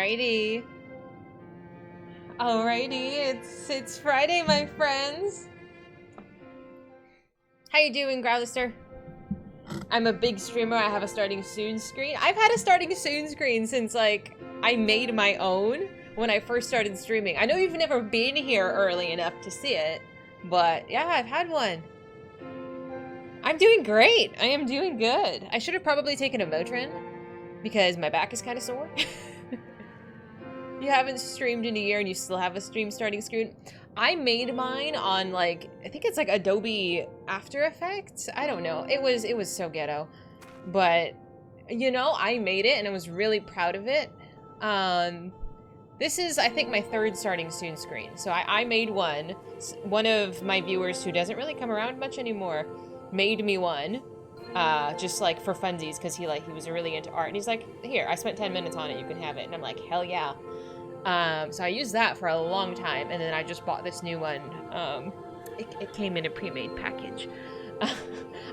Alrighty. Alrighty, it's Friday, my friends. How you doing, Growlister? I'm a big streamer. I have a starting soon screen. I've had a starting soon screen since, like, I made my own when I first started streaming. I know you've never been here early enough to see it, but yeah, I've had one. I'm doing great. I am doing good. I should have probably taken a Motrin because my back is kind of sore. You haven't streamed in a year and you still have a stream starting screen. I made mine on, like, I think it's like Adobe After Effects. I don't know. It was so ghetto. But, you know, I made it and I was really proud of it. This is, I think, my third starting soon screen. So I made one. One of my viewers who doesn't really come around much anymore made me one. Just like for funsies, because he was really into art. And he's like, here, I spent 10 minutes on it, you can have it. And I'm like, hell yeah. So I used that for a long time, and then I just bought this new one. It came in a pre-made package.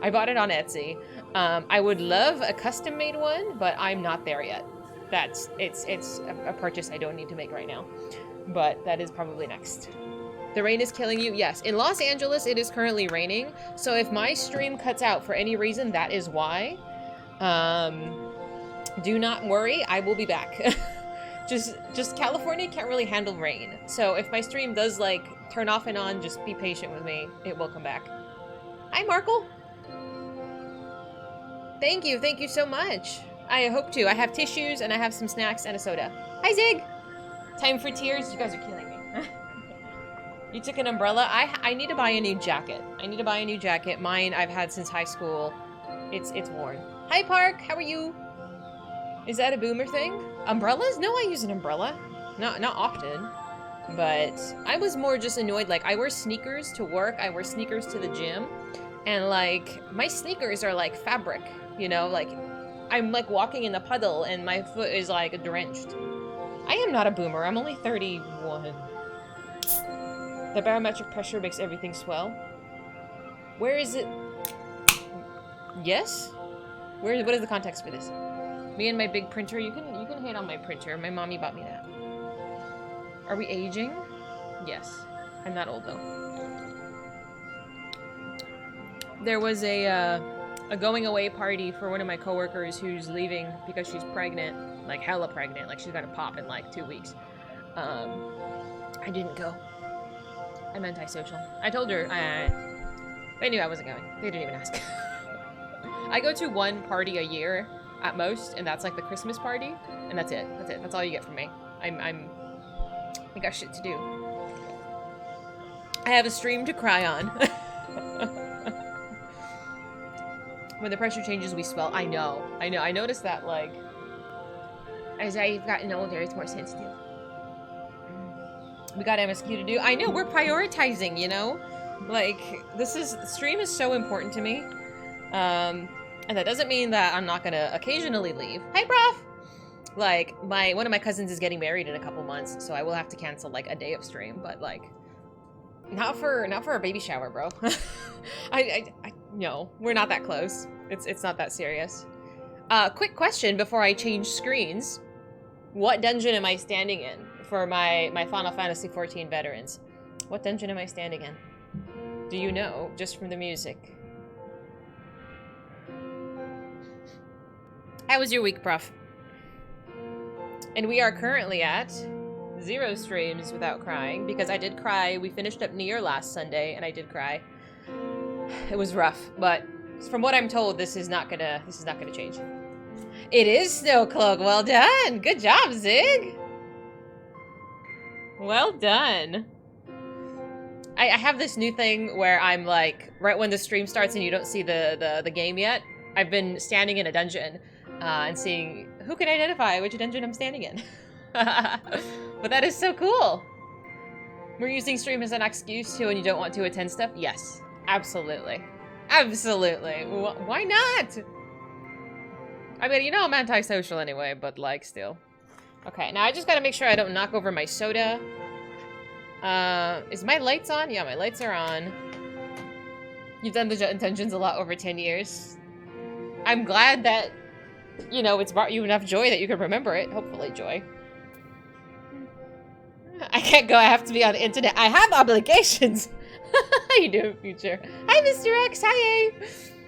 I bought it on Etsy. I would love a custom-made one, but I'm not there yet. It's a purchase I don't need to make right now. But that is probably next. The rain is killing you? Yes. In Los Angeles, it is currently raining. So if my stream cuts out for any reason, that is why. Do not worry, I will be back. Just California can't really handle rain. So if my stream does, like, turn off and on, just be patient with me. It will come back. Hi, Markle. Thank you so much. I hope to. I have tissues and I have some snacks and a soda. Hi, Zig. Time for tears. You guys are killing me. You took an umbrella? I need to buy a new jacket. I need to buy a new jacket. Mine I've had since high school. It's worn. Hi, Park. How are you? Is that a boomer thing? Umbrellas? No, I use an umbrella. Not often. But I was more just annoyed. Like, I wear sneakers to work. I wear sneakers to the gym. And, like, my sneakers are like fabric. You know? Like, I'm, like, walking in the puddle and my foot is, like, drenched. I am not a boomer. I'm only 31. The barometric pressure makes everything swell. Where is it? Yes? What is the context for this? Me and my big printer. You can hate on my printer. My mommy bought me that. Are we aging? Yes. I'm not old though. There was a going away party for one of my coworkers who's leaving because she's pregnant, like hella pregnant, like she's gonna pop in like 2 weeks. I didn't go. I'm antisocial. I told her. They knew I wasn't going. They didn't even ask. I go to one party a year at most, and that's like the Christmas party, and that's it. That's it. That's all you get from me. I got shit to do. I have a stream to cry on. When the pressure changes, we swell. I know. I noticed that, like, as I've gotten older, it's more sensitive. We got MSQ to do. I know, we're prioritizing, you know? Like, stream is so important to me. And that doesn't mean that I'm not gonna occasionally leave. Hi, Prof! Like, one of my cousins is getting married in a couple months, so I will have to cancel, like, a day of stream, but, like, not for a baby shower, bro. No, we're not that close. It's not that serious. Quick question before I change screens. What dungeon am I standing in for my Final Fantasy XIV veterans? What dungeon am I standing in? Do you know, just from the music? How was your week, Prof? And we are currently at 0 streams without crying, because I did cry. We finished up Nier last Sunday, and I did cry. It was rough, but from what I'm told, this is not gonna change. It is Snowcloak. Well done. Good job, Zig. Well done. I have this new thing where I'm like, right when the stream starts and you don't see the game yet, I've been standing in a dungeon and seeing who can identify which dungeon I'm standing in. But that is so cool. We're using stream as an excuse to when you don't want to attend stuff? Yes, absolutely. Absolutely. Why not? I mean, you know I'm antisocial anyway, but like still. Okay, now I just gotta make sure I don't knock over my soda. Is my lights on? Yeah, my lights are on. You've done the dungeons a lot over 10 years. I'm glad that, you know, it's brought you enough joy that you can remember it. Hopefully, joy. I can't go. I have to be on the internet. I have obligations. How you doing, future? Hi, Mr. X. Hi.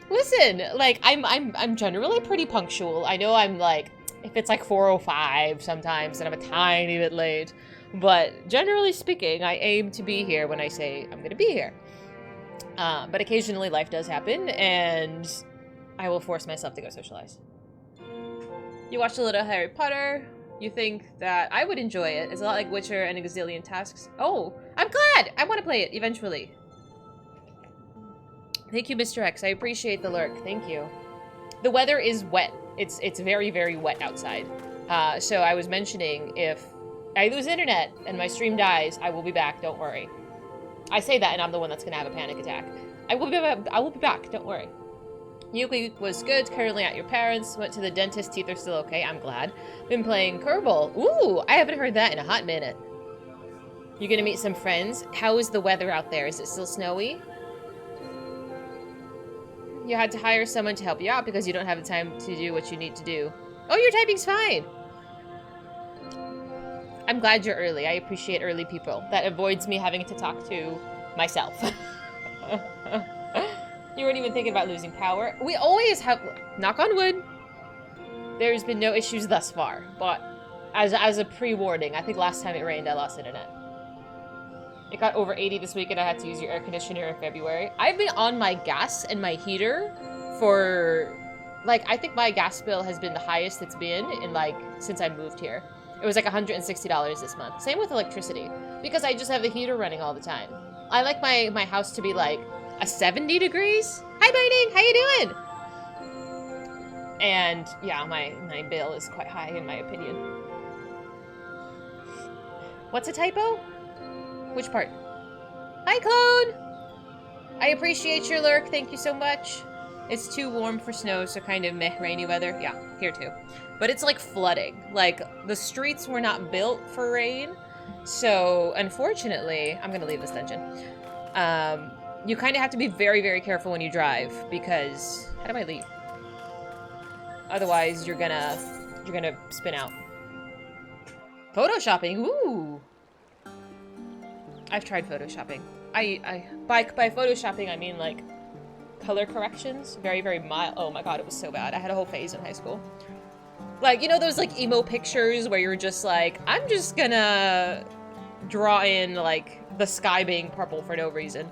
Listen, like I'm generally pretty punctual. I know I'm like, if it's like 4:05 sometimes, then I'm a tiny bit late. But generally speaking, I aim to be here when I say I'm gonna be here. But occasionally life does happen, and I will force myself to go socialize. You watched a little Harry Potter. You think that I would enjoy it. It's a lot like Witcher and a gazillion tasks. Oh, I'm glad! I want to play it eventually. Thank you, Mr. X. I appreciate the lurk. Thank you. The weather is wet. It's very, very wet outside. So I was mentioning if I lose internet and my stream dies, I will be back. Don't worry. I say that and I'm the one that's going to have a panic attack. I will be back. Don't worry. Yuki was good. Currently at your parents'. Went to the dentist. Teeth are still okay. I'm glad. Been playing Kerbal. Ooh, I haven't heard that in a hot minute. You're going to meet some friends. How is the weather out there? Is it still snowy? You had to hire someone to help you out because you don't have the time to do what you need to do. Oh, your typing's fine. I'm glad you're early. I appreciate early people. That avoids me having to talk to myself. You weren't even thinking about losing power. We always have, knock on wood, there's been no issues thus far. But as a pre-warning, I think last time it rained, I lost internet. It got over 80 this week and I had to use your air conditioner in February. I've been on my gas and my heater for, like, I think my gas bill has been the highest it's been in, like, since I moved here. It was like $160 this month. Same with electricity, because I just have the heater running all the time. I like my house to be like a 70 degrees. Hi, Biting, how you doing? And yeah, my bill is quite high in my opinion. What's a typo? Which part? Hi, Clone! I appreciate your lurk, thank you so much. It's too warm for snow, so kind of meh rainy weather. Yeah, here too. But it's like flooding. Like, the streets were not built for rain. So, unfortunately, I'm gonna leave this dungeon. You kind of have to be very, very careful when you drive, because, how do I leave? Otherwise, you're gonna spin out. Photoshopping, ooh! I've tried photoshopping. By photoshopping, I mean, like, color corrections. Very, very mild. Oh my god, it was so bad. I had a whole phase in high school. Like, you know those, like, emo pictures where you're just like, I'm just gonna draw in, like, the sky being purple for no reason.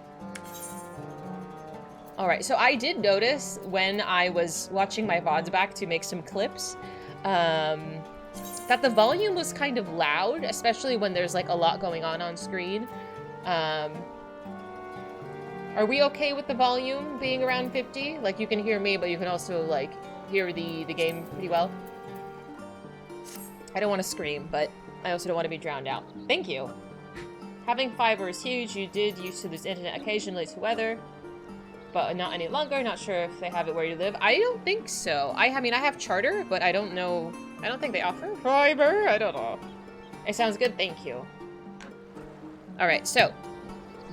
Alright, so I did notice when I was watching my VODs back to make some clips, that the volume was kind of loud, especially when there's, like, a lot going on screen. Are we okay with the volume being around 50? Like, you can hear me, but you can also, like, hear the game pretty well. I don't want to scream, but I also don't want to be drowned out. Thank you. Having fiber is huge. You did used to lose internet occasionally to weather, but not any longer. Not sure if they have it where you live. I don't think so. I mean, I have Charter, but I don't know. I don't think they offer fiber. I don't know. It sounds good. Thank you. Alright, so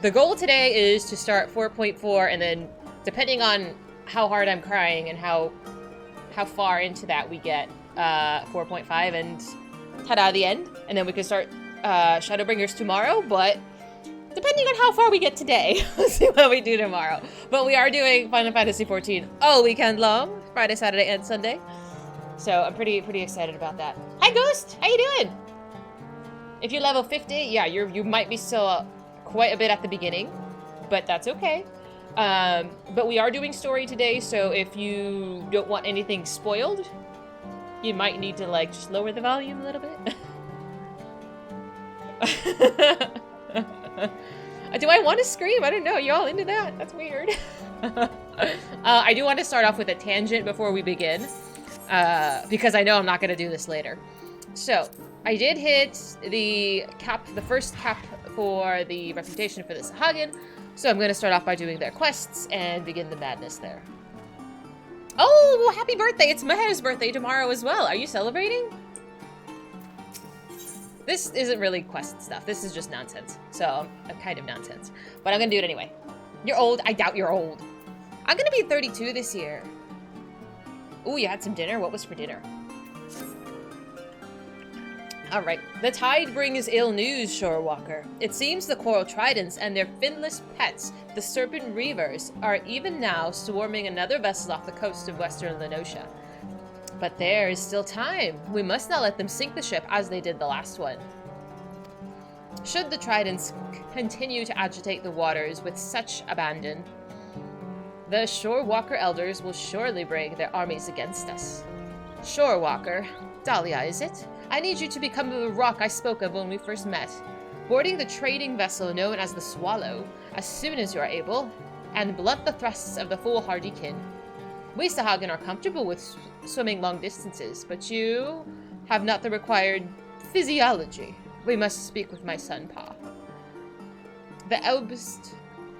the goal today is to start 4.4, and then depending on how hard I'm crying and how far into that we get, 4.5, and ta-da, the end. And then we can start Shadowbringers tomorrow, but depending on how far we get today, we'll see what we do tomorrow. But we are doing Final Fantasy XIV all weekend long, Friday, Saturday, and Sunday. So I'm pretty excited about that. Hi, Ghost! How you doing? If you're level 50, yeah, you might be still quite a bit at the beginning, but that's okay. But we are doing story today, so if you don't want anything spoiled, you might need to, like, just lower the volume a little bit. Do I want to scream? I don't know. You all into that? That's weird. I do want to start off with a tangent before we begin, because I know I'm not going to do this later. So, I did hit the first cap for the reputation for the Sahagin, so I'm going to start off by doing their quests and begin the madness there. Oh, well, happy birthday! It's Meher's birthday tomorrow as well. Are you celebrating? This isn't really quest stuff. This is just nonsense. So, kind of nonsense. But I'm gonna do it anyway. You're old? I doubt you're old. I'm gonna be 32 this year. Ooh, you had some dinner? What was for dinner? Alright. The tide brings ill news, Shorewalker. It seems the coral tridents and their finless pets, the serpent reavers, are even now swarming another vessel off the coast of western Lenosha. But there is still time. We must not let them sink the ship as they did the last one. Should the tridents continue to agitate the waters with such abandon, the Shorewalker elders will surely bring their armies against us. Shorewalker, Dahlia, is it? I need you to become the rock I spoke of when we first met. Boarding the trading vessel known as the Swallow as soon as you are able, and blunt the thrusts of the foolhardy kin. We Sahagan are comfortable with swimming long distances, but you have not the required physiology. We must speak with my son, Pa. The Elbst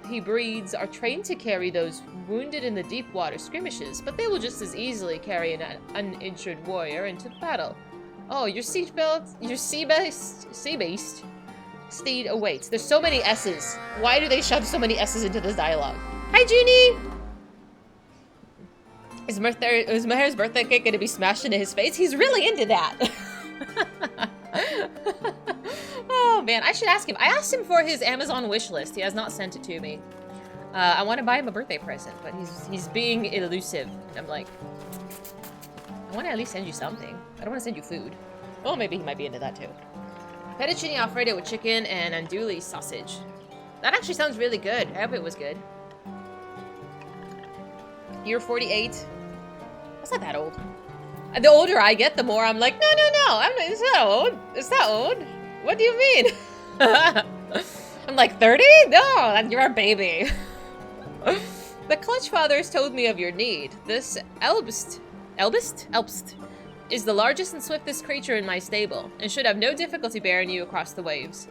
he breeds are trained to carry those wounded in the deep water skirmishes, but they will just as easily carry an uninjured warrior into the battle. Oh, your sea-based steed awaits. There's so many S's. Why do they shove so many S's into this dialogue? Hi, Junie! Is Maher's birthday cake gonna be smashed into his face? He's really into that. Oh man, I should ask him. I asked him for his Amazon wish list. He has not sent it to me. I want to buy him a birthday present, but he's being elusive. I'm like, I want to at least send you something. I don't want to send you food. Oh, maybe he might be into that too. Fettuccine Alfredo with chicken and andouille sausage. That actually sounds really good. I hope it was good. You're 48. That's not that old. The older I get, the more I'm like, no. It's not old. It's not old. What do you mean? I'm like, 30? No, you're a baby. The Clutch Fathers told me of your need. This Elbst is the largest and swiftest creature in my stable, and should have no difficulty bearing you across the waves.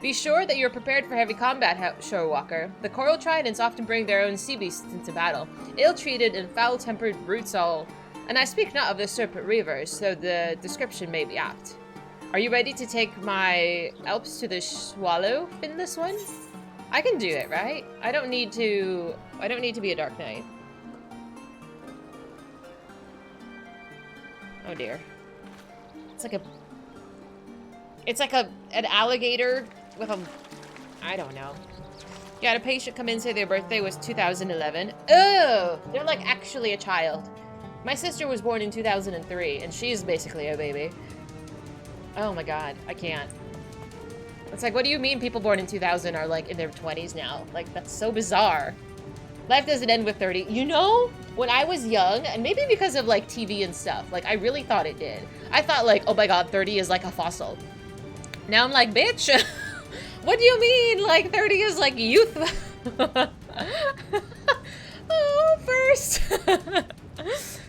Be sure that you're prepared for heavy combat, Shorewalker. The coral tridents often bring their own sea beasts into battle, ill-treated and foul-tempered brutes all. And I speak not of the serpent reavers, so the description may be apt. Are you ready to take my Alps to the Swallow, finless one? I can do it, right? I don't need to be a Dark Knight. Oh dear. It's like an alligator with a, I don't know. You had a patient come in, say their birthday was 2011. Oh, they're like actually a child. My sister was born in 2003, and she's basically a baby. Oh my god, I can't. It's like, what do you mean people born in 2000 are like in their 20s now? Like, that's so bizarre. Life doesn't end with 30. You know, when I was young, and maybe because of like TV and stuff, like I really thought it did. I thought like, oh my god, 30 is like a fossil. Now I'm like, bitch, what do you mean? Like 30 is like youth. Oh, first.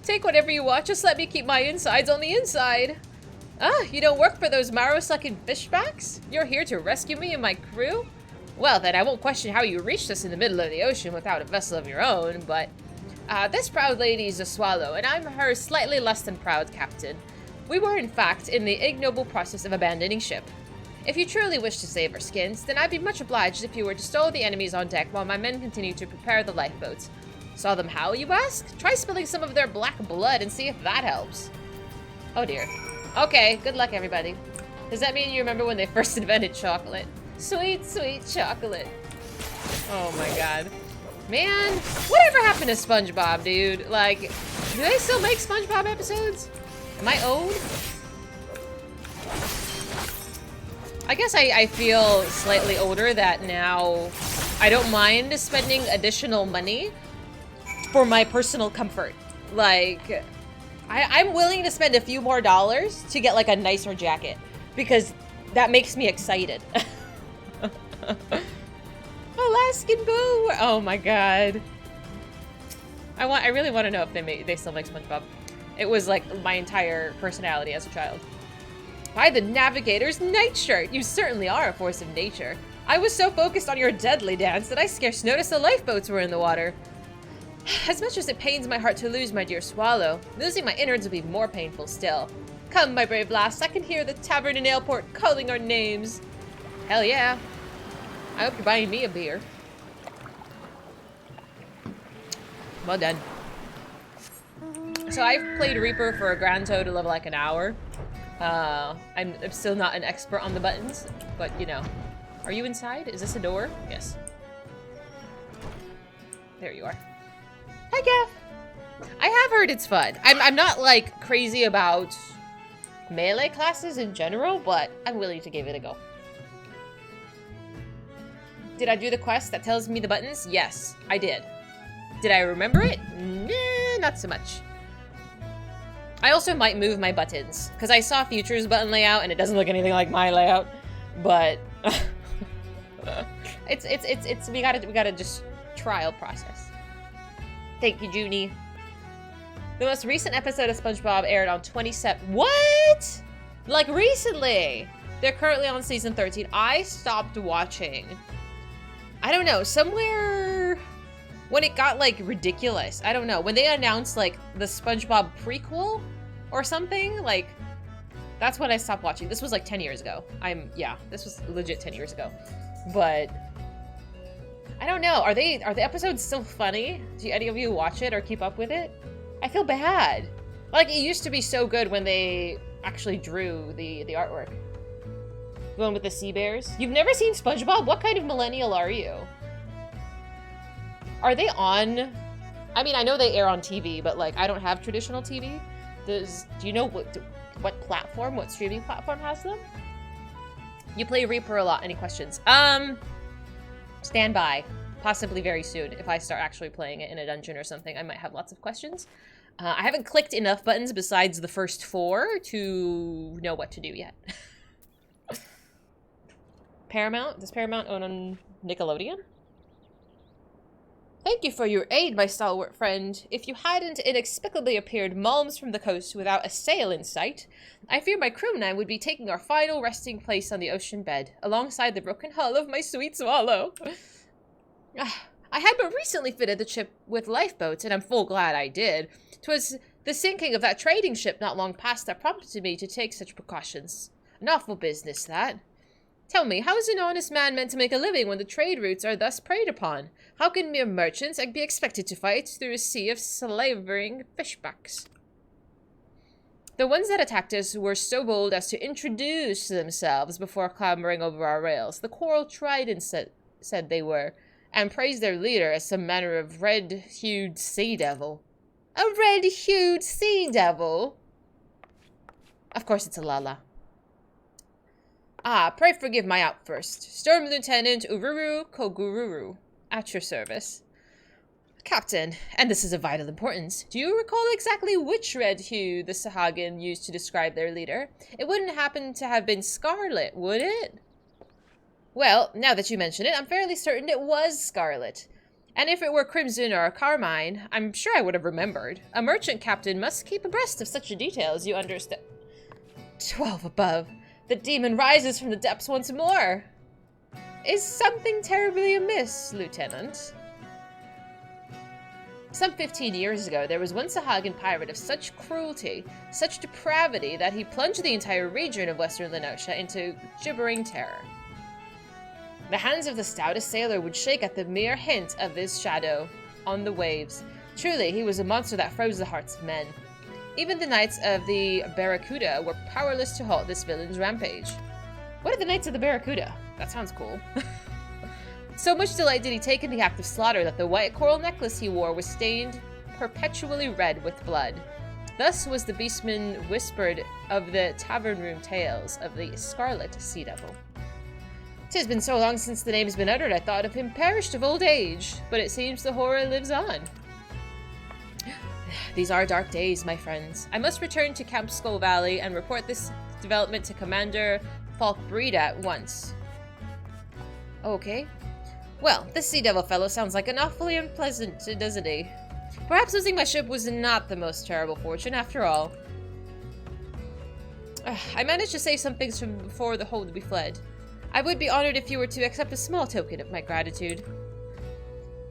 Take whatever you want, just let me keep my insides on the inside. Ah, you don't work for those marrow-sucking fishbacks? You're here to rescue me and my crew? Well, then I won't question how you reached us in the middle of the ocean without a vessel of your own, but... this proud lady is a swallow, and I'm her slightly less than proud captain. We were, in fact, in the ignoble process of abandoning ship. If you truly wish to save our skins, then I'd be much obliged if you were to stow the enemies on deck while my men continue to prepare the lifeboats. Saw them how, you ask? Try spilling some of their black blood and see if that helps. Oh dear. Okay, good luck everybody. Does that mean you remember when they first invented chocolate? Sweet, sweet chocolate. Oh my god. Man, whatever happened to SpongeBob, dude? Like, do they still make SpongeBob episodes? Am I old? I guess I feel slightly older that now I don't mind spending additional money for my personal comfort. Like, I'm willing to spend a few more dollars to get like a nicer jacket because that makes me excited. Alaskan Boo! Oh my god. I really want to know if they still make SpongeBob. It was like my entire personality as a child. By the Navigator's nightshirt! You certainly are a force of nature. I was so focused on your deadly dance that I scarce noticed the lifeboats were in the water. As much as it pains my heart to lose my dear Swallow, losing my innards would be more painful still. Come, my brave lass, I can hear the tavern in Aleport calling our names. Hell yeah. I hope you're buying me a beer. Well done. So I've played Reaper for a grand total of like an hour. I'm still not an expert on the buttons, but you know. Are you inside? Is this a door? Yes. There you are. Hi, Gav. I have heard it's fun. I'm not like crazy about melee classes in general, but I'm willing to give it a go. Did I do the quest that tells me the buttons? Yes, I did. Did I remember it? Nah, not so much. I also might move my buttons, because I saw Future's button layout and it doesn't look anything like my layout, but we gotta just trial process. Thank you, Junie. The most recent episode of SpongeBob aired on 27. What? Like recently? They're currently on season 13. I stopped watching. I don't know, somewhere when it got like ridiculous. I don't know. When they announced like the SpongeBob prequel or something, like that's when I stopped watching. This was like 10 years ago. Yeah, this was legit 10 years ago. But I don't know. Are the episodes still funny? Do any of you watch it or keep up with it? I feel bad. Like it used to be so good when they actually drew the artwork. The one with the sea bears. You've never seen SpongeBob? What kind of millennial are you? Are they on? I mean, I know they air on TV, but like I don't have traditional TV. Do you know what platform, what streaming platform has them? You play Reaper a lot. Any questions? Stand by. Possibly very soon. If I start actually playing it in a dungeon or something, I might have lots of questions. I haven't clicked enough buttons besides the first 4 to know what to do yet. Paramount? Does Paramount own on Nickelodeon? Thank you for your aid, my stalwart friend. If you hadn't inexplicably appeared malms from the coast without a sail in sight, I fear my crew and I would be taking our final resting place on the ocean bed, alongside the broken hull of my sweet swallow. I had but recently fitted the ship with lifeboats, and I'm full glad I did. 'Twas the sinking of that trading ship not long past that prompted me to take such precautions. An awful business, that. Tell me, how is an honest man meant to make a living when the trade routes are thus preyed upon? How can mere merchants be expected to fight through a sea of slavering fishbacks? The ones that attacked us were so bold as to introduce themselves before clambering over our rails. The Coral Trident said they were, and praised their leader as some manner of red-hued sea devil. A red-hued sea devil? Of course it's a Lala. Ah, pray forgive my outburst. Storm Lieutenant Ururu Kogururu, at your service. Captain, and this is of vital importance, do you recall exactly which red hue the Sahagin used to describe their leader? It wouldn't happen to have been scarlet, would it? Well, now that you mention it, I'm fairly certain it was scarlet. And if it were crimson or carmine, I'm sure I would have remembered. A merchant captain must keep abreast of such details, you understand. 12 above. The demon rises from the depths once more. Is something terribly amiss, Lieutenant? Some 15 years ago, there was one Sahagin pirate of such cruelty, such depravity, that he plunged the entire region of western Lenosha into gibbering terror. The hands of the stoutest sailor would shake at the mere hint of his shadow on the waves. Truly, he was a monster that froze the hearts of men. Even the Knights of the Barracuda were powerless to halt this villain's rampage. What are the Knights of the Barracuda? That sounds cool. So much delight did he take in the act of slaughter that the white coral necklace he wore was stained perpetually red with blood. Thus was the beastman whispered of the tavern room tales of the Scarlet Sea Devil. 'Tis been so long since the name's been uttered, I thought of him perished of old age, but it seems the horror lives on. These are dark days, my friends. I must return to Camp Skull Valley and report this development to Commander Falkbreed at once. Okay. Well, this Sea Devil fellow sounds like an awfully unpleasant, doesn't he? Perhaps losing my ship was not the most terrible fortune after all. I managed to save some things from before the hold we fled. I would be honored if you were to accept a small token of my gratitude.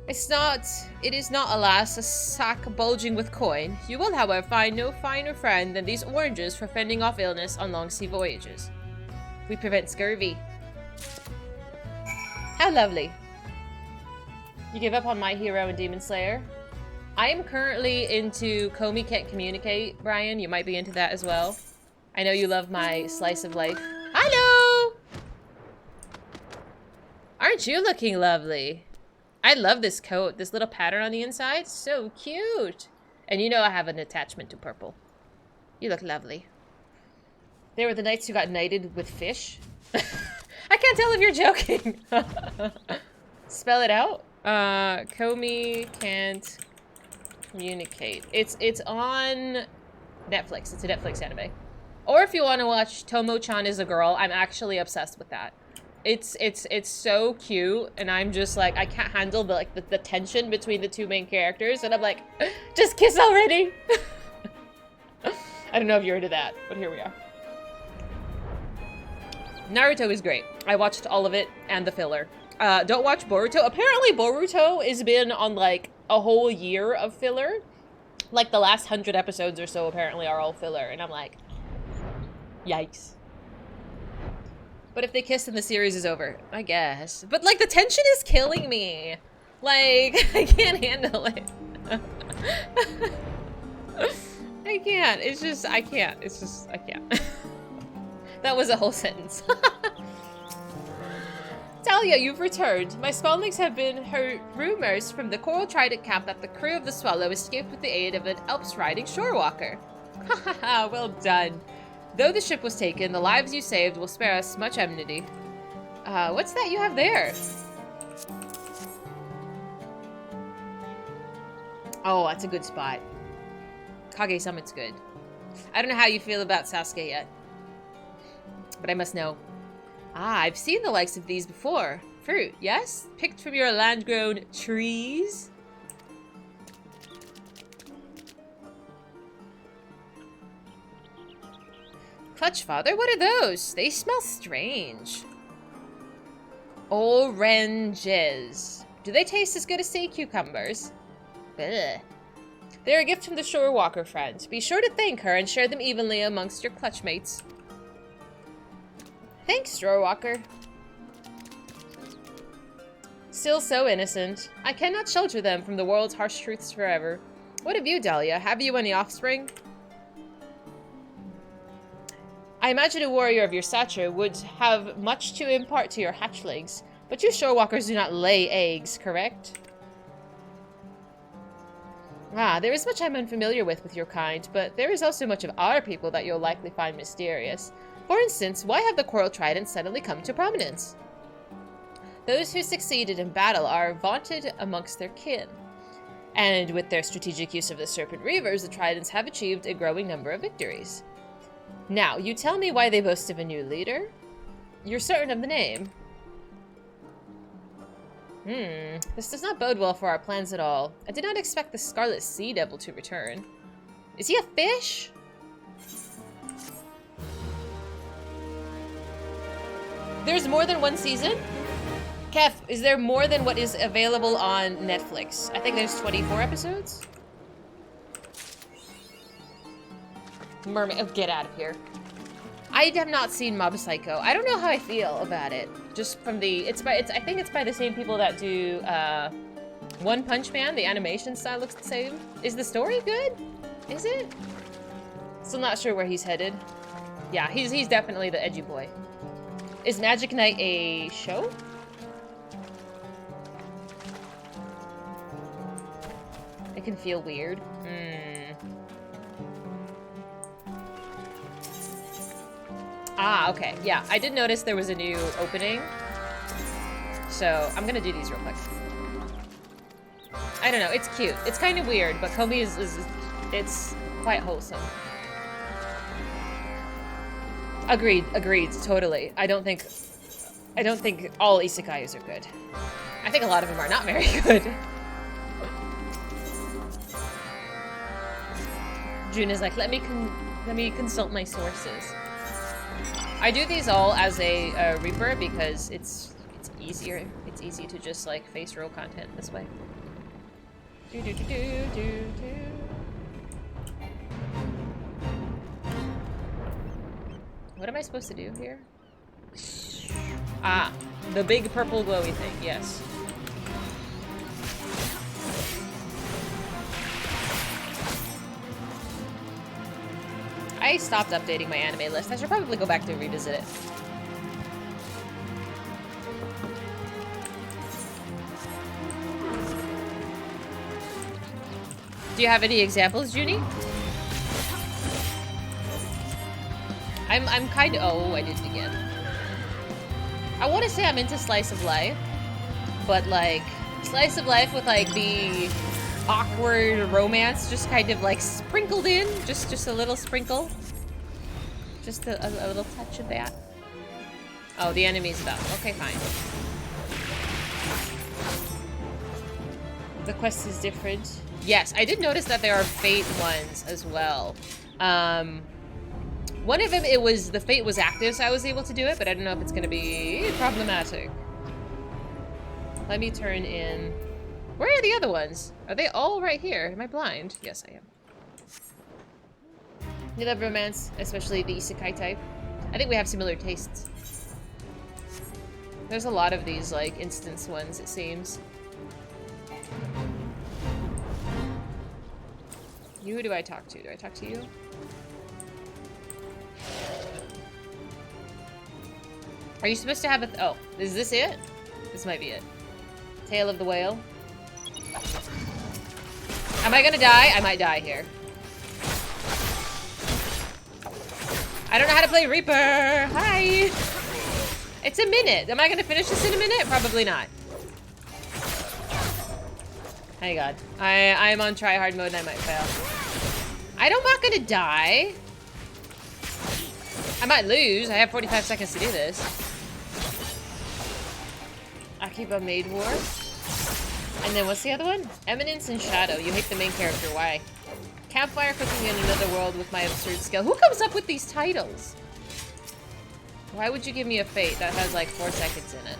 It is not, alas, a sack bulging with coin. You will, however, find no finer friend than these oranges for fending off illness on long sea voyages. We prevent scurvy. How lovely. You give up on My Hero and Demon Slayer? I am currently into Comey Can't Communicate, Brian. You might be into that as well. I know you love my slice of life. Hello! Aren't you looking lovely? I love this coat. This little pattern on the inside. So cute. And you know I have an attachment to purple. You look lovely. They were the knights who got knighted with fish. I can't tell if you're joking. Spell it out. Comey can't communicate. It's on Netflix. It's a Netflix anime. Or if you want to watch Tomo-chan is a Girl, I'm actually obsessed with that. It's so cute, and I'm just like, I can't handle the tension between the two main characters, and I'm like, just kiss already. I don't know if you're into that, but here we are. Naruto is great. I watched all of it and the filler. Don't watch Boruto. Apparently Boruto has been on like a whole year of filler. Like the last 100 episodes or so apparently are all filler, and I'm like, yikes. But if they kiss then the series is over, I guess. But like the tension is killing me. Like, I can't handle it. I can't. It's just, I can't. It's just, I can't. That was a whole sentence. Talia, you've returned. My spawnlings have been heard rumors from the Coral Trident camp that the crew of the Swallow escaped with the aid of an Alps-riding shorewalker. Hahaha, well done. Though the ship was taken, the lives you saved will spare us much enmity. What's that you have there? Oh, that's a good spot. Kage Summit's good. I don't know how you feel about Sasuke yet, but I must know. Ah, I've seen the likes of these before. Fruit, yes? Picked from your land-grown trees? Clutch, father, what are those? They smell strange. Oranges. Do they taste as good as sea cucumbers? Blech. They're a gift from the Shorewalker friend. Be sure to thank her and share them evenly amongst your clutch mates. Thanks, Shorewalker. Still so innocent. I cannot shelter them from the world's harsh truths forever. What of you, Dahlia? Have you any offspring? I imagine a warrior of your stature would have much to impart to your hatchlings, but you shorewalkers do not lay eggs, correct? Ah, there is much I'm unfamiliar with your kind, but there is also much of our people that you'll likely find mysterious. For instance, why have the Coral Trident suddenly come to prominence? Those who succeeded in battle are vaunted amongst their kin. And with their strategic use of the Serpent Reavers, the Tridents have achieved a growing number of victories. Now, you tell me why they boast of a new leader? You're certain of the name? This does not bode well for our plans at all. I did not expect the Scarlet Sea Devil to return. Is he a fish? There's more than one season? Kef, is there more than what is available on Netflix? I think there's 24 episodes? Mermaid, oh, get out of here. I have not seen Mob Psycho. I don't know how I feel about it. Just from the, I think it's by the same people that do One Punch Man. The animation style looks the same. Is the story good? Is it? Still not sure where he's headed. Yeah, he's definitely the edgy boy. Is Magic Knight a show? It can feel weird. Ah, okay. Yeah, I did notice there was a new opening. So, I'm gonna do these real quick. I don't know, it's cute. It's kind of weird, but Komi it's quite wholesome. Agreed, totally. I don't think all isekais are good. I think a lot of them are not very good. June is like, let me consult my sources. I do these all as a Reaper because it's easier. It's easy to just like face roll content this way. What am I supposed to do here? Ah, the big purple glowy thing, yes. I I stopped updating my anime list. I should probably go back to revisit it. Do you have any examples, Junie? I'm kind of... Oh, I did it again. I want to say I'm into slice of life, but like slice of life with like the awkward romance just kind of like sprinkled in, just a little sprinkle, just a little touch of that. Oh, the enemy's about. Okay, fine. The quest is different. Yes, I did notice that there are fate ones as well. One of them, the fate was active, so I was able to do it, but I don't know if it's going to be problematic. Let me turn in... Where are the other ones? Are they all right here? Am I blind? Yes, I am. You love romance, especially the isekai type. I think we have similar tastes. There's a lot of these, like, instance ones, it seems. Who do I talk to? Do I talk to you? Are you supposed to have a... Oh, is this it? This might be it. Tail of the whale. Am I gonna die? I might die here. I don't know how to play Reaper. Hi. It's a minute. Am I gonna finish this in a minute? Probably not. Thank God. I'm on try hard mode and I might fail. I'm not gonna die. I might lose. I have 45 seconds to do this. I keep a maid war. And then what's the other one? Eminence and Shadow. You hate the main character. Why? Campfire cooking in another world with my absurd skill. Who comes up with these titles? Why would you give me a fate that has like 4 seconds in it?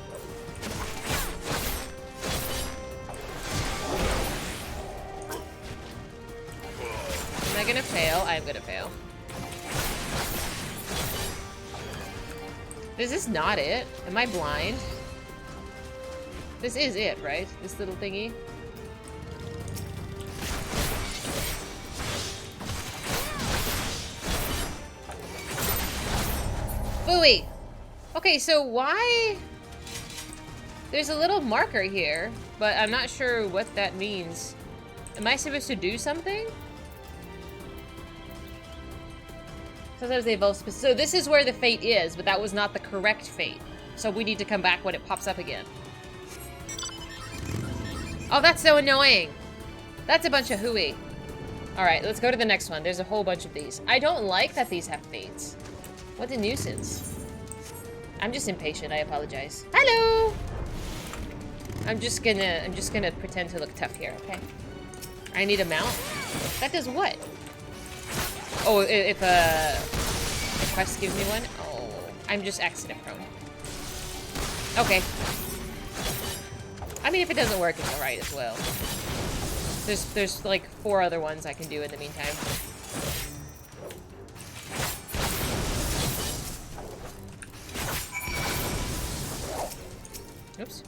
Am I gonna fail? I'm gonna fail. Is this not it? Am I blind? This is it, right? This little thingy? Booey! Okay, so why... There's a little marker here, but I'm not sure what that means. Am I supposed to do something? Sometimes they evolve specific. So this is where the fate is, but that was not the correct fate. So we need to come back when it pops up again. Oh, that's so annoying. That's a bunch of hooey. Alright, let's go to the next one. There's a whole bunch of these. I don't like that these have fates. What a nuisance. I'm just impatient, I apologize. Hello! I'm just gonna pretend to look tough here, okay? I need a mount? That does what? Oh, if a quest gives me one? Oh, I'm just accident prone. Okay. I mean, if it doesn't work, it's alright as well. There's like 4 other ones I can do in the meantime. Oops.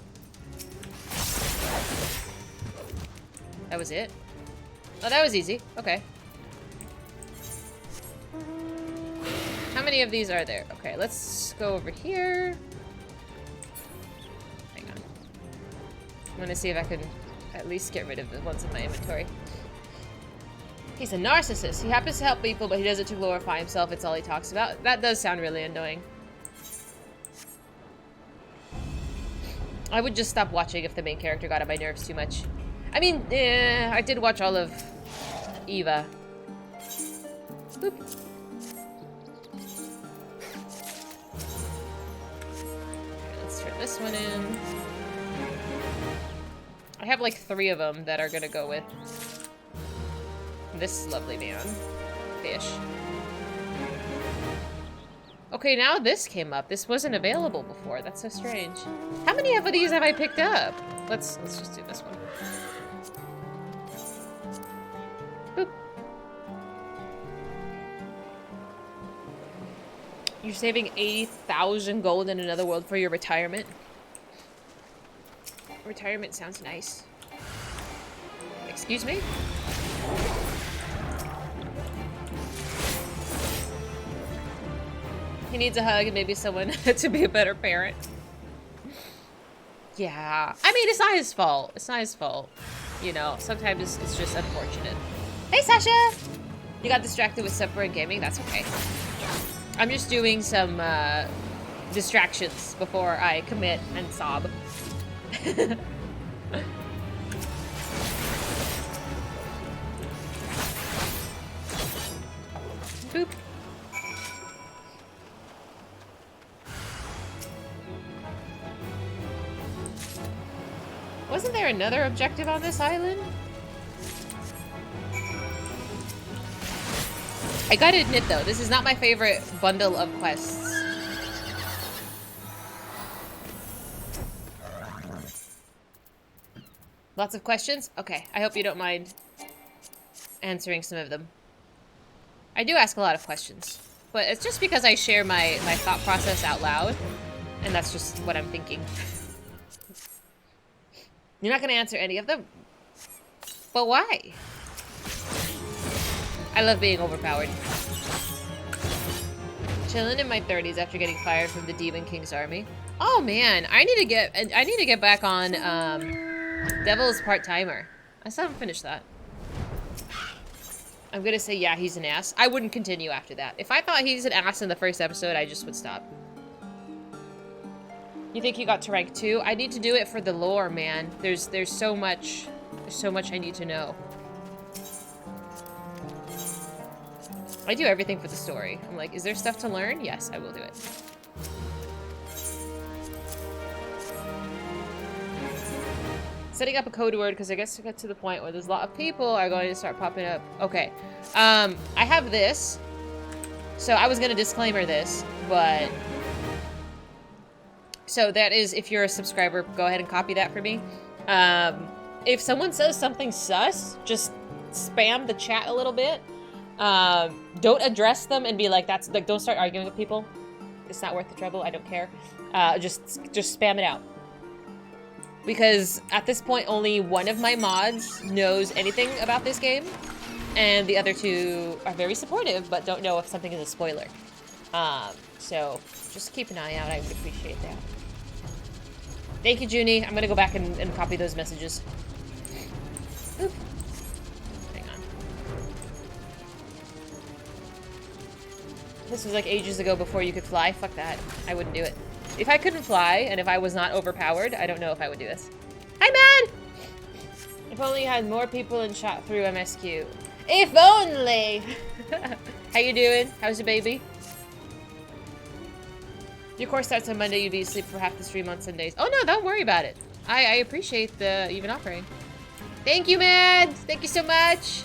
That was it? Oh, that was easy. Okay. How many of these are there? Okay, let's go over here. Hang on. I'm gonna see if I can at least get rid of the ones in my inventory. He's a narcissist. He happens to help people, but he does it to glorify himself. It's all he talks about. That does sound really annoying. I would just stop watching if the main character got on my nerves too much. I mean, I did watch all of Eva. Boop. Let's turn this one in. I have like 3 of them that are gonna go with this lovely man. Fish. Okay, now this came up. This wasn't available before. That's so strange. How many of these have I picked up? Let's just do this one. Boop. You're saving 80,000 gold in another world for your retirement? Retirement sounds nice. Excuse me? He needs a hug and maybe someone to be a better parent. Yeah. I mean, it's not his fault. It's not his fault. You know, sometimes it's just unfortunate. Hey, Sasha! You got distracted with supper and gaming? That's okay. I'm just doing some distractions before I commit and sob. Boop. Wasn't there another objective on this island? I gotta admit though, this is not my favorite bundle of quests. Lots of questions? Okay, I hope you don't mind answering some of them. I do ask a lot of questions, but it's just because I share my thought process out loud, and that's just what I'm thinking. You're not gonna answer any of them? But why? I love being overpowered. Chilling in my 30s after getting fired from the Demon King's army. Oh man, I need to get back on Devil's Part-Timer. I still haven't finished that. I'm gonna say yeah, he's an ass. I wouldn't continue after that. If I thought he's an ass in the first episode, I just would stop. You think you got to rank 2? I need to do it for the lore, man. There's so much I need to know. I do everything for the story. I'm like, is there stuff to learn? Yes, I will do it. Setting up a code word, because I guess to get to the point where there's a lot of people are going to start popping up. Okay. I have this. So I was going to disclaimer this, but... So that is, if you're a subscriber, go ahead and copy that for me. If someone says something sus, just spam the chat a little bit. Don't address them and be like, that's like, don't start arguing with people. It's not worth the trouble. I don't care. Just spam it out. Because at this point, only one of my mods knows anything about this game, and the other two are very supportive, but don't know if something is a spoiler. So just keep an eye out. I would appreciate that. Thank you, Junie. I'm gonna go back and copy those messages. Oop. Hang on. This was like ages ago before you could fly. Fuck that. I wouldn't do it. If I couldn't fly, and if I was not overpowered, I don't know if I would do this. Hi, man! If only you had more people in chat through MSQ. If only! How you doing? How's your baby? Your course starts on Monday. You'd be asleep for half the stream on Sundays. Oh, no, don't worry about it. I appreciate the even offering. Thank you, man! Thank you so much!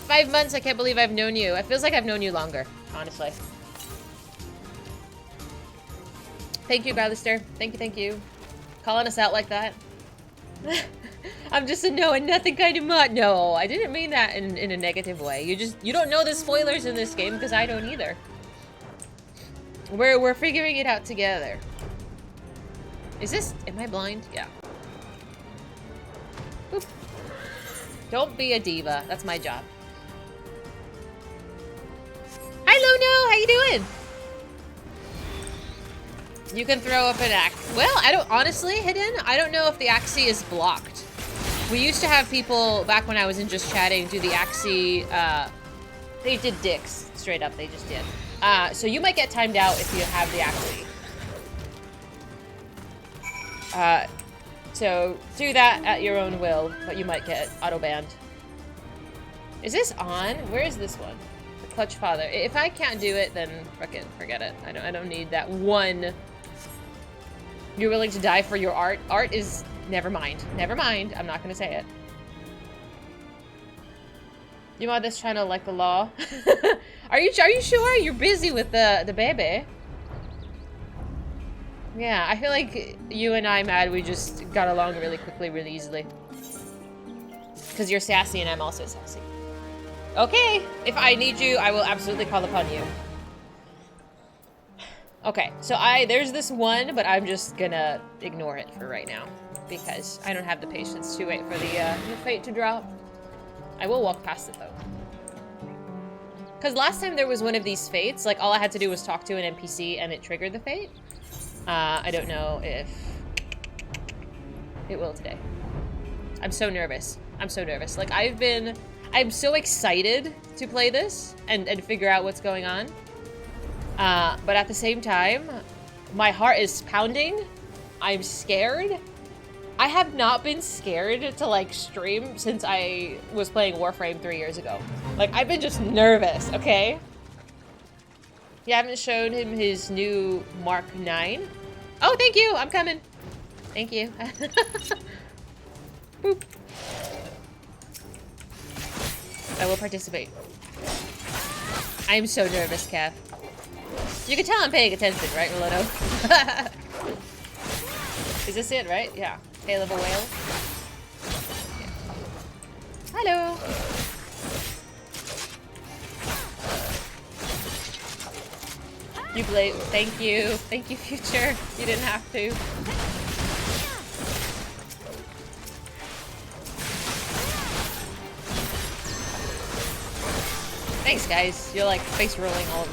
5 months, I can't believe I've known you. It feels like I've known you longer, honestly. Thank you, Garlister. Thank you. Calling us out like that. I'm just a no and nothing kind of mod. No, I didn't mean that in a negative way. You don't know the spoilers in this game because I don't either. We're figuring it out together. Is this, am I blind? Yeah. Oop. Don't be a diva. That's my job. Hi, Luno. How you doing? You can throw up an axe. Well, I don't, honestly, Hidden, I don't know if the Axie is blocked. We used to have people, back when I was in Just Chatting, do the Axie, they did dicks, straight up, they just did. So you might get timed out if you have the Axie. So do that at your own will, but you might get auto-banned. Is this on? Where is this one? The Clutch Father. If I can't do it, then frickin' forget it. I don't need that one. You're willing to die for your art? Art is... Never mind. Never mind. I'm not gonna say it. You mod this channel like the law? Are you sure? You're busy with the baby. Yeah, I feel like you and I, Mad, we just got along really quickly, really easily. Because you're sassy and I'm also sassy. Okay, if I need you, I will absolutely call upon you. Okay, so there's this one, but I'm just gonna ignore it for right now. Because I don't have the patience to wait for the fate to drop. I will walk past it, though. Because last time there was one of these fates, like all I had to do was talk to an NPC and it triggered the fate. I don't know if it will today. I'm so nervous. I'm so nervous. Like I'm so excited to play this and figure out what's going on. But at the same time, my heart is pounding. I'm scared. I have not been scared to like stream since I was playing Warframe 3 years ago. Like I've been just nervous, okay? You haven't shown him his new Mark 9? Oh, thank you, I'm coming. Thank you. Boop. I will participate. I'm so nervous, Cav. You can tell I'm paying attention, right, Rolotto? Is this it, right? Yeah. Level whale. Yeah. Hello. You play. Thank you. Thank you, future. You didn't have to. Thanks, guys. You're like face rolling all of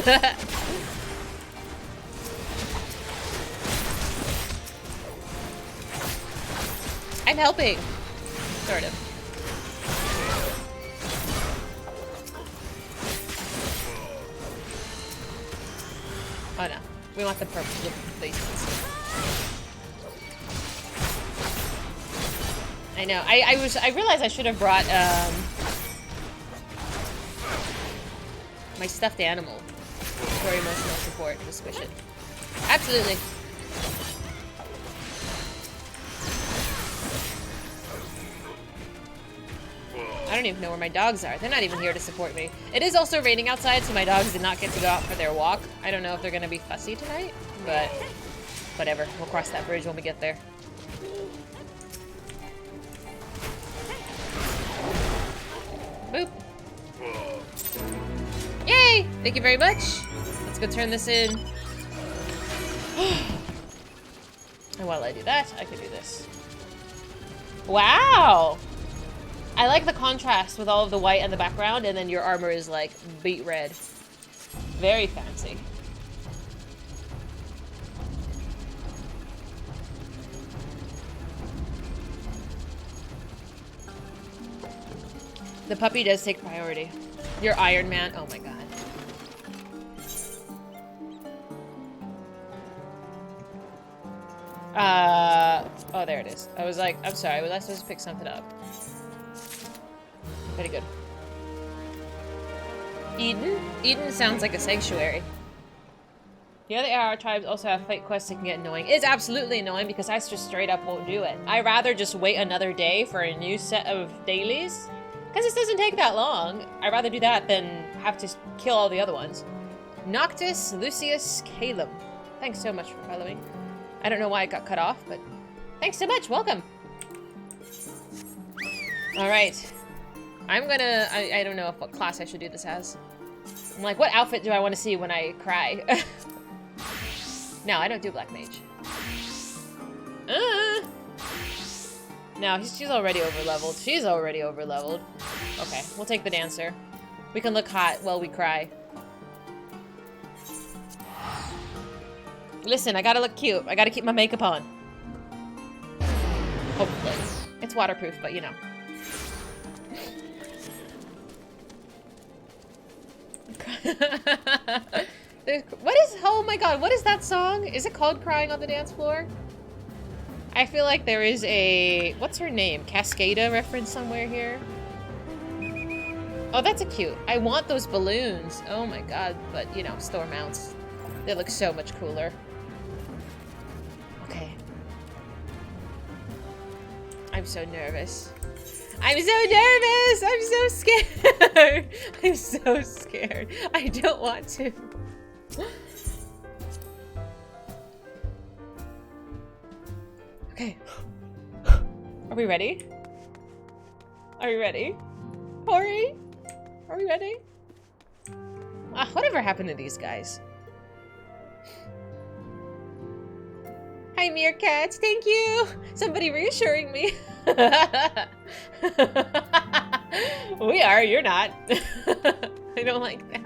them. I'm helping. Sort of. Oh no. We want the purple placements. I know. I realized I should have brought my stuffed animal for emotional support to squish it. Absolutely. I don't even know where my dogs are. They're not even here to support me. It is also raining outside, so my dogs did not get to go out for their walk. I don't know if they're gonna be fussy tonight, but whatever. We'll cross that bridge when we get there. Boop. Yay! Thank you very much. Let's go turn this in. And while I do that, I could do this. Wow! I like the contrast with all of the white and the background, and then your armor is like beet red. Very fancy. The puppy does take priority. You're Iron Man. Oh my god. Oh, there it is. I was like, I'm sorry, was I supposed to pick something up? Very good. Eden? Eden sounds like a sanctuary. The other AR tribes also have fight quests that can get annoying. It's absolutely annoying because I just straight up won't do it. I'd rather just wait another day for a new set of dailies. Because this doesn't take that long. I'd rather do that than have to kill all the other ones. Noctis, Lucius, Caleb. Thanks so much for following. I don't know why it got cut off, but thanks so much. Welcome. Alright. I'm gonna... I don't know what class I should do this as. I'm like, what outfit do I want to see when I cry? No, I don't do Black Mage. No, she's already over-leveled. She's already over-leveled. Okay, we'll take the dancer. We can look hot while we cry. Listen, I gotta look cute. I gotta keep my makeup on. Hopefully. It's waterproof, but you know. What is... Oh my god, what is that song? Is it called Crying on the Dance Floor? I feel like there is a... What's her name? Cascada reference somewhere here? Oh, that's a cute. I want those balloons. Oh my god, but you know, store mounts. They look so much cooler. Okay. I'm so nervous. I'm so nervous! I'm so scared! I'm so scared. I don't want to. Okay. Are we ready? Are we ready? Hori? Are we ready? Ah, whatever happened to these guys? Hi, meerkats. Thank you. Somebody reassuring me. We are, you're not. I don't like that.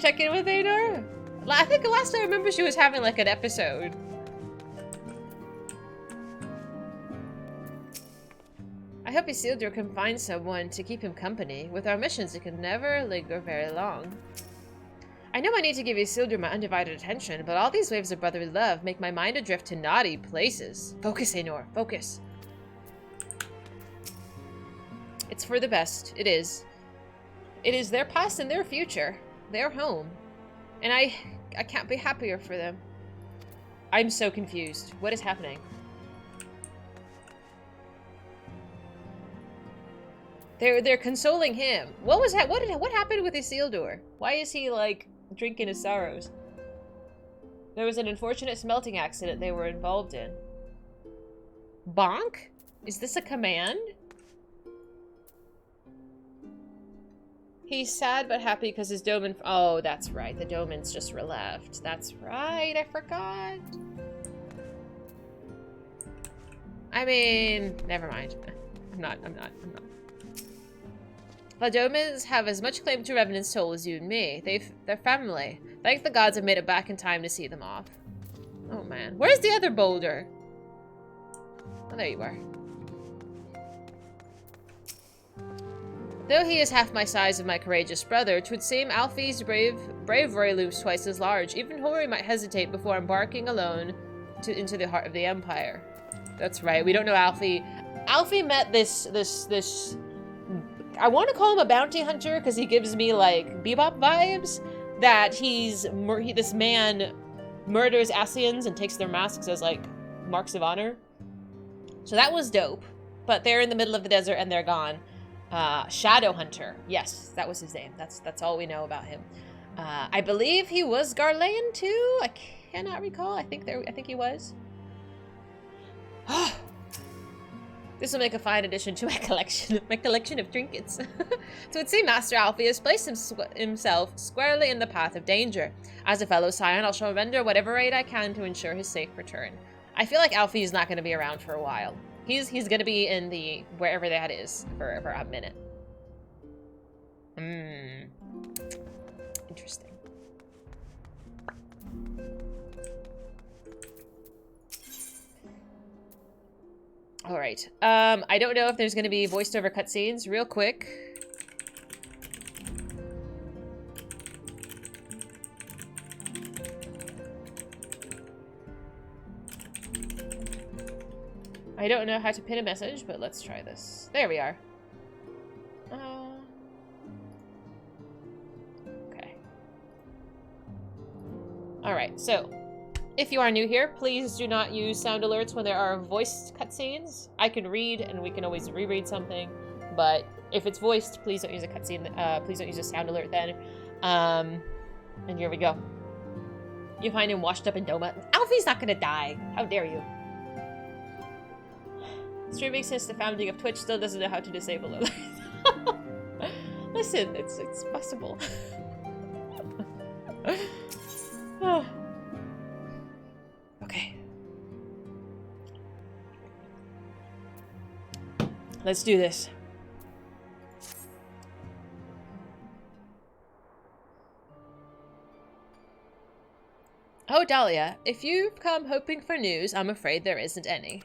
Check in with Ador? I think last I remember she was having like an episode. I hope Isildur can find someone to keep him company. With our missions, it can never linger very long. I know I need to give Isildur my undivided attention, but all these waves of brotherly love make my mind adrift to naughty places. Focus, Anor, focus. It's for the best. It is. It is their past and their future. Their home. And I can't be happier for them. I'm so confused. What is happening? They're consoling him. What was that? What happened with Isildur? Why is he like drinking his sorrows? There was an unfortunate smelting accident they were involved in. Bonk? Is this a command? He's sad but happy because his domain... Oh, that's right. The domain's just left. That's right. I forgot. I mean, never mind. I'm not. The Domans have as much claim to Revenant's soul as you and me. They're family. Thank the gods I've made it back in time to see them off. Oh, man. Where's the other boulder? Oh, there you are. Though he is half my size and my courageous brother, 'twould seem Alfie's bravery looms twice as large. Even Hori might hesitate before embarking alone into the heart of the Empire. That's right. We don't know Alfie. Alfie met this I want to call him a bounty hunter because he gives me like Bebop vibes. That this man murders Ascians and takes their masks as like marks of honor. So that was dope. But they're in the middle of the desert and they're gone. Shadow Hunter. Yes, that was his name. That's all we know about him. I believe he was Garlean too. I cannot recall. I think he was. This will make a fine addition to my collection of trinkets. So it seems Master Alfie has placed himself squarely in the path of danger. As a fellow Scion, I shall render whatever aid I can to ensure his safe return. I feel like Alfie is not going to be around for a while. He's going to be in the wherever that is for a minute. Interesting. All right. I don't know if there's going to be voiced over cutscenes. Real quick. I don't know how to pin a message, but let's try this. There we are. Okay. Alright, so if you are new here, please do not use sound alerts when there are voiced cutscenes. I can read and we can always reread something, but if it's voiced, please don't use a cutscene. Please don't use a sound alert then. And here we go. You find him washed up in Doma. Alfie's not gonna die. How dare you? Streaming since the founding of Twitch still doesn't know how to disable it. Listen, it's possible. Oh. Okay. Let's do this. Oh, Dahlia, if you've come hoping for news, I'm afraid there isn't any.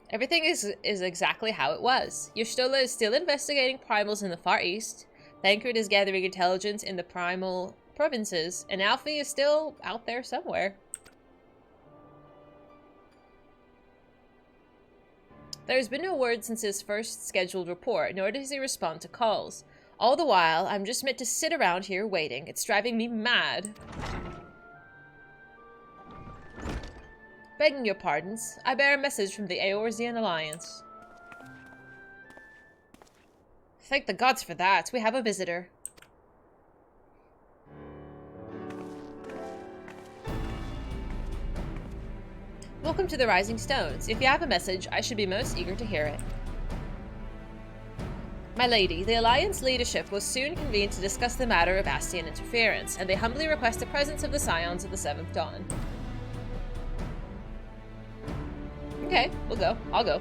Everything is exactly how it was. Y'shtola is still investigating primals in the Far East. Thancred is gathering intelligence in the primal provinces, and Alfie is still out there somewhere. There's been no word since his first scheduled report, nor does he respond to calls. All the while, I'm just meant to sit around here waiting. It's driving me mad. Begging your pardons, I bear a message from the Eorzean Alliance. Thank the gods for that. We have a visitor. Welcome to the Rising Stones. If you have a message, I should be most eager to hear it. My lady, the Alliance leadership will soon convene to discuss the matter of Ascian interference, and they humbly request the presence of the Scions of the Seventh Dawn. Okay, we'll go. I'll go.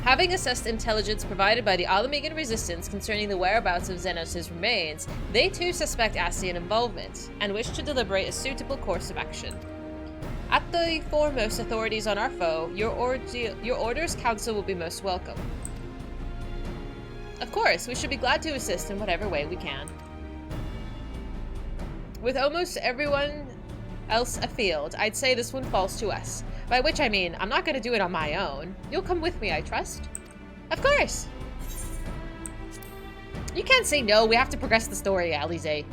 Having assessed intelligence provided by the Alamegan resistance concerning the whereabouts of Xenos' remains, they too suspect Ascian involvement, and wish to deliberate a suitable course of action. At the foremost authorities on our foe, your orders counsel will be most welcome. Of course, we should be glad to assist in whatever way we can. With almost everyone else afield, I'd say this one falls to us. By which I mean, I'm not going to do it on my own. You'll come with me, I trust. Of course! You can't say no, we have to progress the story, Alize.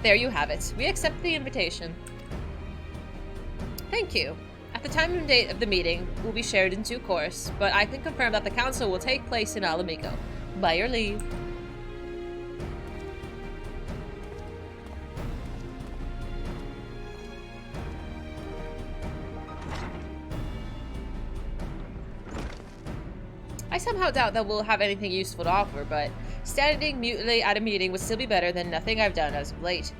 There you have it. We accept the invitation. Thank you. At the time and date of the meeting will be shared in due course, but I can confirm that the council will take place in Alamigo. By your leave. I somehow doubt that we'll have anything useful to offer, but standing mutely at a meeting would still be better than nothing I've done as of late.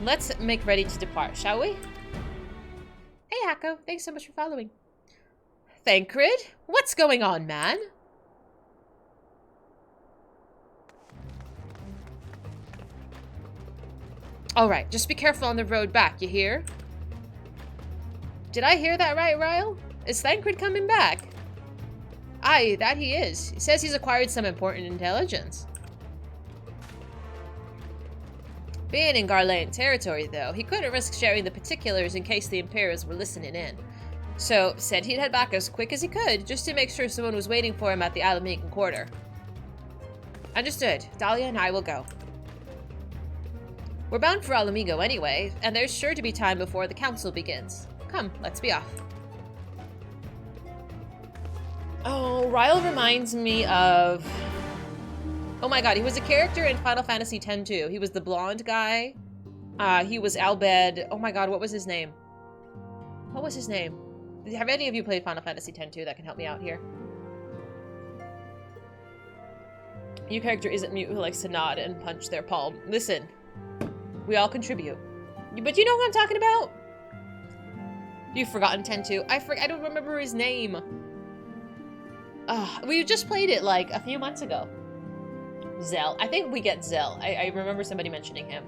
Let's make ready to depart, shall we? Hey, Hako. Thanks so much for following. Thancred? What's going on, man? Alright, just be careful on the road back, you hear? Did I hear that right, Ryle? Is Thancred coming back? Aye, that he is. He says he's acquired some important intelligence. Being in Garlean territory, though, he couldn't risk sharing the particulars in case the Imperials were listening in. So, said he'd head back as quick as he could, just to make sure someone was waiting for him at the Alamegan quarter. Understood. Dahlia and I will go. We're bound for Alamigo anyway, and there's sure to be time before the council begins. Come, let's be off. Oh, Ryle reminds me of... Oh my god, he was a character in Final Fantasy X too. He was the blonde guy. He was Albed. Oh my god, what was his name? What was his name? Have any of you played Final Fantasy X too that can help me out here? Your character isn't mute who likes to nod and punch their palm. Listen, we all contribute. But you know who I'm talking about? You've forgotten X too. I don't remember his name. We just played it like a few months ago. Zell. I think we get Zell. I remember somebody mentioning him.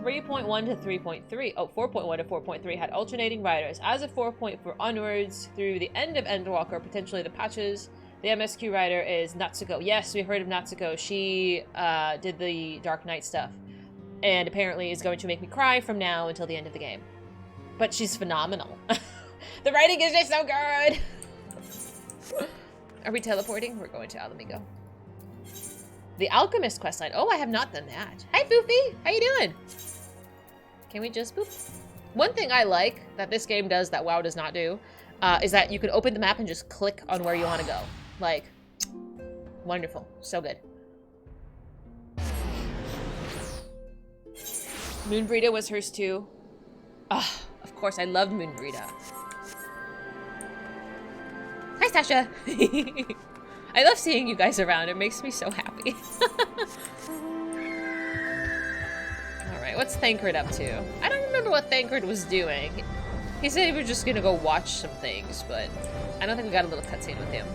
3.1 to 3.3. Oh, 4.1 to 4.3 had alternating riders. As of 4.4 onwards, through the end of Endwalker, potentially the patches, the MSQ rider is Natsuko. Yes, we heard of Natsuko. She did the Dark Knight stuff. And apparently is going to make me cry from now until the end of the game. But she's phenomenal. The writing is just so good! Are we teleporting? We're going to Alamigo. The Alchemist questline. Oh, I have not done that. Hi, Foofy. How you doing? Can we just boop? One thing I like that this game does that WoW does not do is that you can open the map and just click on where you want to go. Like, wonderful. So good. Moonbrita was hers too. Ah, of course, I loved Moonbrita. Hi, Sasha. I love seeing you guys around. It makes me so happy. Alright, what's Thancred up to? I don't remember what Thancred was doing. He said he was just gonna go watch some things, but I don't think we got a little cutscene with him.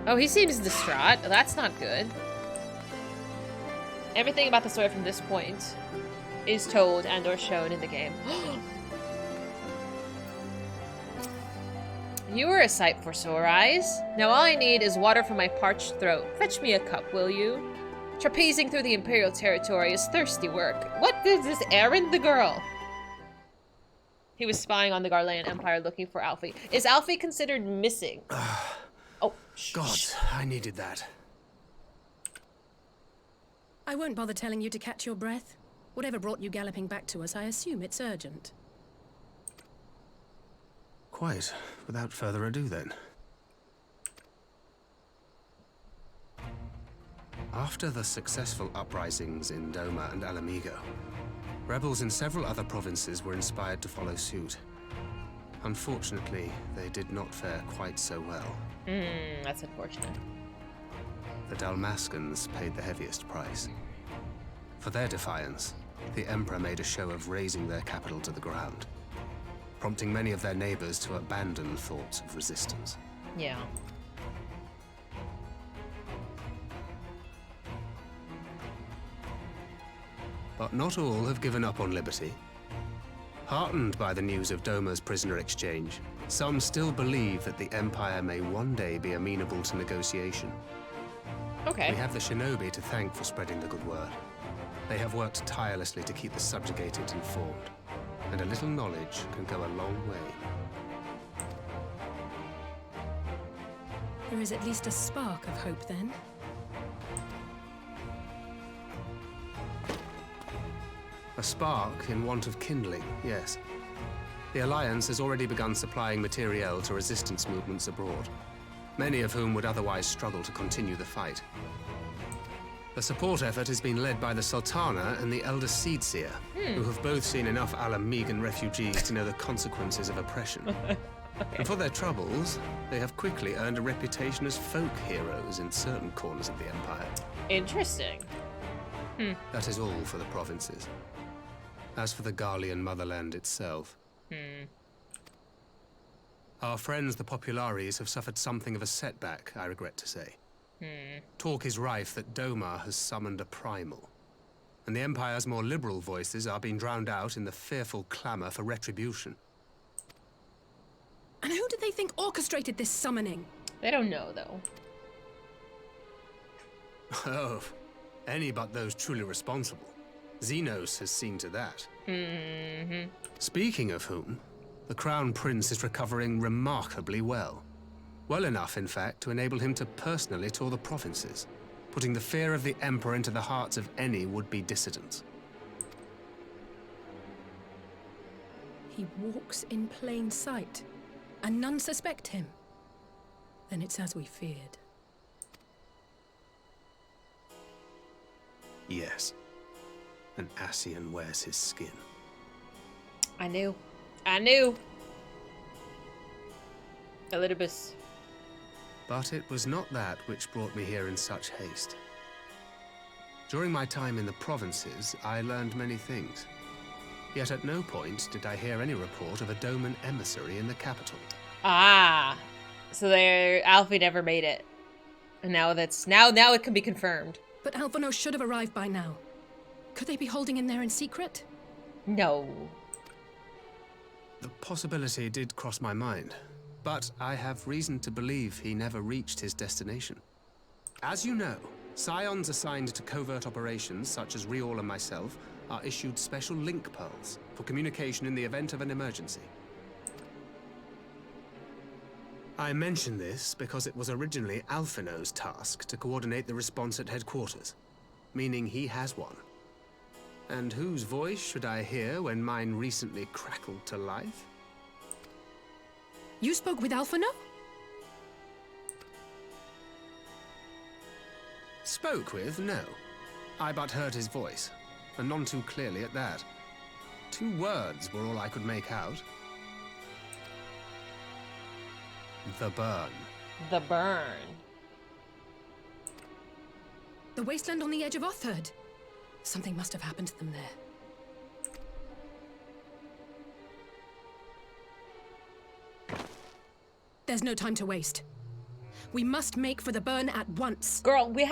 Oh, he seems distraught. That's not good. Everything about the story from this point is told and or shown in the game. You were a sight for sore eyes. Now all I need is water for my parched throat. Fetch me a cup, will you? Trapezing through the Imperial territory is thirsty work. What is this errand, the girl? He was spying on the Garlean Empire looking for Alfie. Is Alfie considered missing? Oh, God, I needed that. I won't bother telling you to catch your breath. Whatever brought you galloping back to us, I assume it's urgent. Quite. Without further ado, then. After the successful uprisings in Doma and Alamigo, rebels in several other provinces were inspired to follow suit. Unfortunately, they did not fare quite so well. That's unfortunate. The Dalmascans paid the heaviest price. For their defiance, the Emperor made a show of razing their capital to the ground, prompting many of their neighbors to abandon thoughts of resistance. Yeah. But not all have given up on liberty. Heartened by the news of Doma's prisoner exchange, some still believe that the Empire may one day be amenable to negotiation. Okay. We have the shinobi to thank for spreading the good word. They have worked tirelessly to keep the subjugated informed, and a little knowledge can go a long way. There is at least a spark of hope, then. A spark in want of kindling, yes. The Alliance has already begun supplying materiel to resistance movements abroad, many of whom would otherwise struggle to continue the fight. The support effort has been led by the Sultana and the Elder Seedseer, who have both seen enough Alamegan refugees to know the consequences of oppression. Okay. And for their troubles, they have quickly earned a reputation as folk heroes in certain corners of the Empire. Interesting. That is all for the provinces. As for the Garlean motherland itself, our friends the Populares have suffered something of a setback, I regret to say. Talk is rife that Doma has summoned a primal, and the Empire's more liberal voices are being drowned out in the fearful clamor for retribution. And who do they think orchestrated this summoning? They don't know, though. Oh, any but those truly responsible. Xenos has seen to that. Speaking of whom, the Crown Prince is recovering remarkably well. Well enough, in fact, to enable him to personally tour the provinces, putting the fear of the Emperor into the hearts of any would-be dissidents. He walks in plain sight, and none suspect him. Then it's as we feared. Yes. An Ascian wears his skin. I knew. I knew. Elidibus. But it was not that which brought me here in such haste. During my time in the provinces, I learned many things. Yet at no point did I hear any report of a Doman emissary in the capital. Ah. So Alfie never made it. And now now it can be confirmed. But Alphonse should have arrived by now. Could they be holding him there in secret? No. The possibility did cross my mind, but I have reason to believe he never reached his destination. As you know, Scions assigned to covert operations, such as Riol and myself, are issued special link pearls for communication in the event of an emergency. I mention this because it was originally Alphino's task to coordinate the response at headquarters, meaning he has one. And whose voice should I hear when mine recently crackled to life? You spoke with Alphino? Spoke with? No. I but heard his voice, and none too clearly at that. 2 words were all I could make out. The burn. The burn. The wasteland on the edge of Otherd. Something must have happened to them there. There's no time to waste. We must make for the burn at once. Girl, we're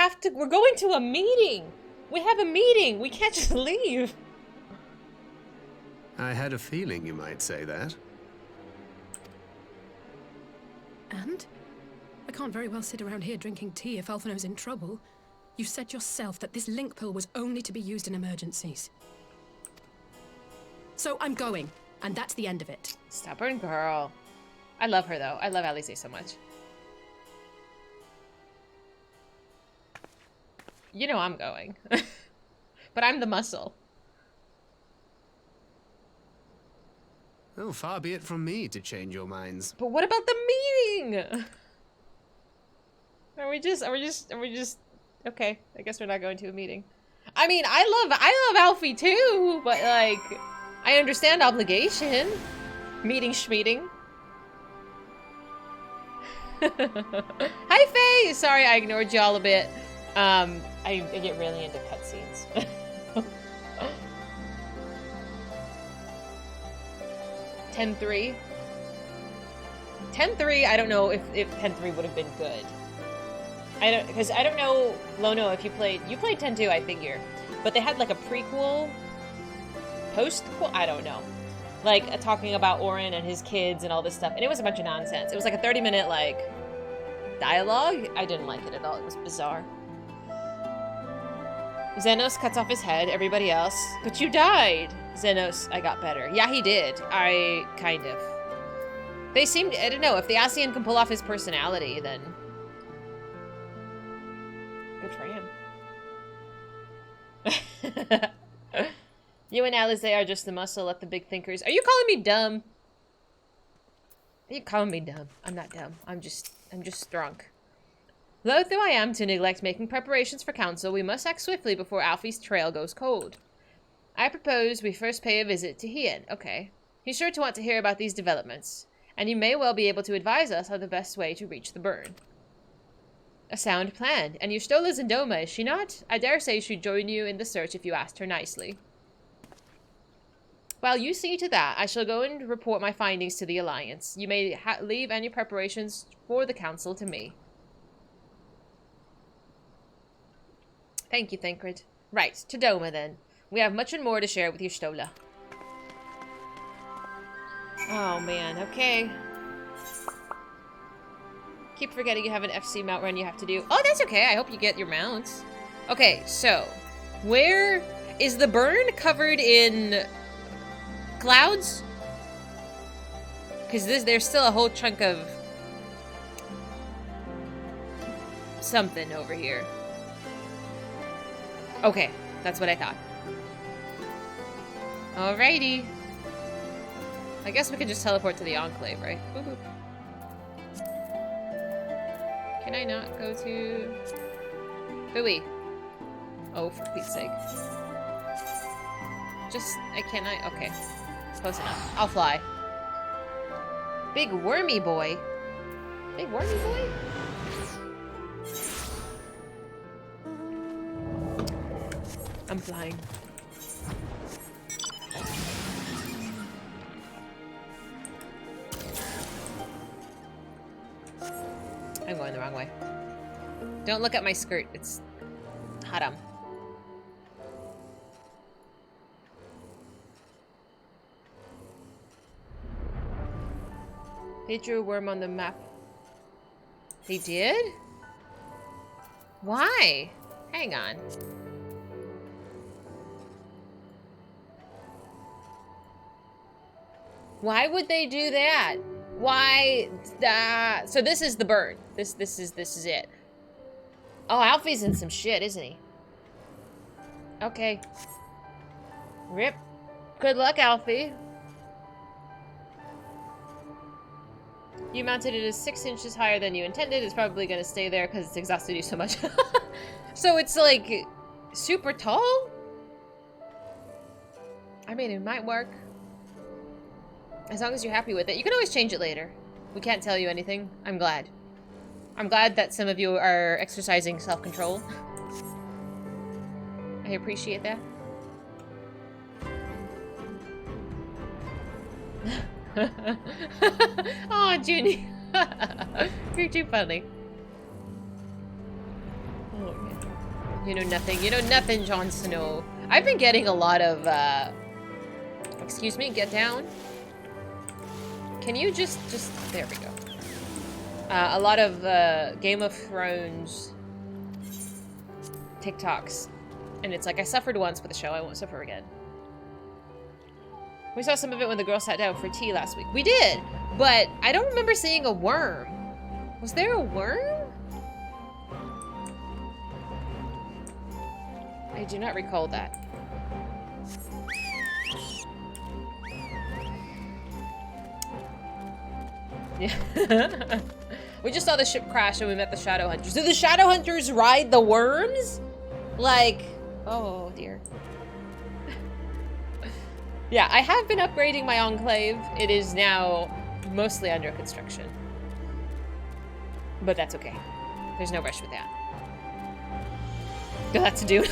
going to a meeting. We have a meeting. We can't just leave. I had a feeling you might say that. And? I can't very well sit around here drinking tea if Alphino's in trouble. You said yourself that this link pill was only to be used in emergencies. So I'm going, and that's the end of it. Stubborn girl. I love her, though. I love Alice so much. You know I'm going. But I'm the muscle. Oh, far be it from me to change your minds. But what about the meeting? Are we just okay, I guess we're not going to a meeting. I mean, I love Alfie too, but like I understand obligation. Meeting schmeeting. Hi Faye! Sorry I ignored y'all a bit. I get really into cutscenes. 10-3. 10-3, I don't know if 10-3 would have been good. Because I don't know, Lono, if you played 10-2, I figure. But they had like a prequel, post-quel, I don't know. Like, talking about Orin and his kids and all this stuff. And it was a bunch of nonsense. It was like a 30-minute, like, dialogue. I didn't like it at all. It was bizarre. Xenos cuts off his head, everybody else. But you died! Xenos, I got better. Yeah, he did. I kind of. They seemed, I don't know, if the Asian can pull off his personality, then... good for him. You and Alize are just the muscle, let the big thinkers... Are you calling me dumb? Are you calling me dumb? I'm not dumb. I'm just drunk. Loath though I am to neglect making preparations for council, we must act swiftly before Alfie's trail goes cold. I propose we first pay a visit to Hien. Okay. He's sure to want to hear about these developments, and you may well be able to advise us on the best way to reach the burn. A sound plan. And Ystola's in Doma, is she not? I dare say she'd join you in the search if you asked her nicely. While you see to that, I shall go and report my findings to the Alliance. You may leave any preparations for the council to me. Thank you, Thancred. Right, to Doma then. We have much and more to share with Ystola. Oh man, okay. Keep forgetting you have an FC mount run you have to do. Oh, that's okay. I hope you get your mounts. Okay, so where is the burn covered in clouds? Because there's still a whole chunk of something over here. Okay, that's what I thought. Alrighty. I guess we could just teleport to the Enclave, right? Woohoo. Can I not go to... Booey. Oh, for Pete's sake. Can I? Okay. Close enough. I'll fly. Big wormy boy. Big wormy boy? I'm flying. I'm going the wrong way. Don't look at my skirt. It's haram. They drew a worm on the map. They did? Why? Hang on. Why would they do that? Why? So this is the burn. This is it. Oh, Alfie's in some shit, isn't he? Okay. Rip. Good luck, Alfie. You mounted it as 6 inches higher than you intended. It's probably gonna stay there because it's exhausted you so much. So it's like super tall? I mean, it might work. As long as you're happy with it. You can always change it later. We can't tell you anything. I'm glad. I'm glad that some of you are exercising self-control. I appreciate that. Oh, Junie. You're too funny. Oh, man. You know nothing. You know nothing, Jon Snow. I've been getting a lot of, excuse me, get down. Can you just, there we go. A lot of, Game of Thrones TikToks. And it's like, I suffered once with the show, I won't suffer again. We saw some of it when the girls sat down for tea last week. We did, but I don't remember seeing a worm. Was there a worm? I do not recall that. Yeah. We just saw the ship crash and we met the Shadow Hunters. Do the Shadow Hunters ride the worms? Like, oh dear. Yeah, I have been upgrading my Enclave. It is now mostly under construction. But that's okay. There's no rush with that. Got that to do.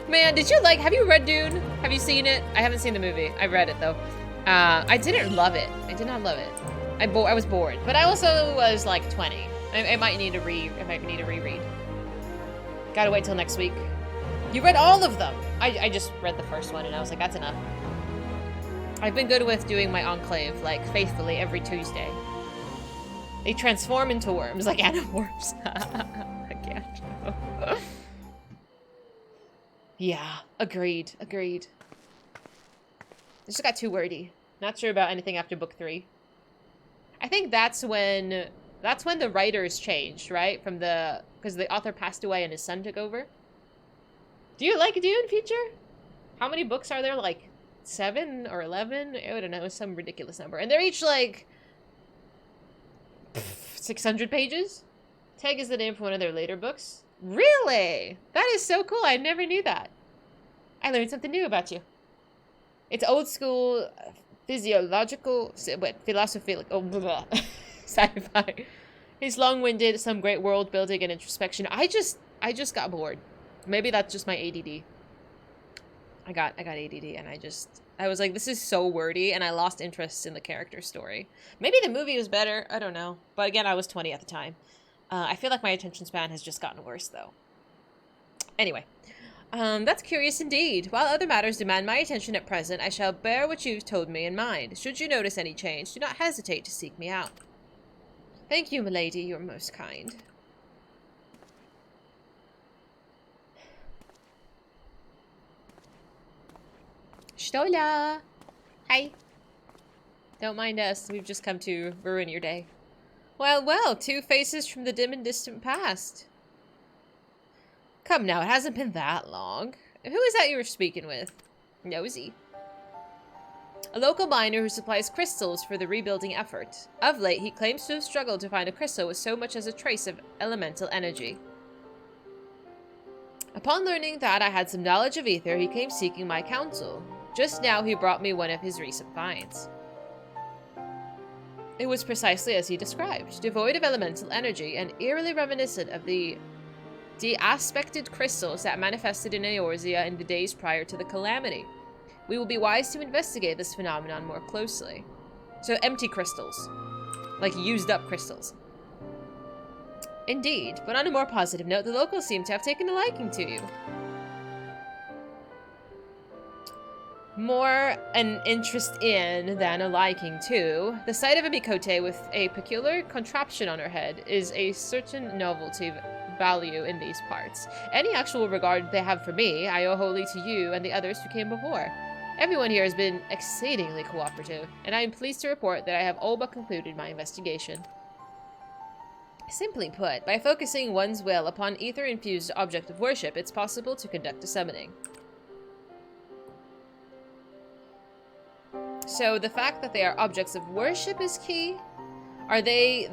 Man, did you like, have you read Dune? Have you seen it? I haven't seen the movie. I read it though. I didn't love it. I did not love it. I was bored, but I also was like 20. I might need to reread. Gotta wait till next week. You read all of them. I just read the first one and I was like, that's enough. I've been good with doing my enclave, like, faithfully every Tuesday. They transform into worms, like animorphs. I can't. Yeah, agreed. This just got too wordy. Not sure about anything after book 3. I think that's when the writers changed, right? Because the author passed away and his son took over. Do you like Dune, Future? How many books are there? Like 7 or 11? I don't know, some ridiculous number. And they're each like 600 pages? Teg is the name for one of their later books. Really? That is so cool. I never knew that. I learned something new about you. It's old school philosophical, sci-fi. He's long-winded, some great world building and introspection. I just got bored. Maybe that's just my ADD. I got ADD and I was like, this is so wordy, and I lost interest in the character story. Maybe the movie was better. I don't know. But again, I was 20 at the time. I feel like my attention span has just gotten worse, though. Anyway, that's curious indeed. While other matters demand my attention at present, I shall bear what you've told me in mind. Should you notice any change, do not hesitate to seek me out. Thank you, milady. You're most kind. Stola! Hi. Don't mind us. We've just come to ruin your day. Well, well, 2 faces from the dim and distant past. Come now, it hasn't been that long. Who is that you were speaking with? Nosy. A local miner who supplies crystals for the rebuilding effort. Of late, he claims to have struggled to find a crystal with so much as a trace of elemental energy. Upon learning that I had some knowledge of ether, he came seeking my counsel. Just now, he brought me one of his recent finds. It was precisely as he described, devoid of elemental energy and eerily reminiscent of the de-aspected crystals that manifested in Eorzea in the days prior to the calamity. We will be wise to investigate this phenomenon more closely. So empty crystals. Like used up crystals. Indeed, but on a more positive note, the locals seem to have taken a liking to you. More an interest in than a liking to. The sight of a Mikote with a peculiar contraption on her head is a certain novelty value in these parts. Any actual regard they have for me, I owe wholly to you and the others who came before. Everyone here has been exceedingly cooperative, and I am pleased to report that I have all but concluded my investigation. Simply put, by focusing one's will upon ether-infused object of worship, it's possible to conduct a summoning. So the fact that they are objects of worship is key? Are they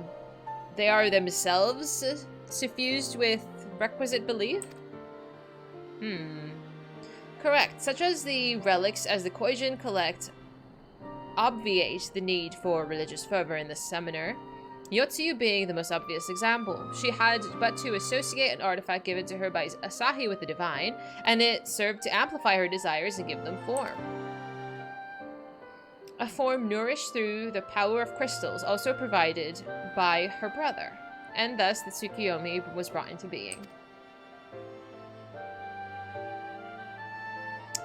are themselves suffused with requisite belief? Correct, such as the relics as the Koijin collect obviate the need for religious fervor in the summoner. Yotsuyu being the most obvious example. She had but to associate an artifact given to her by Asahi with the divine, and it served to amplify her desires and give them form. A form nourished through the power of crystals, also provided by her brother, and thus the Tsukiyomi was brought into being.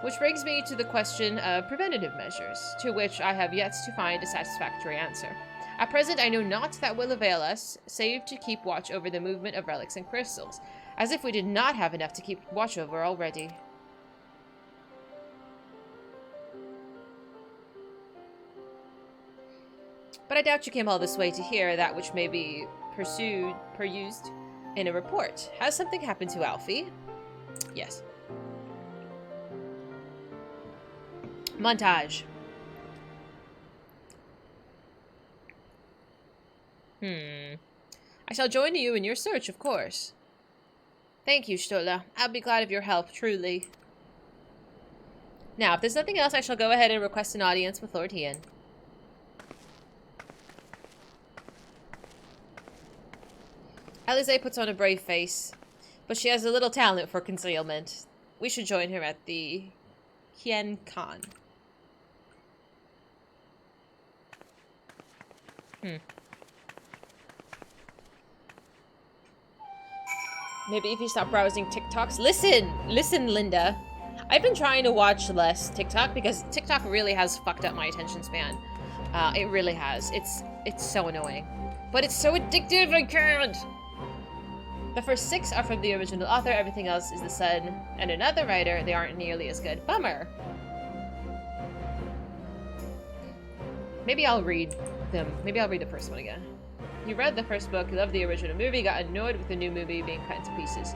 Which brings me to the question of preventative measures, to which I have yet to find a satisfactory answer. At present, I know not that will avail us, save to keep watch over the movement of relics and crystals, as if we did not have enough to keep watch over already. But I doubt you came all this way to hear that which may be perused in a report. Has something happened to Alfie? Yes. Montage. I shall join you in your search, of course. Thank you, Stola. I'll be glad of your help, truly. Now, if there's nothing else, I shall go ahead and request an audience with Lord Hien. Alize puts on a brave face, but she has a little talent for concealment. We should join her at the Hien Kan. Maybe if you stop browsing TikToks. Listen, Linda. I've been trying to watch less TikTok because TikTok really has fucked up my attention span. It really has. It's so annoying. But it's so addictive, I can't! The first 6 are from the original author, everything else is the son and another writer. They aren't nearly as good. Bummer! Maybe I'll read them. Maybe I'll read the first one again. You read the first book, you loved the original movie, got annoyed with the new movie being cut into pieces.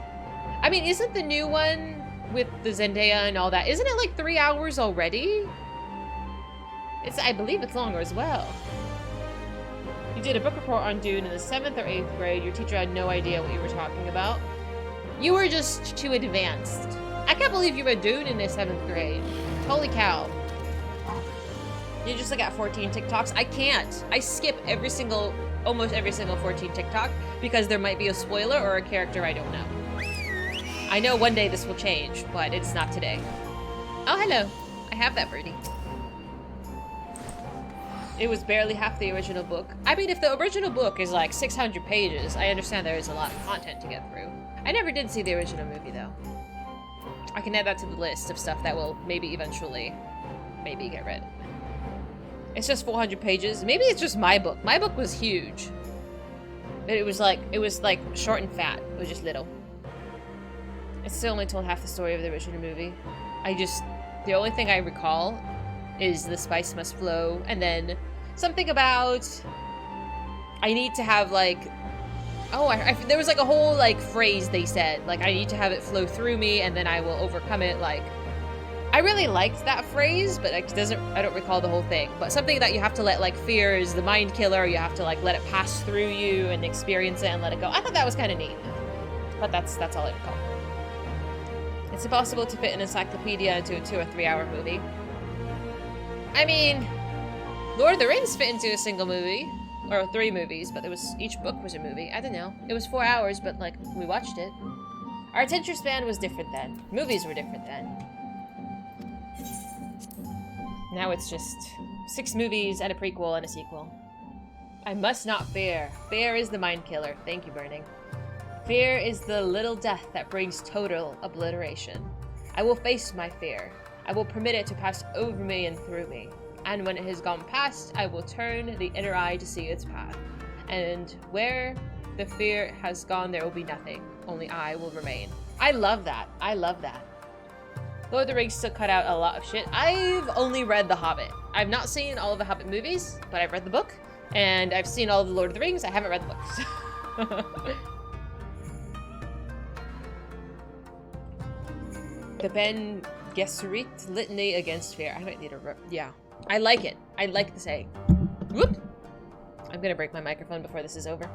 I mean, isn't the new one with the Zendaya and all that, isn't it like 3 hours already? I believe it's longer as well. You did a book report on Dune in the 7th or 8th grade. Your teacher had no idea what you were talking about. You were just too advanced. I can't believe you read Dune in the 7th grade. Holy cow. You just like at 14 TikToks. I can't. I skip almost every single 14 TikTok because there might be a spoiler or a character I don't know. I know one day this will change, but it's not today. Oh, hello. I have that birdie. It was barely half the original book. I mean, if the original book is like 600 pages, I understand there is a lot of content to get through. I never did see the original movie, though. I can add that to the list of stuff that will maybe eventually get read. It's just 400 pages. Maybe it's just my book. My book was huge. But it was like short and fat. It was just little. It still only told half the story of the original movie. The only thing I recall is the spice must flow, and then something about I need to have like, there was like a whole like phrase they said, like I need to have it flow through me and then I will overcome it. Like, I really liked that phrase, but I don't recall the whole thing. But something that you have to let, like, fear is the mind killer, you have to like let it pass through you and experience it and let it go. I thought that was kind of neat, but that's all I recall. It's impossible to fit an encyclopedia into a 2 or 3 hour movie. I mean, Lord of the Rings fit into a single movie, or 3 movies, but each book was a movie. I don't know. It was 4 hours, but like, we watched it. Our attention span was different then. Movies were different then. Now it's just 6 movies and a prequel and a sequel. I must not fear. Fear is the mind killer. Thank you, Burning. Fear is the little death that brings total obliteration. I will face my fear. I will permit it to pass over me and through me. And when it has gone past, I will turn the inner eye to see its path. And where the fear has gone, there will be nothing. Only I will remain. I love that. I love that. Lord of the Rings still cut out a lot of shit. I've only read The Hobbit. I've not seen all of the Hobbit movies, but I've read the book. And I've seen all of the Lord of the Rings. I haven't read the books. The Ben Gesserit litany against fear. I might need a yeah. I like it. I like the saying. Whoop! I'm gonna break my microphone before this is over.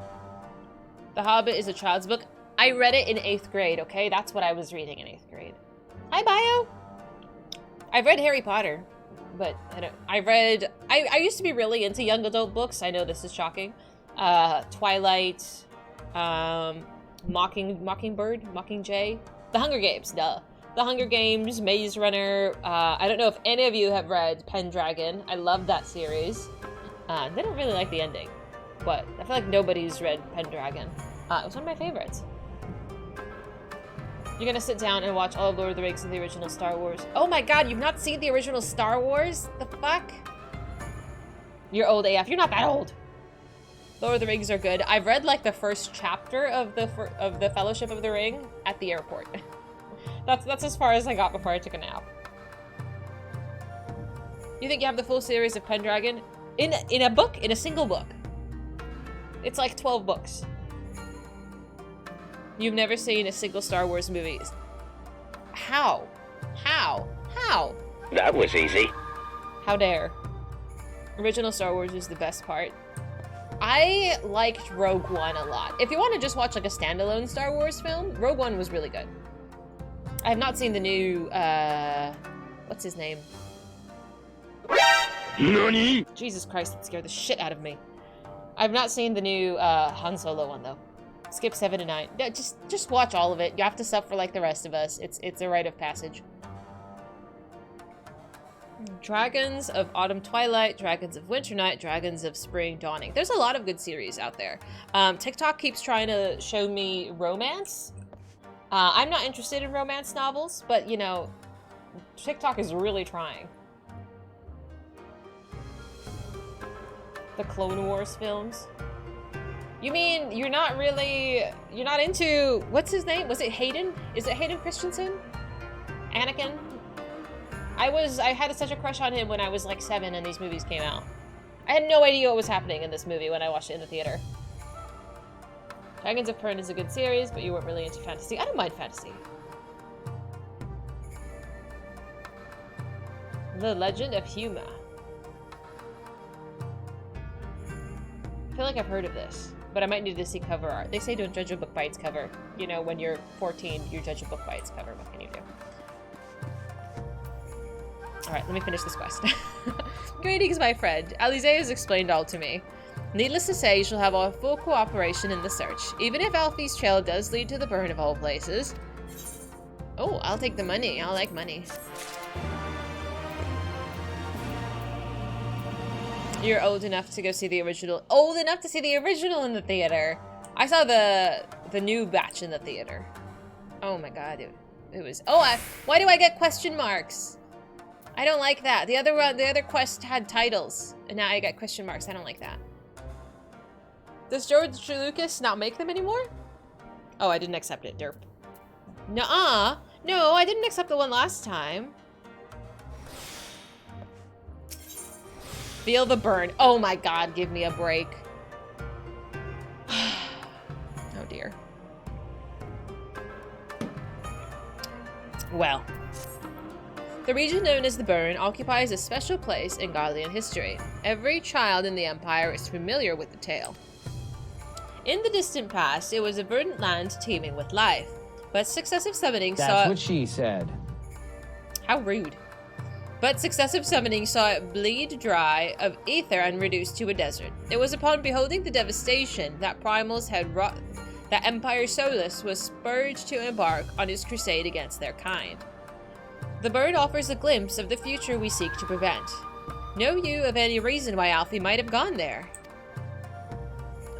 The Hobbit is a child's book. I read it in 8th grade, okay? That's what I was reading in 8th grade. Hi, Bio! I've read Harry Potter, but I used to be really into young adult books. I know this is shocking. Twilight, Mockingbird, Mockingjay, The Hunger Games, duh. The Hunger Games, Maze Runner. I don't know if any of you have read Pendragon. I love that series. They don't really like the ending, but I feel like nobody's read Pendragon. It was one of my favorites. You're gonna sit down and watch all of Lord of the Rings and the original Star Wars. Oh my god, you've not seen the original Star Wars? The fuck? You're old AF. You're not that old. Lord of the Rings are good. I've read like the first chapter of the Fellowship of the Ring at the airport. That's as far as I got before I took a nap. You think you have the full series of Pendragon? In a book? In a single book. It's like 12 books. You've never seen a single Star Wars movie. How? How? How? That was easy. How dare. Original Star Wars is the best part. I liked Rogue One a lot. If you want to just watch like a standalone Star Wars film, Rogue One was really good. I have not seen the new, what's his name? Nani? Jesus Christ, that scared the shit out of me. I've not seen the new, Han Solo one, though. Skip 7 to 9. Yeah, just watch all of it. You have to suffer like the rest of us. It's a rite of passage. Dragons of Autumn Twilight, Dragons of Winter Night, Dragons of Spring Dawning. There's a lot of good series out there. TikTok keeps trying to show me romance. I'm not interested in romance novels, but, you know, TikTok is really trying. The Clone Wars films. You mean you're not into, what's his name? Was it Hayden? Is it Hayden Christensen? Anakin? I had such a crush on him when I was like 7 and these movies came out. I had no idea what was happening in this movie when I watched it in the theater. Dragons of Pern is a good series, but you weren't really into fantasy. I don't mind fantasy. The Legend of Huma. I feel like I've heard of this, but I might need to see cover art. They say don't judge a book by its cover. You know, when you're 14, you judge a book by its cover. What can you do? Alright, let me finish this quest. Greetings, my friend. Alize has explained all to me. Needless to say, you shall have our full cooperation in the search. Even if Alfie's trail does lead to the burn of all places. Oh, I'll take the money. I like money. You're old enough to go see the original. Old enough to see the original in the theater. I saw the new batch in the theater. Oh my god, it was. Oh, why do I get question marks? I don't like that. The other quest had titles, and now I get question marks. I don't like that. Does George Lucas not make them anymore? Oh, I didn't accept it. Derp. Nuh-uh. No, I didn't accept the one last time. Feel the burn. Oh my god, give me a break. Oh dear. Well. The region known as the Burn occupies a special place in Garlean history. Every child in the Empire is familiar with the tale. In the distant past, it was a verdant land teeming with life, but successive summoning saw it... That's what she said. How rude. But successive summoning saw it bleed dry of ether and reduced to a desert. It was upon beholding the devastation that primals had wrought that Empire Solus was spurred to embark on his crusade against their kind. The bird offers a glimpse of the future we seek to prevent. Know you of any reason why Alfie might have gone there?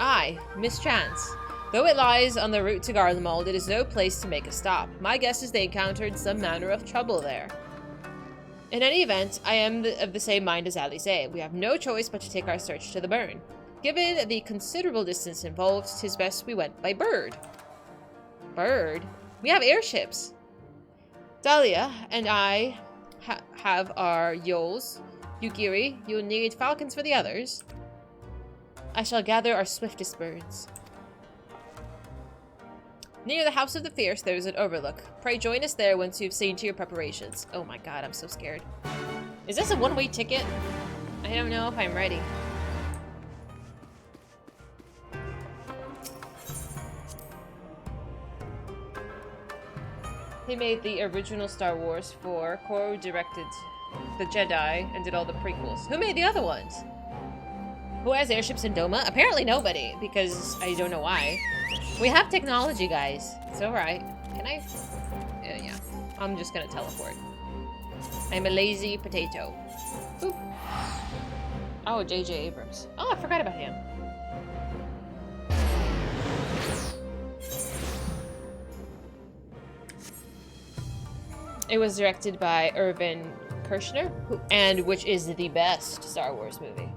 Aye, mischance. Though it lies on the route to Garlemald, it is no place to make a stop. My guess is they encountered some manner of trouble there. In any event, I am of the same mind as Alize. We have no choice but to take our search to the Burn. Given the considerable distance involved, 'tis best we went by bird. Bird? We have airships. Dahlia and I have our yoles. Yugiri, you'll need falcons for the others. I shall gather our swiftest birds. Near the House of the Fierce, there is an overlook. Pray join us there once you've seen to your preparations. Oh my god, I'm so scared. Is this a one-way ticket? I don't know if I'm ready. He made the original Star Wars 4, co-directed the Jedi, and did all the prequels. Who made the other ones? Who has airships in Doma? Apparently nobody, because I don't know why. We have technology, guys. It's alright. Can I? Yeah. I'm just gonna teleport. I'm a lazy potato. Oop. Oh, J.J. Abrams. Oh, I forgot about him. It was directed by Irvin Kershner, which is the best Star Wars movie.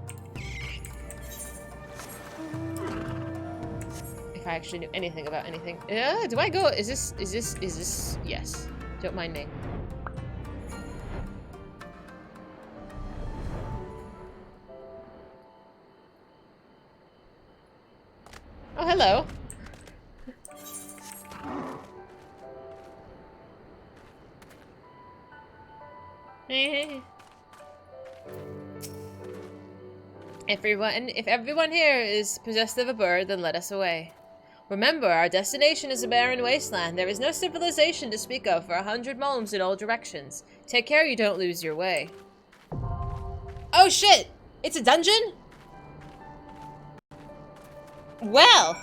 If I actually knew anything about anything. Do I go? Is this? Yes. Don't mind me. Oh, hello. If everyone here is possessed of a bird, then let us away. Remember, our destination is a barren wasteland. There is no civilization to speak of for 100 mulms in all directions. Take care you don't lose your way. Oh shit! It's a dungeon? Well!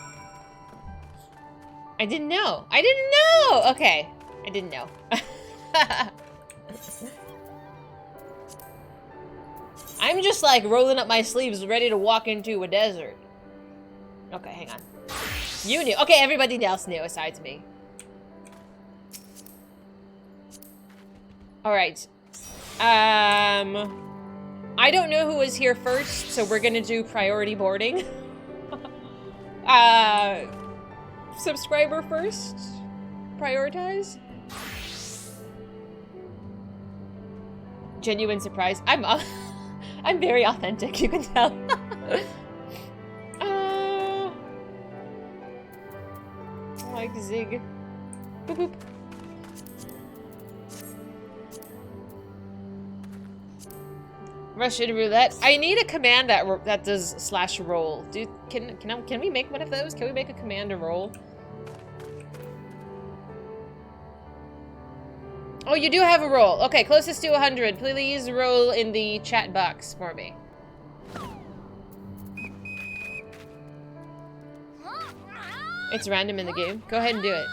I didn't know. I didn't know! Okay. I didn't know. I'm just like rolling up my sleeves ready to walk into a desert. Okay, hang on. You knew. Okay, everybody else knew besides me. Alright. I don't know who was here first, so we're gonna do priority boarding. Subscriber first. Prioritize. Genuine surprise. I'm very authentic, you can tell. Like Zig. Boop boop. Russian roulette. I need a command that does /roll. Dude, can we make one of those? Can we make a command to roll? Oh, you do have a roll. Okay, closest to 100. Please roll in the chat box for me. It's random in the game. Go ahead and do it.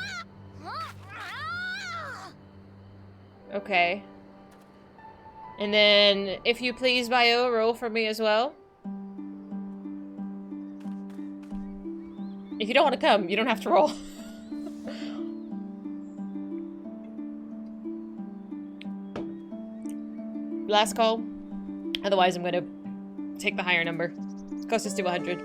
Okay. And then, if you please, Bio, roll for me as well. If you don't want to come, you don't have to roll. Last call. Otherwise, I'm gonna take the higher number. Closest to 100.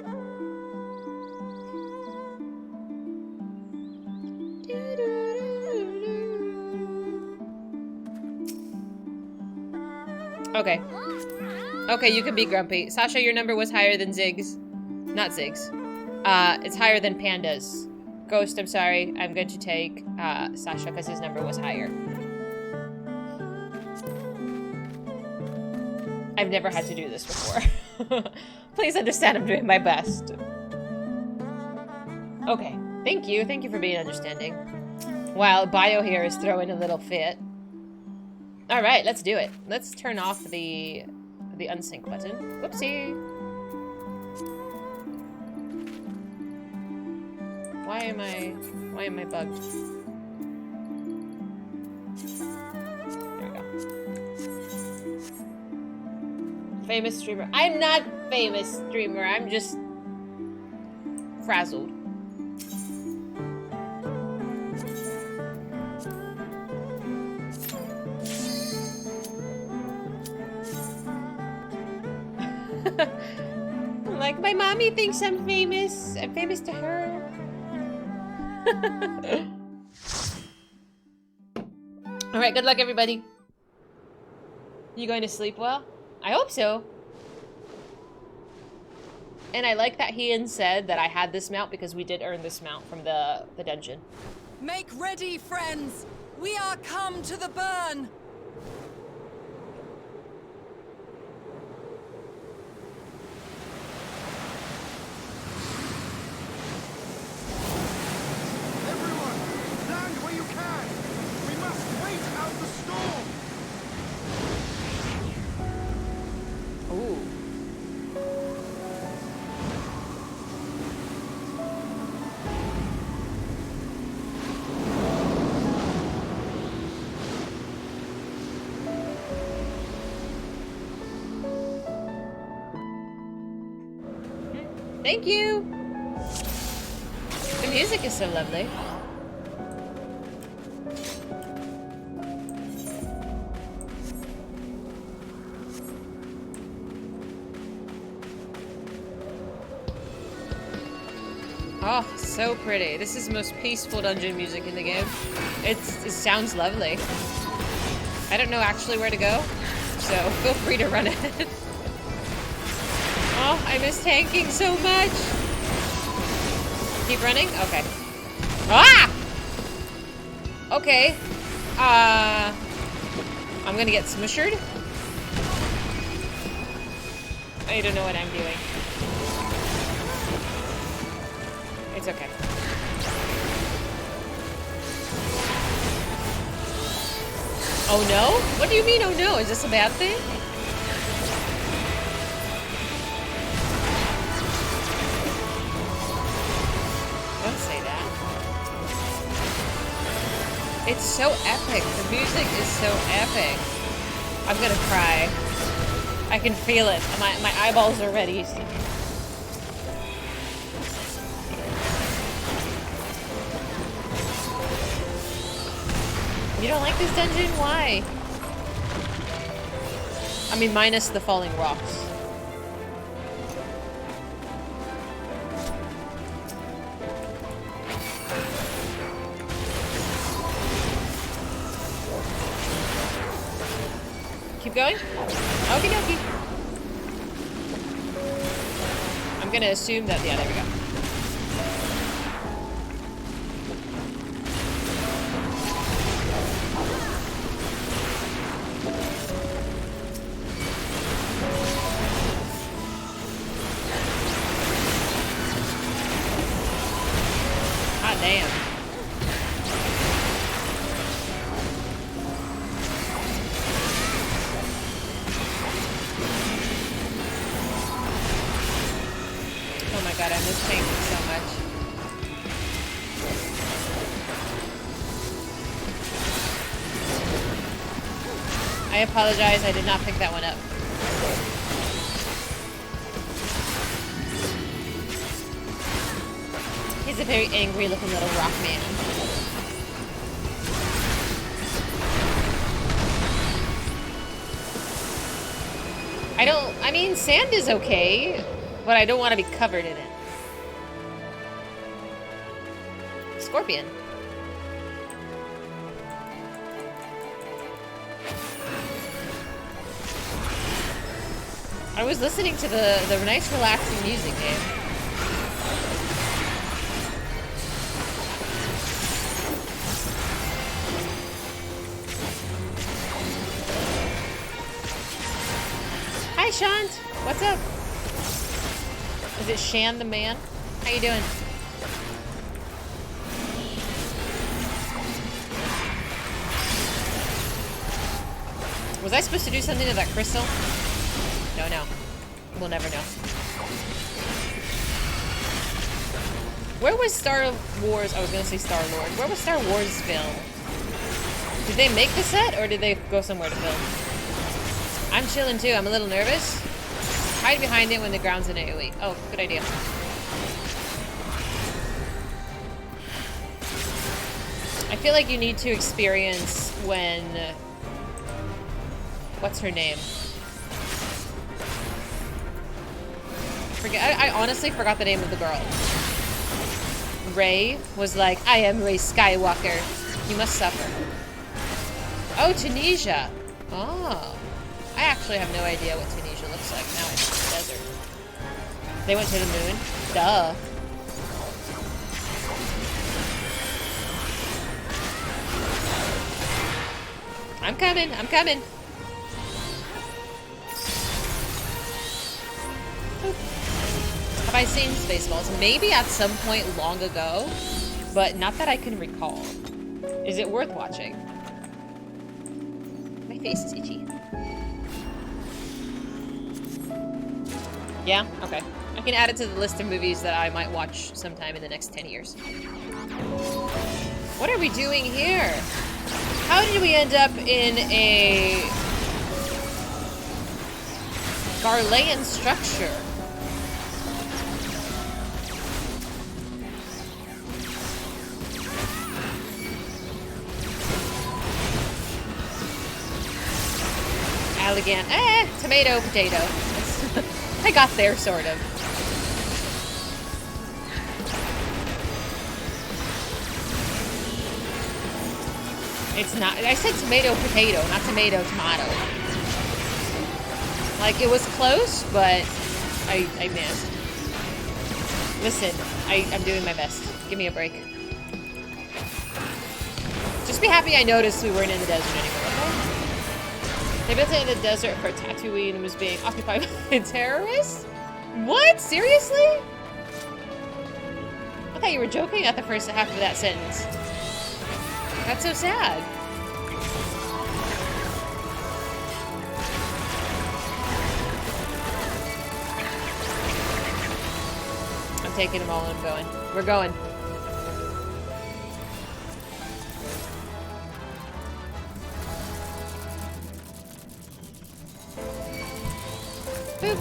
Okay. Okay, you can be grumpy. Sasha, your number was higher than Zig's. Not Zig's. It's higher than Panda's. Ghost, I'm sorry. I'm going to take Sasha because his number was higher. I've never had to do this before. Please understand I'm doing my best. Okay. Thank you. Thank you for being understanding. While Bio here is throwing a little fit. Alright, let's do it. Let's turn off the unsync button. Whoopsie. Why am I bugged? There we go. Famous streamer. I'm not famous streamer, I'm just frazzled. Like, my mommy thinks I'm famous. I'm famous to her. Alright, good luck, everybody. You going to sleep well? I hope so. And I like that Ian said that I had this mount because we did earn this mount from the dungeon. Make ready, friends! We are come to the burn! Thank you! The music is so lovely. Oh, so pretty. This is the most peaceful dungeon music in the game. It sounds lovely. I don't know actually where to go, so feel free to run ahead. Oh, I miss tanking so much. Keep running? Okay. Ah! Okay. I'm gonna get smushed. I don't know what I'm doing. It's okay. Oh no? What do you mean, oh no? Is this a bad thing? Don't say that. It's so epic. The music is so epic. I'm gonna cry. I can feel it. My eyeballs are ready. You don't like this dungeon? Why? I mean, minus the falling rocks. Keep going? Okie dokie. I'm gonna assume that, yeah, there we go. Hot damn. Oh my god, I miss painting so much. I apologize, I did not pick that one up. He's a very angry looking little rock man. I mean, sand is okay, but I don't want to be covered in it. Scorpion. I was listening to the nice relaxing music, Dave. Hi, Shant. What's up? Is it Shan the man? How you doing? Was I supposed to do something to that crystal? No. We'll never know. Where was Star Wars? I was gonna say Star Lord. Where was Star Wars film? Did they make the set or did they go somewhere to film? I'm chilling too. I'm a little nervous. Hide behind it when the ground's in AoE. Oh, good idea. I feel like you need to experience when... What's her name? I honestly forgot the name of the girl. Rey was like, I am Rey Skywalker. You must suffer. Oh, Tunisia. Oh. I actually have no idea what Tunisia looks like. Now it's the desert. They went to the moon. Duh. I'm coming. I'm coming. Have I seen Spaceballs? Maybe at some point long ago, but not that I can recall. Is it worth watching? My face is itchy. Yeah? Okay. I can add it to the list of movies that I might watch sometime in the next 10 years. What are we doing here? How did we end up in a Garlean structure? Allegan. Tomato, potato. I got there, sort of. It's not. I said tomato, potato, not tomato, tomato. Like, it was close, but I missed. Listen, I'm doing my best. Give me a break. Just be happy I noticed we weren't in the desert anymore, okay? They built it in the desert for Tatooine and was being occupied by terrorists? What? Seriously? I thought you were joking at the first half of that sentence. That's so sad. I'm taking them all and I'm going. We're going. Boop.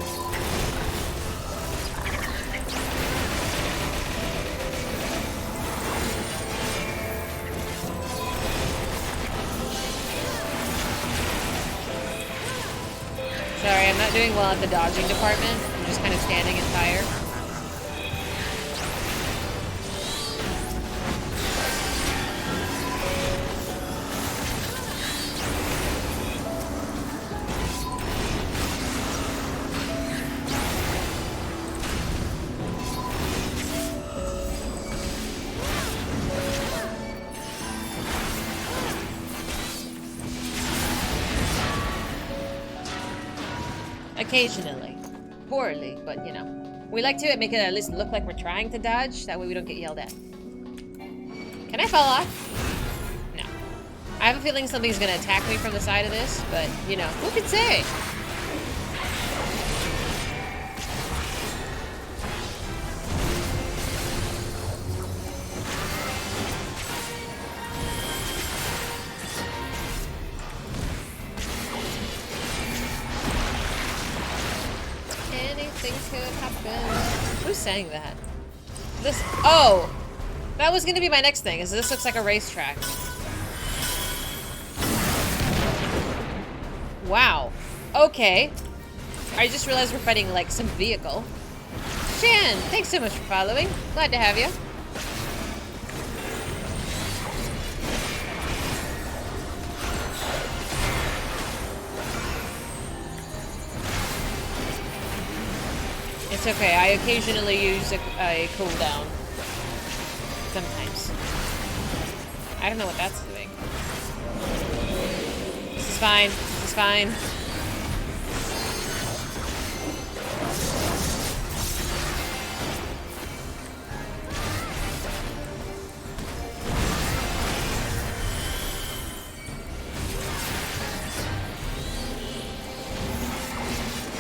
Sorry, I'm not doing well at the dodging department. I'm just kind of standing in fire. Occasionally. Poorly, but you know. We like to make it at least look like we're trying to dodge, that way we don't get yelled at. Can I fall off? No. I have a feeling something's gonna attack me from the side of this, but, you know, who could say? Anything could happen. Who's saying that? This. Oh! That was gonna be my next thing, is this looks like a racetrack. Wow. Okay. I just realized we're fighting, like, some vehicle. Shan, thanks so much for following. Glad to have you. It's okay, I occasionally use a cooldown. Sometimes. I don't know what that's doing. This is fine. This is fine.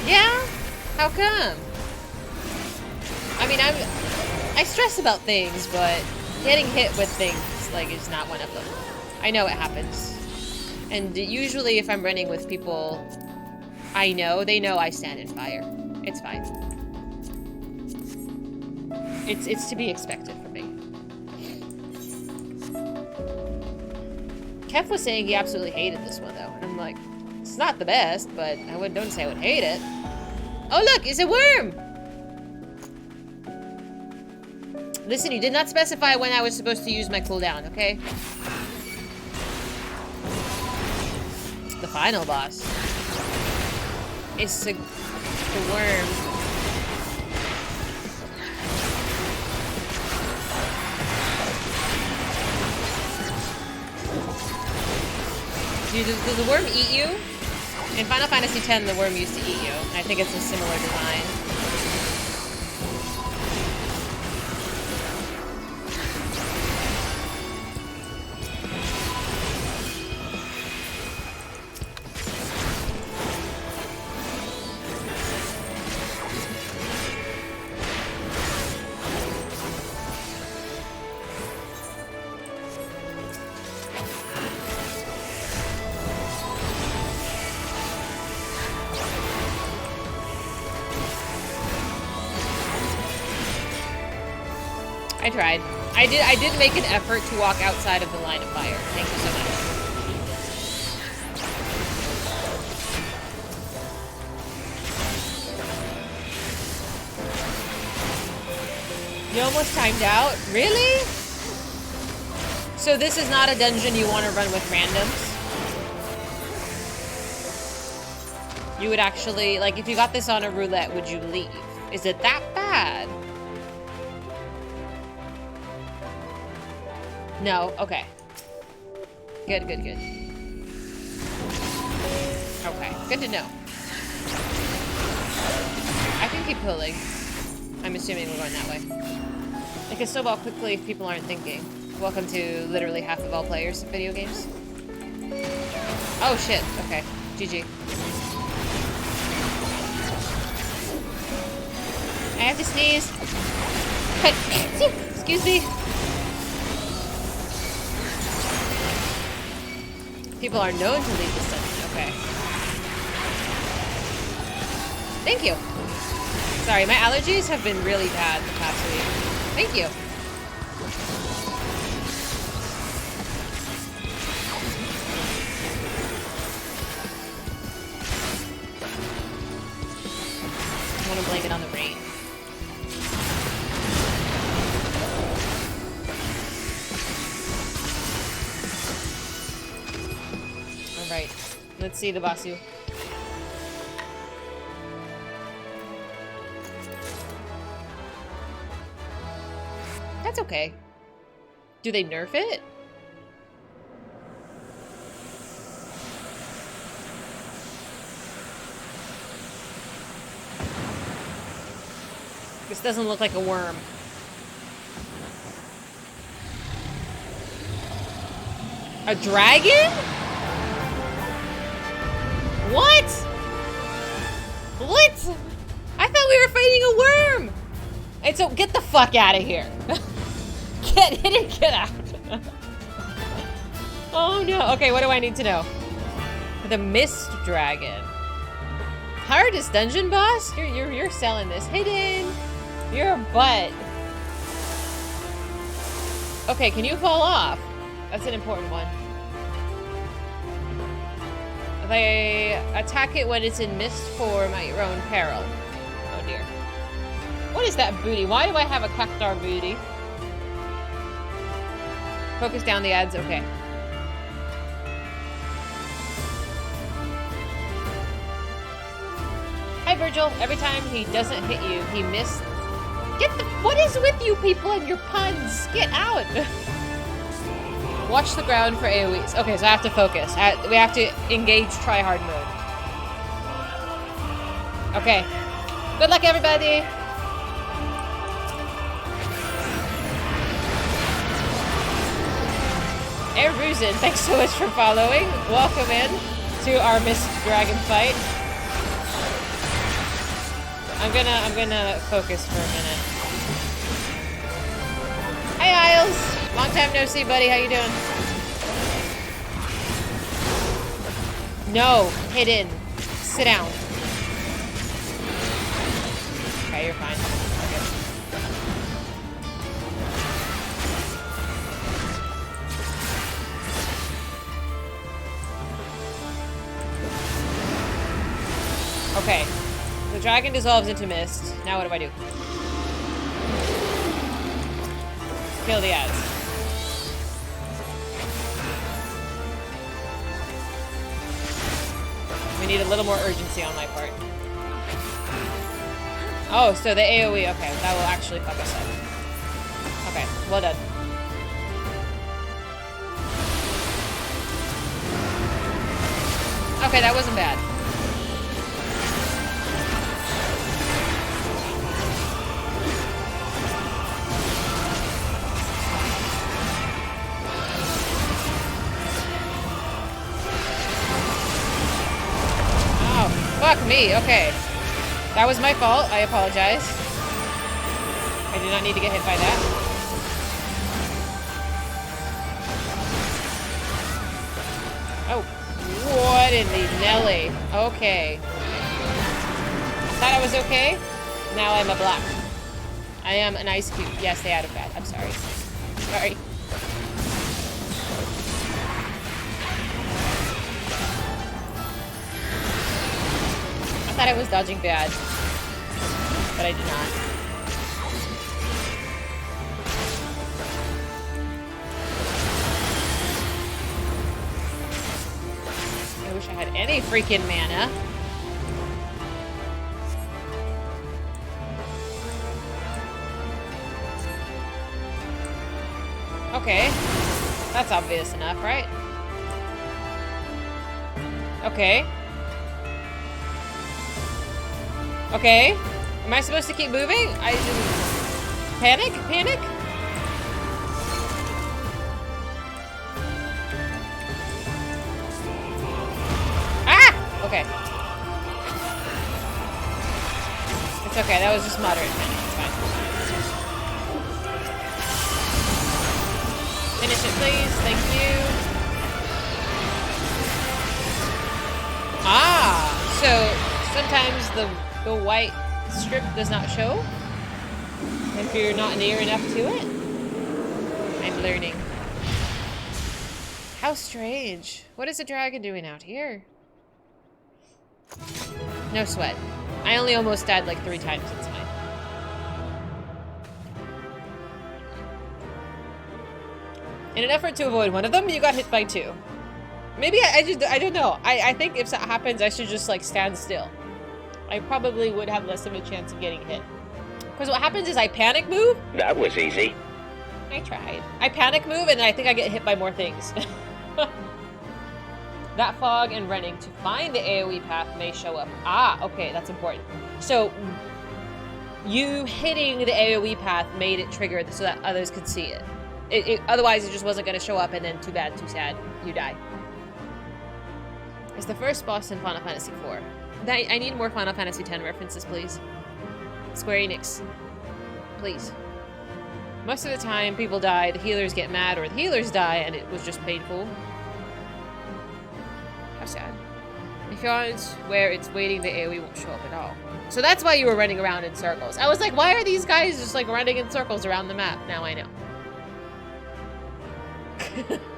Yeah? How come? I mean, I stress about things, but getting hit with things, like, is not one of them. I know it happens. And usually if I'm running with people I know, they know I stand in fire. It's fine. It's to be expected for me. Kev was saying he absolutely hated this one, though. And I'm like, it's not the best, but don't say I would hate it. Oh, look, it's a worm! Listen, you did not specify when I was supposed to use my cooldown, okay? The final boss. It's the worm. Does the worm eat you? In Final Fantasy X, the worm used to eat you. I think it's a similar design. I tried. I did make an effort to walk outside of the line of fire. Thank you so much. You almost timed out? Really? So this is not a dungeon you want to run with randoms? You would actually, like, if you got this on a roulette, would you leave? Is it that bad? No? Okay. Good, good, good. Okay, good to know. I can keep pulling. I'm assuming we're going that way. I can snowball quickly if people aren't thinking. Welcome to literally half of all players of video games. Oh shit, okay. GG. I have to sneeze. Excuse me. People are known to leave this dungeon. Okay. Thank you. Sorry, my allergies have been really bad the past week. Thank you. I want to blame it on the rain. Alright, let's see the Basu. That's okay. Do they nerf it? This doesn't look like a worm. A dragon? What? What? I thought we were fighting a worm! And so, get the fuck out of here. Get in and get out. Oh no. Okay, what do I need to know? The Mist Dragon. Hardest dungeon boss? You're selling this. Hidden. You're a butt. Okay, can you fall off? That's an important one. They attack it when it's in mist form at your own peril. Oh dear. What is that booty? Why do I have a cactar booty? Focus down the ads, okay. Hi Virgil, every time he doesn't hit you, he missed. What is with you people and your puns? Get out! Watch the ground for AoEs. Okay, so I have to focus. We have to engage tryhard mode. Okay. Good luck everybody! Eruzen, thanks so much for following. Welcome in to our Mist Dragon fight. I'm gonna focus for a minute. Hey Isles! Long time no see, buddy. How you doing? No, hidden. Sit down. Okay, you're fine. Okay. The dragon dissolves into mist. Now what do I do? Kill the ads. We need a little more urgency on my part. Oh, so the AoE. Okay, that will actually fuck us up. Okay, well done. Okay, that wasn't bad. Fuck me, okay. That was my fault, I apologize. I did not need to get hit by that. Oh, what in the Nelly? Okay. I thought I was okay. Now I'm a block. I am an ice cube. Yes, they added that. I'm sorry. Sorry. I thought I was dodging bad, but I did not. I wish I had any freaking mana. Okay. That's obvious enough, right? Okay. Okay. Am I supposed to keep moving? I didn't... Panic? Panic? Ah! Okay. It's okay. That was just moderate panic. It's fine. Finish it, please. Thank you. Ah! So, sometimes the The white strip does not show if you're not near enough to it. I'm learning. How strange. What is a dragon doing out here? No sweat. I only almost died like 3 times. It's fine. In an effort to avoid one of them, you got hit by 2. Maybe I don't know. I think if that happens, I should just like stand still. I probably would have less of a chance of getting hit. Because what happens is I panic move. That was easy. I tried. I panic move and I think I get hit by more things. That fog and running to find the AoE path may show up. Ah, okay, that's important. So you hitting the AoE path made it trigger so that others could see it. Otherwise, it just wasn't going to show up, and then too bad, too sad, you die. It's the first boss in Final Fantasy IV. I need more Final Fantasy X references, please. Square Enix. Please. Most of the time, people die, the healers get mad, or the healers die, and it was just painful. How sad. If you aren't where it's waiting, the AoE won't show up at all. So that's why you were running around in circles. I was like, why are these guys just like running in circles around the map? Now I know.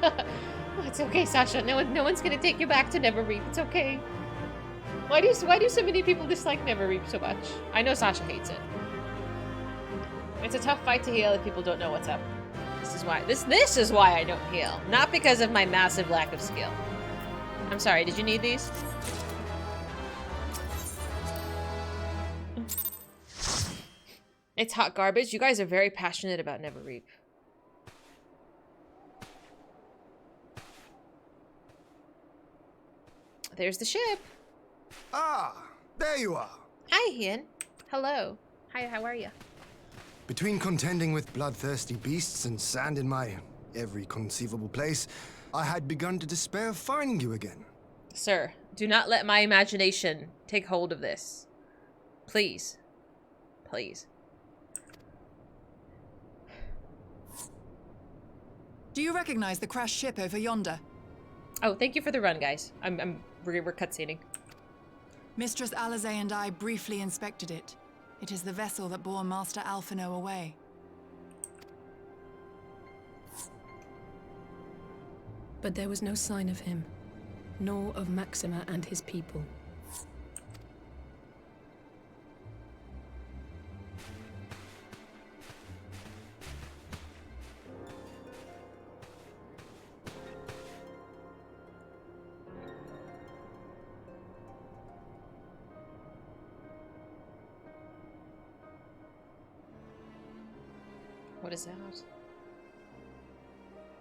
Oh, it's okay, Sasha. No one's gonna take you back to Neverreap. It's okay. Why do so many people dislike Neverreap so much? I know Sasha hates it. It's a tough fight to heal if people don't know what's up. This is why I don't heal. Not because of my massive lack of skill. I'm sorry, did you need these? It's hot garbage. You guys are very passionate about Neverreap. There's the ship. Ah, there you are. Hi, Ian. Hello. Hi, how are you? Between contending with bloodthirsty beasts and sand in my every conceivable place, I had begun to despair of finding you again. Sir, do not let my imagination take hold of this. Please. Please. Do you recognize the crashed ship over yonder? Oh, thank you for the run, guys. We're cutscening. Mistress Alize and I briefly inspected it. It is the vessel that bore Master Alphino away. But there was no sign of him, nor of Maxima and his people. What is that?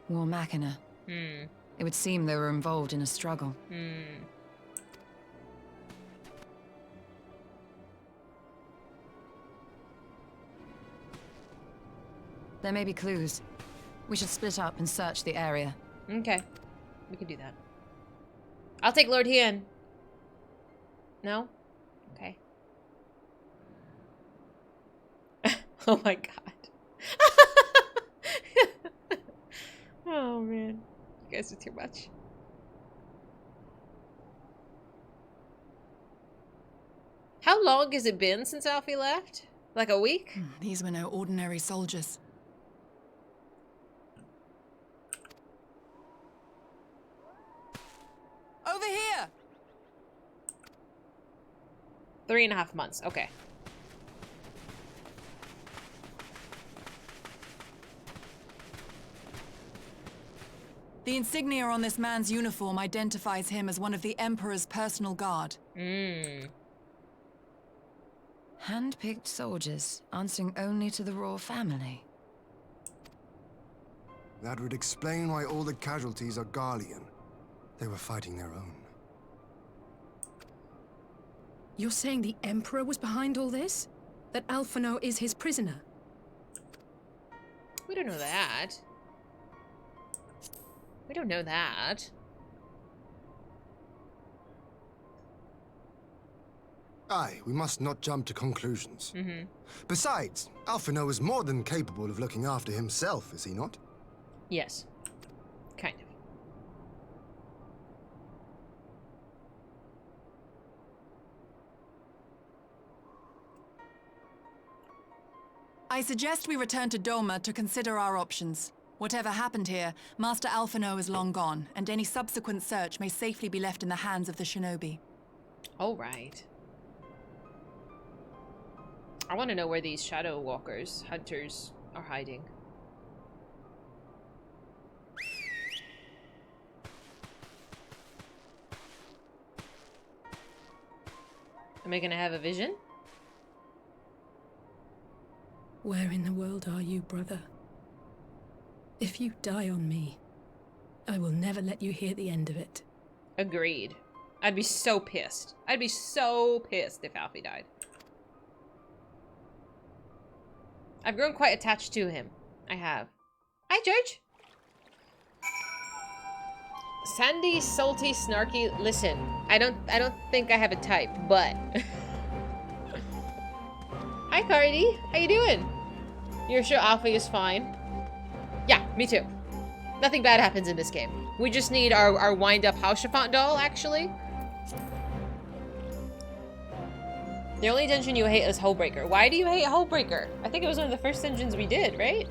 War Machina. It would seem they were involved in a struggle. There may be clues. We should split up and search the area. Okay. We can do that. I'll take Lord Hien. No? Okay. Oh my god. Oh man. You guys are too much. How long has it been since Alfie left? Like a week? These were no ordinary soldiers. Over here! 3.5 months. Okay. The insignia on this man's uniform identifies him as one of the Emperor's personal guard. Hand-picked soldiers, answering only to the royal family. That would explain why all the casualties are Garlean. They were fighting their own. You're saying the Emperor was behind all this? That Alphino is his prisoner? We don't know that. We don't know that. Aye, we must not jump to conclusions. Besides, Alphino is more than capable of looking after himself, is he not? Yes. Kind of. I suggest we return to Doma to consider our options. Whatever happened here, Master Alphino is long gone, and any subsequent search may safely be left in the hands of the shinobi. All right. I want to know where these shadow walkers, hunters, are hiding. Am I gonna have a vision? Where in the world are you, brother? If you die on me, I will never let you hear the end of it. Agreed. I'd be so pissed. I'd be so pissed if Alfie died. I've grown quite attached to him. I have. Hi, George. Sandy, salty, snarky. Listen, I don't think I have a type, but hi, Cardi. How you doing? You're sure Alfie is fine? Yeah, me too. Nothing bad happens in this game. We just need our wind-up Hauschiffant doll, actually. The only dungeon you hate is Hullbreaker. Why do you hate Hullbreaker? I think it was one of the first dungeons we did, right?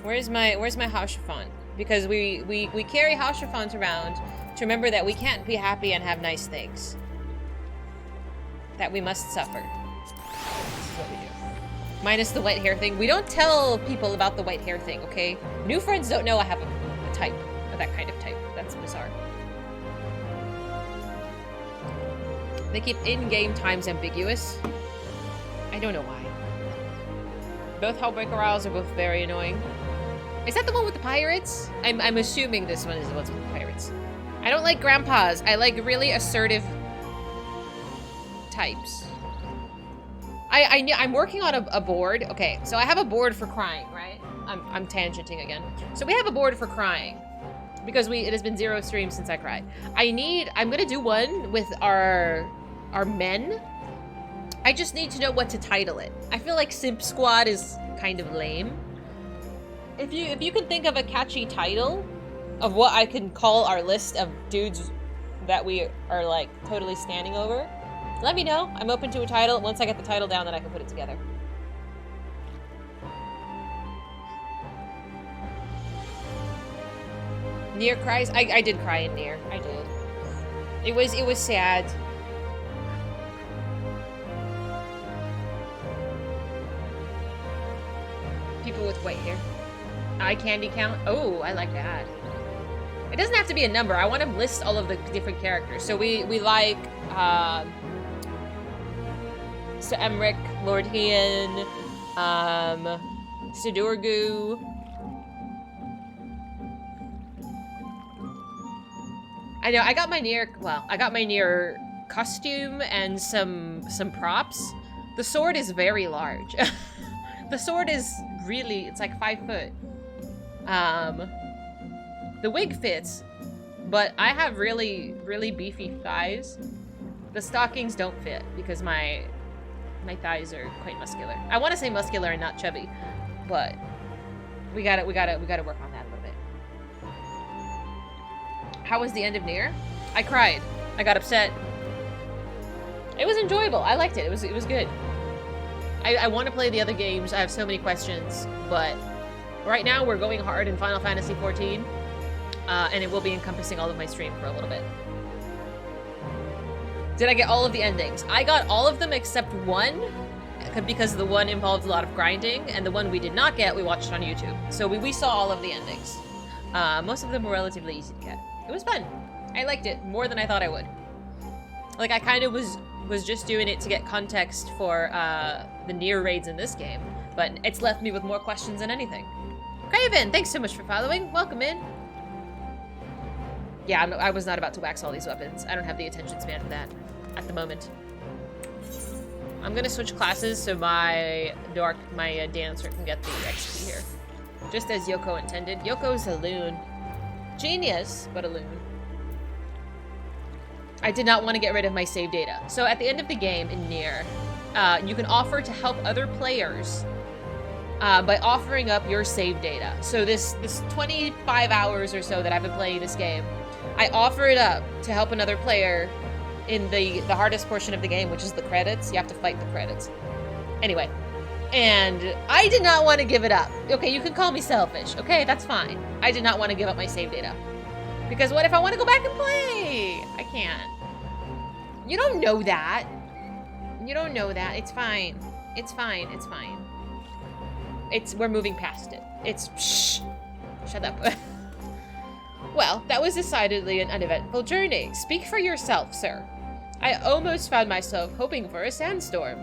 Where's my Hauschiffant? Because we carry Hauschiffant around to remember that we can't be happy and have nice things. That we must suffer. This is what we do. Minus the white hair thing. We don't tell people about the white hair thing, okay? New friends don't know I have a type, or that kind of type. That's bizarre. They keep in-game times ambiguous. I don't know why. Both Hullbreaker Isles are both very annoying. Is that the one with the pirates? I'm assuming this one is the one with the pirates. I don't like grandpas. I like really assertive types. I'm working on a board. Okay, so I have a board for crying, right? I'm tangenting again. So we have a board for crying because it has been 0 streams since I cried. I'm gonna do one with our men. I just need to know what to title it. I feel like Simp Squad is kind of lame. If you can think of a catchy title of what I can call our list of dudes that we are like totally standing over, let me know. I'm open to a title. Once I get the title down, then I can put it together. Nier cries? I did cry in Nier. I did. It was sad. People with white hair. Eye candy count? Oh, I like that. It doesn't have to be a number. I want to list all of the different characters. So we like Sir Emmerich, Lord Hien, Sidorgu. I know, I got my Nier costume and some props. The sword is very large. The sword is really, it's like 5 foot. The wig fits, but I have really, really beefy thighs. The stockings don't fit because my thighs are quite muscular. I want to say muscular and not chubby, but we gotta work on that a little bit. How was the end of Nier? I cried. I got upset. It was enjoyable. I liked it. It was good. I want to play the other games. I have so many questions, but right now we're going hard in Final Fantasy XIV, and it will be encompassing all of my stream for a little bit. Did I get all of the endings? I got all of them except one, because the one involved a lot of grinding, and the one we did not get, we watched on YouTube. So we saw all of the endings. Most of them were relatively easy to get. It was fun. I liked it more than I thought I would. Like, I kind of was just doing it to get context for the Nier raids in this game, but it's left me with more questions than anything. Craven, thanks so much for following. Welcome in. Yeah, I was not about to wax all these weapons. I don't have the attention span for that at the moment. I'm gonna switch classes so my dancer can get the XP here. Just as Yoko intended. Yoko's a loon. Genius, but a loon. I did not want to get rid of my save data. So at the end of the game in Nier, you can offer to help other players by offering up your save data. So this 25 hours or so that I've been playing this game, I offer it up to help another player in the hardest portion of the game, which is the credits. You have to fight the credits. Anyway, And I did not want to give it up. Okay, you can call me selfish. Okay, that's fine. I did not want to give up my save data. Because what if I want to go back and play? I can't. You don't know that. You don't know that. It's fine. It's fine. It's fine. We're moving past it. Shh. Shut up. Well, that was decidedly an uneventful journey. Speak for yourself, sir. I almost found myself hoping for a sandstorm.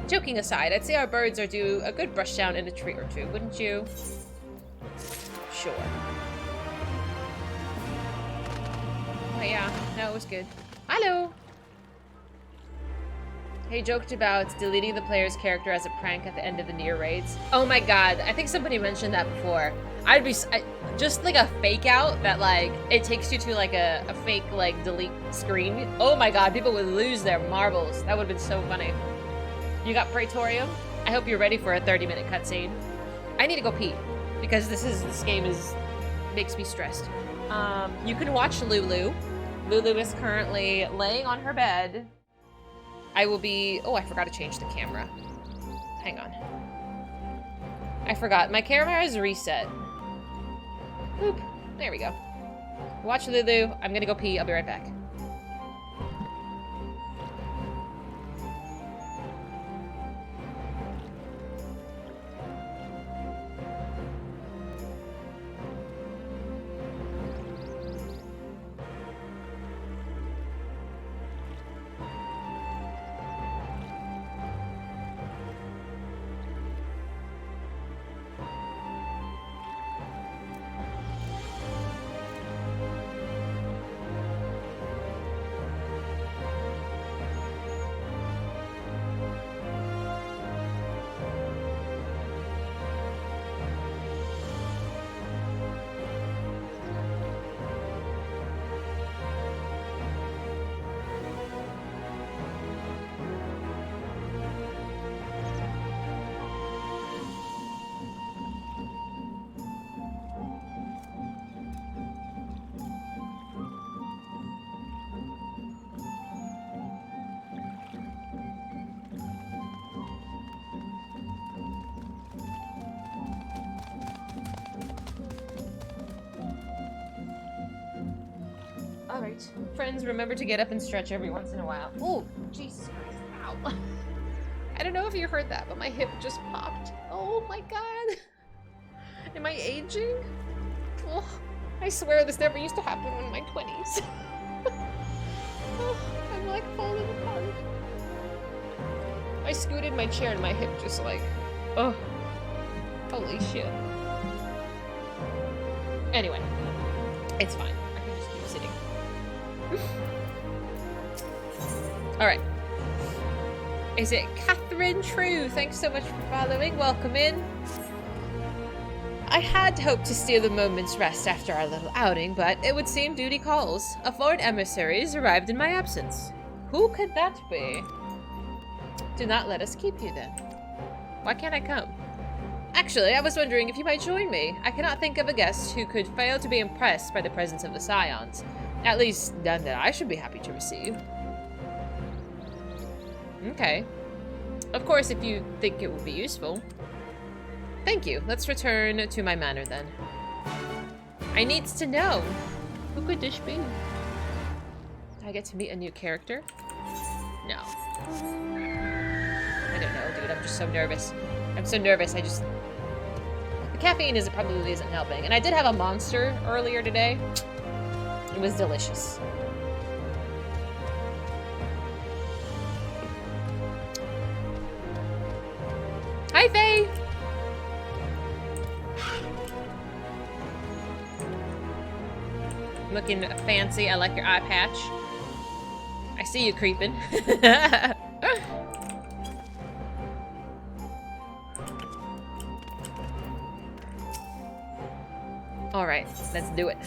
Joking aside, I'd say our birds are due a good brush down in a tree or two, wouldn't you? Sure. Oh yeah, no, it was good. Hello! He joked about deleting the player's character as a prank at the end of the Nier raids. Oh my god, I think somebody mentioned that before. Just like a fake out that like, it takes you to like a fake like delete screen. Oh my god, people would lose their marbles. That would have been so funny. You got Praetorium? I hope you're ready for a 30-minute cutscene. I need to go pee because this game makes me stressed. You can watch Lulu. Lulu is currently laying on her bed. I will be... Oh, I forgot to change the camera. Hang on. I forgot. My camera is reset. Boop. There we go. Watch Lulu. I'm gonna go pee. I'll be right back. Alright. Friends, remember to get up and stretch every once in a while. Oh, Jesus Christ. Ow. I don't know if you heard that, but my hip just popped. Oh my god. Am I aging? Oh, I swear this never used to happen in my 20s. Oh, I'm like falling apart. I scooted my chair and my hip just like, oh, holy shit. Anyway, it's fine. I can just keep sitting. Alright. Is it Catherine True? Thanks so much for following. Welcome in. I had hoped to steal a moment's rest after our little outing, but it would seem duty calls. A foreign emissary has arrived in my absence. Who could that be? Do not let us keep you then. Why can't I come? Actually, I was wondering if you might join me. I cannot think of a guest who could fail to be impressed by the presence of the Scions. At least, none that I should be happy to receive. Okay. Of course, if you think it will be useful. Thank you. Let's return to my manor then. I needs to know. Who could this be? Do I get to meet a new character? No. I don't know, dude. I'm just so nervous. I'm so nervous. The caffeine probably isn't helping. And I did have a monster earlier today. It was delicious. Hi, Faye! Looking fancy. I like your eye patch. I see you creeping. Alright, let's do it.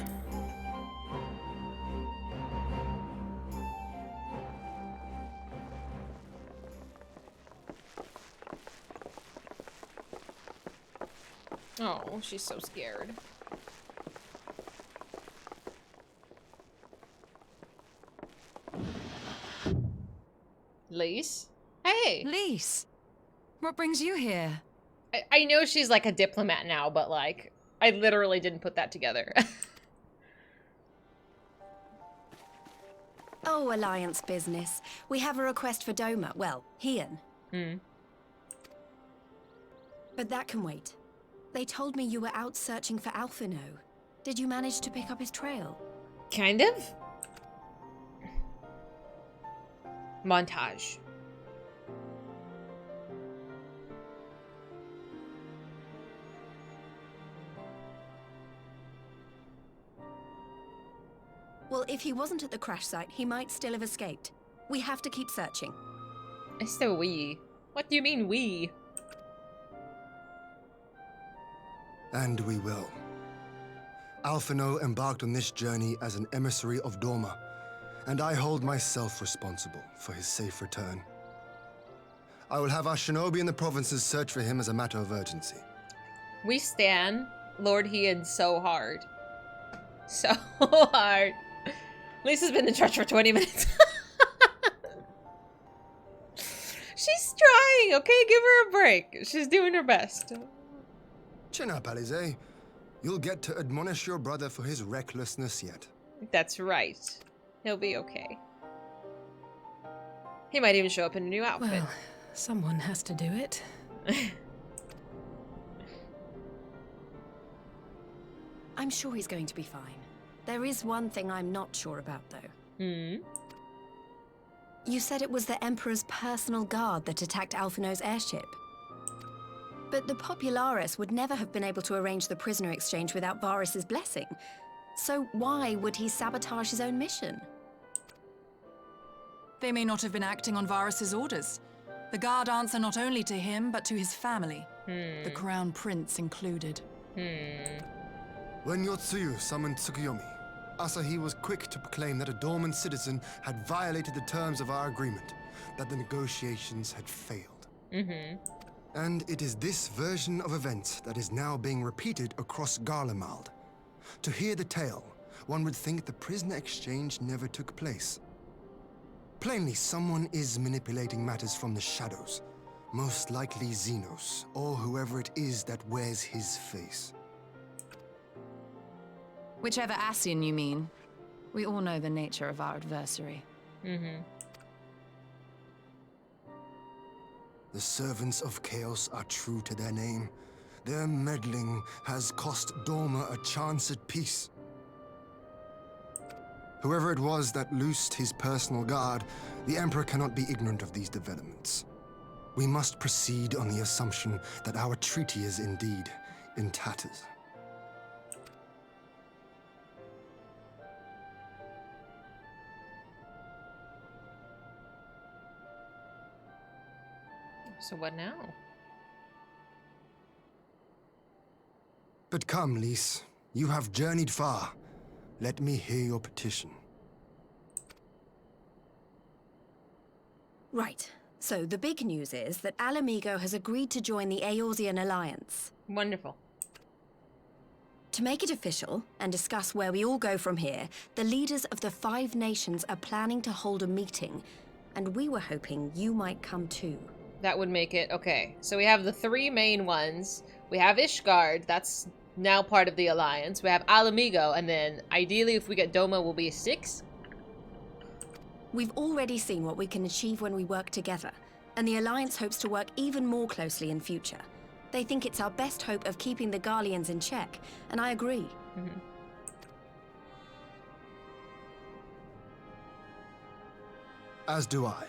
Oh, she's so scared. Lise? Hey! Lise! What brings you here? I know she's like a diplomat now, but like, I literally didn't put that together. Oh, Alliance business. We have a request for Doma. Well, Hien. But that can wait. They told me you were out searching for Alphino. Did you manage to pick up his trail? Kind of. Montage. Well, if he wasn't at the crash site, he might still have escaped. We have to keep searching. It's the we. What do you mean we? And we will. Alphino embarked on this journey as an emissary of Doma, and I hold myself responsible for his safe return. I will have our shinobi in the provinces search for him as a matter of urgency. We stan Lord Hien so hard. So hard. Lisa's been in church for 20 minutes. She's trying, okay? Give her a break. She's doing her best. Chin up, Alize. You'll get to admonish your brother for his recklessness yet. That's right. He'll be okay. He might even show up in a new outfit. Well, someone has to do it. I'm sure he's going to be fine. There is one thing I'm not sure about, though. You said it was the Emperor's personal guard that attacked Alphino's airship. But the Popularis would never have been able to arrange the prisoner exchange without Varus's blessing. So why would he sabotage his own mission? They may not have been acting on Varus's orders. The guard answer not only to him, but to his family. The Crown Prince included. When Yotsuyu summoned Tsukuyomi, Asahi was quick to proclaim that a dormant citizen had violated the terms of our agreement, that the negotiations had failed. And it is this version of events that is now being repeated across Garlemald. To hear the tale, one would think the prisoner exchange never took place. Plainly, someone is manipulating matters from the shadows. Most likely Xenos, or whoever it is that wears his face. Whichever Ascian you mean. We all know the nature of our adversary. The servants of chaos are true to their name. Their meddling has cost Doma a chance at peace. Whoever it was that loosed his personal guard, the Emperor cannot be ignorant of these developments. We must proceed on the assumption that our treaty is indeed in tatters. So what now? But come, Lys. You have journeyed far. Let me hear your petition. Right. So the big news is that Alamigo has agreed to join the Eorzean Alliance. Wonderful. To make it official and discuss where we all go from here, the leaders of the 5 nations are planning to hold a meeting, and we were hoping you might come too. That would make it... Okay, so we have the 3 main ones. We have Ishgard, that's now part of the Alliance. We have Alamigo, and then ideally if we get Doma, we'll be 6. We've already seen what we can achieve when we work together, and the Alliance hopes to work even more closely in future. They think it's our best hope of keeping the Garleans in check, and I agree. As do I.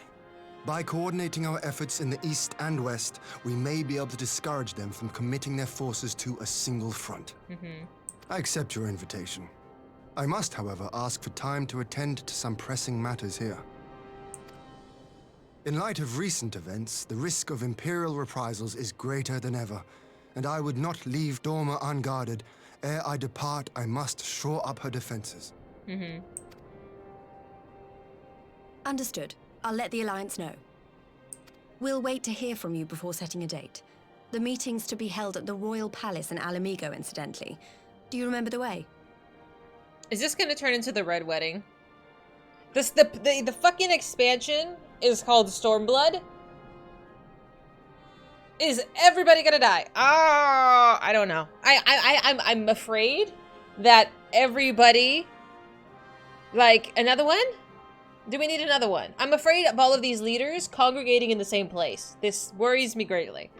By coordinating our efforts in the east and west, we may be able to discourage them from committing their forces to a single front. I accept your invitation. I must, however, ask for time to attend to some pressing matters here. In light of recent events, the risk of Imperial reprisals is greater than ever, and I would not leave Doma unguarded. Ere I depart, I must shore up her defenses. Understood. I'll let the Alliance know. We'll wait to hear from you before setting a date. The meeting's to be held at the Royal Palace in Alamigo, incidentally. Do you remember the way? Is this gonna turn into the Red Wedding? The fucking expansion is called Stormblood? Is everybody gonna die? Oh, I don't know. I'm afraid that everybody... Like, another one? Do we need another one? I'm afraid of all of these leaders congregating in the same place. This worries me greatly.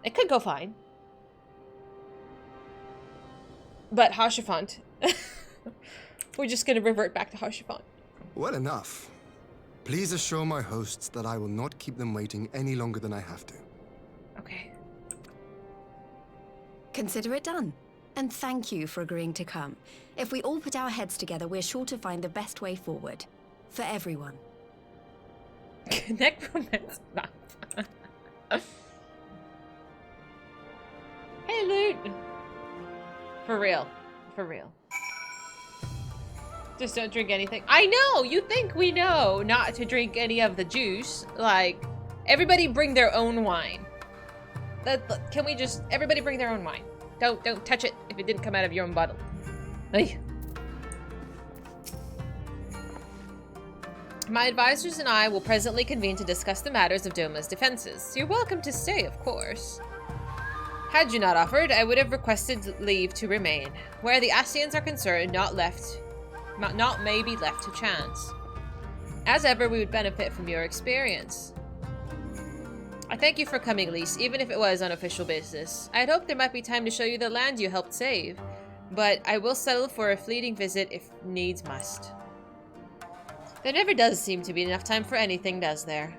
It could go fine. But Hashafont. We're just gonna revert back to Hashafont. Well enough. Please assure my hosts that I will not keep them waiting any longer than I have to. Okay. Consider it done. And thank you for agreeing to come. If we all put our heads together, we're sure to find the best way forward. For everyone. Necromancer. Hey, Loot. For real. For real. Just don't drink anything. I know! You think we know not to drink any of the juice. Like, everybody bring their own wine. Can we just... Everybody bring their own wine. Don't touch it if it didn't come out of your own bottle. Ay. My advisors and I will presently convene to discuss the matters of Doma's defenses. You're welcome to stay, of course. Had you not offered, I would have requested leave to remain. Where the Ascians are concerned, not may be left to chance. As ever, we would benefit from your experience. I thank you for coming, Lise, even if it was unofficial business. I had hoped there might be time to show you the land you helped save, but I will settle for a fleeting visit if needs must. There never does seem to be enough time for anything, does there?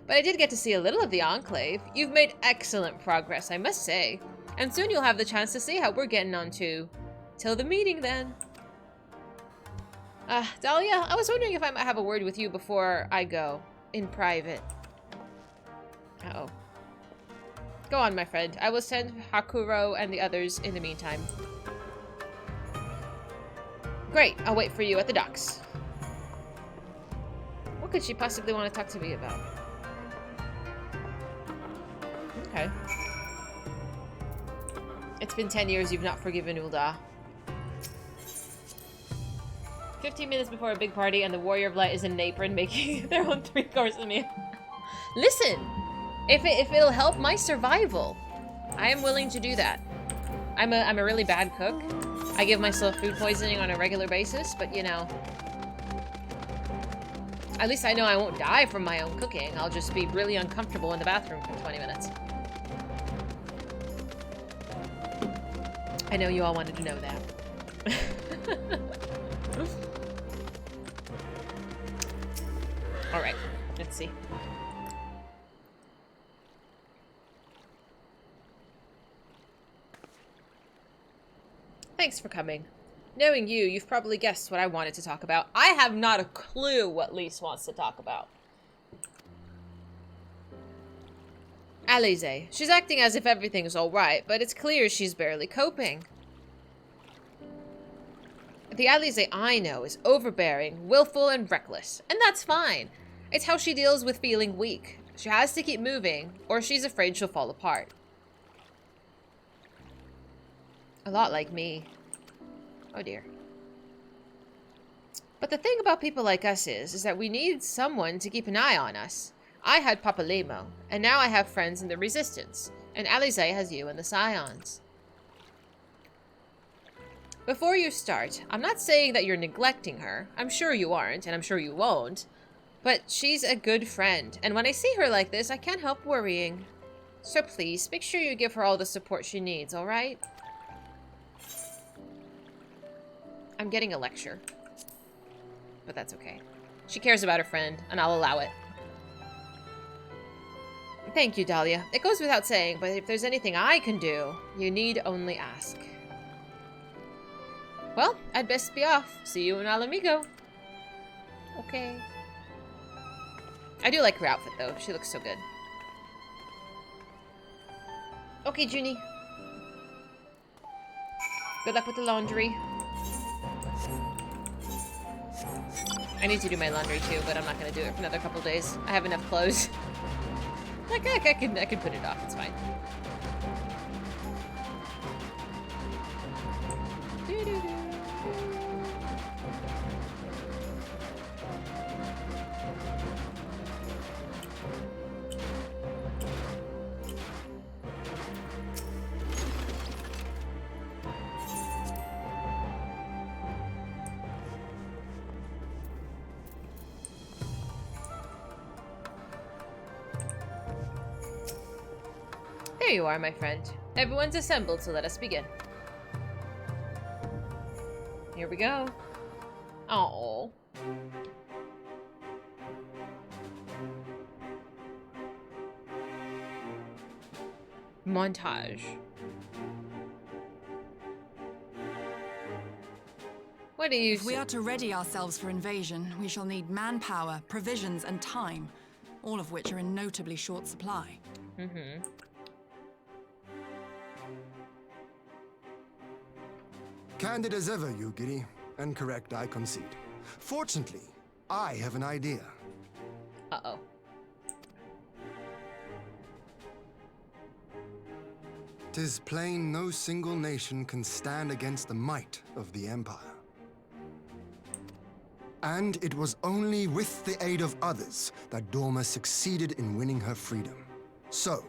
But I did get to see a little of the Enclave. You've made excellent progress, I must say. And soon you'll have the chance to see how we're getting on too. Till the meeting, then. Dahlia, I was wondering if I might have a word with you before I go. In private. Uh-oh. Go on, my friend. I will send Hakuro and the others in the meantime. Great. I'll wait for you at the docks. What could she possibly want to talk to me about? Okay. It's been 10 years you've not forgiven Ul'dah. 15 minutes before a big party and the Warrior of Light is in an apron making their own 3-course meal. Listen! If it'll help my survival, I am willing to do that. I'm a really bad cook. I give myself food poisoning on a regular basis, but you know. At least I know I won't die from my own cooking. I'll just be really uncomfortable in the bathroom for 20 minutes. I know you all wanted to know that. Alright, let's see. Thanks for coming. Knowing you, you've probably guessed what I wanted to talk about. I have not a clue what Lise wants to talk about. Alize. She's acting as if everything's alright, but it's clear she's barely coping. The Alize I know is overbearing, willful, and reckless, and that's fine. It's how she deals with feeling weak. She has to keep moving, or she's afraid she'll fall apart. A lot like me. Oh dear. But the thing about people like us is that we need someone to keep an eye on us. I had Papalemo, and now I have friends in the Resistance, and Alize has you and the Scions. Before you start, I'm not saying that you're neglecting her. I'm sure you aren't, and I'm sure you won't. But she's a good friend, and when I see her like this, I can't help worrying. So please, make sure you give her all the support she needs, alright? I'm getting a lecture. But that's okay. She cares about her friend, and I'll allow it. Thank you, Dahlia. It goes without saying, but if there's anything I can do, you need only ask. Well, I'd best be off. See you in Alamigo. Okay. I do like her outfit, though. She looks so good. Okay, Junie. Good luck with the laundry. I need to do my laundry too, but I'm not gonna do it for another couple days. I have enough clothes. Like I can put it off. It's fine. There you are, my friend. Everyone's assembled, so let us begin. Here we go. Oh. Montage. What do you If we are to ready ourselves for invasion, we shall need manpower, provisions, and time, all of which are in notably short supply. Mm-hmm. Candid as ever, you giddy. And correct, I concede. Fortunately, I have an idea. Uh-oh. 'Tis plain no single nation can stand against the might of the Empire. And it was only with the aid of others that Dorma succeeded in winning her freedom. So,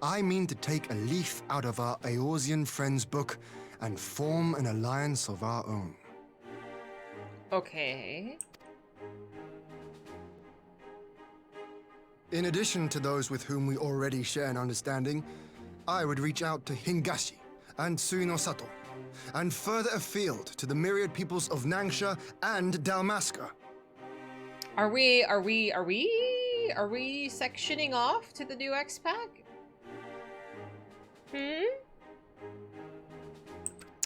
I mean to take a leaf out of our Eorzean friends' book and form an alliance of our own. Okay. In addition to those with whom we already share an understanding, I would reach out to Hingashi and Suinosato, and further afield to the myriad peoples of Nangsha and Dalmasca. Are we sectioning off to the new X-Pack?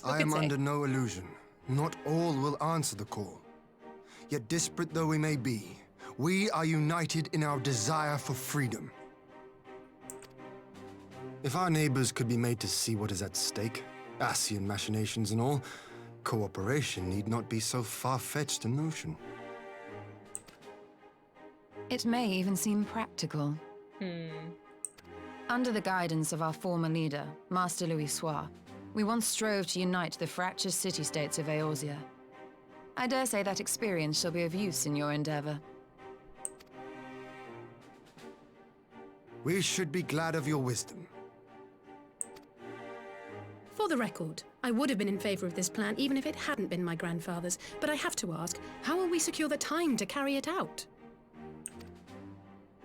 I am under no illusion. Not all will answer the call. Yet disparate though we may be, we are united in our desire for freedom. If our neighbors could be made to see what is at stake, Ascian machinations and all, cooperation need not be so far-fetched a notion. It may even seem practical. Under the guidance of our former leader, Master Louis Soir, we once strove to unite the fractious city-states of Eorzea. I dare say that experience shall be of use in your endeavor. We should be glad of your wisdom. For the record, I would have been in favor of this plan even if it hadn't been my grandfather's, but I have to ask, how will we secure the time to carry it out?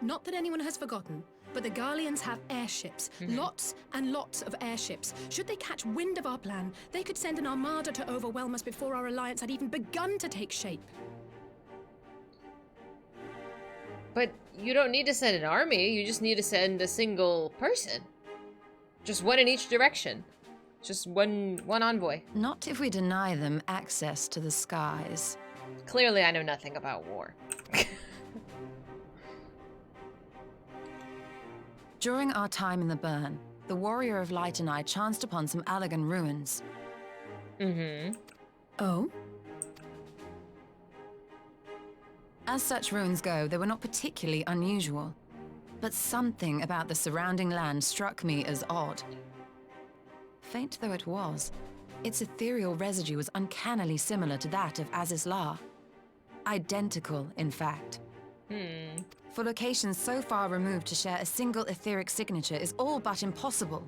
Not that anyone has forgotten, but the Garleans have airships. Lots and lots of airships. Should they catch wind of our plan, they could send an armada to overwhelm us before our alliance had even begun to take shape. But you don't need to send an army, you just need to send a single person. Just one in each direction. Just one envoy. Not if we deny them access to the skies. Clearly I know nothing about war. During our time in the Burn, the Warrior of Light and I chanced upon some Allagan ruins. Oh? As such ruins go, they were not particularly unusual. But something about the surrounding land struck me as odd. Faint though it was, its ethereal residue was uncannily similar to that of Azizlar. Identical, in fact. For locations so far removed to share a single etheric signature is all but impossible.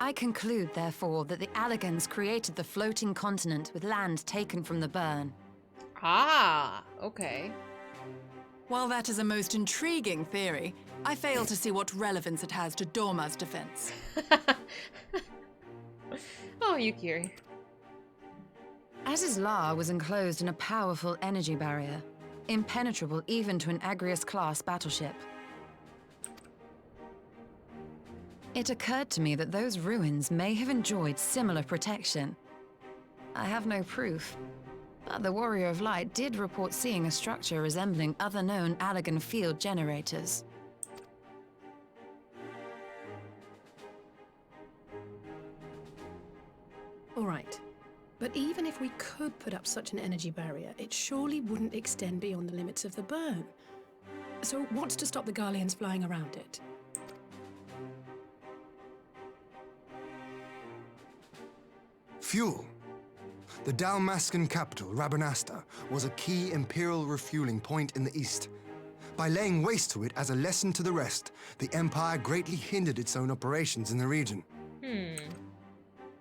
I conclude, therefore, that the Allagans created the floating continent with land taken from the Burn. Ah, okay. While that is a most intriguing theory, I fail to see what relevance it has to Dorma's defense. Oh, Yukiri. Azizlar was enclosed in a powerful energy barrier, impenetrable even to an Agrius-class battleship. It occurred to me that those ruins may have enjoyed similar protection. I have no proof, but the Warrior of Light did report seeing a structure resembling other known Allagan field generators. All right. But even if we could put up such an energy barrier, it surely wouldn't extend beyond the limits of the Burn. So what's to stop the Garleans flying around it? Fuel. The Dalmascan capital, Rabanasta, was a key Imperial refueling point in the east. By laying waste to it as a lesson to the rest, the Empire greatly hindered its own operations in the region.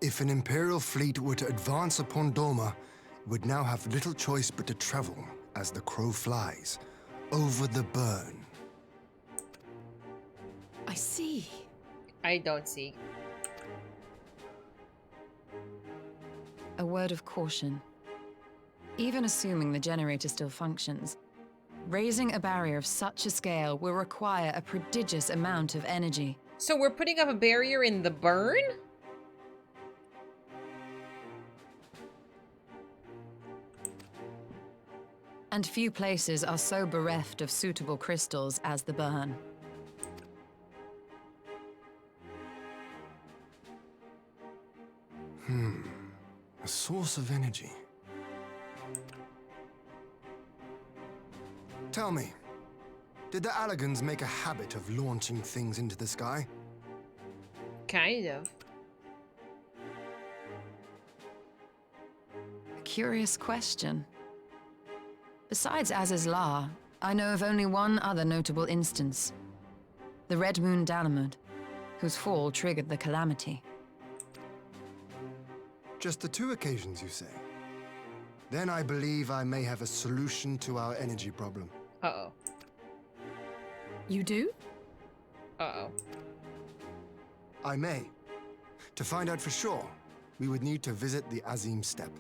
If an Imperial fleet were to advance upon Dorma, it would now have little choice but to travel, as the crow flies, over the Burn. I see. I don't see. A word of caution. Even assuming the generator still functions, raising a barrier of such a scale will require a prodigious amount of energy. So we're putting up a barrier in the burn? And few places are so bereft of suitable crystals as the burn. A source of energy. Tell me, did the Allagans make a habit of launching things into the sky? Kind of. A curious question. Besides Az's Law, I know of only one other notable instance. The Red Moon Dalamud, whose fall triggered the calamity. Just the 2 occasions, you say? Then I believe I may have a solution to our energy problem. Uh-oh. You do? Uh-oh. I may. To find out for sure, we would need to visit the Azim Steppe.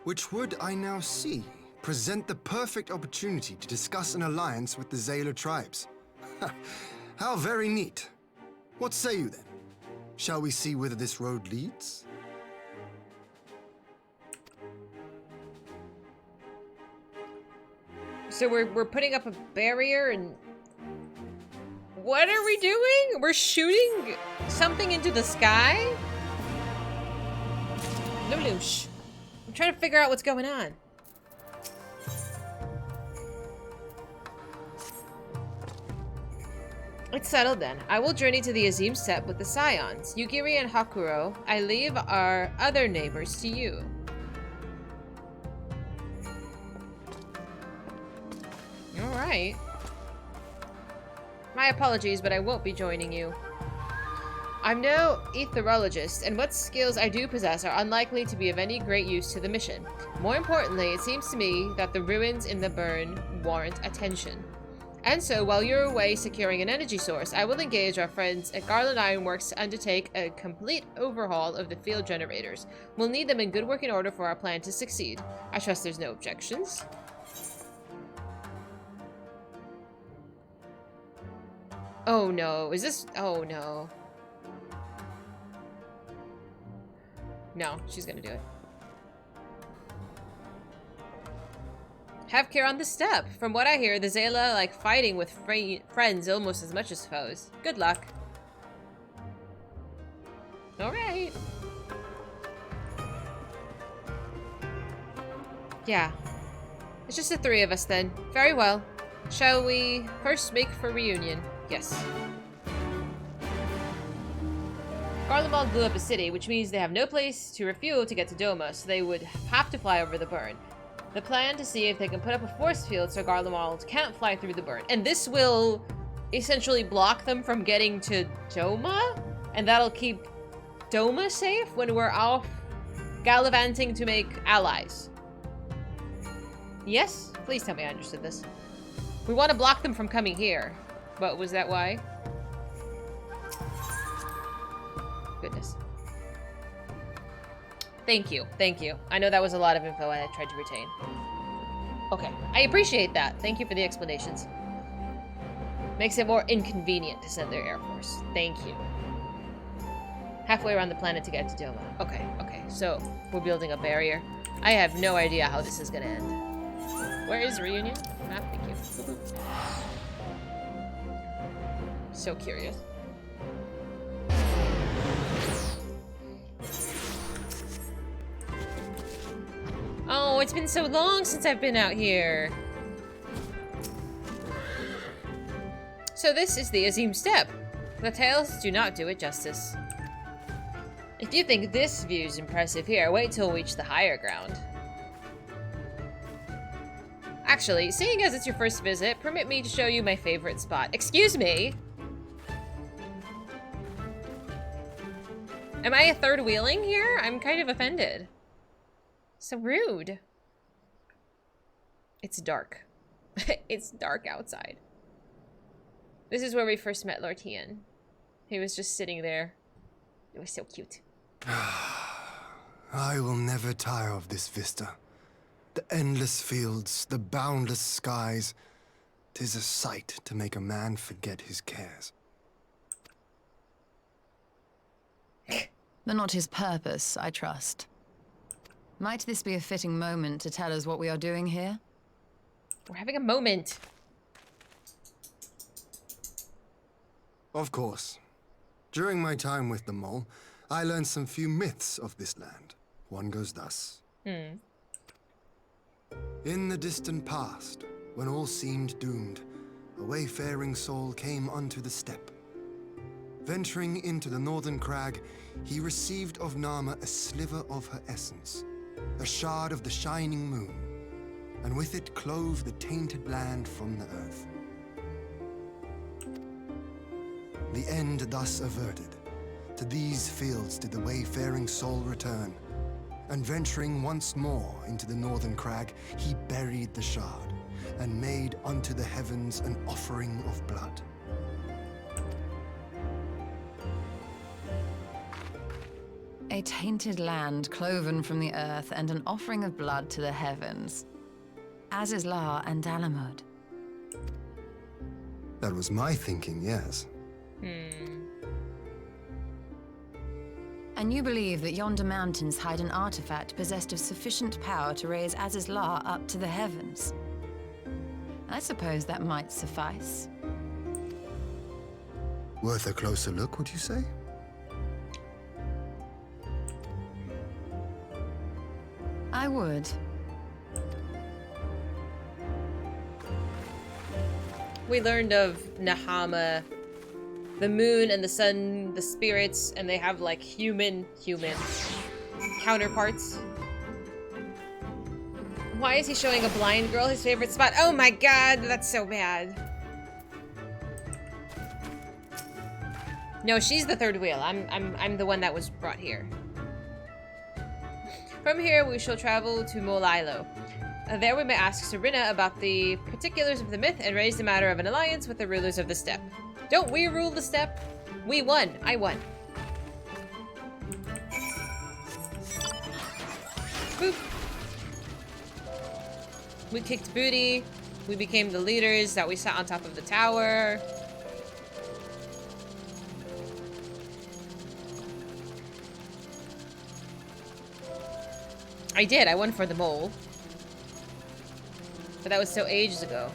Which would, I now see, present the perfect opportunity to discuss an alliance with the Zayla tribes. How very neat. What say you then? Shall we see whither this road leads? So we're putting up a barrier and... What are we doing? We're shooting something into the sky? Luloosh. I'm trying to figure out what's going on. It's settled then. I will journey to the Azim Steppe with the Scions. Yugiri and Hakuro, I leave our other neighbors to you. Alright. My apologies, but I won't be joining you. I'm no etherologist, and what skills I do possess are unlikely to be of any great use to the mission. More importantly, it seems to me that the ruins in the burn warrant attention. And so, while you're away securing an energy source, I will engage our friends at Garland Ironworks to undertake a complete overhaul of the field generators. We'll need them in good working order for our plan to succeed. I trust there's no objections. Oh no, is this... Oh no. No, she's gonna do it. Have care on the steppe. From what I hear, the Zayla like fighting with friends almost as much as foes. Good luck. Alright. Yeah. It's just the 3 of us then. Very well. Shall we first make for reunion? Yes. Garlemald blew up a city, which means they have no place to refuel to get to Doma, so they would have to fly over the burn. The plan to see if they can put up a force field so Garlemald can't fly through the burn. And this will essentially block them from getting to Doma? And that'll keep Doma safe when we're off gallivanting to make allies. Yes? Please tell me I understood this. We want to block them from coming here. But was that why? Goodness. Thank you. Thank you. I know that was a lot of info and I tried to retain. Okay. I appreciate that. Thank you for the explanations. Makes it more inconvenient to send their Air Force. Thank you. Halfway around the planet to get to Doma. Okay. Okay. So, we're building a barrier. I have no idea how this is going to end. Where is Reunion? Ah, thank you. So curious. Oh, it's been so long since I've been out here. So this is the Azim Steppe. The tales do not do it justice. If you think this view's impressive here, wait till we reach the higher ground. Actually, seeing as it's your first visit, permit me to show you my favorite spot. Excuse me? Am I a third wheeling here? I'm kind of offended. So rude. It's dark. It's dark outside. This is where we first met Lord Hien. He was just sitting there. It was so cute. I will never tire of this vista. The endless fields, the boundless skies. 'Tis a sight to make a man forget his cares. But not his purpose, I trust. Might this be a fitting moment to tell us what we are doing here? We're having a moment. Of course. During my time with the mole, I learned some few myths of this land. One goes thus. In the distant past, when all seemed doomed, a wayfaring soul came unto the steppe. Venturing into the northern crag, he received of Nama a sliver of her essence, a shard of the shining moon, and with it clove the tainted land from the earth. The end thus averted, to these fields did the wayfaring soul return, and venturing once more into the northern crag, he buried the shard, and made unto the heavens an offering of blood. A tainted land cloven from the earth and an offering of blood to the heavens. Azizlar and Dalamud. That was my thinking, yes. And you believe that yonder mountains hide an artifact possessed of sufficient power to raise Azizlar up to the heavens? I suppose that might suffice. Worth a closer look, would you say? I would. We learned of Nahama, the moon and the sun, the spirits, and they have like human counterparts. Why is he showing a blind girl his favorite spot? Oh my god, that's so bad. No, she's the third wheel. I'm the one that was brought here. From here, we shall travel to Molailo. There we may ask Serena about the particulars of the myth and raise the matter of an alliance with the rulers of the steppe. Don't we rule the steppe? We won. I won. Boop. We kicked booty. We became the leaders that we sat on top of the tower. I did. I won for the mole. But that was so ages ago.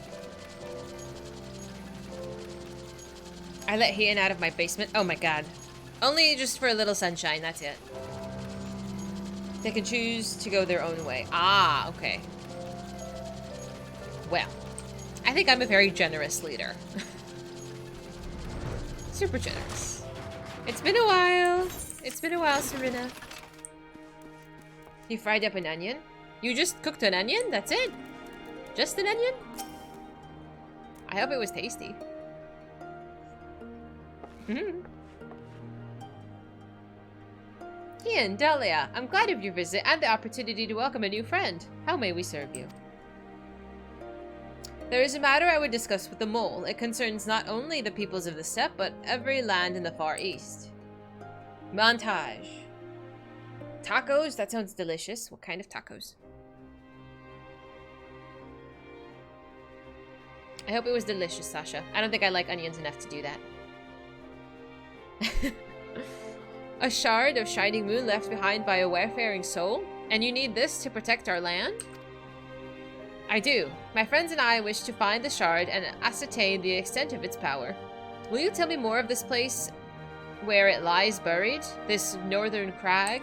I let Hien out of my basement. Oh my god. Only just for a little sunshine. That's it. They can choose to go their own way. Ah, okay. Well, I think I'm a very generous leader. Super generous. It's been a while. It's been a while, Serena. You fried up an onion? You just cooked an onion? That's it? Just an onion? I hope it was tasty. Hien, Dahlia, I'm glad of your visit and the opportunity to welcome a new friend. How may we serve you? There is a matter I would discuss with the mole. It concerns not only the peoples of the steppe, but every land in the Far East. Montage. Tacos? That sounds delicious. What kind of tacos? I hope it was delicious, Sasha. I don't think I like onions enough to do that. A shard of shining moon left behind by a wayfaring soul? And you need this to protect our land? I do. My friends and I wish to find the shard and ascertain the extent of its power. Will you tell me more of this place where it lies buried? This northern crag?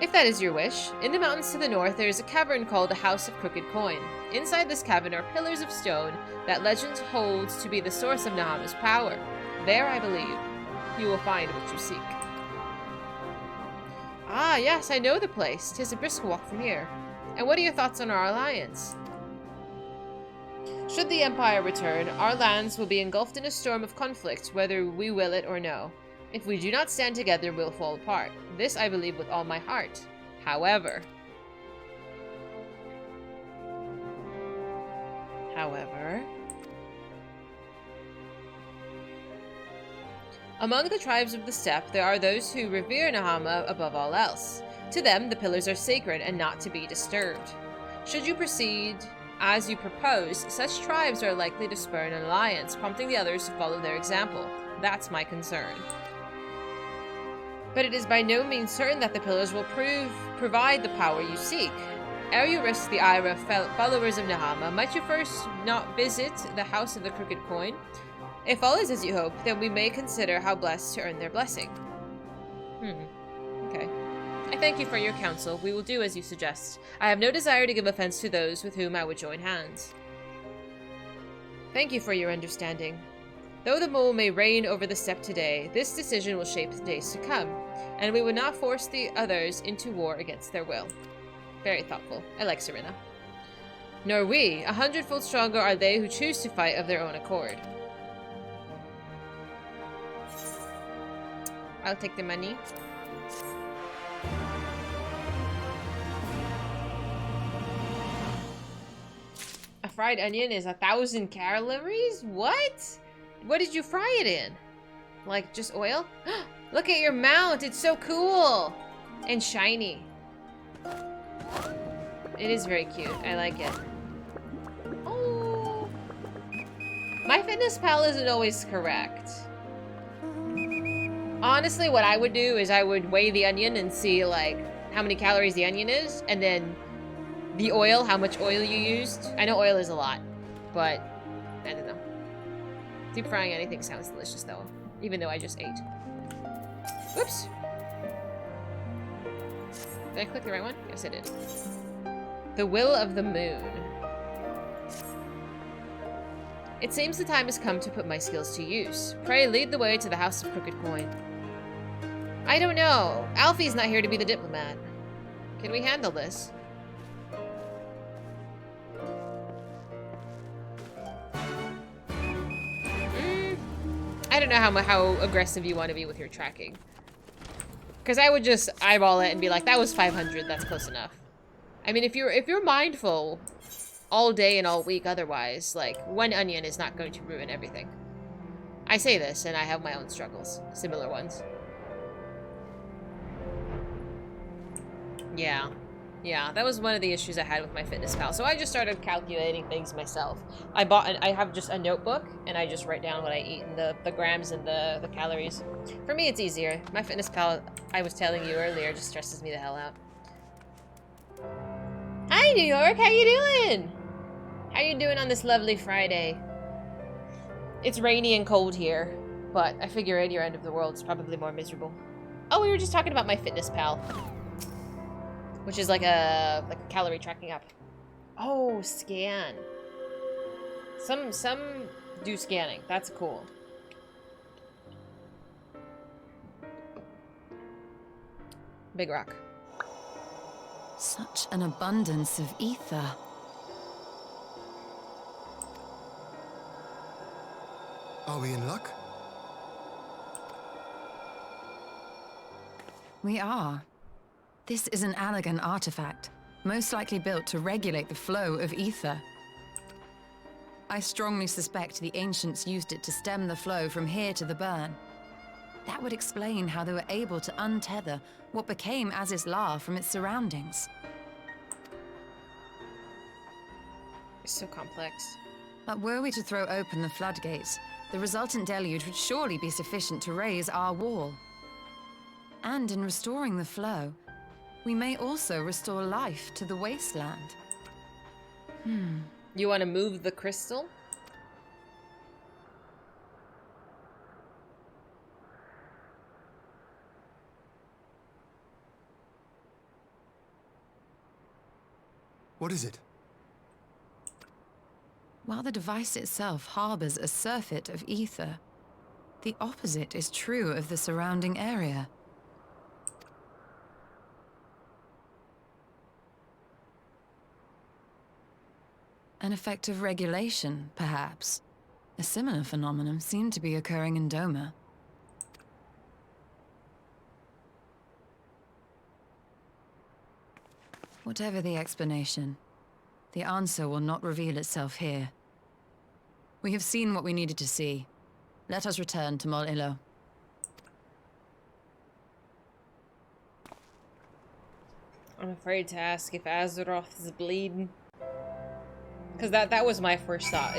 If that is your wish, in the mountains to the north there is a cavern called the House of Crooked Coin. Inside this cavern are pillars of stone that legend holds to be the source of Nahama's power. There, I believe, you will find what you seek. Ah, yes, I know the place. 'Tis a brisk walk from here. And what are your thoughts on our alliance? Should the Empire return, our lands will be engulfed in a storm of conflict, whether we will it or no. If we do not stand together, we'll fall apart. This I believe with all my heart. However, Among the tribes of the steppe, there are those who revere Nahama above all else. To them, the pillars are sacred and not to be disturbed. Should you proceed as you propose, such tribes are likely to spurn an alliance, prompting the others to follow their example. That's my concern. But it is by no means certain that the pillars will provide the power you seek. Ere you risk the ire of followers of Nahama, might you first not visit the House of the Crooked Coin? If all is as you hope, then we may consider how blessed to earn their blessing. Okay. I thank you for your counsel. We will do as you suggest. I have no desire to give offense to those with whom I would join hands. Thank you for your understanding. Though the mole may reign over the steppe today, this decision will shape the days to come, and we would not force the others into war against their will. Very thoughtful. I like Serena. Nor we. 100-fold stronger are they who choose to fight of their own accord. I'll take the money. A fried onion is 1,000 calories? What? What did you fry it in? Like, just oil? Look at your mount! It's so cool! And shiny. It is very cute. I like it. Oh! MyFitnessPal isn't always correct. Honestly, what I would do is I would weigh the onion and see, like, how many calories the onion is, and then the oil, how much oil you used. I know oil is a lot, but I don't know. Deep frying anything sounds delicious, though, even though I just ate. Whoops. Did I click the right one? Yes, I did. The Will of the Moon. It seems the time has come to put my skills to use. Pray lead the way to the House of Crooked Coin. I don't know. Alfie's not here to be the diplomat. Can we handle this? I don't know how aggressive you want to be with your tracking. Because I would just eyeball it and be like, that was 500, that's close enough. I mean, if you're mindful all day and all week otherwise, like, one onion is not going to ruin everything. I say this, and I have my own struggles. Similar ones. Yeah, that was one of the issues I had with MyFitnessPal. So I just started calculating things myself. I have just a notebook, and I just write down what I eat and the grams and the calories. For me, it's easier. MyFitnessPal, I was telling you earlier, just stresses me the hell out. Hi, New York. How you doing? How you doing on this lovely Friday? It's rainy and cold here, but I figure at your end of the world, it's probably more miserable. Oh, we were just talking about MyFitnessPal. Which is like a calorie tracking app. Oh, scan. Some do scanning. That's cool. Big rock. Such an abundance of ether. Are we in luck? We are. This is an Allegan artifact, most likely built to regulate the flow of ether. I strongly suspect the ancients used it to stem the flow from here to the burn. That would explain how they were able to untether what became Aziz's La from its surroundings. It's so complex. But were we to throw open the floodgates, the resultant deluge would surely be sufficient to raise our wall. And in restoring the flow, we may also restore life to the wasteland. You want to move the crystal? What is it? While the device itself harbors a surfeit of ether, the opposite is true of the surrounding area. An effect of regulation, perhaps. A similar phenomenon seemed to be occurring in Doma. Whatever the explanation, the answer will not reveal itself here. We have seen what we needed to see. Let us return to Mol Ilo. I'm afraid to ask if Azeroth is bleeding. Because that was my first thought.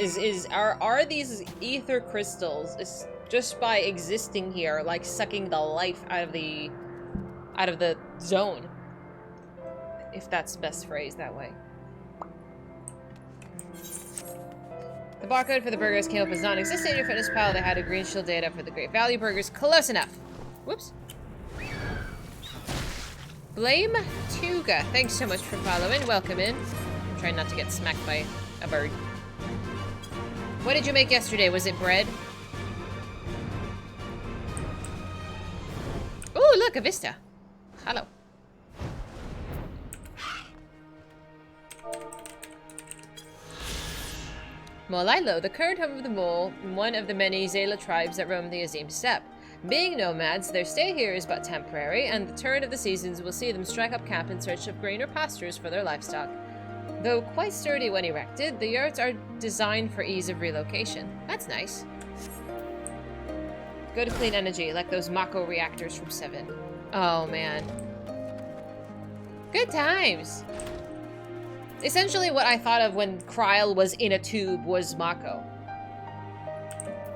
Are these ether crystals just by existing here, like sucking the life out of the zone? If that's best phrased that way. The barcode for the burgers came up as non-existent in your fitness pal. They had a green shield data for the great value burgers. Close enough. Whoops. Blame Tuga. Thanks so much for following. Welcome in. I'm trying not to get smacked by a bird. What did you make yesterday? Was it bread? Oh, look, a vista. Hello. Molailo, the current home of the Mole, one of the many Zayla tribes that roam the Azim Steppe. Being nomads, their stay here is but temporary, and the turn of the seasons will see them strike up camp in search of greener pastures for their livestock. Though quite sturdy when erected, the yurts are designed for ease of relocation. That's nice. Good clean energy, like those Mako reactors from 7. Oh, man. Good times! Essentially what I thought of when Kryl was in a tube was Mako.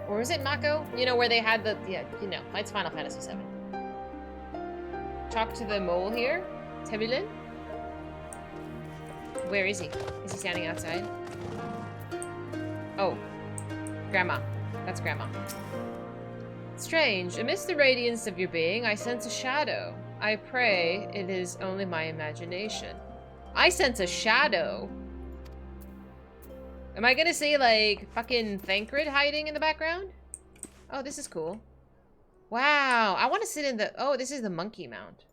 Or is it Mako? You know, where they had the... Yeah, you know, it's Final Fantasy 7. Talk to the mole here. Temilin? Where is he? Is he standing outside? Oh. Grandma. That's Grandma. Strange. Amidst the radiance of your being, I sense a shadow. I pray it is only my imagination. I sense a shadow. Am I gonna see, like, fucking Thancred hiding in the background? Oh, this is cool. Wow. I want to sit in the... Oh, this is the monkey mount.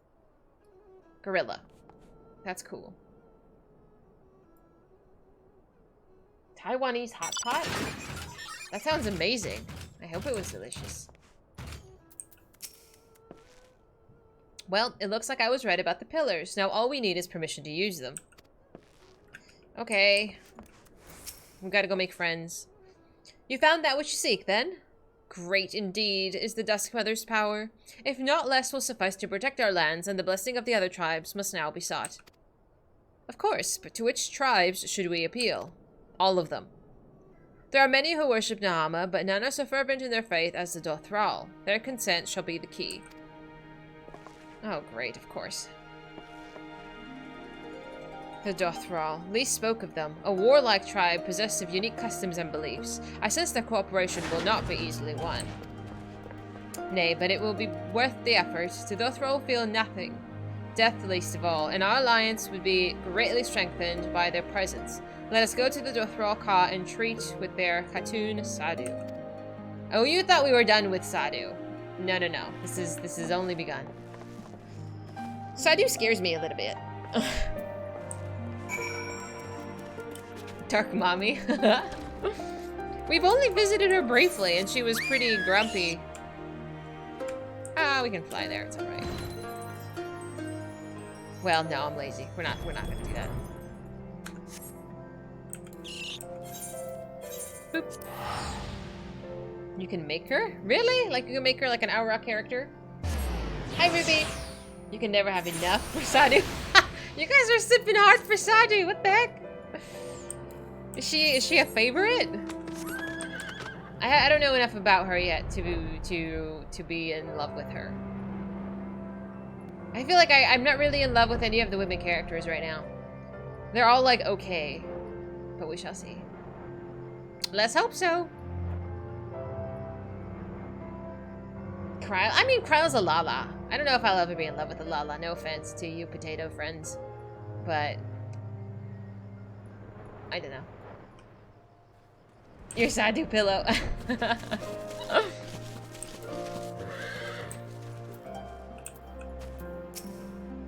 Gorilla. That's cool. Taiwanese hot pot? That sounds amazing. I hope it was delicious. Well, it looks like I was right about the pillars. Now all we need is permission to use them. Okay. We gotta go make friends. You found that which you seek, then? Great indeed is the Dusk Mother's power. If not, less will suffice to protect our lands, and the blessing of the other tribes must now be sought. Of course, but to which tribes should we appeal? All of them. There are many who worship Nahama, but none are so fervent in their faith as the Dothral. Their consent shall be the key. Oh, great, of course. The Dothral. Lee spoke of them. A warlike tribe possessed of unique customs and beliefs. I sense their cooperation will not be easily won. Nay, but it will be worth the effort. The Dothral feel nothing. Death least of all, and our alliance would be greatly strengthened by their presence. Let us go to the Dothral Ka and treat with their Khatun Sadu. Oh, you thought we were done with Sadu. No, no, no. This is only begun. Sadu scares me a little bit. Dark mommy. We've only visited her briefly, and she was pretty grumpy. Ah, we can fly there. It's all right. Well, no, I'm lazy. We're not gonna do that. Boop. You can make her? Really? Like you can make her like an Aura character? Hi, Ruby. You can never have enough for Sadu. You guys are sipping hard for Sadu. What the heck? Is she a favorite? I don't know enough about her yet to be in love with her. I feel like I'm not really in love with any of the women characters right now. They're all like okay, but we shall see. Let's hope so. Kryl? I mean, Kryl's a Lala. I don't know if I'll ever be in love with a Lala. No offense to you potato friends. But... I don't know. Your Sadu pillow.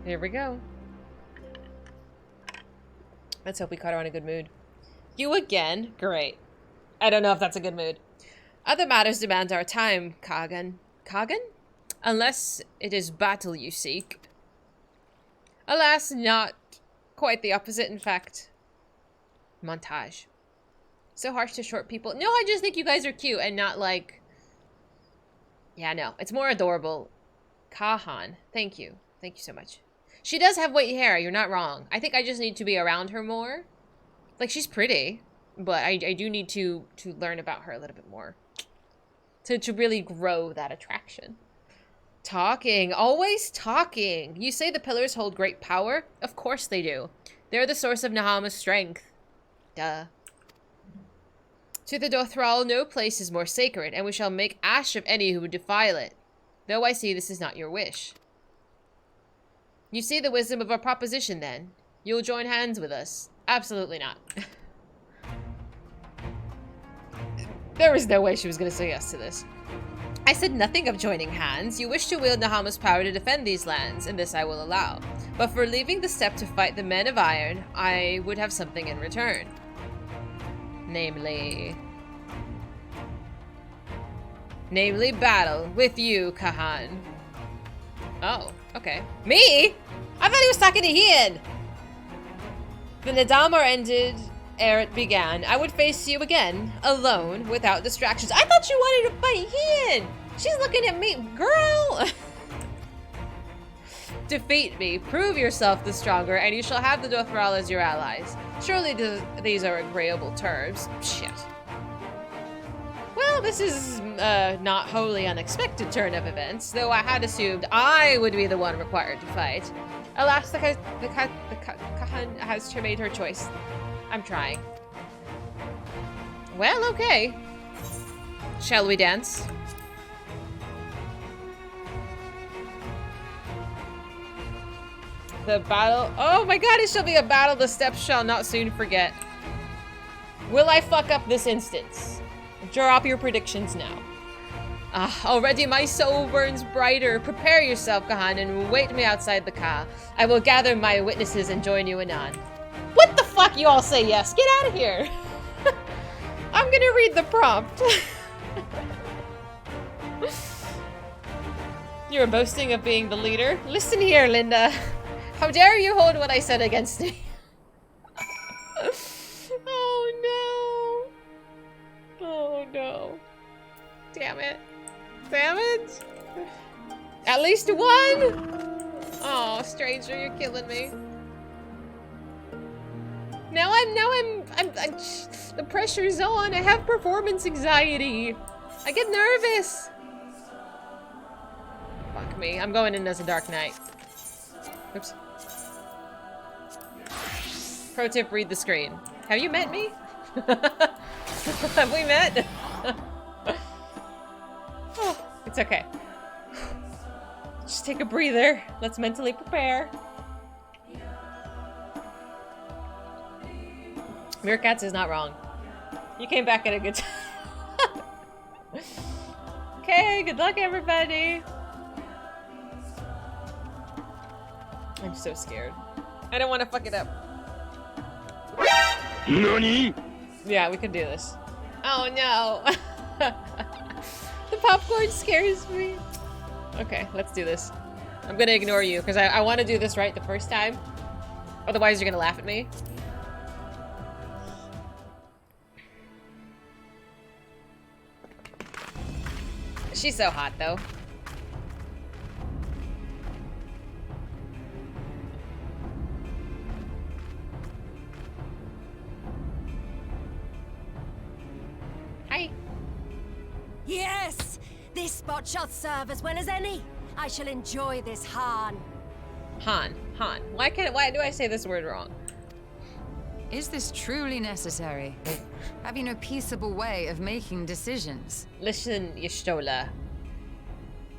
Here we go. Let's hope we caught her in a good mood. You again? Great. I don't know if that's a good mood. Other matters demand our time, Kagan. Kagan? Unless it is battle you seek. Alas, not quite the opposite, in fact. Montage. So harsh to short people. No, I just think you guys are cute and not like... Yeah, no. It's more adorable. Kahan. Thank you. Thank you so much. She does have white hair, you're not wrong. I think I just need to be around her more. Like, she's pretty, but I do need to learn about her a little bit more. To really grow that attraction. Talking. Always talking. You say the pillars hold great power? Of course they do. They're the source of Nahama's strength. Duh. To the Dothral, no place is more sacred, and we shall make ash of any who would defile it. Though I see this is not your wish. You see the wisdom of our proposition, then? You'll join hands with us? Absolutely not. There was no way she was going to say yes to this. I said nothing of joining hands. You wish to wield Nahama's power to defend these lands, and this I will allow. But for leaving the steppe to fight the men of iron, I would have something in return. Namely battle with you, Kahan. Oh, okay. Me? I thought he was talking to Hien. The Nadamar ended ere it began. I would face you again, alone, without distractions. I thought you wanted to fight Hien. She's looking at me. Girl! Defeat me, prove yourself the stronger, and you shall have the Dothral as your allies. Surely these are agreeable terms. Shit. Well, this is not wholly unexpected turn of events, though I had assumed I would be the one required to fight. Alas, the Kahan has made her choice. I'm trying. Well, okay. Shall we dance? The battle. Oh my god, it shall be a battle the steps shall not soon forget. Will I fuck up this instance? Drop your predictions now. Already my soul burns brighter. Prepare yourself, Kahan, and wait me outside the Ka. I will gather my witnesses and join you anon. What the fuck? You all say yes. Get out of here. I'm gonna read the prompt. You're boasting of being the leader? Listen here, Linda. How dare you hold what I said against me? Oh no. Oh no. Damn it. Damn it. At least one. Oh, stranger, you're killing me. Now I'm the pressure's on. I have performance anxiety. I get nervous. Fuck me. I'm going in as a Dark Knight. Oops. Pro tip, read the screen. Have you met me? Have we met? Oh, it's okay. Just take a breather. Let's mentally prepare. Meerkats is not wrong. You came back at a good time. Okay, good luck, everybody. I'm so scared. I don't want to fuck it up. NANI? Yeah, we can do this. Oh no. The popcorn scares me. Okay, let's do this. I'm gonna ignore you because I want to do this right the first time. Otherwise, you're gonna laugh at me. She's so hot, though. Hi. Yes! This spot shall serve as well as any. I shall enjoy this Han. Han. Why do I say this word wrong? Is this truly necessary? Have you no peaceable way of making decisions? Listen, Y'shtola.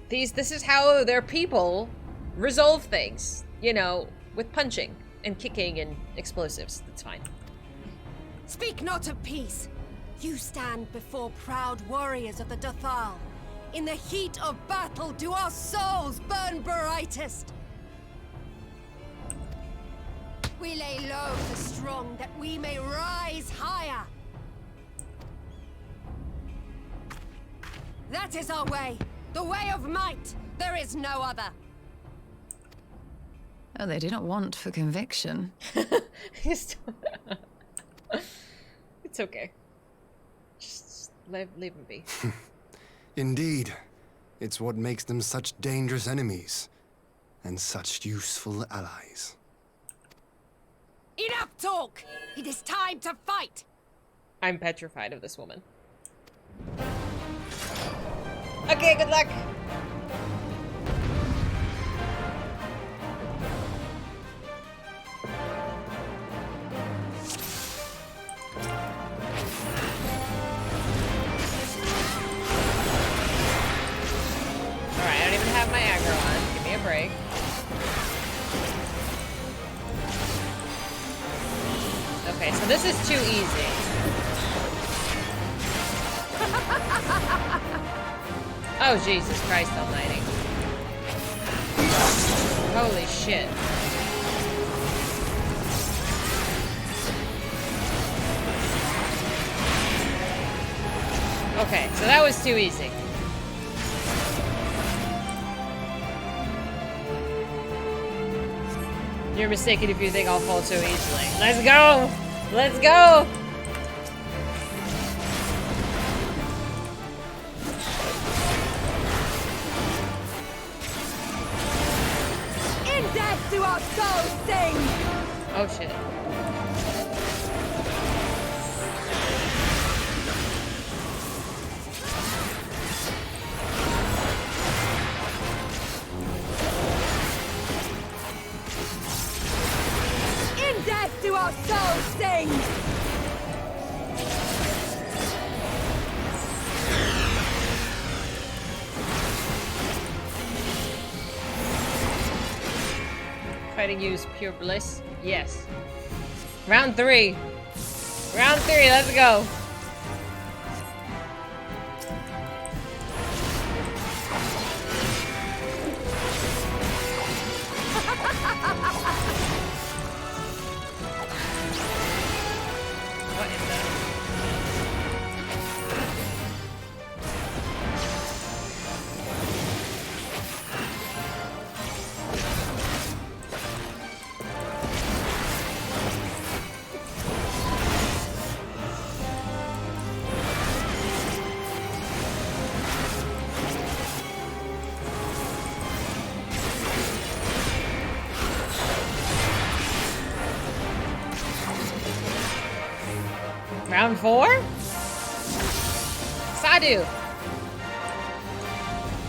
This is how their people resolve things. You know, with punching and kicking and explosives. That's fine. Speak not of peace. You stand before proud warriors of the Dothal. In the heat of battle do our souls burn brightest. We lay low the strong that we may rise higher. That is our way. The way of might. There is no other. Oh, they do not want for conviction. It's okay. Just leave him be. Indeed. It's what makes them such dangerous enemies. and such useful allies. Enough talk! It is time to fight! I'm petrified of this woman. Okay, good luck. Alright, I don't even have my aggro on. Give me a break. Okay, so this is too easy. Oh, Jesus Christ almighty. Holy shit. Okay, so that was too easy. You're mistaken if you think I'll fall so easily. Let's go! Let's go! In death do our souls sing! Oh shit. In death do our souls sing! Fighting use pure bliss? Yes. Round 3. Round 3, let's go. What in the... Round 4? Sadu!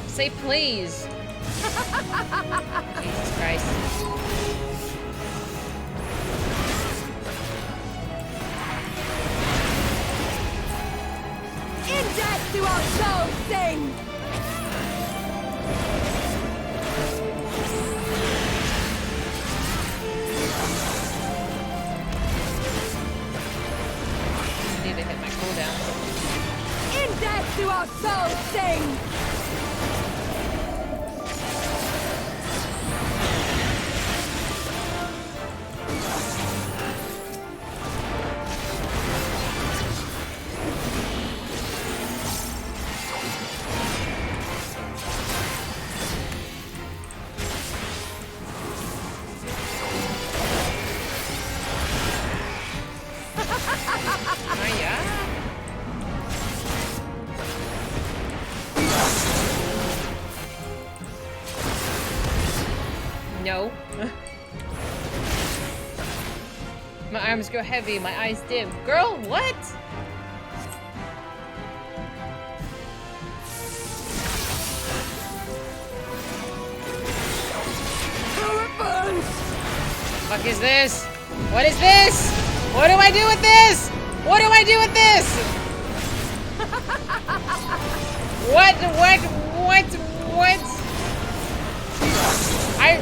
Say please. Jesus Christ. In death do our souls sing! Need to hit my cooldown. In death do our souls sing! No. My arms grow heavy, my eyes dim. Girl, what? Fuck is this? What is this? What do I do with this? What do I do with this? What?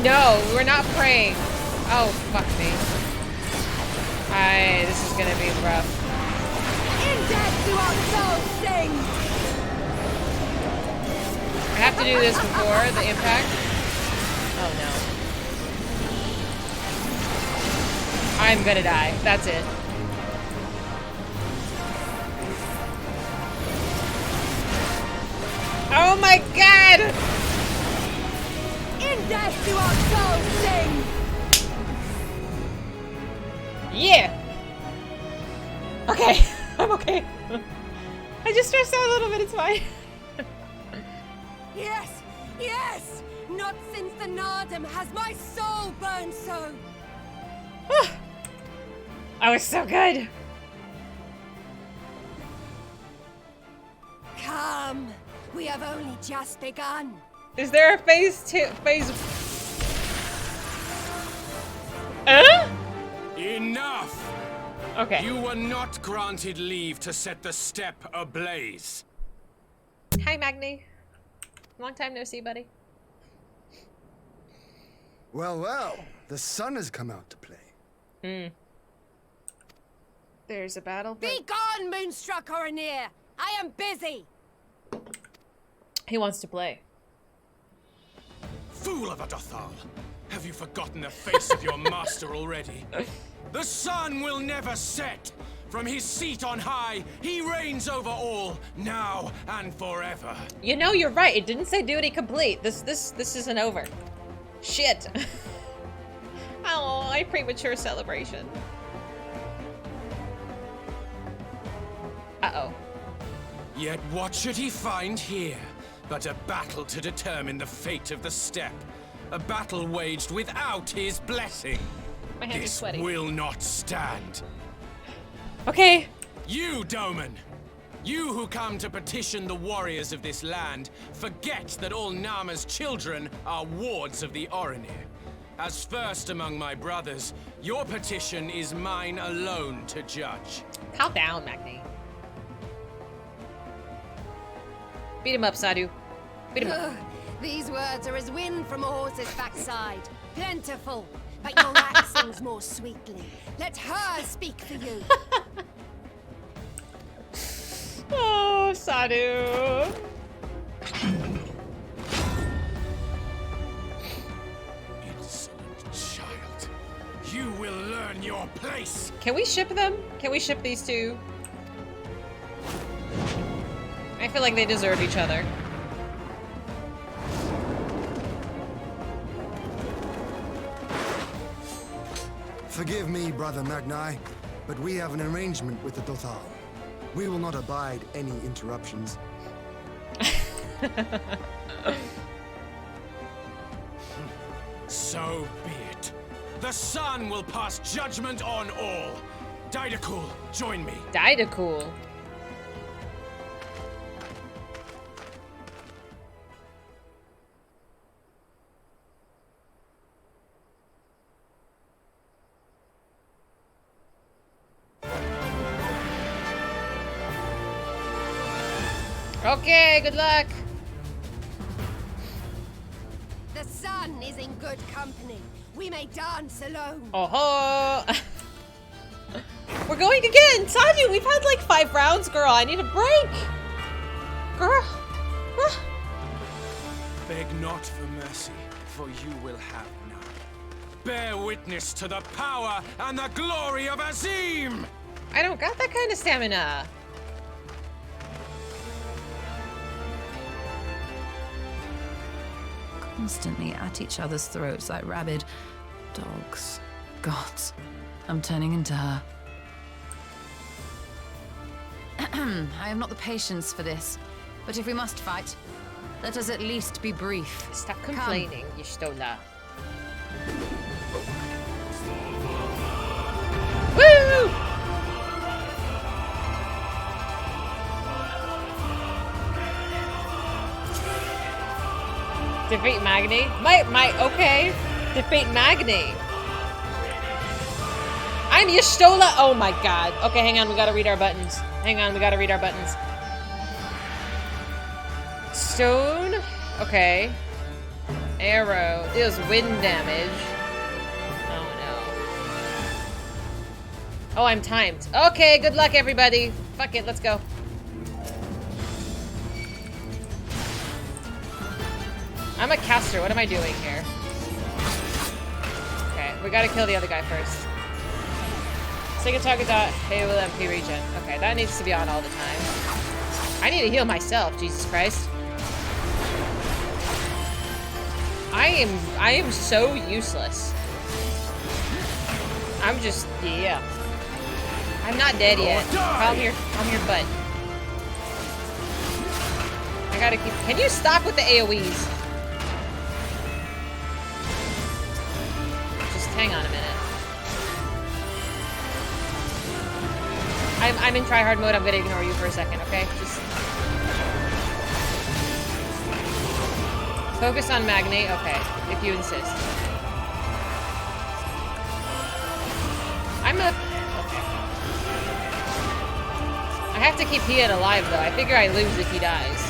No, we're not praying. Oh, fuck me. This is gonna be rough. In death do our souls sing! I have to do this before the impact. Oh no. I'm gonna die. That's it. Oh my god! In death do our souls sing! Yeah! Okay, I'm okay. I just stressed out a little bit, it's fine. Yes! Yes! Not since the Nardum has my soul burned so. I was so good. Come, we have only just begun. Is there a phase 2? Phase. Enough! Okay. You were not granted leave to set the steppe ablaze. Hi, Magni. Long time no see, buddy. Well, well, the sun has come out to play. There's a battle. Be gone, Moonstruck Oranir! I am busy! He wants to play. Fool of a Dothal! Have you forgotten the face of your master already? The sun will never set! From his seat on high, he reigns over all, now and forever. You know, you're right. It didn't say duty complete. This isn't over. Shit. Oh, I premature celebration. Uh-oh. Yet what should he find here but a battle to determine the fate of the steppe? A battle waged without his blessing. My hands are This sweaty. will not stand. Okay. You, Doman! You who come to petition the warriors of this land, forget that all Nama's children are wards of the Oranir. As first among my brothers, your petition is mine alone to judge. Calm down, Magni. Beat him up, Sadhu. Beat him up. Ugh, these words are as wind from a horse's backside. Plentiful, but your rat sings more sweetly. Let her speak for you. Oh, Sadhu. Insolent child. You will learn your place. Can we ship them? Can we ship these two? I feel like they deserve each other. Forgive me, Brother Magni, but we have an arrangement with the Dothal. We will not abide any interruptions. So be it. The sun will pass judgment on all. Didakul, join me. Didakul. Okay, good luck. The sun is in good company. We may dance alone. Oh, we're going again. Sadhu, we've had like 5 rounds, girl. I need a break. Girl. Ah. Beg not for mercy, for you will have none. Bear witness to the power and the glory of Azim! I don't got that kind of stamina. Constantly at each other's throats like rabid dogs. Gods, I'm turning into her. I have not the patience for this, but if we must fight, let us at least be brief. Stop complaining, Y'shtola. Woo! Defeat Magni? Okay. Defeat Magni. I'm Y'shtola. Oh my god. Okay, hang on, we gotta read our buttons. Hang on, we gotta read our buttons. Stone. Okay. Arrow. Deals wind damage. Oh no. Oh, I'm timed. Okay, good luck everybody. Fuck it, let's go. I'm a caster. What am I doing here? Okay, we gotta kill the other guy first. Take a target dot. Hey, will MP regen. Okay, that needs to be on all the time. I need to heal myself. Jesus Christ. I am so useless. I'm just, yeah. I'm not dead yet. Calm your butt. I gotta keep. Can you stop with the AoEs? hang on a minute. I'm in tryhard mode. I'm gonna ignore you for a second, okay? Just focus on Magnate, okay, if you insist. Okay. I have to keep Hiet alive, though. I figure I lose if he dies.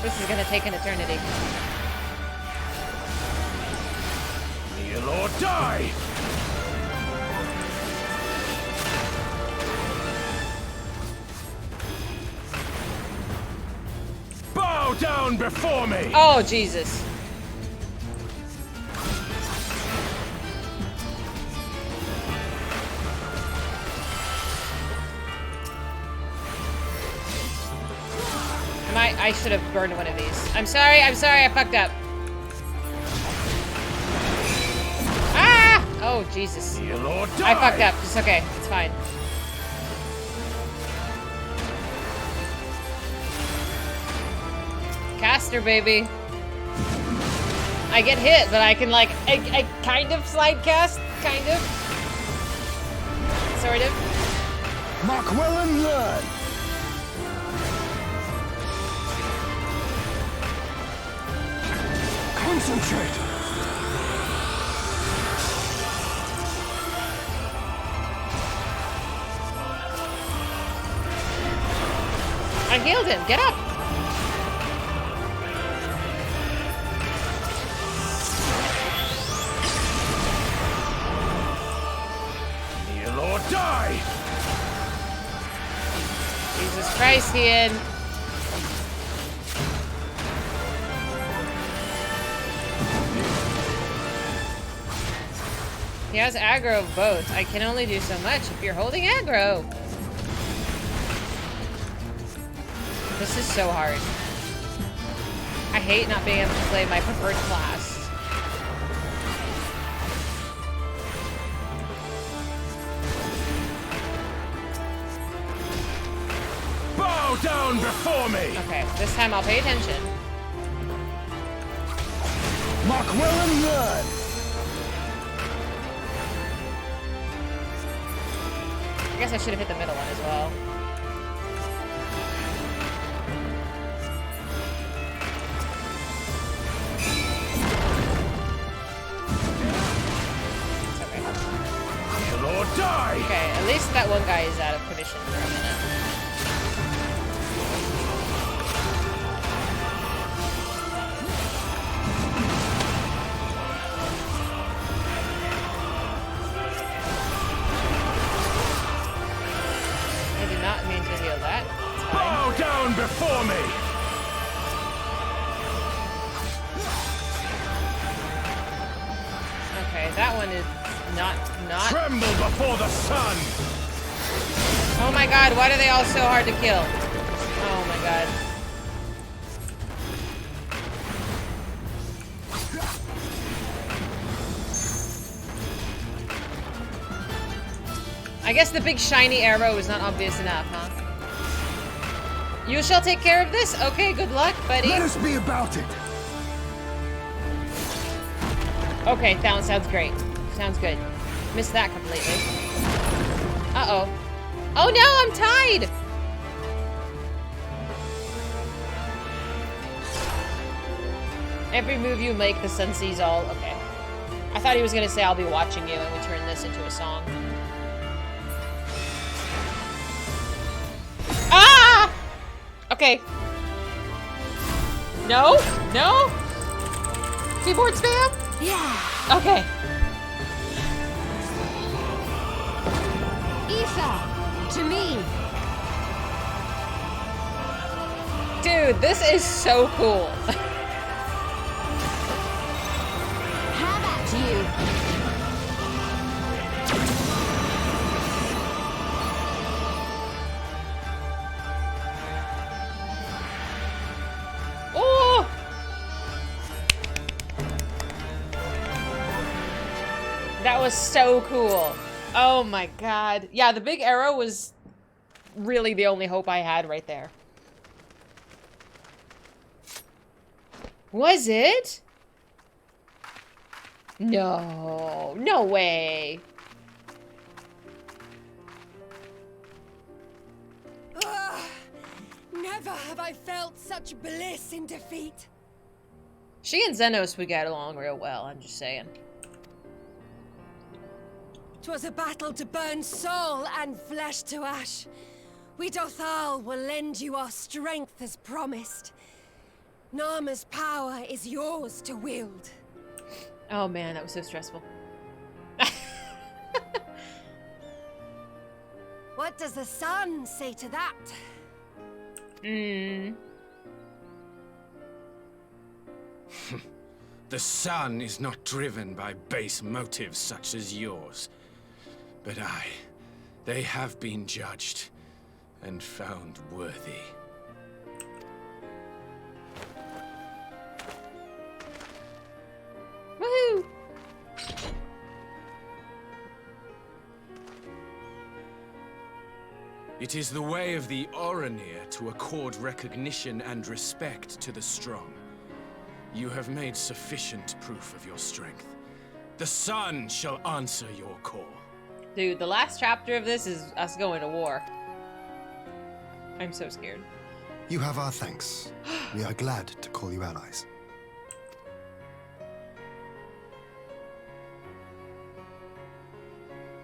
This is gonna take an eternity. Kneel or die! Bow down before me! Oh, Jesus. I should have burned one of these. I'm sorry, I fucked up. Ah! Oh, Jesus. I fucked up. It's okay. It's fine. Caster, baby. I get hit, but I can, like, I kind of slide cast. Kind of. Sort of. Mark well and learn. Concentrate. I healed him. Get up. Kneel or die. Jesus Christ, Ian. He has aggro of both. I can only do so much if you're holding aggro. This is so hard. I hate not being able to play my preferred class. Bow down before me! Okay, this time I'll pay attention. Mark well and learn. I guess I should have hit the middle one as well. Kneel or die! Okay, at least that one guy is out of commission for a minute. I did not mean to heal that. It's fine. Bow down before me! Okay, that one is not. Tremble before the sun! Oh my god, why are they all so hard to kill? Oh my god. I guess the big shiny arrow was not obvious enough, huh? You shall take care of this? Okay, good luck, buddy. Let us be about it. Okay, that sounds great. Sounds good. Missed that completely. Uh-oh. Oh no, I'm tied! Every move you make, the sun sees all. Okay. I thought he was gonna say, I'll be watching you, and we turn this into a song. Ah! Okay. No? No? Keyboard spam? Yeah. Okay. Aoife, to me. Dude, this is so cool. How about you? Oh! That was so cool. Oh my god. Yeah, the big arrow was really the only hope I had right there. Was it? No. No way. Never have I felt such bliss in defeat. She and Xenos would get along real well, I'm just saying. 'Twas a battle to burn soul and flesh to ash. We Dothal will lend you our strength as promised. Narma's power is yours to wield. Oh man, that was so stressful. What does the sun say to that? The sun is not driven by base motives such as yours. But they have been judged and found worthy. Woohoo! It is the way of the Oranir to accord recognition and respect to the strong. You have made sufficient proof of your strength. The sun shall answer your call. Dude, the last chapter of this is us going to war. I'm so scared. You have our thanks. We are glad to call you allies.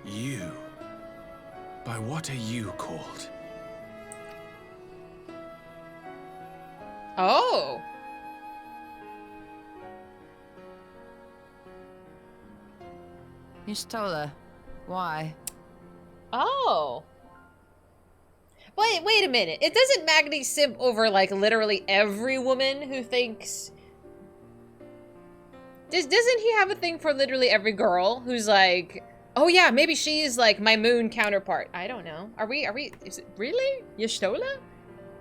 You? By what are you called? Oh! Y'shtola. Why? Oh. Wait a minute. It doesn't Magni simp over, like, literally every woman who thinks... Doesn't he have a thing for literally every girl who's like, oh yeah, maybe she's, like, my moon counterpart? I don't know. Are we, is it really? Y'shtola?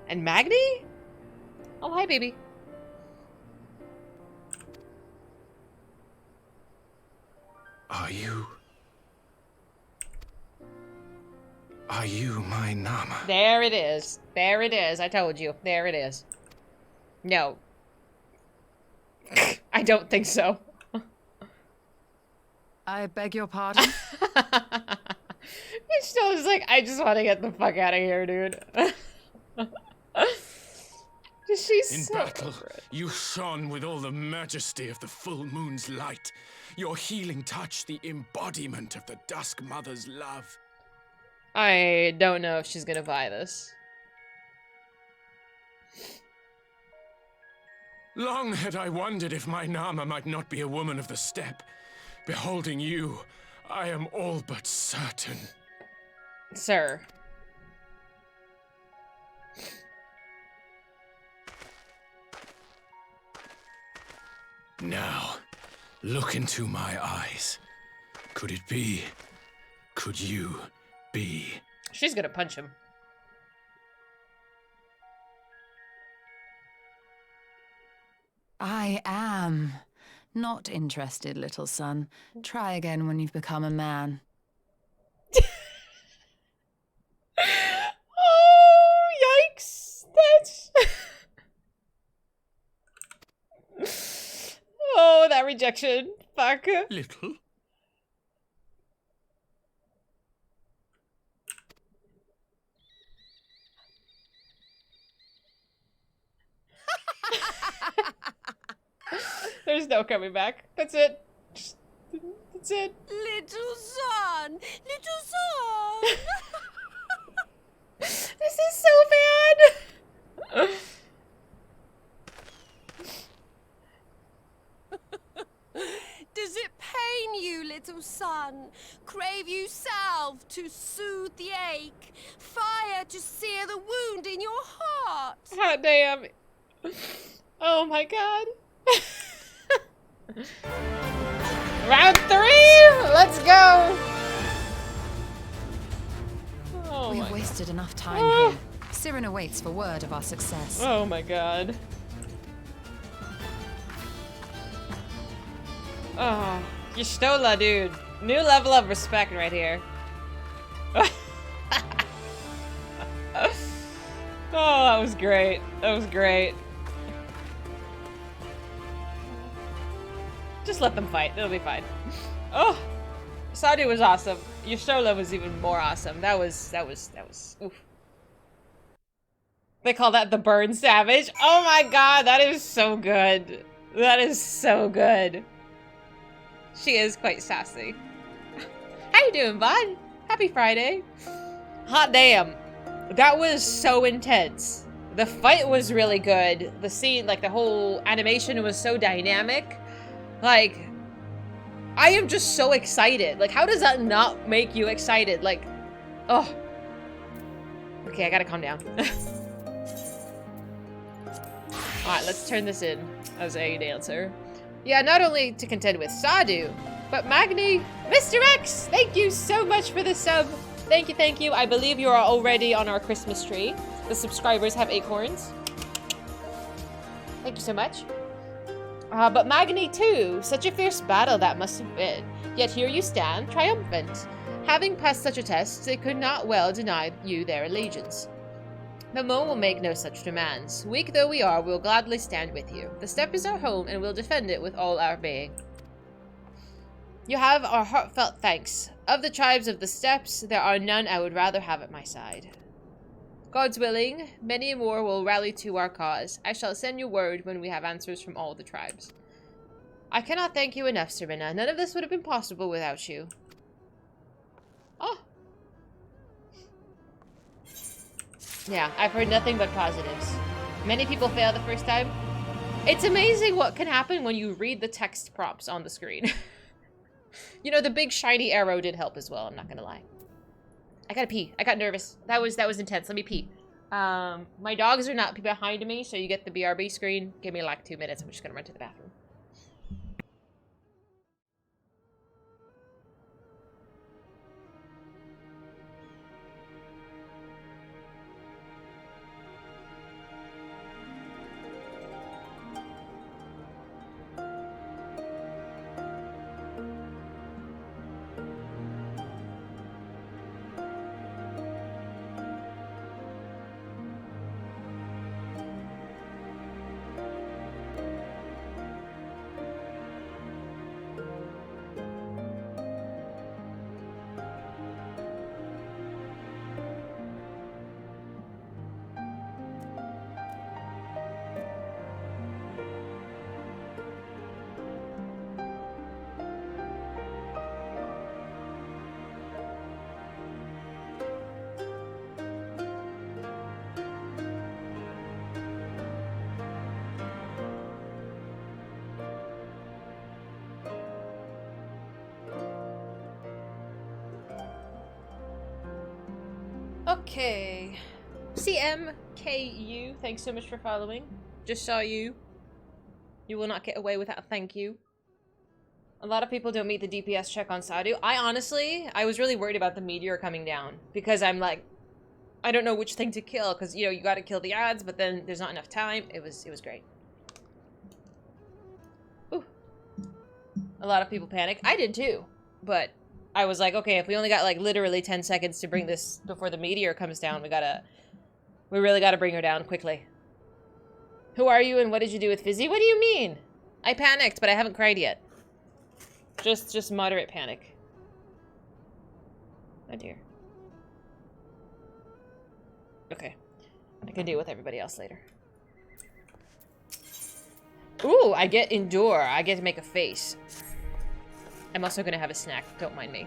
And Magni? Oh, hi, baby. Are you my Nama? There it is. There it is. I told you. There it is. No. I don't think so. I beg your pardon? It still is like, I just want to get the fuck out of here, dude. She's In so battle, over it. you shone with all the majesty of the full moon's light. Your healing touch, the embodiment of the Dusk Mother's love. I don't know if she's gonna buy this. Long had I wondered if my Nama might not be a woman of the steppe. Beholding you, I am all but certain. Sir. Now, look into my eyes. Could it be? Could you be? She's gonna punch him. I am. Not interested, little son. Try again when you've become a man. Oh, yikes. That's... Oh, that rejection. Fuck. Little? There's no coming back. That's it. That's it. Little son! Little son! This is so bad. Does it pain you, little son? Crave you salve to soothe the ache? Fire to sear the wound in your heart? Hot damn. Oh my god. Round 3! Let's go! Oh We've my, wasted enough time here. Siren awaits for word of our success. oh my god. Oh, Y'shtola, dude. New level of respect right here. Oh, that was great. That was great. Just let them fight. It'll be fine. Oh, Sadu was awesome. Yashola was even more awesome. That was, oof. They call that the Burn Savage. Oh my god, that is so good. That is so good. She is quite sassy. How you doing, bud? Happy Friday. Hot damn. That was so intense. The fight was really good. The scene, like the whole animation was so dynamic. Like, I am just so excited. Like, how does that not make you excited? Like, oh. Okay, I gotta calm down. Alright, let's turn this in as a dancer. Yeah, not only to contend with Sadu, but Magni, Mr. X, thank you so much for the sub. Thank you, thank you. I believe you are already on our Christmas tree. The subscribers have acorns. Thank you so much. But Magni too, such a fierce battle that must have been. Yet here you stand, triumphant. Having passed such a test, they could not well deny you their allegiance. The Mo will make no such demands. Weak though we are, we will gladly stand with you. The steppe is our home, and we'll defend it with all our being. You have our heartfelt thanks. Of the tribes of the steppes, there are none I would rather have at my side. God's willing, many more will rally to our cause. I shall send you word when we have answers from all the tribes. I cannot thank you enough, Serena. None of this would have been possible without you. Oh. Yeah, I've heard nothing but positives. Many people fail the first time. It's amazing what can happen when you read the text prompts on the screen. You know, the big shiny arrow did help as well, I'm not gonna lie. I gotta pee. I got nervous. That was intense. Let me pee. My dogs are not behind me, so you get the BRB screen. Give me like 2 minutes. I'm just gonna run to the bathroom. Okay. CMKU, thanks so much for following. Just saw you. You will not get away without a thank you. A lot of people don't meet the DPS check on Sadu. I was really worried about the meteor coming down. Because I'm like, I don't know which thing to kill. Because, you know, you gotta kill the ads, but then there's not enough time. It was great. Ooh. A lot of people panic. I did too. But I was like, okay, if we only got like literally 10 seconds to bring this before the meteor comes down, we really gotta bring her down quickly. Who are you and what did you do with Fizy? What do you mean? I panicked, but I haven't cried yet. Just moderate panic. Oh dear. Okay. I can deal with everybody else later. Ooh, I get endure. I get to make a face. I'm also gonna have a snack, don't mind me.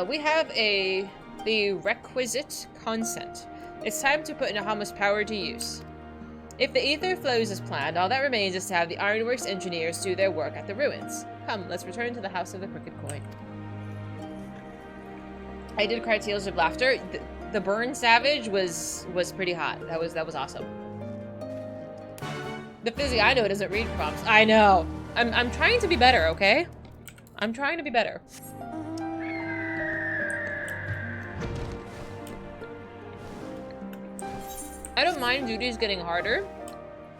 We have the requisite consent. It's time to put Nahama's power to use. If the ether flows as planned, all that remains is to have the Ironworks engineers do their work at the ruins. Come, let's return to the House of the Crooked Coin. I did cry tears of laughter. The Burn Savage was pretty hot. That was awesome. The Fizy I know doesn't read prompts. I know. I'm trying to be better, okay? I'm trying to be better. I don't mind duties getting harder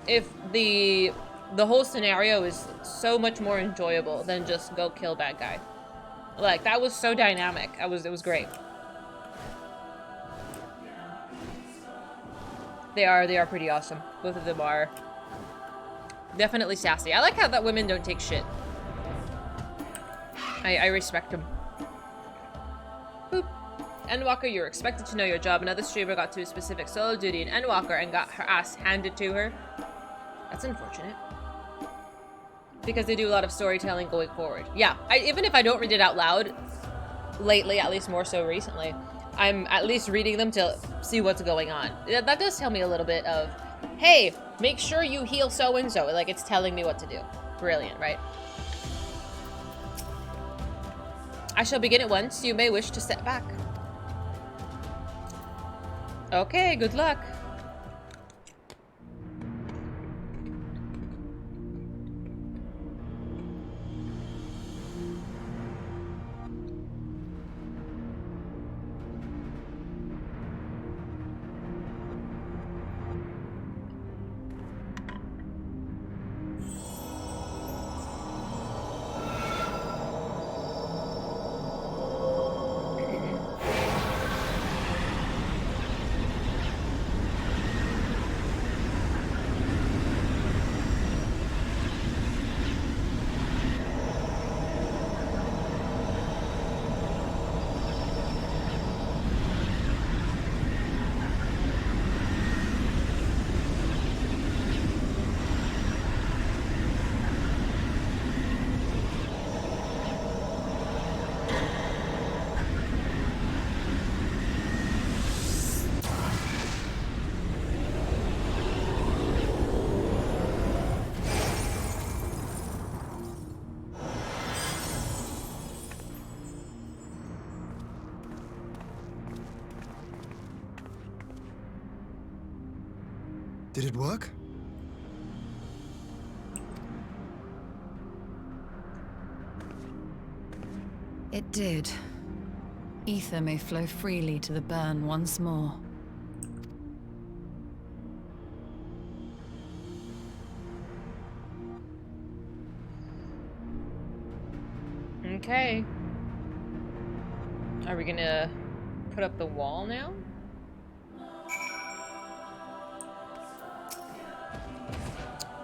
if the whole scenario is so much more enjoyable than just go kill bad guy. Like, that was so dynamic. It was great. They are pretty awesome. Both of them are definitely sassy. I like how that women don't take shit. I respect him. Boop. Endwalker, you're expected to know your job. Another streamer got to a specific solo duty in Endwalker and got her ass handed to her. That's unfortunate. Because they do a lot of storytelling going forward. Yeah, even if I don't read it out loud, lately, at least more so recently, I'm at least reading them to see what's going on. That does tell me a little bit of, hey, make sure you heal so-and-so. Like, it's telling me what to do. Brilliant, right? I shall begin at once. You may wish to step back. Okay, good luck. Did it work? It did. Ether may flow freely to the burn once more. Okay. Are we gonna put up the wall now?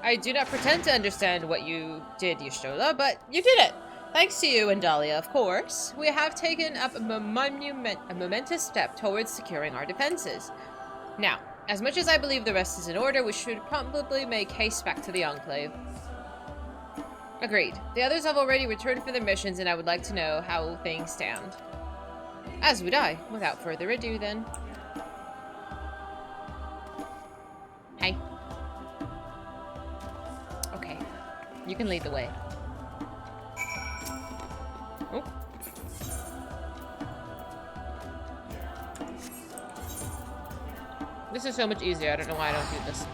I do not pretend to understand what you did, Y'shtola, but you did it! Thanks to you and Dahlia, of course. We have taken up a momentous step towards securing our defenses. Now, as much as I believe the rest is in order, we should probably make haste back to the Enclave. Agreed. The others have already returned for their missions, and I would like to know how things stand. As would I. Without further ado, then. Hey. Okay. You can lead the way. Oh. This is so much easier. I don't know why I don't do this.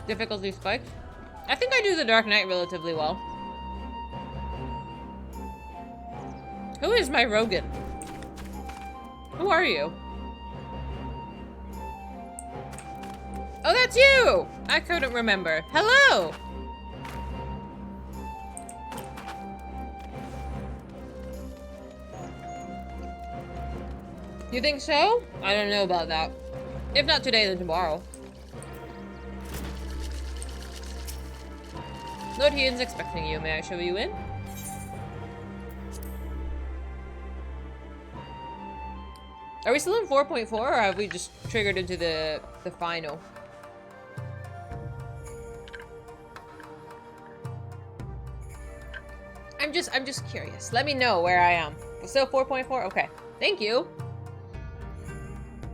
Difficulty spiked. I think I do the Dark Knight relatively well. Who is my Rogan? Who are you? Oh, that's you! I couldn't remember. Hello! You think so? I don't know about that. If not today, then tomorrow. Lord Heaton's expecting you. May I show you in? Are we still in 4.4 or have we just triggered into the final? I'm just curious. Let me know where I am. We're still 4.4? Okay. Thank you.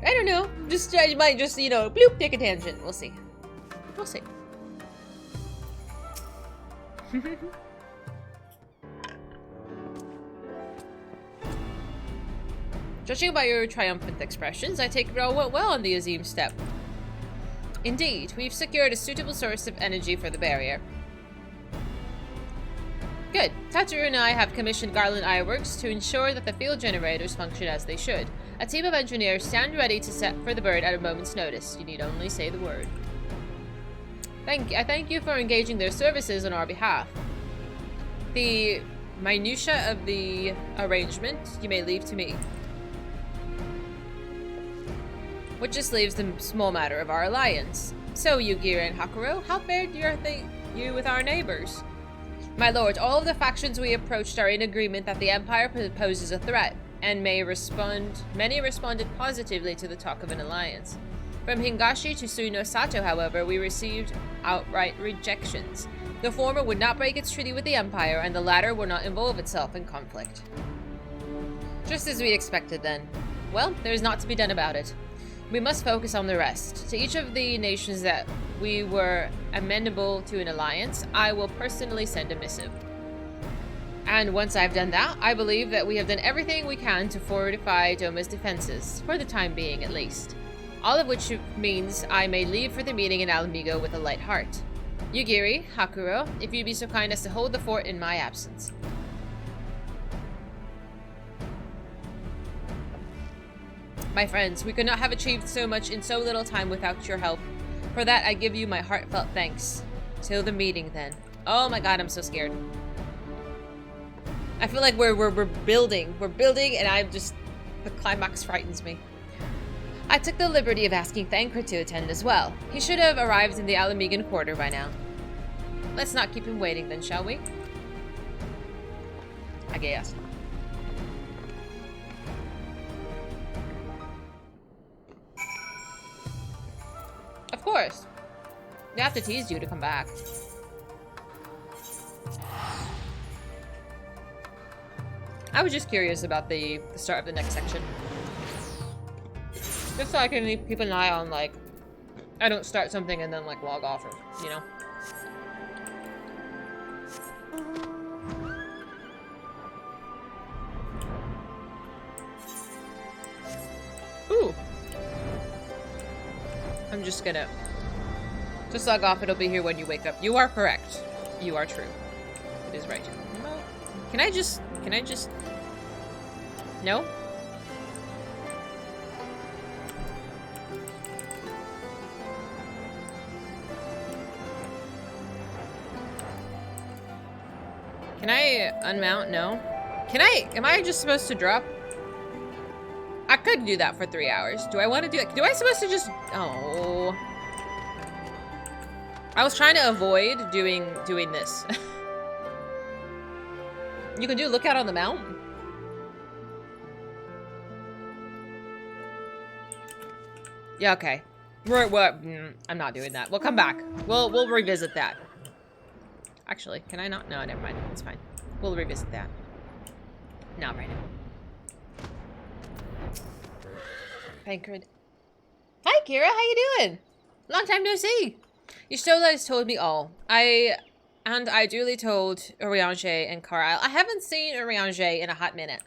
I don't know. I might just, you know, bloop, take a tangent. We'll see. We'll see. Judging by your triumphant expressions, I take it all went well on the Azim step. Indeed, we've secured a suitable source of energy for the barrier. Good. Tataru and I have commissioned Garland Ironworks to ensure that the field generators function as they should. A team of engineers stand ready to set for the bird at a moment's notice. You need only say the word. I thank you for engaging their services on our behalf. The minutiae of the arrangement you may leave to me. which just leaves the small matter of our alliance. So, Yugiri and Hakuro, how fared you with our neighbors? My lord, all of the factions we approached are in agreement that the Empire poses a threat, and many responded positively to the talk of an alliance. From Hingashi to Suino Sato, however, we received outright rejections. The former would not break its treaty with the Empire, and the latter would not involve itself in conflict. Just as we expected then. Well, there is naught to be done about it. We must focus on the rest. To each of the nations that we were amenable to an alliance, I will personally send a missive. And once I've done that, I believe that we have done everything we can to fortify Doma's defenses, for the time being at least. All of which means I may leave for the meeting in Alamigo with a light heart. Yugiri, Hakuro, if you'd be so kind as to hold the fort in my absence. My friends, we could not have achieved so much in so little time without your help. For that, I give you my heartfelt thanks. Till the meeting, then. Oh my god, I'm so scared. I feel like we're building. We're building, and I'm just... the climax frightens me. I took the liberty of asking Thancred to attend as well. He should have arrived in the Alamigan quarter by now. Let's not keep him waiting, then, shall we? I guess. Of course. They have to tease you to come back. I was just curious about the start of the next section. Just so I can keep an eye on, like, I don't start something and then, like, log off or, you know. Ooh. I'm just gonna... just log off, it'll be here when you wake up. You are correct. You are true. It is right. Can I just... No? Can I unmount? No. Can I... am I just supposed to drop? I could do that for 3 hours. Do I want to do it? Do I supposed to just... oh. I was trying to avoid doing this. You can do lookout on the mount? Yeah, okay. I'm not doing that. We'll come back. We'll revisit that. Actually, can I not? No, never mind. It's fine. We'll revisit that. Not right now. Thancred. Hi, Kira. How you doing? Long time no see. You still guys told me all. I duly told Urianger and Carlisle. I haven't seen Urianger in a hot minute.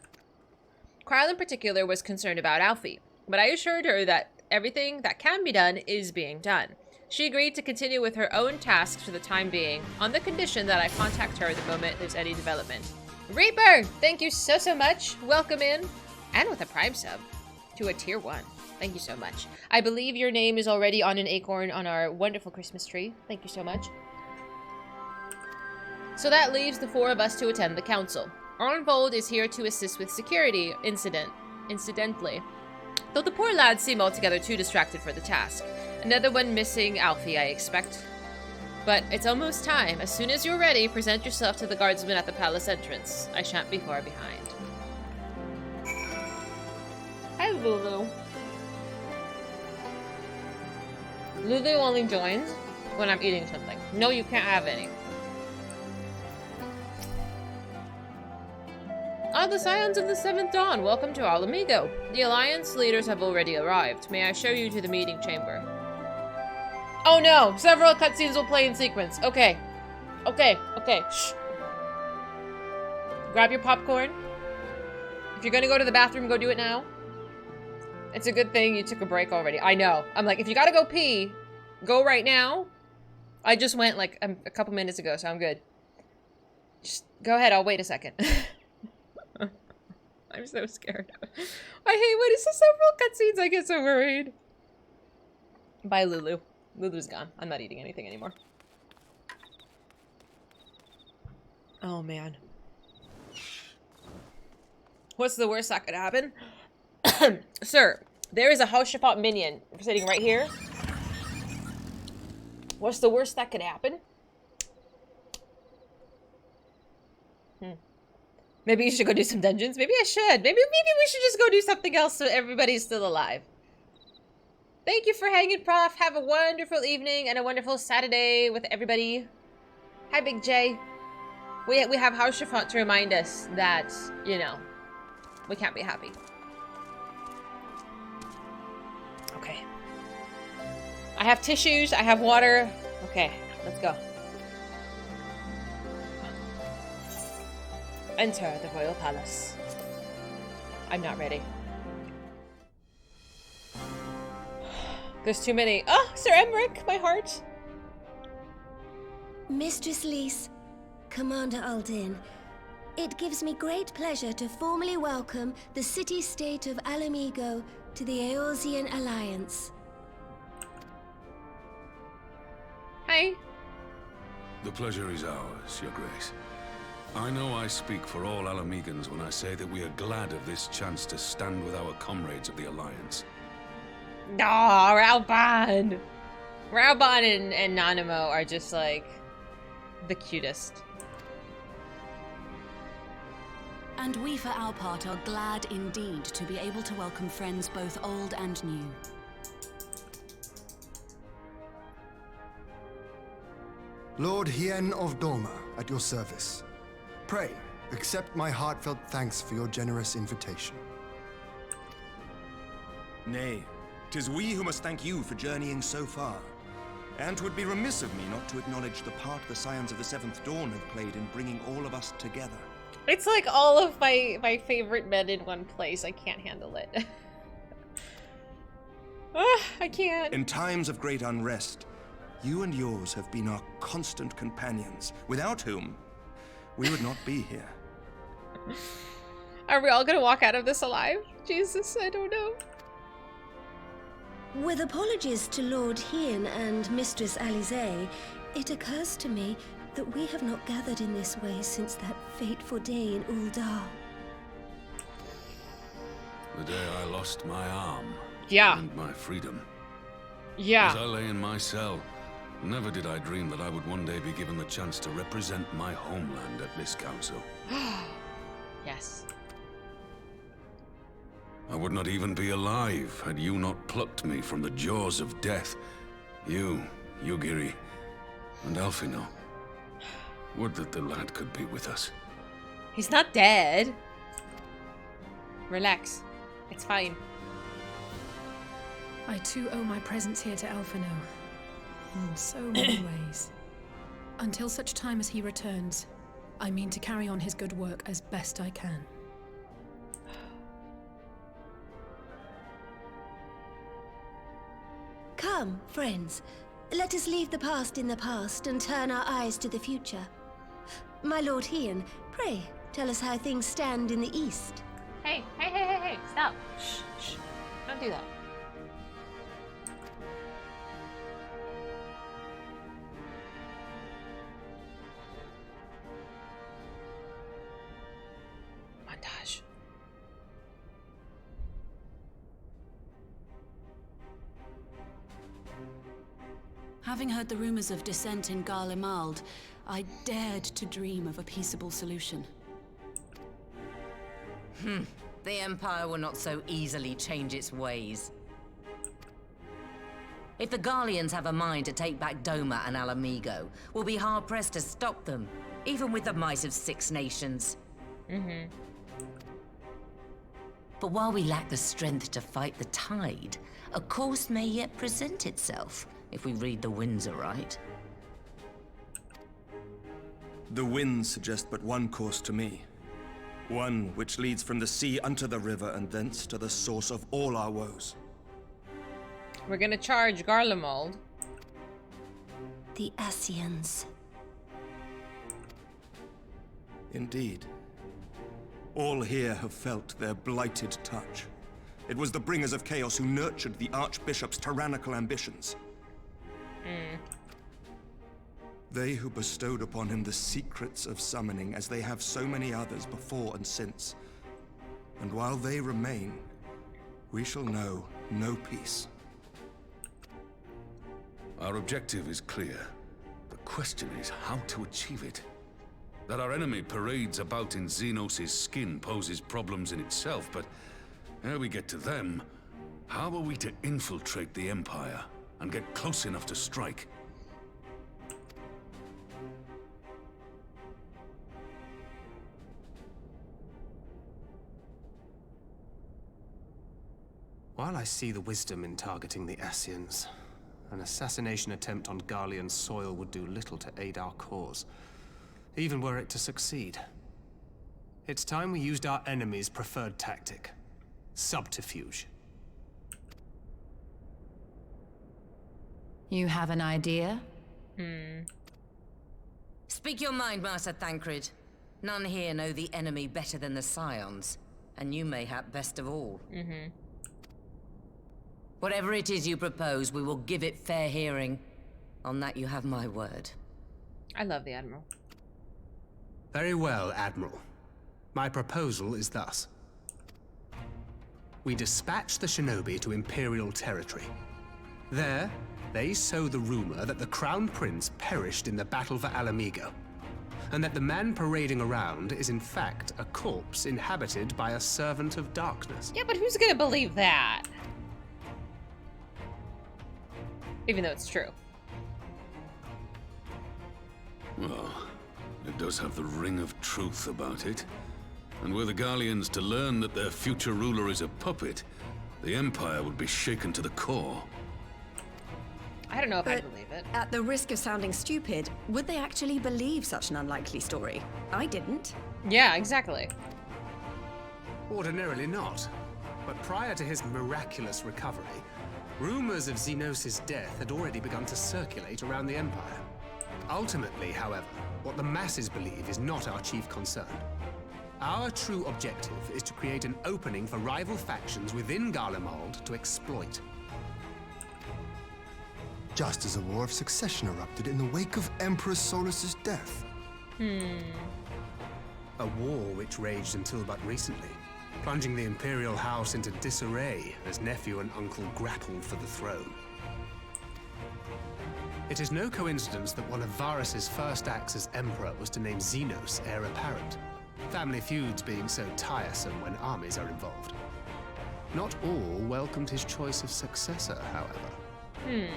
Carlisle in particular was concerned about Alfie, but I assured her that everything that can be done is being done. She agreed to continue with her own tasks for the time being, on the condition that I contact her the moment there's any development. Reaper, thank you so much. Welcome in, and with a Prime sub, to a tier 1. Thank you so much. I believe your name is already on an acorn on our wonderful Christmas tree. Thank you so much. So that leaves the 4 of us to attend the council. Arnvold is here to assist with security, incidentally. Though the poor lads seem altogether too distracted for the task. Another one missing Alfie, I expect. But it's almost time. As soon as you're ready, present yourself to the guardsmen at the palace entrance. I shan't be far behind. Hi, Lulu. Lulu only joins when I'm eating something. No, you can't have any. Ah, the Scions of the Seventh Dawn. Welcome to Alamigo. The Alliance leaders have already arrived. May I show you to the meeting chamber? Oh no! Several cutscenes will play in sequence. Okay. Okay. Shh. Grab your popcorn. If you're gonna go to the bathroom, go do it now. It's a good thing you took a break already. I know. I'm like, if you gotta go pee, go right now. I just went like a couple minutes ago, so I'm good. Just go ahead. I'll wait a second. I'm so scared. I hate when it's the several cutscenes. I get so worried. Bye, Lulu. Lulu's gone. I'm not eating anything anymore. Oh, man. What's the worst that could happen? Sir, There is a Hoshapot minion sitting right here. What's the worst that could happen? Maybe you should go do some dungeons. Maybe I should. Maybe we should just go do something else so everybody's still alive. Thank you for hanging, Prof. Have a wonderful evening and a wonderful Saturday with everybody. Hi, Big J. We have Hoshapot to remind us that, you know, we can't be happy. Okay. I have tissues. I have water. Okay, let's go. Enter the Royal Palace. I'm not ready. There's too many. Oh, Sir Emmerich, my heart. Mistress Lys, Commander Aldin, it gives me great pleasure to formally welcome the city-state of Alamigo to the Eorzean Alliance. Hi. The pleasure is ours, Your Grace. I know I speak for all Alamegans when I say that we are glad of this chance to stand with our comrades of the Alliance. Aw, Raoban! Raoban and Nanamo are just, like, the cutest. And we for our part are glad indeed to be able to welcome friends both old and new. Lord Hien of Doma, at your service. Pray, accept my heartfelt thanks for your generous invitation. Nay, 'tis we who must thank you for journeying so far. And 'twould be remiss of me not to acknowledge the part the Scions of the Seventh Dawn have played in bringing all of us together. It's like all of my favorite men in one place. I can't handle it. I can't. In times of great unrest, you and yours have been our constant companions, without whom we would not be here. Are we all gonna walk out of this alive? Jesus, I don't know. With apologies to Lord Hien and Mistress Alize, it occurs to me that we have not gathered in this way since that fateful day in Uldar. The day I lost my arm. Yeah. And my freedom. Yeah. As I lay in my cell, never did I dream that I would one day be given the chance to represent my homeland at this council. Yes. I would not even be alive had you not plucked me from the jaws of death. You, Yugiri, and Alphino. Would that the lad could be with us. He's not dead. Relax. It's fine. I too owe my presence here to Alphino. In so many ways. Until such time as he returns, I mean to carry on his good work as best I can. Come, friends. Let us leave the past in the past and turn our eyes to the future. My Lord Hien, pray, tell us how things stand in the east. Hey, stop. Shh. Don't do that. Montage. Having heard the rumors of dissent in Garlemald, I dared to dream of a peaceable solution. The Empire will not so easily change its ways. If the Garleans have a mind to take back Doma and Alamigo, we'll be hard-pressed to stop them, even with the might of 6 nations. But while we lack the strength to fight the tide, a course may yet present itself, if we read the winds aright. The winds suggest but one course to me. One which leads from the sea unto the river and thence to the source of all our woes. We're gonna charge Garlemald. The Ascians. Indeed. All here have felt their blighted touch. It was the bringers of chaos who nurtured the Archbishop's tyrannical ambitions. They who bestowed upon him the secrets of summoning, as they have so many others before and since. And while they remain, we shall know no peace. Our objective is clear. The question is how to achieve it. That our enemy parades about in Xenos' skin poses problems in itself, but ere we get to them, how are we to infiltrate the Empire and get close enough to strike? While I see the wisdom in targeting the Ascians, an assassination attempt on Garlean soil would do little to aid our cause, even were it to succeed. It's time we used our enemy's preferred tactic: subterfuge. You have an idea? Speak your mind, Master Thancred. None here know the enemy better than the Scions, and you mayhap best of all. Whatever it is you propose, we will give it fair hearing. On that you have my word. I love the Admiral. Very well, Admiral. My proposal is thus. We dispatch the Shinobi to Imperial territory. There, they sow the rumor that the Crown Prince perished in the battle for Alamigo, and that the man parading around is in fact a corpse inhabited by a servant of darkness. Yeah, but who's gonna believe that? Even though it's true. Well, it does have the ring of truth about it. And were the Garleans to learn that their future ruler is a puppet, the Empire would be shaken to the core. I don't know if I believe it. At the risk of sounding stupid, would they actually believe such an unlikely story? I didn't. Yeah, exactly. Ordinarily not. But prior to his miraculous recovery, rumors of Xenos' death had already begun to circulate around the Empire. Ultimately, however, what the masses believe is not our chief concern. Our true objective is to create an opening for rival factions within Garlemald to exploit. Just as a war of succession erupted in the wake of Emperor Solus's death. A war which raged until but recently, plunging the Imperial House into disarray as nephew and uncle grappled for the throne. It is no coincidence that one of Varys' first acts as Emperor was to name Xenos heir apparent, family feuds being so tiresome when armies are involved. Not all welcomed his choice of successor, however.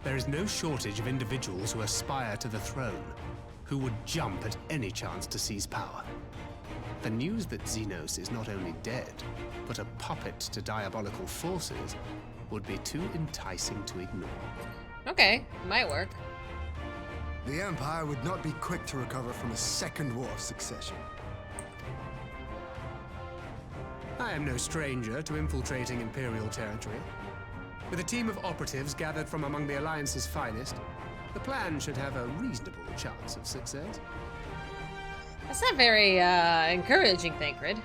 There is no shortage of individuals who aspire to the throne, who would jump at any chance to seize power. The news that Xenos is not only dead, but a puppet to diabolical forces would be too enticing to ignore. Okay, might work. The Empire would not be quick to recover from a second war of succession. I am no stranger to infiltrating Imperial territory. With a team of operatives gathered from among the Alliance's finest, the plan should have a reasonable chance of success. That's not very encouraging, Thancred.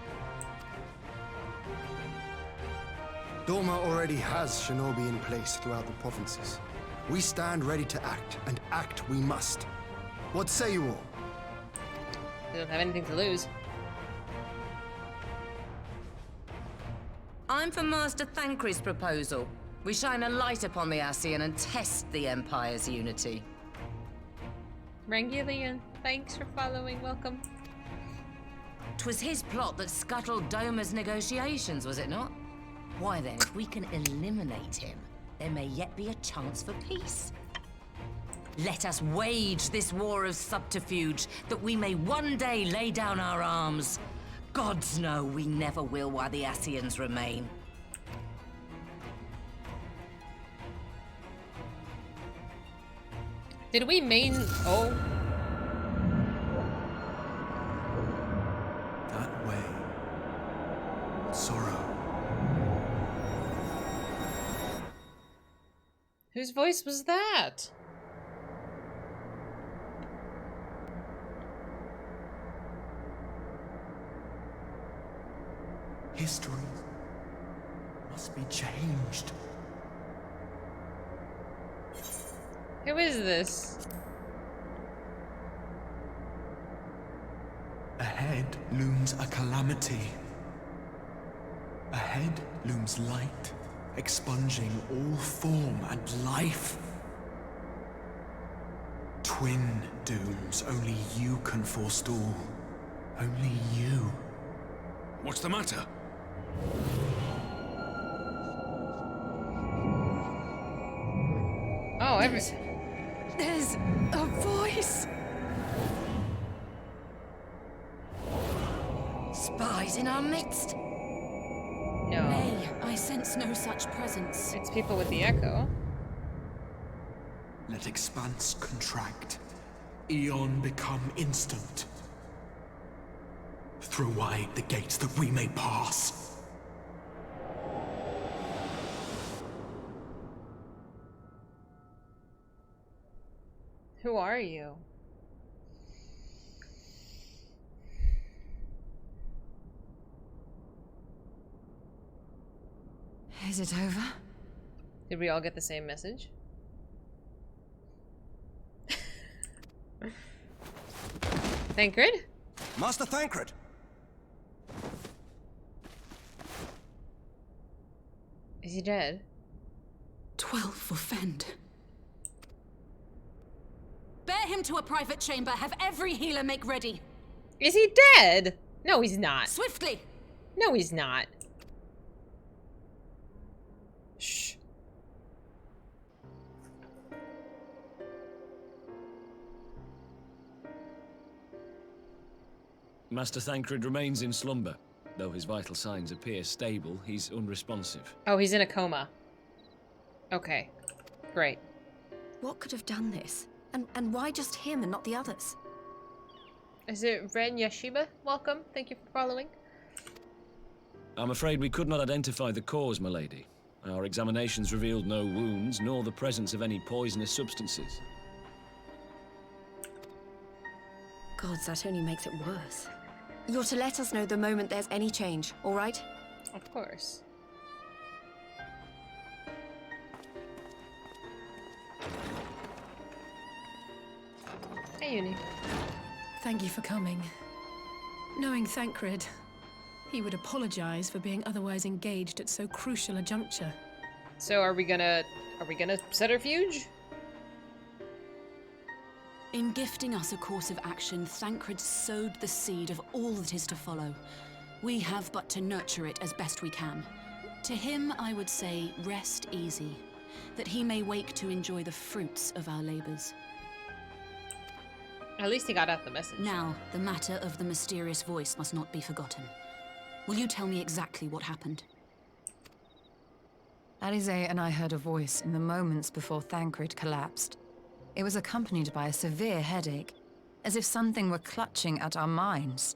Doma already has shinobi in place throughout the provinces. We stand ready to act, and act we must. What say you all? We don't have anything to lose. I'm for Master Thancred's proposal. We shine a light upon the Ascian and test the Empire's unity. Rangulian, thanks for following. Welcome. 'Twas his plot that scuttled Doma's negotiations, was it not? Why then, if we can eliminate him, there may yet be a chance for peace. Let us wage this war of subterfuge, that we may one day lay down our arms. Gods know we never will while the Ascians remain. Did we main... Oh. That way. Sorrow. Whose voice was that? History must be changed. Who is this? Ahead looms a calamity. Ahead looms light, expunging all form and life. Twin dooms only you can forestall. Only you. What's the matter? Oh, There's a voice. Spies in our midst? No. Nay, I sense no such presence. It's people with the echo. Let expanse contract. Eon become instant. Throw wide the gates that we may pass. Who are you? Is it over? Did we all get the same message? Thancred? Master Thancred! Is he dead? 12 for Fend. Bear him to a private chamber. Have every healer make ready. Is he dead? No, he's not. Swiftly! No, he's not. Shh. Master Thancred remains in slumber. Though his vital signs appear stable, he's unresponsive. Oh, he's in a coma. Okay. Great. What could have done this? And why just him and not the others? Is it Ren Yashiba? Welcome. Thank you for following. I'm afraid we could not identify the cause, my lady. Our examinations revealed no wounds, nor the presence of any poisonous substances. Gods, that only makes it worse. You're to let us know the moment there's any change, all right? Of course. Hey, Uni. Thank you for coming. Knowing Thancred, he would apologize for being otherwise engaged at so crucial a juncture. So are we gonna subterfuge? In gifting us a course of action, Thancred sowed the seed of all that is to follow. We have but to nurture it as best we can. To him, I would say, rest easy, that he may wake to enjoy the fruits of our labors. At least he got out the message. Now, the matter of the mysterious voice must not be forgotten. Will you tell me exactly what happened? Alize and I heard a voice in the moments before Thancred collapsed. It was accompanied by a severe headache, as if something were clutching at our minds.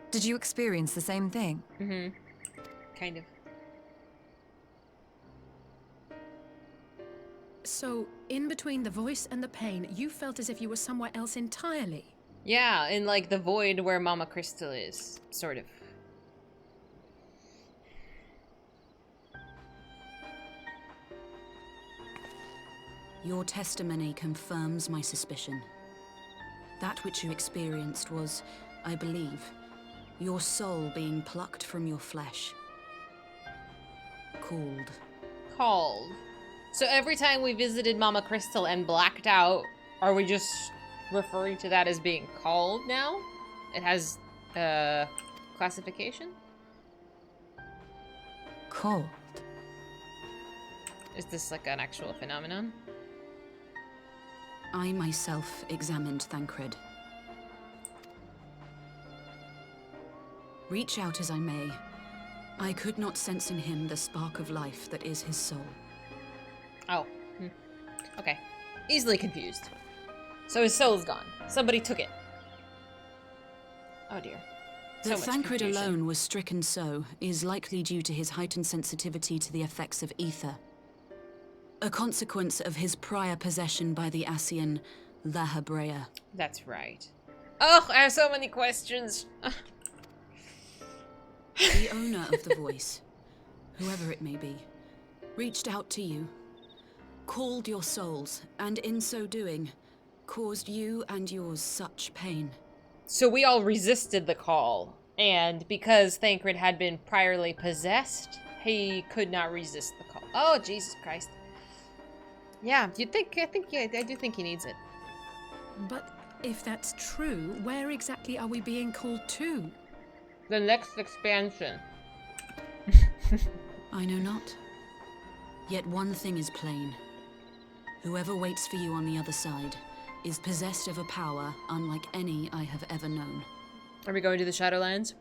Did you experience the same thing? Mm-hmm. Kind of. So, in between the voice and the pain, you felt as if you were somewhere else entirely. Yeah, in like the void where Mama Crystal is, sort of. Your testimony confirms my suspicion. That which you experienced was, I believe, your soul being plucked from your flesh. Called. So every time we visited Mama Crystal and blacked out, are we just referring to that as being called now? It has classification? Called. Is this like an actual phenomenon? I myself examined Thancred. Reach out as I may, I could not sense in him the spark of life that is his soul. Oh. Okay. Easily confused. So his soul's gone. Somebody took it. Oh dear. That Thancred alone was stricken so is likely due to his heightened sensitivity to the effects of ether. A consequence of his prior possession by the Ascian La Hebrea. That's right. Oh, I have so many questions. The owner of the voice, whoever it may be, reached out to you, called your souls, and in so doing, caused you and yours such pain. So we all resisted the call, and because Thancred had been priorly possessed, he could not resist the call. Oh, Jesus Christ. Yeah, I do think he needs it. But if that's true, where exactly are we being called to? The next expansion. I know not. Yet one thing is plain. Whoever waits for you on the other side is possessed of a power unlike any I have ever known. Are we going to the Shadowlands?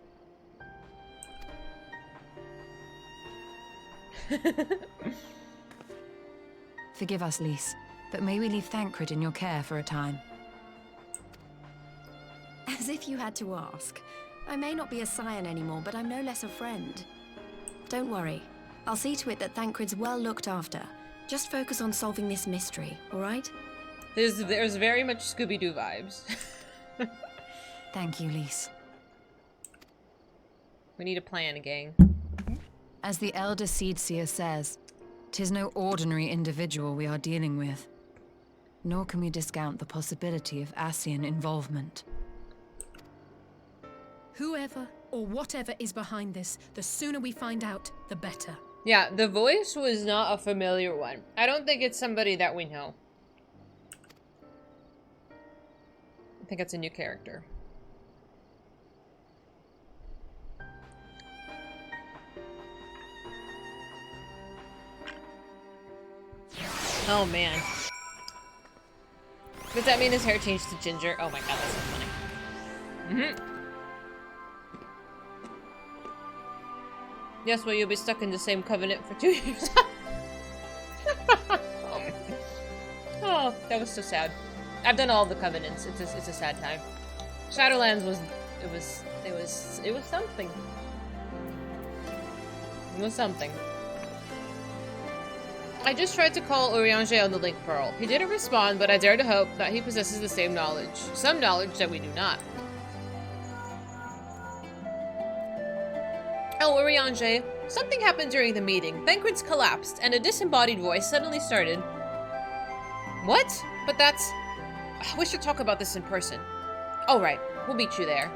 Forgive us, Lys, but may we leave Thancred in your care for a time? As if you had to ask. I may not be a scion anymore, but I'm no less a friend. Don't worry. I'll see to it that Thancred's well looked after. Just focus on solving this mystery, all right? There's very much Scooby-Doo vibes. Thank you, Lys. We need a plan, gang. As the Elder Seedseer says, 'tis no ordinary individual we are dealing with. Nor can we discount the possibility of Ascian involvement. Whoever or whatever is behind this, the sooner we find out, the better. Yeah, the voice was not a familiar one. I don't think it's somebody that we know. I think it's a new character. Oh man. Does that mean his hair changed to ginger? Oh my god, that's so funny. Mm-hmm. Yes, well, you'll be stuck in the same covenant for 2 years. Oh, that was so sad. I've done all the covenants. It's a sad time. Shadowlands was something. It was something. I just tried to call Urianger on the Link Pearl. He didn't respond, but I dare to hope that he possesses the same knowledge. Some knowledge that we do not. Oh, Urianger, something happened during the meeting. Thancred's collapsed, and a disembodied voice suddenly started. What? But that's... We should talk about this in person. Oh, right. We'll meet you there.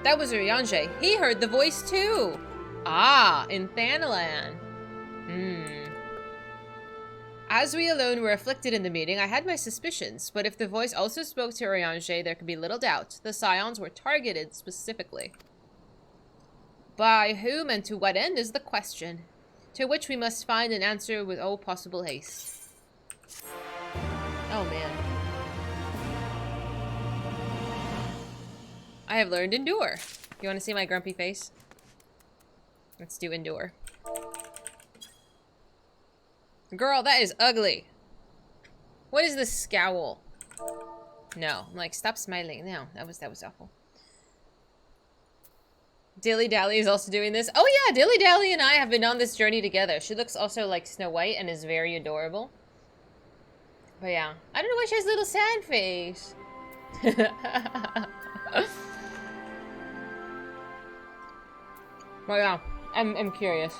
That was Urianger. He heard the voice, too. Ah, in Thanalan. As we alone were afflicted in the meeting, I had my suspicions, but if the voice also spoke to Urianger, there could be little doubt. The Scions were targeted specifically. By whom and to what end is the question, to which we must find an answer with all possible haste. Oh man. I have learned Endure. You want to see my grumpy face? Let's do Endure. Girl, that is ugly. What is this scowl? No, I'm like, stop smiling. No, that was awful. Dilly Dally is also doing this. Oh yeah, Dilly Dally and I have been on this journey together. She looks also like Snow White and is very adorable. But yeah, I don't know why she has a little sad face. Well, yeah, I'm curious.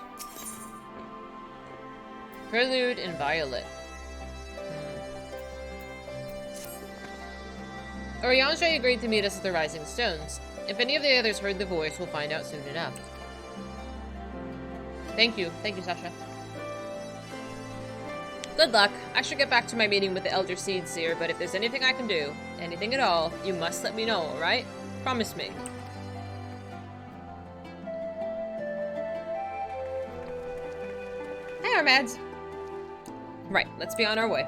Prelude in Violet. Urianger agreed to meet us at the Rising Stones. If any of the others heard the voice, we'll find out soon enough. Thank you, Sasha. Good luck. I should get back to my meeting with the Elder Seedseer, but if there's anything I can do, anything at all, you must let me know, alright? Promise me. Hey, Armads. Right, let's be on our way.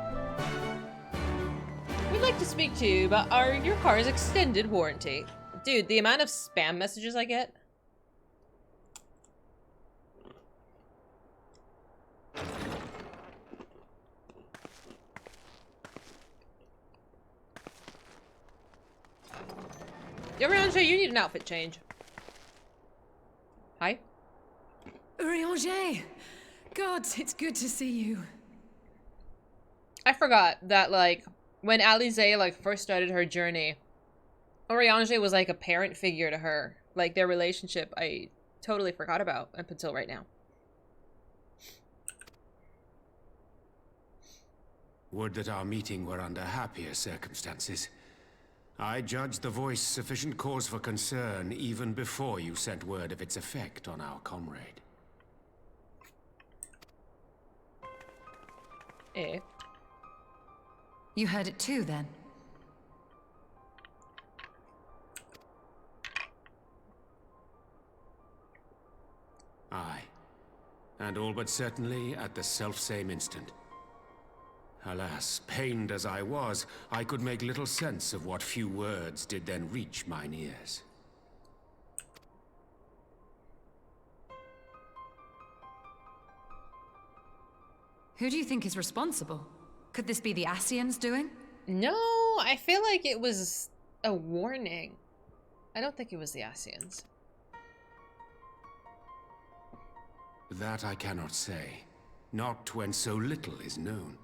We'd like to speak to you about your car's extended warranty. Dude, the amount of spam messages I get. Urianger, you need an outfit change. Hi. Urianger! God, it's good to see you. I forgot that, like, when Alize, like, first started her journey, Urianger was, like, a parent figure to her. Like, their relationship, I totally forgot about up until right now. Would that our meeting were under happier circumstances. I judged the voice sufficient cause for concern even before you sent word of its effect on our comrade. Eh. You heard it too, then? Aye. And all but certainly at the selfsame instant. Alas, pained as I was, I could make little sense of what few words did then reach mine ears. Who do you think is responsible? Could this be the Ascians doing? No, I feel like it was a warning. I don't think it was the Ascians. That I cannot say. Not when so little is known.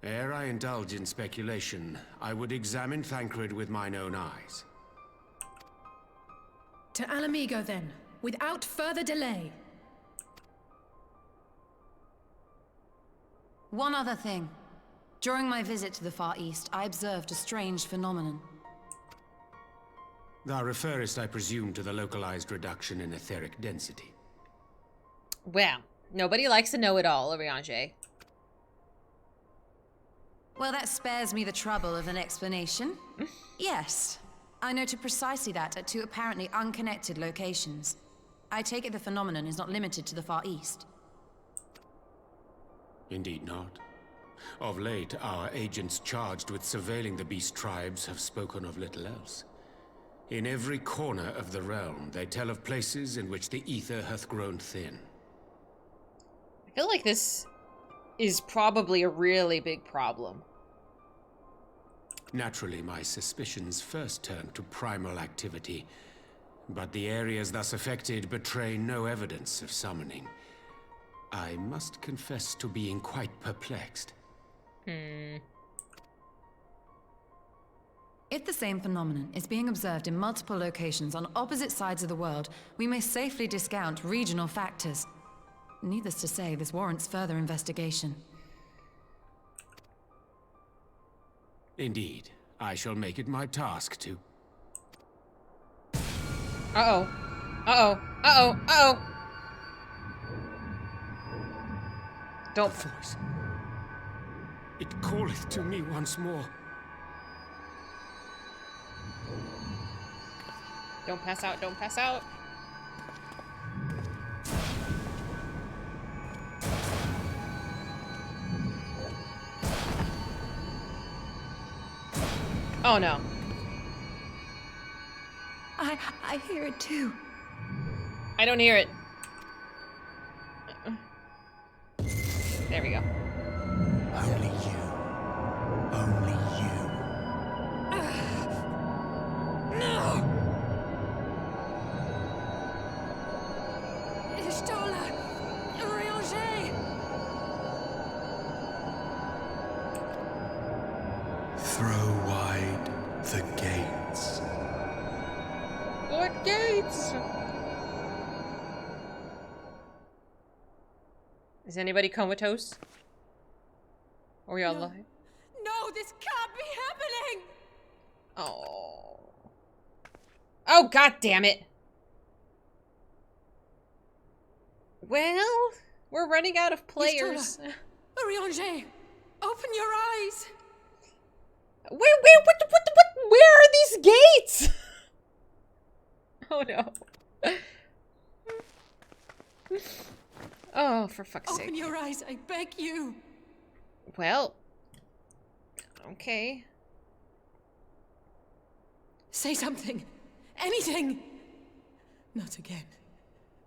Ere I indulge in speculation, I would examine Thancred with mine own eyes. To Alamigo, then, without further delay. One other thing. During my visit to the Far East, I observed a strange phenomenon. Thou referrest, I presume, to the localized reduction in etheric density. Well, nobody likes to know it all, Oriange. Well, that spares me the trouble of an explanation. Yes, I noted precisely that at two apparently unconnected locations. I take it the phenomenon is not limited to the Far East. Indeed not. Of late, our agents charged with surveilling the beast tribes have spoken of little else. In every corner of the realm, they tell of places in which the ether hath grown thin. I feel like this is probably a really big problem. Naturally, my suspicions first turned to primal activity, but the areas thus affected betray no evidence of summoning. I must confess to being quite perplexed. If the same phenomenon is being observed in multiple locations on opposite sides of the world, we may safely discount regional factors. Needless to say, this warrants further investigation. Indeed, I shall make it my task to... Uh-oh. Uh-oh. Uh-oh. Uh-oh. Don't... The voice. It calleth to me once more. Don't pass out. Don't pass out. Oh no. I hear it too. I don't hear it. There we go. Only you. Only you. No! Ishtola! Oriange! Throw wide the gates. What gates? Is anybody comatose? Or y'all alive? No, this can't be happening! Oh. Oh, god damn it. Well, we're running out of players. Oriange, open your eyes! What, where are these gates? Oh no. Oh, for fuck's sake. Open your eyes, I beg you. Well, okay. Say something. Anything. Not again.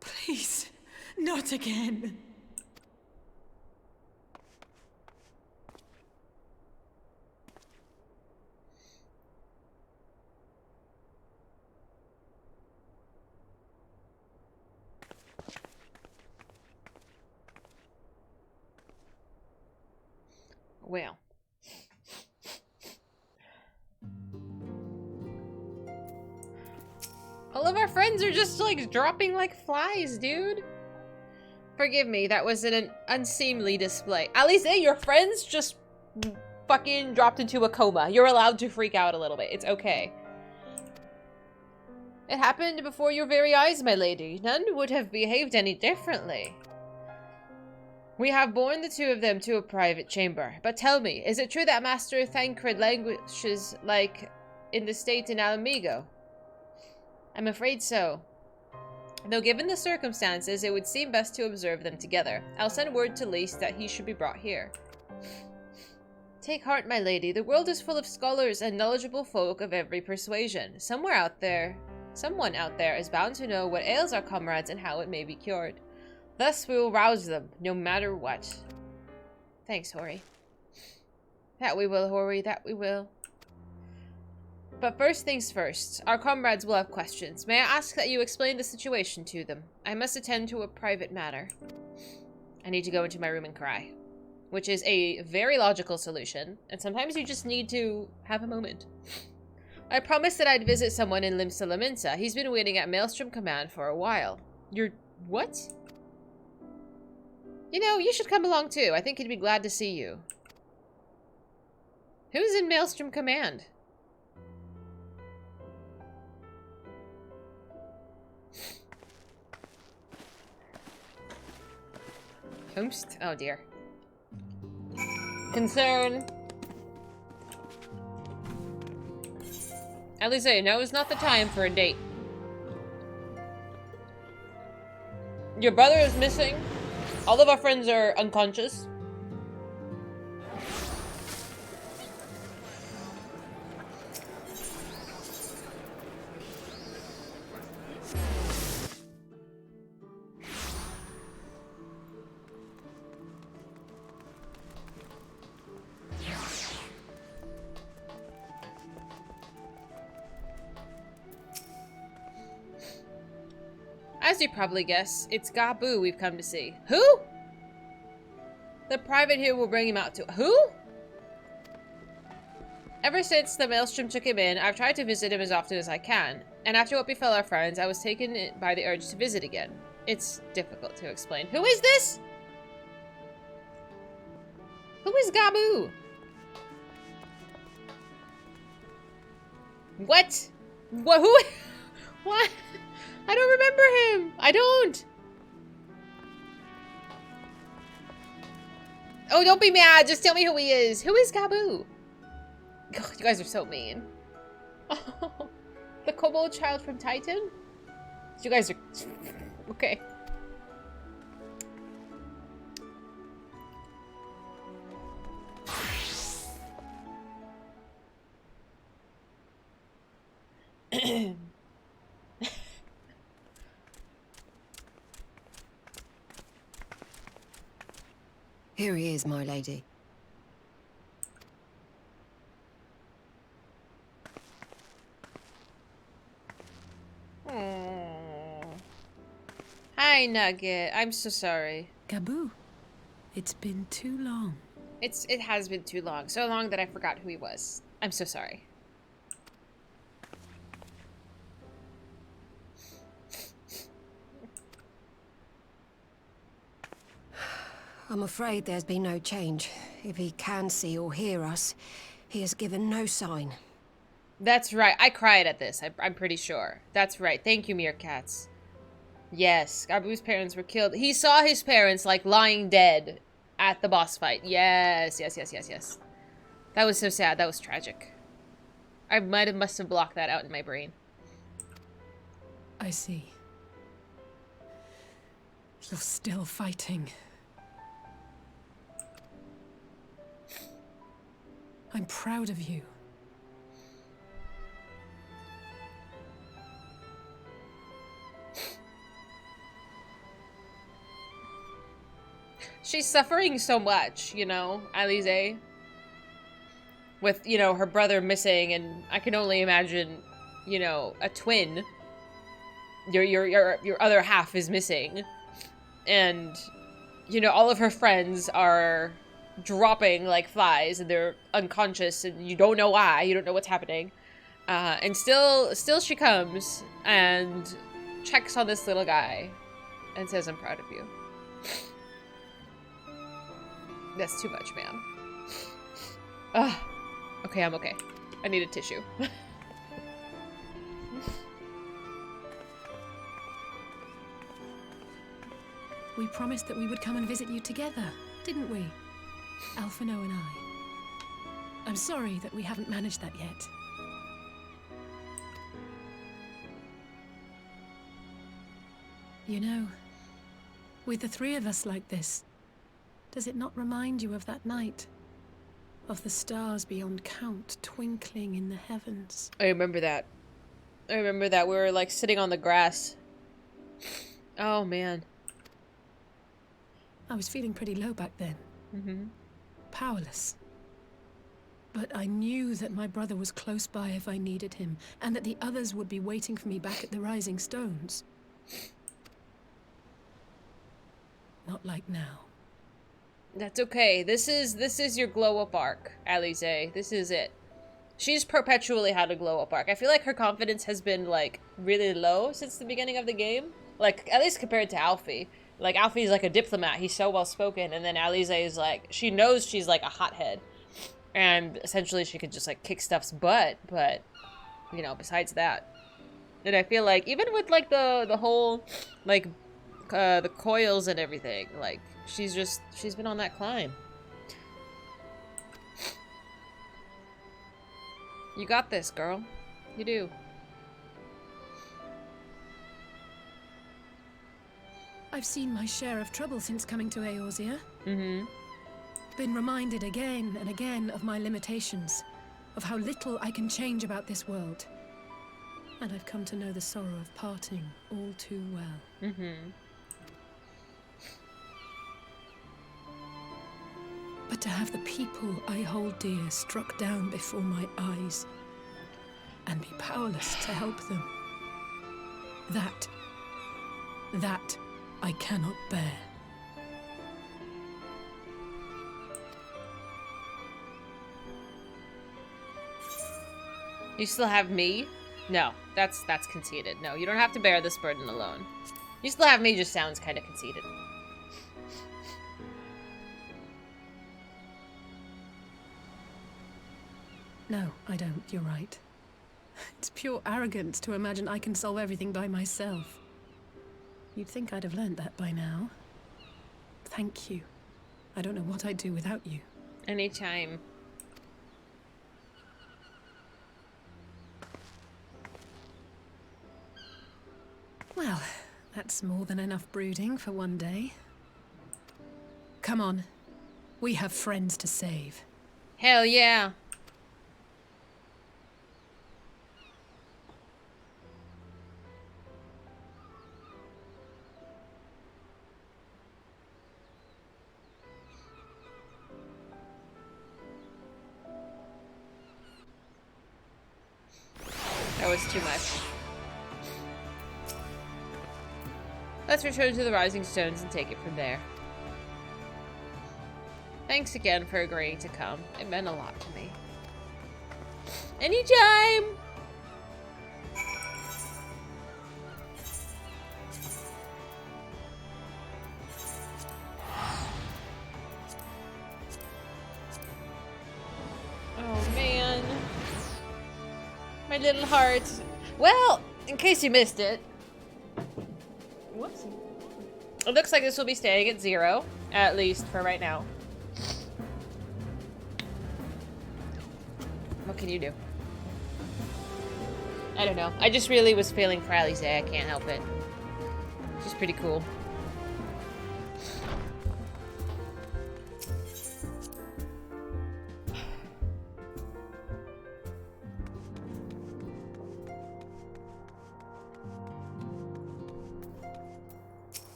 Please, not again. Well. All of our friends are just like dropping like flies, dude. Forgive me, that was an unseemly display. At least, hey, your friends just fucking dropped into a coma. You're allowed to freak out a little bit. It's okay. It happened before your very eyes, my lady. None would have behaved any differently. We have borne the two of them to a private chamber. But tell me, is it true that Master Thancred languishes like in the state in Alamigo? I'm afraid so. Though given the circumstances, it would seem best to observe them together. I'll send word to Lys that he should be brought here. Take heart, my lady. The world is full of scholars and knowledgeable folk of every persuasion. Someone out there is bound to know what ails our comrades and how it may be cured. Thus we will rouse them, no matter what. Thanks, Hori. That we will, Hori, that we will. But first things first, our comrades will have questions. May I ask that you explain the situation to them? I must attend to a private matter. I need to go into my room and cry. Which is a very logical solution, and sometimes you just need to have a moment. I promised that I'd visit someone in Limsa Laminsa. He's been waiting at Maelstrom Command for a while. You're... what? You know, you should come along too. I think he'd be glad to see you. Who's in Maelstrom Command? Host? Oh dear. Concern. At least now is not the time for a date. Your brother is missing. All of our friends are unconscious. As you probably guess, it's Gabu we've come to see. Who? The private here will bring him out to... Who? Ever since the Maelstrom took him in, I've tried to visit him as often as I can. And after what befell our friends, I was taken by the urge to visit again. It's difficult to explain. Who is this? Who is Gabu? What? What? Who? What? I don't remember him. I don't. Oh, don't be mad. Just tell me who he is. Who is Gabu? God, you guys are so mean. Oh, the kobold child from Titan? You guys are... okay. Here he is, my lady. Hi, Nugget. I'm so sorry. Gabu, it's been too long. It has been too long. So long that I forgot who he was. I'm so sorry. I'm afraid there's been no change. If he can see or hear us, he has given no sign. That's right. I cried at this. I'm pretty sure. That's right. Thank you, Meerkats. Yes, Gabu's parents were killed. He saw his parents, like, lying dead at the boss fight. Yes, yes, yes, yes, yes. That was so sad. That was tragic. I must have blocked that out in my brain. I see. You're still fighting. I'm proud of you. She's suffering so much, you know, Alize. With, you know, her brother missing, and I can only imagine, you know, a twin. Your other half is missing. And, you know, all of her friends are dropping like flies, and they're unconscious, and you don't know why, you don't know what's happening. And still she comes and checks on this little guy and says, I'm proud of you. That's too much, man. Ugh. Okay, I'm okay. I need a tissue. We promised that we would come and visit you together, didn't we? Alphino and I. I'm sorry that we haven't managed that yet. You know, with the three of us like this, does it not remind you of that night? Of the stars beyond count twinkling in the heavens? I remember that. I remember that. We were like sitting on the grass. Oh man. I was feeling pretty low back then. Powerless. But I knew that my brother was close by if I needed him, and that the others would be waiting for me back at the Rising Stones. Not like now. That's okay. This is your glow up arc, Alize. This is it. She's perpetually had a glow up arc. I feel like her confidence has been like really low since the beginning of the game. Like at least compared to Alfie. Like Alfie's like a diplomat. He's so well spoken, and then Alize is like she knows she's like a hothead, and essentially she could just like kick stuff's butt. But you know, besides that, and I feel like even with like the whole like the coils and everything, like she's been on that climb. You got this, girl. You do. I've seen my share of trouble since coming to Eorzea. Been reminded again and again of my limitations, of how little I can change about this world. And I've come to know the sorrow of parting all too well. But to have the people I hold dear struck down before my eyes, and be powerless to help them, that I cannot bear. You still have me? No, that's conceited. No, you don't have to bear this burden alone. You still have me just sounds kind of conceited. No, I don't. You're right. It's pure arrogance to imagine I can solve everything by myself. You'd think I'd have learned that by now. Thank you. I don't know what I'd do without you. Anytime. Well, that's more than enough brooding for one day. Come on. We have friends to save. Hell yeah. That was too much. Let's return to the Rising Stones and take it from there. Thanks again for agreeing to come. It meant a lot to me. Anytime! Oh man. My little heart. Well, in case you missed it. Whoopsie. It looks like this will be staying at 0, at least for right now. What can you do? I don't know. I just really was feeling for Alize. I can't help it. She's pretty cool.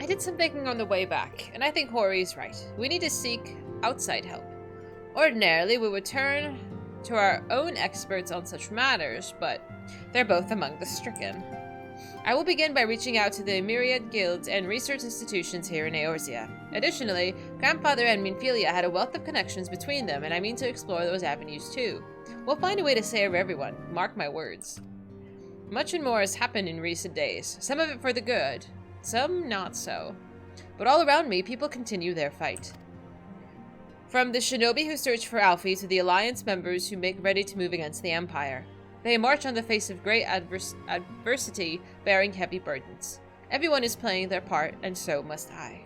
I did some thinking on the way back, and I think Hori's right. We need to seek outside help. Ordinarily, we would turn to our own experts on such matters, but they're both among the stricken. I will begin by reaching out to the myriad guilds and research institutions here in Eorzea. Additionally, Grandfather and Minfilia had a wealth of connections between them, and I mean to explore those avenues too. We'll find a way to save everyone, mark my words. Much and more has happened in recent days, some of it for the good, some not so. But all around me, people continue their fight. From the shinobi who search for Alfie to the Alliance members who make ready to move against the Empire. They march on the face of great adversity, bearing heavy burdens. Everyone is playing their part, and so must I.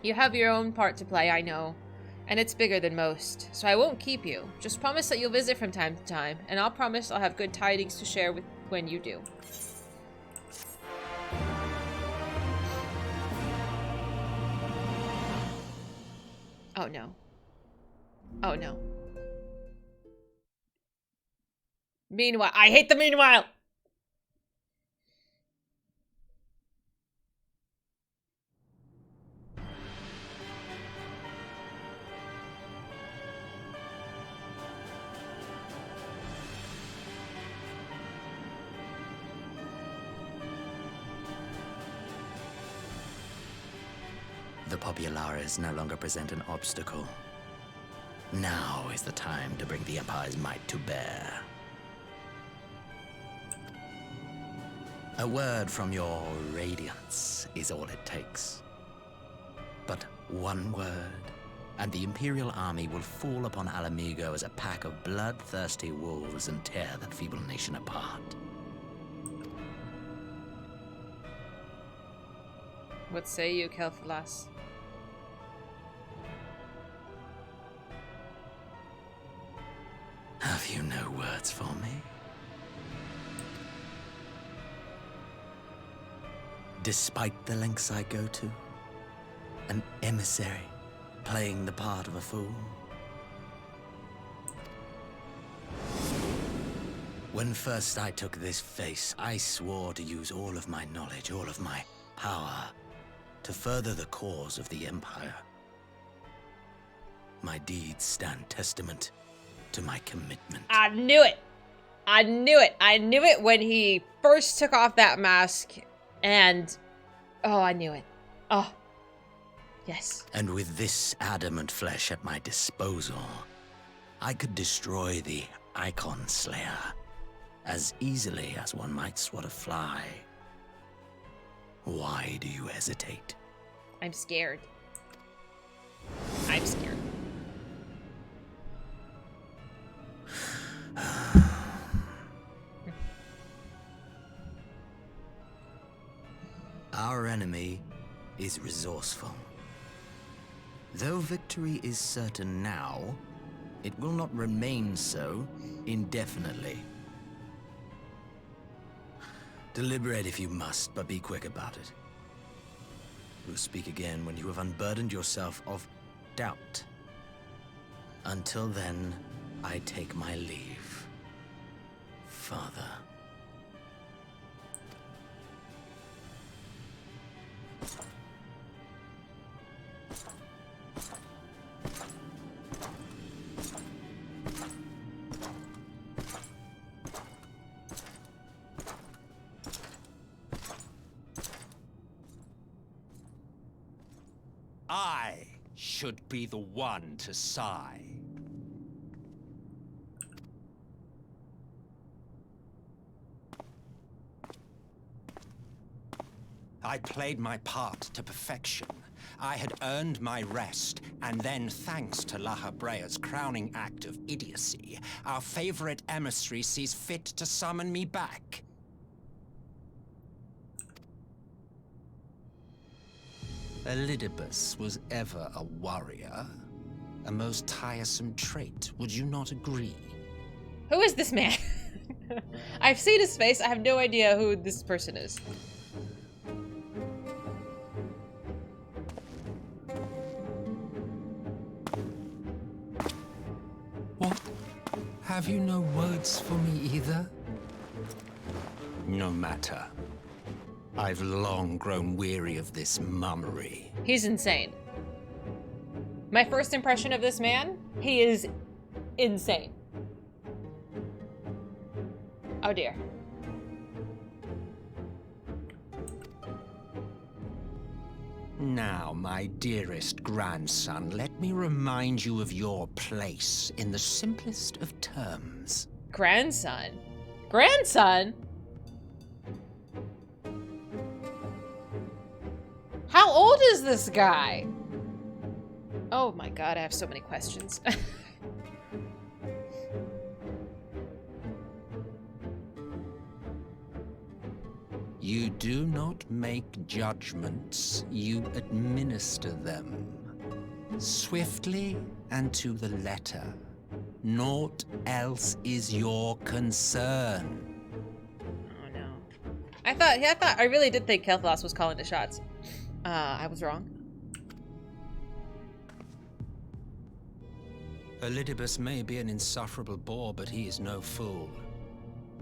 You have your own part to play, I know, and it's bigger than most, so I won't keep you. Just promise that you'll visit from time to time, and I'll promise I'll have good tidings to share with when you do. Oh no. Oh no. Meanwhile, I hate the meanwhile! The Populares no longer present an obstacle. Now is the time to bring the Empire's might to bear. A word from your Radiance is all it takes. But one word, and the Imperial army will fall upon Alamigo as a pack of bloodthirsty wolves and tear that feeble nation apart. What say you, Kelphalas? Have you no words for me? Despite the lengths I go to, an emissary playing the part of a fool. When first I took this face, I swore to use all of my knowledge, all of my power, to further the cause of the Empire. My deeds stand testament to my commitment. I knew it! I knew it! I knew it when he first took off that mask, and... oh, I knew it. Oh. Yes. And with this adamant flesh at my disposal, I could destroy the Icon Slayer as easily as one might swat a fly. Why do you hesitate? I'm scared. I'm scared. Our enemy is resourceful. Though victory is certain now, it will not remain so indefinitely. Deliberate if you must, but be quick about it. We'll speak again when you have unburdened yourself of doubt. Until then, I take my leave, Father. I should be the one to sigh. I played my part to perfection. I had earned my rest, and then, thanks to La Habrea's crowning act of idiocy, our favorite emissary sees fit to summon me back. Elidibus was ever a warrior. A most tiresome trait, would you not agree? Who is this man? I've seen his face. I have no idea who this person is. What? Have you no words for me either? No matter. I've long grown weary of this mummery. He's insane. My first impression of this man, he is insane. Oh dear. Now, my dearest grandson, let me remind you of your place in the simplest of terms. Grandson? Grandson? How old is this guy? Oh my god, I have so many questions. You do not make judgments, you administer them. Swiftly and to the letter. Naught else is your concern. Oh no. I really did think Kel'Thas was calling the shots. I was wrong. Elidibus may be an insufferable bore, but he is no fool.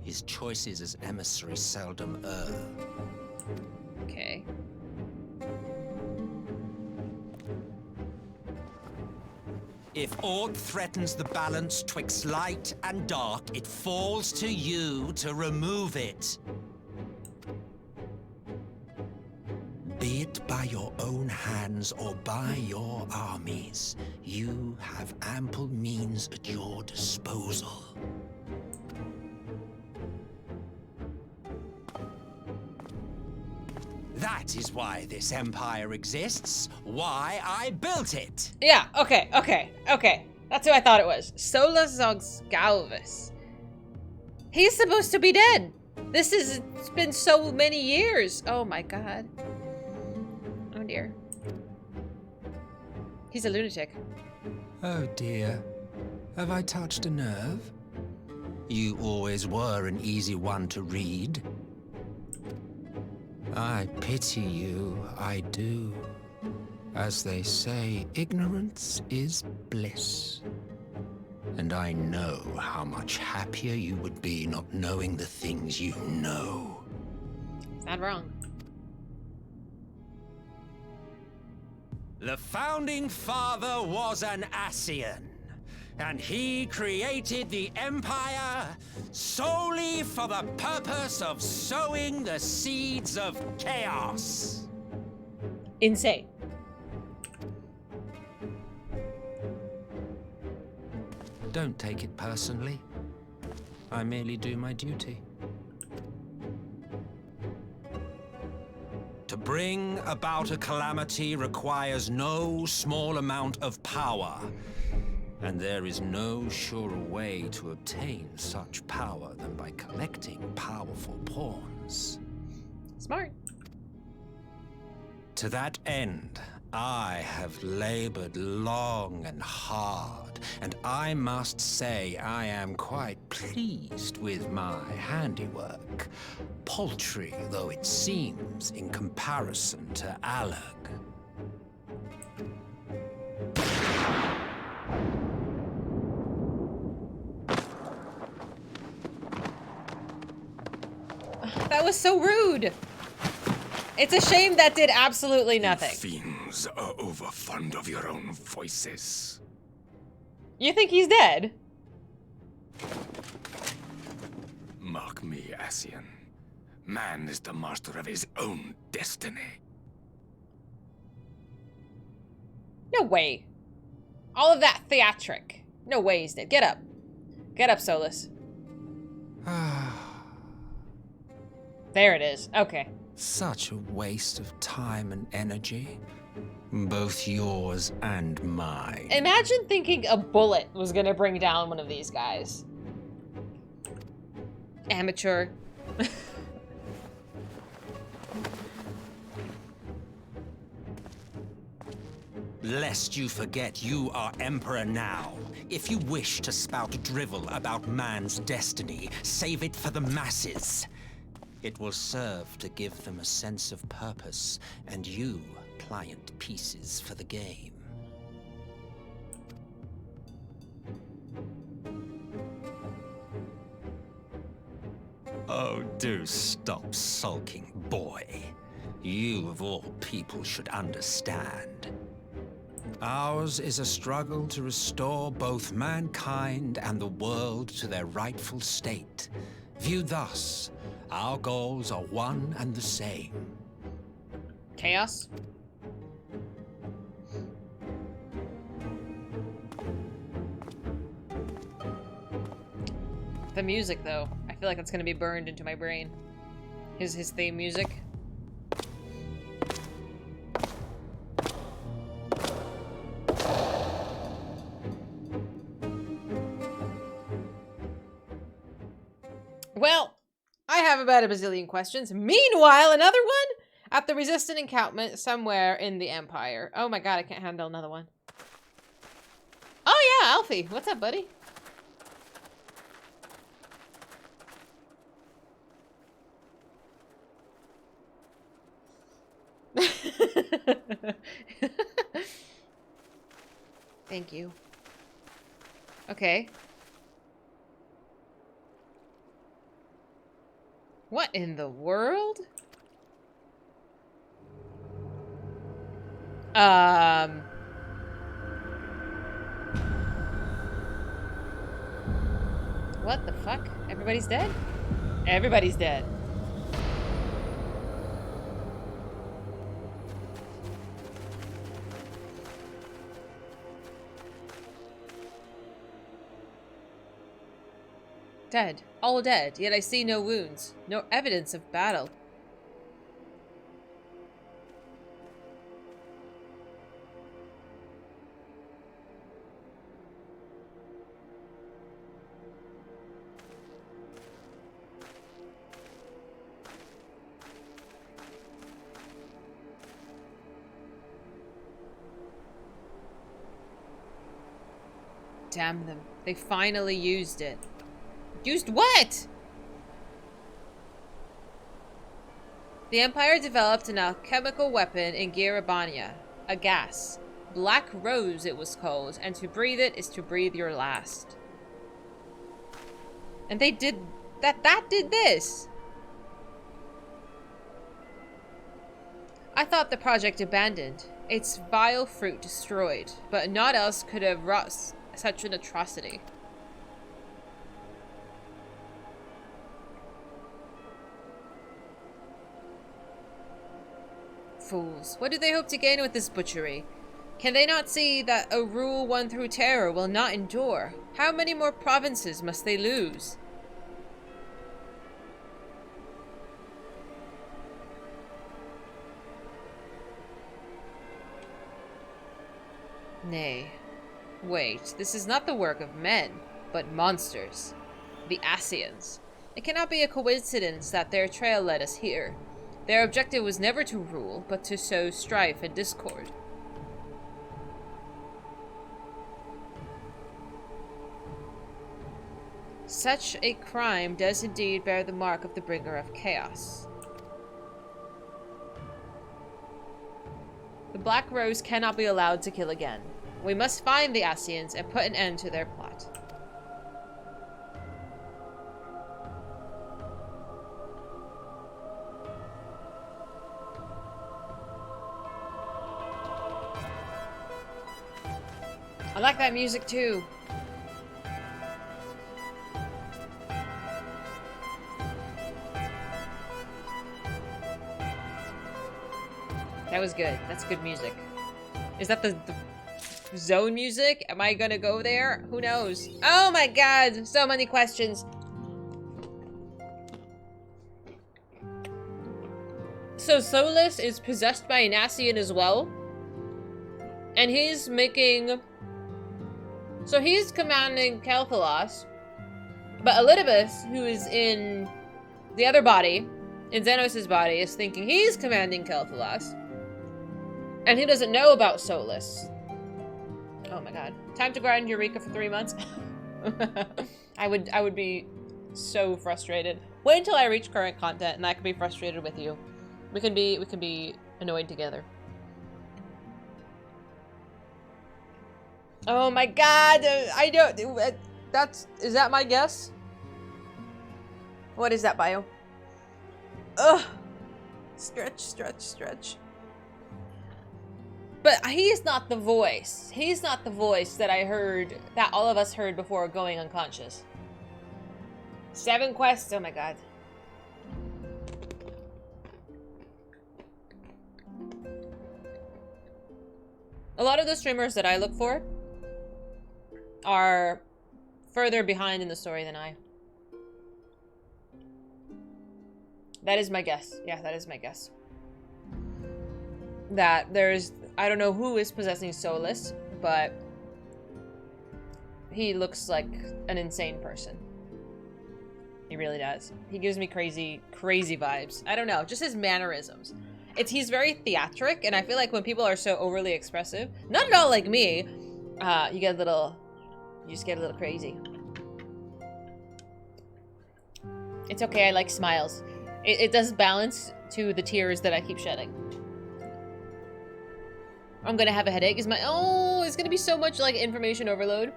His choices as emissary seldom err. Okay. If aught threatens the balance twixt light and dark, it falls to you to remove it. Be it by your own hands or by your armies, you have ample means at your disposal. That is why this empire exists, why I built it. Yeah, okay. That's who I thought it was. Solus Zogsgalvis. He's supposed to be dead. It's been so many years. Oh my god. Oh dear. He's a lunatic. Oh dear. Have I touched a nerve? You always were an easy one to read. I pity you, I do. As they say, ignorance is bliss. And I know how much happier you would be not knowing the things you know. It's not wrong. The founding father was an Ascian, and he created the Empire solely for the purpose of sowing the seeds of chaos. Insane. Don't take it personally. I merely do my duty. To bring about a calamity requires no small amount of power. And there is no surer way to obtain such power than by collecting powerful pawns. Smart. To that end, I have labored long and hard, and I must say I am quite pleased with my handiwork, paltry though it seems in comparison to Alag. That was so rude. It's a shame that did absolutely nothing. Fiends are overfond of your own voices. You think he's dead? Mark me, Ascian. Man is the master of his own destiny. No way. All of that theatric. No way he's dead. Get up. Get up, Solus. There it is. Okay. Such a waste of time and energy. Both yours and mine. Imagine thinking a bullet was gonna bring down one of these guys. Amateur. Lest you forget you are Emperor now. If you wish to spout drivel about man's destiny, save it for the masses. It will serve to give them a sense of purpose, and you, pliant pieces for the game. Oh, do stop sulking, boy. You, of all people, should understand. Ours is a struggle to restore both mankind and the world to their rightful state. Viewed thus, our goals are one and the same. Chaos? The music, though. I feel like that's gonna be burned into my brain. His theme music. Well, I have about a bazillion questions. Meanwhile, another one? At the resistant encampment somewhere in the Empire. Oh my god, I can't handle another one. Oh yeah, Alfie. What's up, buddy? Thank you. Okay. What in the world? What the fuck? Everybody's dead? Everybody's dead. Dead. All dead, yet I see no wounds. No evidence of battle. Damn them. They finally used it. Used what? The Empire developed an alchemical weapon in Girabania. A gas. Black Rose it was called, and to breathe it is to breathe your last. And they did... That did this! I thought the project abandoned. Its vile fruit destroyed, but naught else could have wrought such an atrocity. Fools. What do they hope to gain with this butchery? Can they not see that a rule won through terror will not endure? How many more provinces must they lose? Nay. Wait, this is not the work of men, but monsters. The Ascians. It cannot be a coincidence that their trail led us here. Their objective was never to rule, but to sow strife and discord. Such a crime does indeed bear the mark of the bringer of chaos. The Black Rose cannot be allowed to kill again. We must find the Ascians and put an end to their plot. I like that music too. That was good. That's good music. Is that the zone music? Am I gonna go there? Who knows? Oh my god! So many questions. So Solus is possessed by an Ascian as well? And he's making... So he's commanding Kel'Thalas, but Elidibus, who is in the other body, in Xenos' body, is thinking he's commanding Kel'Thalas. And he doesn't know about Solus. Oh my god. Time to grind Eureka for 3 months? I would be so frustrated. Wait until I reach current content and I can be frustrated with you. We can be annoyed together. Oh my god, I don't... Is that my guess? What is that bio? Ugh. Stretch, stretch, stretch. But he's not the voice. He's not the voice that I heard, that all of us heard before going unconscious. 7 quests, oh my god. A lot of the streamers that I look for are further behind in the story than I. That is my guess. Yeah, that is my guess. That there's... I don't know who is possessing Solus, but he looks like an insane person. He really does. He gives me crazy, crazy vibes. I don't know, just his mannerisms. He's very theatric, and I feel like when people are so overly expressive, not at all like me, you just get a little crazy. It's okay, I like smiles. It does balance to the tears that I keep shedding. I'm gonna have a headache. It's gonna be so much like information overload.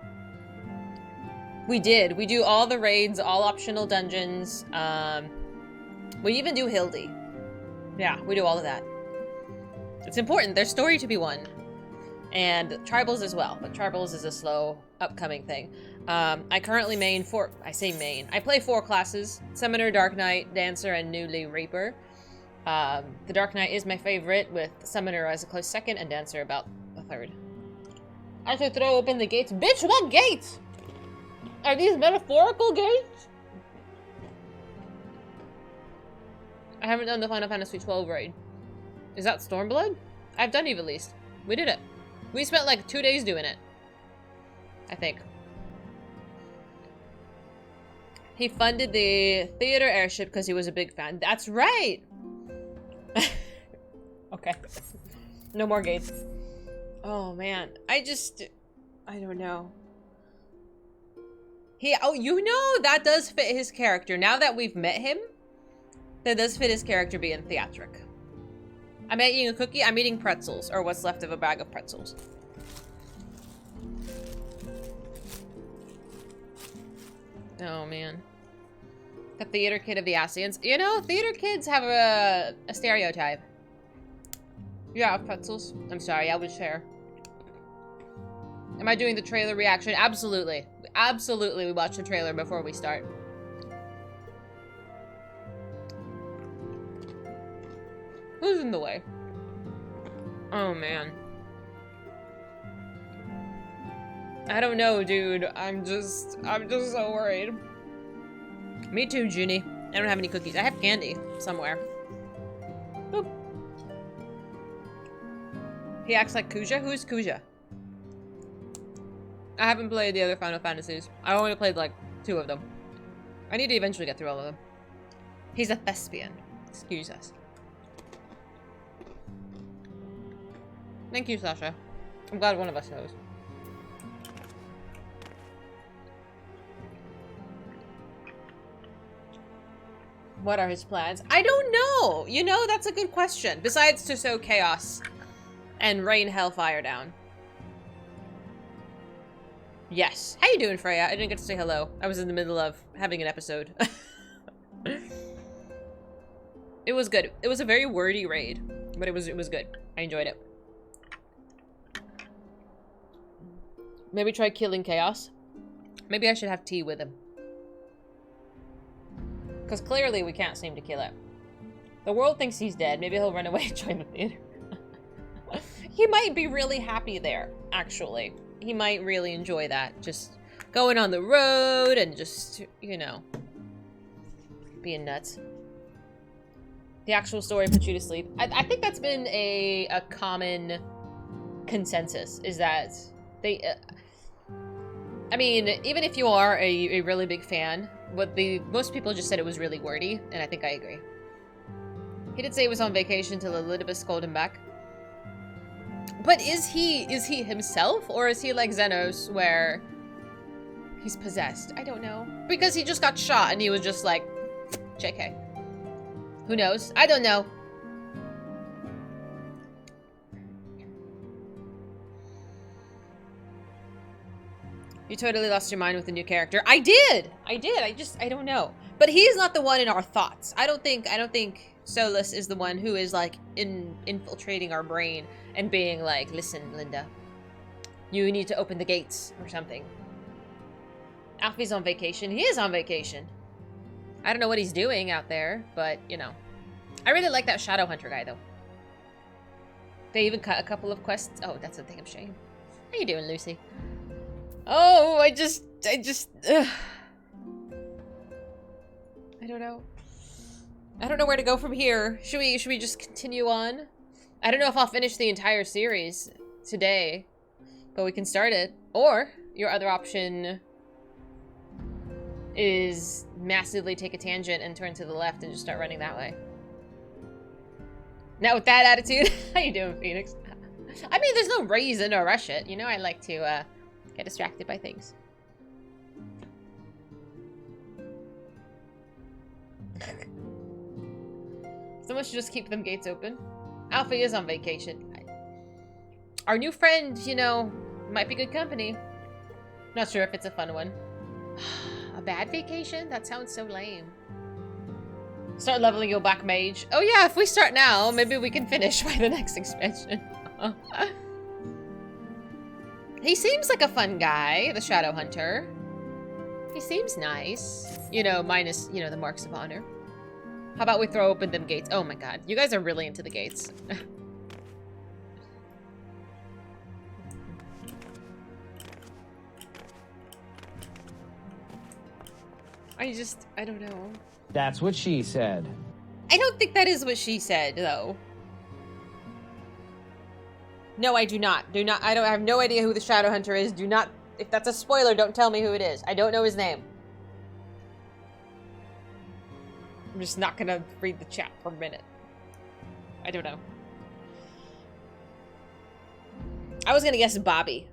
We do all the raids, all optional dungeons. We even do Hildy. Yeah, we do all of that. It's important. There's story to be won. And Tribals as well, but Tribals is a slow, upcoming thing. I currently I play 4 classes: Summoner, Dark Knight, Dancer, and newly Reaper. The Dark Knight is my favorite, with Summoner as a close second, and Dancer about a third. I should throw open the gates. Bitch, what gates? Are these metaphorical gates? I haven't done the Final Fantasy XII raid. Is that Stormblood? I've done Eve at least. We did it. We spent like 2 days doing it. I think. He funded the theater airship because he was a big fan. That's right! Okay. No more gates. Oh man. I don't know. That does fit his character. Now that we've met him, that does fit his character being theatric. I'm eating a cookie. I'm eating pretzels, or what's left of a bag of pretzels. Oh man. The theater kid of the Asians. You know, theater kids have a stereotype. Yeah, pretzels. I'm sorry, I would share. Am I doing the trailer reaction? Absolutely. Absolutely, we watch the trailer before we start. Who's in the way? Oh, man. I don't know, dude. I'm just so worried. Me too, Junie. I don't have any cookies. I have candy somewhere. Boop. He acts like Kuja? Who's Kuja? I haven't played the other Final Fantasies. I only played like 2 of them. I need to eventually get through all of them. He's a thespian. Excuse us. Thank you, Sasha. I'm glad one of us knows. What are his plans? I don't know! You know, that's a good question. Besides to sow chaos and rain hellfire down. Yes. How you doing, Freya? I didn't get to say hello. I was in the middle of having an episode. It was good. It was a very wordy raid, but it was good. I enjoyed it. Maybe try killing chaos. Maybe I should have tea with him. Because clearly we can't seem to kill it. The world thinks he's dead. Maybe he'll run away and join the theater. He might be really happy there, actually. He might really enjoy that. Just going on the road and just, you know, being nuts. The actual story puts you to sleep. I think that's been a common consensus, is that they... I mean, even if you are a really big fan, most people just said it was really wordy, and I think I agree. He did say he was on vacation till Elizabeth scolded him back. But is he himself, or is he like Xenos, where he's possessed? I don't know. Because he just got shot, and he was just like, JK. Who knows? I don't know. You totally lost your mind with the new character. I did! I don't know. But he is not the one in our thoughts. I don't think Solus is the one who is like infiltrating our brain and being like, listen, Linda, you need to open the gates or something. Alfie's on vacation. He is on vacation. I don't know what he's doing out there, but you know. I really like that Shadow Hunter guy though. They even cut a couple of quests. Oh, that's a thing of shame. How you doing, Lucy? Oh, I just, ugh. I don't know. I don't know where to go from here. Should we just continue on? I don't know if I'll finish the entire series today, but we can start it. Or, your other option is massively take a tangent and turn to the left and just start running that way. Now with that attitude, how you doing, Phoenix? I mean, there's no reason to rush it. You know, I like to get distracted by things. Someone should just keep them gates open. Alfie is on vacation. Our new friend, you know, might be good company. Not sure if it's a fun one. A bad vacation? That sounds so lame. Start leveling your black mage. Oh yeah, if we start now, maybe we can finish by the next expansion. He seems like a fun guy, the Shadow Hunter. He seems nice. You know, minus, you know, the marks of honor. How about we throw open them gates? Oh my god, you guys are really into the gates. I don't know. That's what she said. I don't think that is what she said, though. No, I do not. I have no idea who the Shadow Hunter is. Do not, if that's a spoiler, don't tell me who it is. I don't know his name. I'm just not gonna read the chat for a minute. I don't know. I was gonna guess Bobby.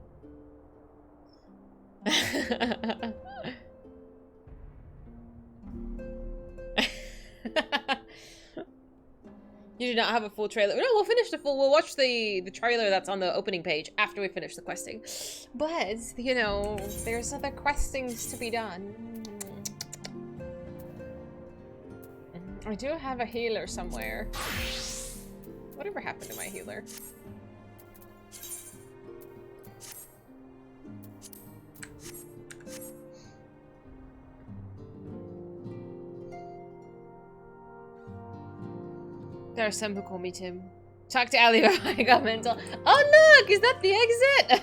You do not have a full trailer. No, we'll finish we'll watch the trailer that's on the opening page after we finish the questing. But, you know, there's other questings to be done. I do have a healer somewhere. Whatever happened to my healer? There are some who call me Tim. Talk to Ali about I got mental. Oh look! Is that the exit?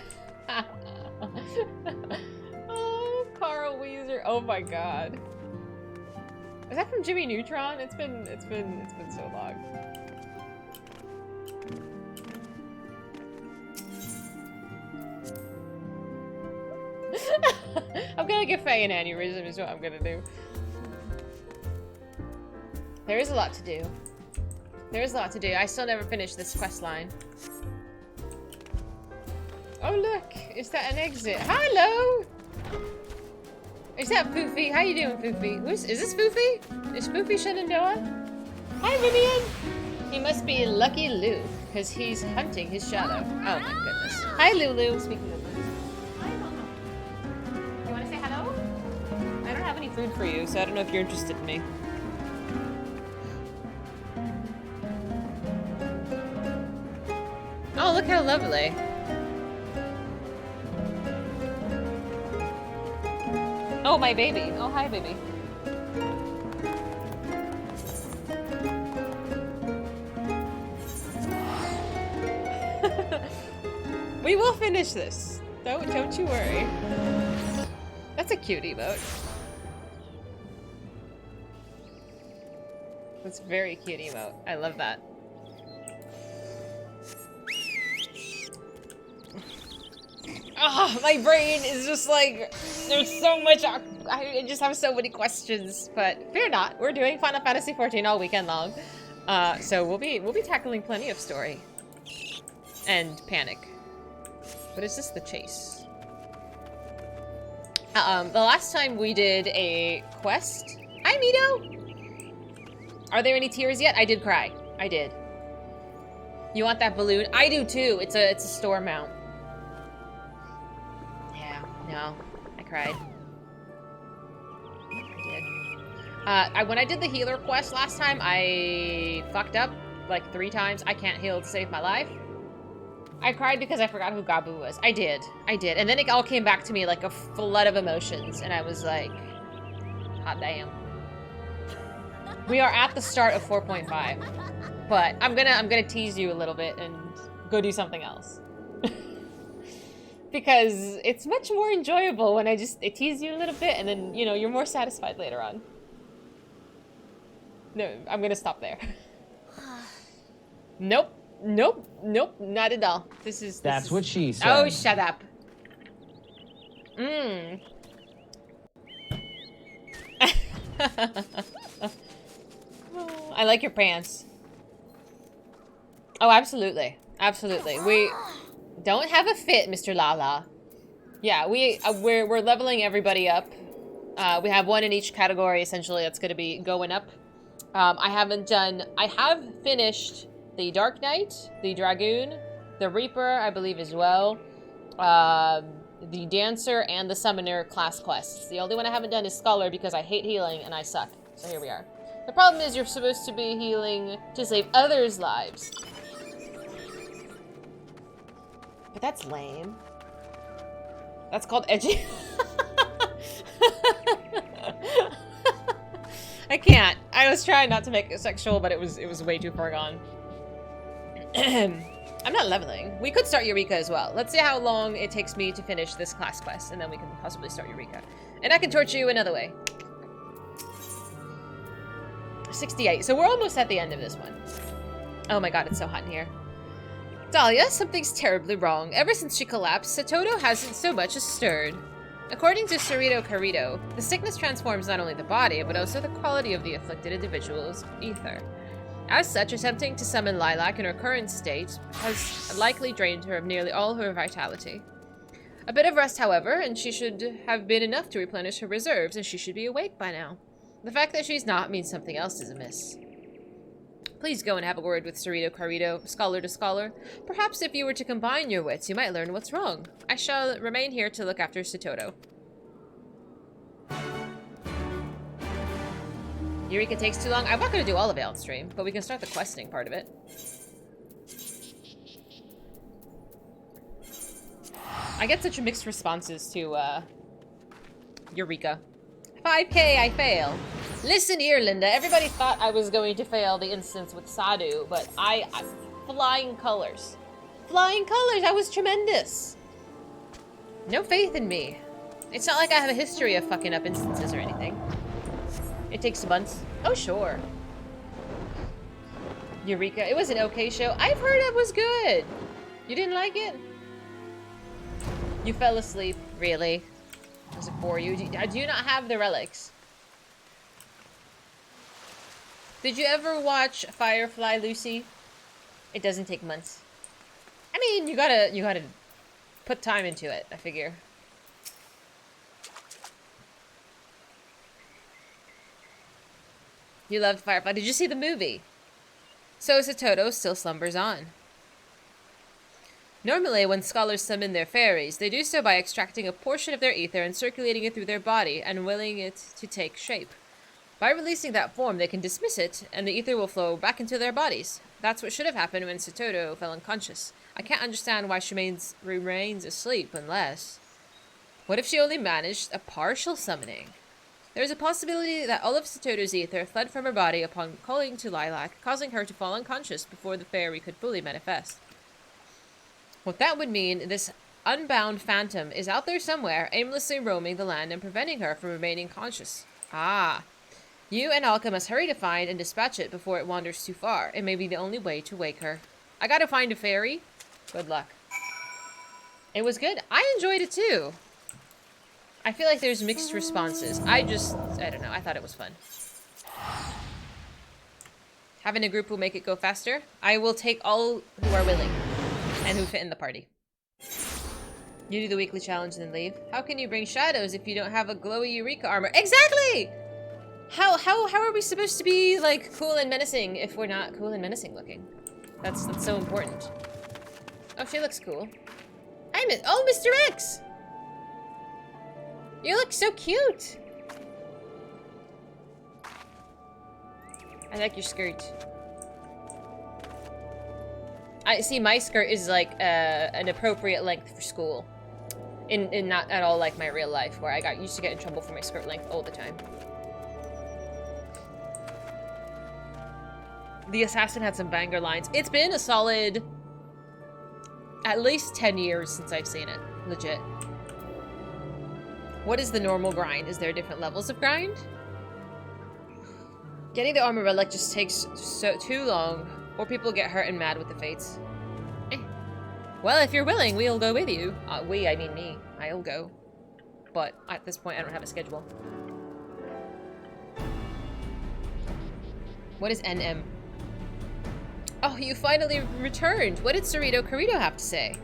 Oh, Carl Weezer. Oh my god. Is that from Jimmy Neutron? It's been so long. I'm gonna give Faye an aneurysm is what I'm gonna do. There is a lot to do. There is a lot to do. I still never finished this quest line. Oh look! Is that an exit? Hello! Is that Foofy? How you doing, Foofy? Is this Foofy? Is Foofy Shenandoah? Hi, Vivian! He must be Lucky Lou, because he's hunting his shadow. Oh my goodness. Hi, Lulu. Speaking of Lulu. Hi, Mama. You want to say hello? I don't have any food for you, so I don't know if you're interested in me. Oh, look how lovely. Oh, my baby. Oh, hi, baby. We will finish this. Don't you worry. That's a cute emote. That's a very cute emote. I love that. Oh, my brain is just like, there's so much, I just have so many questions, but fear not, we're doing Final Fantasy XIV all weekend long. So we'll be tackling plenty of story. And panic. But it's just the chase. The last time we did a quest, hi Mito! Are there any tears yet? I did cry, I did. You want that balloon? I do too, it's a store mount. No, I cried. I did. When I did the healer quest last time, I fucked up like 3 times. I can't heal to save my life. I cried because I forgot who Gabu was. I did. And then it all came back to me like a flood of emotions, and I was like, hot damn. We are at the start of 4.5, but I'm gonna tease you a little bit and go do something else. Because it's much more enjoyable when I tease you a little bit and then, you know, you're more satisfied later on. No, I'm gonna stop there. Nope, not at all. That's what she said. Oh, shut up. I like your pants. Oh, absolutely. Absolutely. We don't have a fit, Mr. Lala. Yeah, we're leveling everybody up. We have one in each category, essentially, that's going to be going up. I have finished the Dark Knight, the Dragoon, the Reaper, I believe as well, the Dancer, and the Summoner class quests. The only one I haven't done is Scholar because I hate healing and I suck. So here we are. The problem is you're supposed to be healing to save others' lives. But that's lame. That's called edgy. I can't. I was trying not to make it sexual, but it was way too far gone. I'm not leveling. We could start Eureka as well. Let's see how long it takes me to finish this class quest, and then we can possibly start Eureka. And I can torture you another way. 68. So we're almost at the end of this one. Oh my god, it's so hot in here. Dahlia, something's terribly wrong. Ever since she collapsed, Satoto hasn't so much as stirred. According to Cerrito Carrito, the sickness transforms not only the body, but also the quality of the afflicted individual's ether. As such, attempting to summon Lilac in her current state has likely drained her of nearly all her vitality. A bit of rest, however, and she should have been enough to replenish her reserves, and she should be awake by now. The fact that she's not means something else is amiss. Please go and have a word with Cerrito Carrito, scholar to scholar. Perhaps if you were to combine your wits, you might learn what's wrong. I shall remain here to look after Satoto. Eureka takes too long. I'm not going to do all of it on stream, but we can start the questing part of it. I get such mixed responses to Eureka. 5K, I fail. Listen here, Linda. Everybody thought I was going to fail the instance with Sadu, but I flying colors. Flying colors, I was tremendous. No faith in me. It's not like I have a history of fucking up instances or anything. It takes months. Oh, sure. Eureka. It was an okay show. I've heard it was good. You didn't like it? You fell asleep. Really? Does it bore you? Do you not have the relics? Did you ever watch Firefly, Lucy? It doesn't take months. I mean, you gotta put time into it, I figure. You loved Firefly. Did you see the movie? So Satoto still slumbers on. Normally, when scholars summon their fairies, they do so by extracting a portion of their ether and circulating it through their body and willing it to take shape. By releasing that form, they can dismiss it, and the ether will flow back into their bodies. That's what should have happened when Satoto fell unconscious. I can't understand why she remains asleep unless... What if she only managed a partial summoning? There is a possibility that all of Satoto's ether fled from her body upon calling to Lilac, causing her to fall unconscious before the fairy could fully manifest. What that would mean, this unbound phantom is out there somewhere, aimlessly roaming the land and preventing her from remaining conscious. Ah. You and Alka must hurry to find and dispatch it before it wanders too far. It may be the only way to wake her. I gotta find a fairy. Good luck. It was good. I enjoyed it too. I feel like there's mixed responses. I don't know. I thought it was fun. Having a group will make it go faster. I will take all who are willing and who fit in the party. You do the weekly challenge and then leave. How can you bring shadows if you don't have a glowy Eureka armor? Exactly! How are we supposed to be, like, cool and menacing if we're not cool and menacing looking? That's so important. Oh, she looks cool. Oh, Mr. X! You look so cute! I like your skirt. I see my skirt is like an appropriate length for school. In not at all like my real life, where I used to get in trouble for my skirt length all the time. The Assassin had some banger lines. It's been a solid at least 10 years since I've seen it. Legit. What is the normal grind? Is there different levels of grind? Getting the armor relic just takes too long, or people get hurt and mad with the fates. Well, if you're willing, we'll go with you. I mean me. I'll go. But at this point, I don't have a schedule. What is NM? Oh, you finally returned. What did Cerrito Carrito have to say?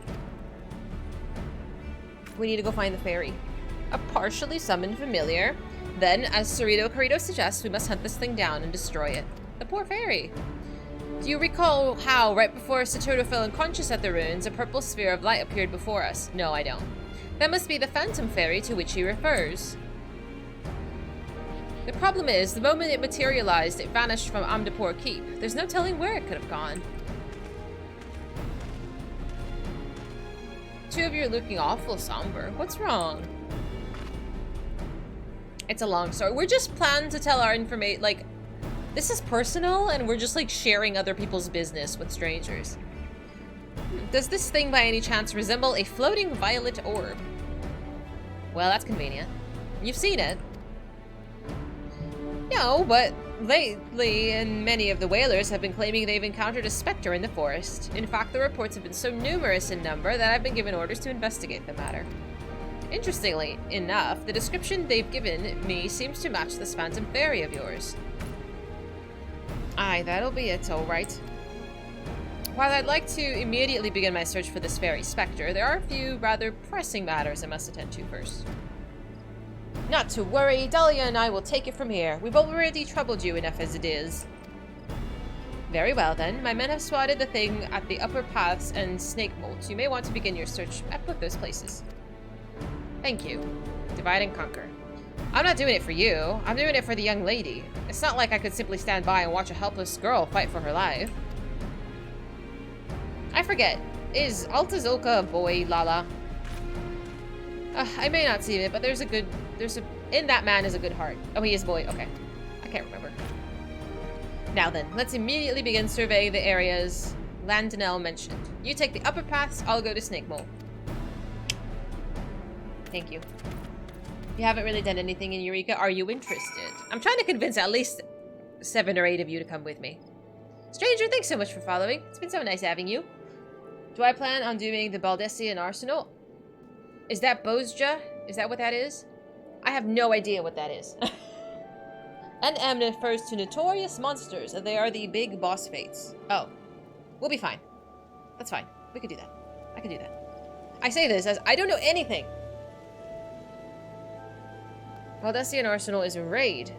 We need to go find the fairy. A partially summoned familiar. Then, as Cerrito Carrito suggests, we must hunt this thing down and destroy it. The poor fairy. Do you recall how, right before Satoto fell unconscious at the ruins, a purple sphere of light appeared before us? No, I don't. That must be the phantom fairy to which he refers. The problem is, the moment it materialized, it vanished from Amdapur Keep. There's no telling where it could have gone. Two of you are looking awful somber. What's wrong? It's a long story. We're just planning to tell our information, like, this is personal, and we're just, like, sharing other people's business with strangers. Does this thing by any chance resemble a floating violet orb? Well, that's convenient. You've seen it. No, but lately, and many of the whalers have been claiming they've encountered a specter in the forest. In fact, the reports have been so numerous in number that I've been given orders to investigate the matter. Interestingly enough, the description they've given me seems to match this phantom fairy of yours. Aye, that'll be it, alright. While I'd like to immediately begin my search for this fairy specter, there are a few rather pressing matters I must attend to first. Not to worry, Dahlia and I will take it from here. We've already troubled you enough as it is. Very well then, my men have swatted the thing at the upper paths and snake molts. You may want to begin your search at both those places. Thank you. Divide and conquer. I'm not doing it for you. I'm doing it for the young lady. It's not like I could simply stand by and watch a helpless girl fight for her life. I forget. Is Altazulka a boy, Lala? I may not see it, but in that man is a good heart. Oh, he is boy. Okay. I can't remember. Now then, let's immediately begin surveying the areas Landonell mentioned. You take the upper paths, I'll go to Snake Mole. Thank you. You haven't really done anything in Eureka. Are you interested? I'm trying to convince at least 7 or 8 of you to come with me. Stranger, thanks so much for following. It's been so nice having you. Do I plan on doing the Baldessian Arsenal? Is that Bozja? Is that what that is? I have no idea what that is. NM refers to notorious monsters, and they are the big boss fates. Oh. We'll be fine. That's fine. We could do that. I can do that. I say this as I don't know anything. Baldessian Arsenal is a raid.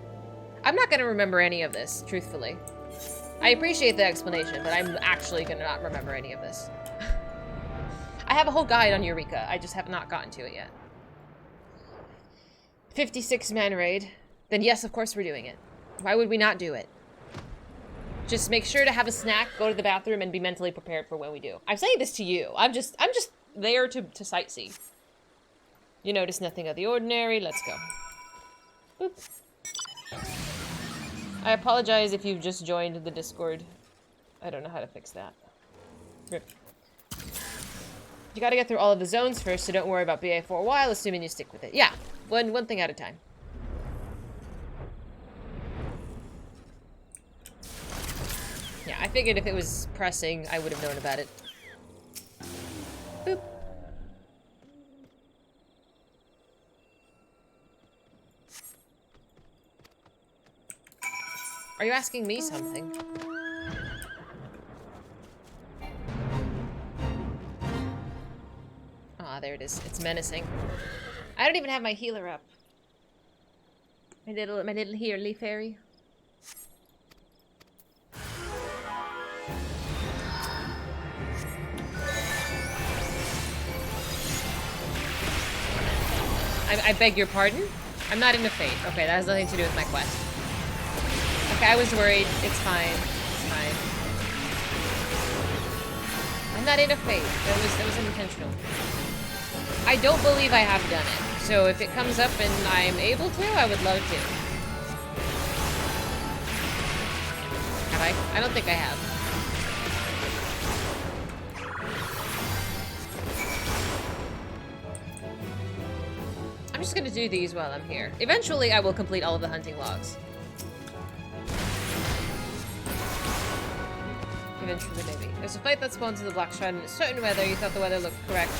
I'm not going to remember any of this, truthfully. I appreciate the explanation, but I'm actually going to not remember any of this. I have a whole guide on Eureka. I just have not gotten to it yet. 56-man raid. Then yes, of course we're doing it. Why would we not do it? Just make sure to have a snack, go to the bathroom, and be mentally prepared for when we do. I'm saying this to you. I'm just there to sightsee. You notice nothing of the ordinary. Let's go. Oops. I apologize if you've just joined the Discord. I don't know how to fix that. Rip. You gotta get through all of the zones first, so don't worry about BA for a while, assuming you stick with it. Yeah, one thing at a time. Yeah, I figured if it was pressing, I would have known about it. Boop. Are you asking me something? Ah, there it is. It's menacing. I don't even have my healer up. My little healerly fairy. I beg your pardon? I'm not in the fate. Okay, that has nothing to do with my quest. Okay, I was worried. It's fine. It's fine. I'm not in a fate. That was unintentional. I don't believe I have done it. So if it comes up and I'm able to, I would love to. Have I? I don't think I have. I'm just gonna do these while I'm here. Eventually, I will complete all of the hunting logs. Eventually, maybe. There's a fight that spawns in the Black Shrine in a certain weather. You thought the weather looked correct.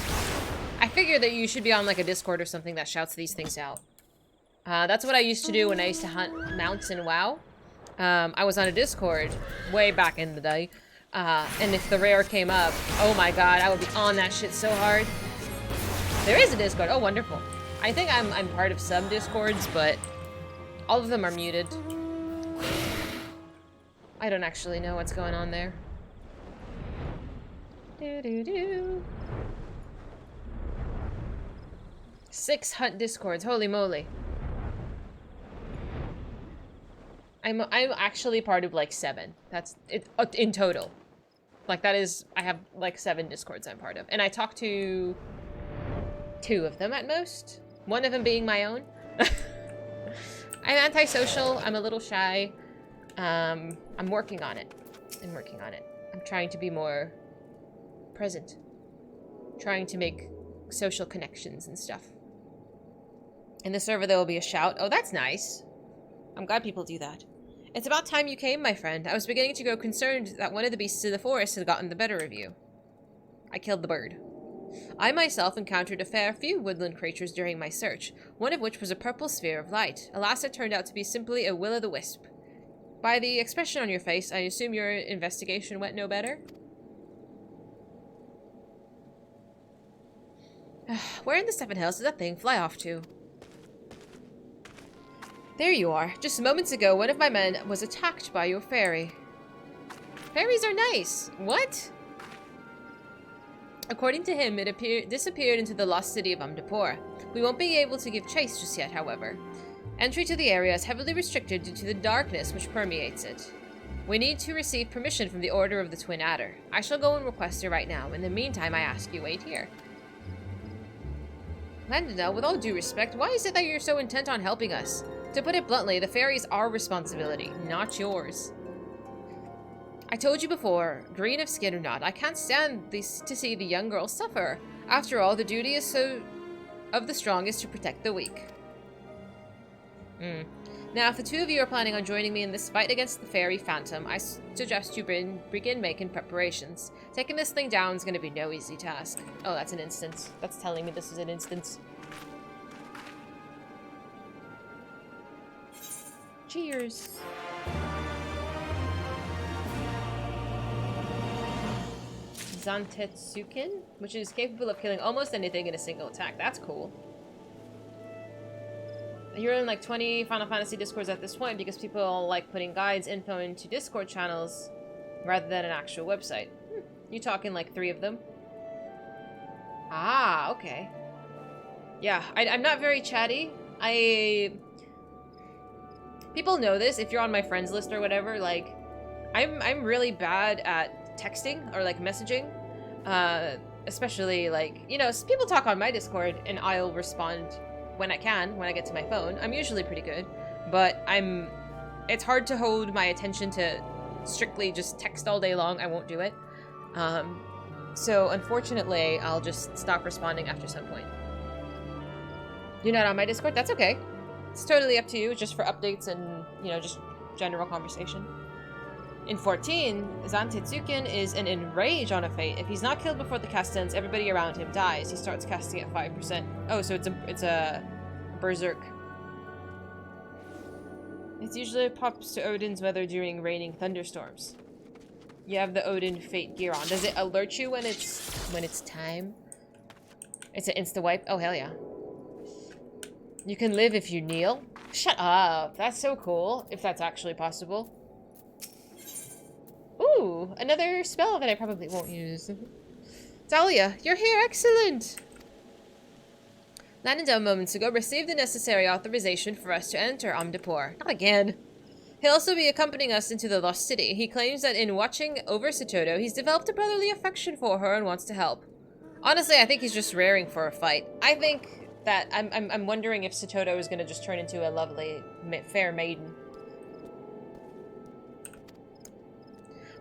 I figured that you should be on like a Discord or something that shouts these things out. That's what I used to do when I used to hunt mounts in WoW. I was on a Discord way back in the day. And if the rare came up, oh my god, I would be on that shit so hard. There is a Discord. Oh, wonderful. I think I'm part of some Discords, but all of them are muted. I don't actually know what's going on there. 6 hunt Discords. Holy moly. I'm actually part of like 7. That's it in total. Like that is, I have like 7 Discords I'm part of, and I talk to 2 of them at most. One of them being my own. I'm antisocial. I'm a little shy. I'm working on it. I'm trying to be more present. Trying to make social connections and stuff. In the server there will be a shout. Oh, that's nice. I'm glad people do that. It's about time you came, my friend. I was beginning to grow concerned that one of the beasts of the forest had gotten the better of you. I killed the bird. I myself encountered a fair few woodland creatures during my search, one of which was a purple sphere of light. Alas, it turned out to be simply a will-o'-the-wisp. By the expression on your face, I assume your investigation went no better? Where in the Seven Hills did that thing fly off to? There you are. Just moments ago, one of my men was attacked by your fairy. Fairies are nice. What? According to him, it disappeared into the lost city of Umdapur. We won't be able to give chase just yet, however. Entry to the area is heavily restricted due to the darkness which permeates it. We need to receive permission from the Order of the Twin Adder. I shall go and request it right now. In the meantime, I ask you wait here. Landonell, with all due respect, why is it that you're so intent on helping us? To put it bluntly, the fairies are our responsibility, not yours. I told you before, green of skin or not, I can't stand to see the young girls suffer. After all, the duty is of the strong is to protect the weak. Now, if the 2 of you are planning on joining me in this fight against the fairy phantom, I suggest you begin making preparations. Taking this thing down is going to be no easy task. Oh, that's an instance. That's telling me this is an instance. Cheers. Zantetsuken, which is capable of killing almost anything in a single attack. That's cool. You're in like 20 Final Fantasy Discords at this point because people like putting guides, info into Discord channels rather than an actual website. You talking like 3 of them? Ah, okay. Yeah, I'm not very chatty. People know this if you're on my friends list or whatever. Like, I'm really bad at texting or like messaging. Especially like, you know, people talk on my Discord and I'll respond when I can, when I get to my phone. I'm usually pretty good, but it's hard to hold my attention to strictly just text all day long. I won't do it. So unfortunately, I'll just stop responding after some point. You're not on my Discord? That's okay. It's totally up to you, just for updates and, you know, just general conversation. In 14, Zantetsuken is an enrage on a fate. If he's not killed before the cast ends, everybody around him dies. He starts casting at 5%. Oh, so it's a berserk. It usually pops to Odin's weather during raining thunderstorms. You have the Odin fate gear on. Does it alert you when it's time? It's an insta wipe. Oh hell yeah. You can live if you kneel. Shut up. That's so cool. If that's actually possible. Ooh, another spell that I probably won't use. Dahlia, you're here. Excellent. Landendale moments ago received the necessary authorization for us to enter Umdapur. Not again. He'll also be accompanying us into the Lost City. He claims that in watching over Satoto, he's developed a brotherly affection for her and wants to help. Honestly, I think he's just raring for a fight. I think that I'm wondering if Satoto is going to just turn into a lovely, fair maiden.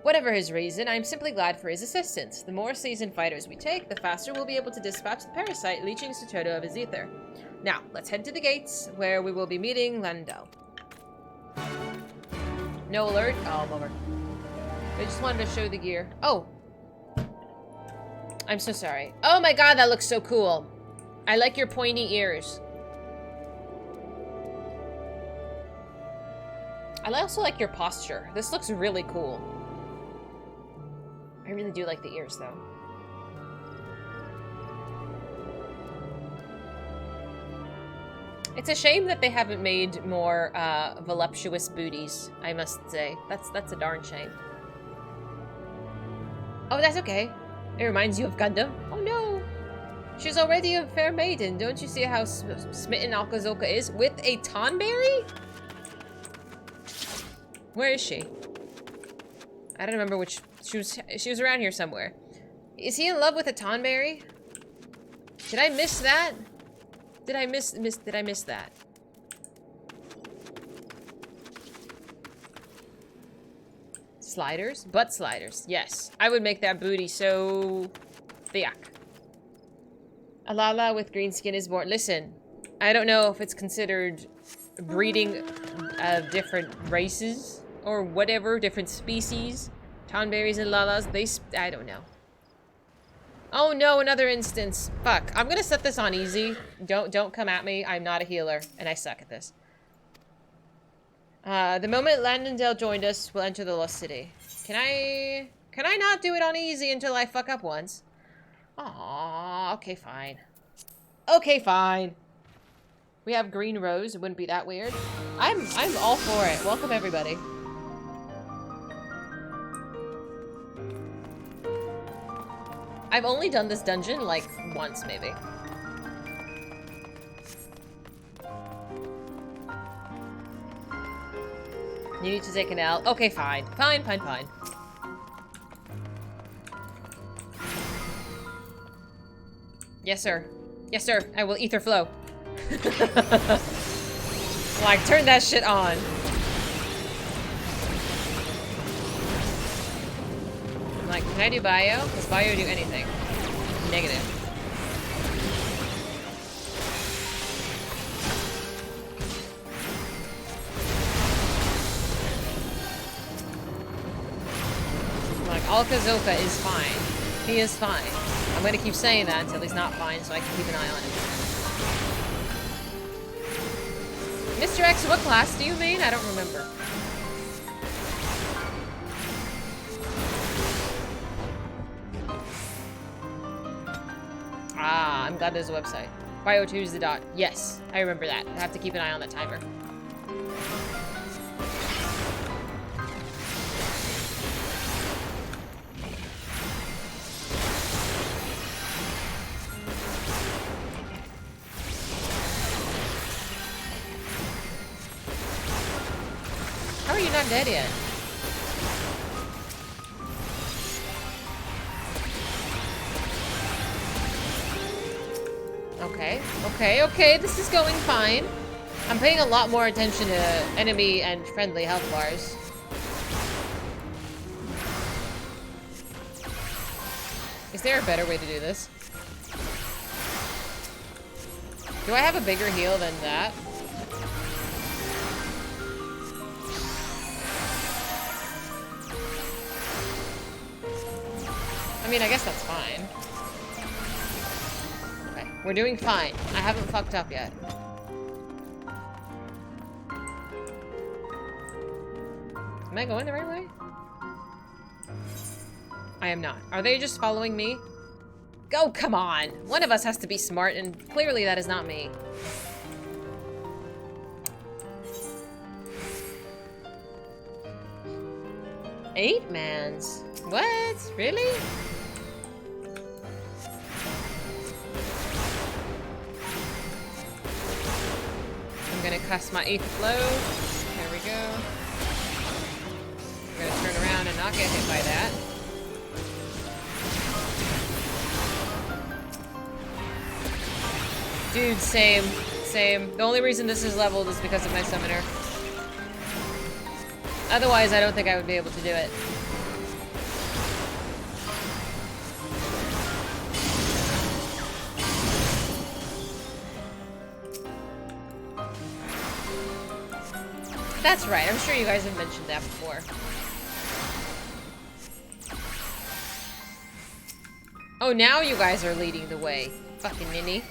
Whatever his reason, I'm simply glad for his assistance. The more seasoned fighters we take, the faster we'll be able to dispatch the parasite, leeching Satoto of his ether. Now, let's head to the gates, where we will be meeting Landau. No alert? Oh, bummer. I just wanted to show the gear. Oh. I'm so sorry. Oh my god, that looks so cool. I like your pointy ears. I also like your posture. This looks really cool. I really do like the ears, though. It's a shame that they haven't made more voluptuous booties, I must say. That's a darn shame. Oh, that's okay. It reminds you of Gundam. Oh no! She's already a fair maiden. Don't you see how smitten Akazoka is? With a Tonberry? Where is she? I don't remember which... She was around here somewhere. Is he in love with a Tonberry? Did I miss that? Did I miss that? Sliders? Butt sliders. Yes. I would make that booty so... thick. Alala with green skin is born. Listen, I don't know if it's considered breeding of different races or whatever, different species. Tonberries and Lalas, I don't know. Oh no, another instance. Fuck. I'm gonna set this on easy. Don't come at me. I'm not a healer, and I suck at this. The moment Landendale joined us, we'll enter the Lost City. Can I not do it on easy until I fuck up once? Aww, okay, fine. Okay, fine. We have green rose. It wouldn't be that weird. I'm all for it. Welcome everybody. I've only done this dungeon like once, maybe. You need to take an L. Okay, fine. Fine. Yes, sir. Yes, sir. I will ether flow. Like, turn that shit on. I'm like, can I do bio? Does bio do anything? Negative. Like, Alkazoka is fine. He is fine. I'm gonna keep saying that until he's not fine, so I can keep an eye on him. Mr. X, what class do you mean? I don't remember. Ah, I'm glad there's a website. Bio2 is the dot. Yes, I remember that. I have to keep an eye on the timer. How are you not dead yet? Okay, this is going fine. I'm paying a lot more attention to enemy and friendly health bars. Is there a better way to do this? Do I have a bigger heal than that? I mean, I guess that's fine. Okay, we're doing fine. I haven't fucked up yet. Am I going the right way? I am not. Are they just following me? Oh, come on! One of us has to be smart, and clearly that is not me. Eight mans? What? Really? I'm gonna cast my Ether Flow. There we go. I'm gonna turn around and not get hit by that. Dude, same. The only reason this is leveled is because of my summoner. Otherwise, I don't think I would be able to do it. That's right, I'm sure you guys have mentioned that before. Oh, now you guys are leading the way. Fucking ninny.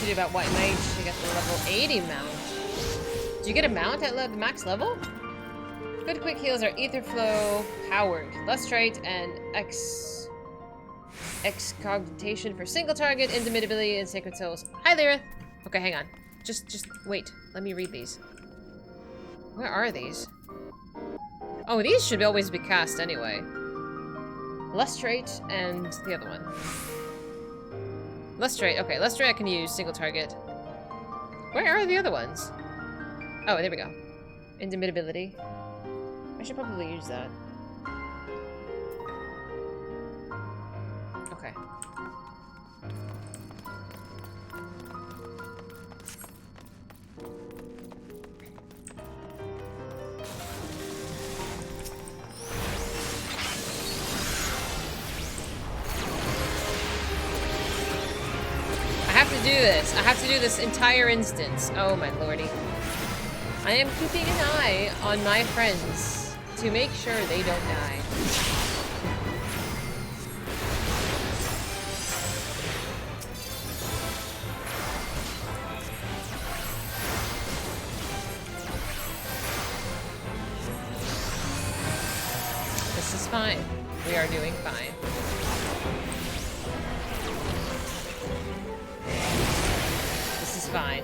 to do about White Mage to get the level 80 mount. Do you get a mount at the max level? Good quick heals are Ether Flow, Powered, Lustrite, and Excogitation for single target, Indomitability, and Sacred Souls. Hi, Lyra. Okay, hang on. Just wait. Let me read these. Where are these? Oh, these should always be cast anyway. Lustrate and the other one. Lustrate. Okay, Lustrate I can use single target. Where are the other ones? Oh, there we go. Indomitability. I should probably use that. Okay. I have to do this. I have to do this entire instance. Oh my lordy. I am keeping an eye on my friends to make sure they don't die. This is fine. We are doing fine. This is fine.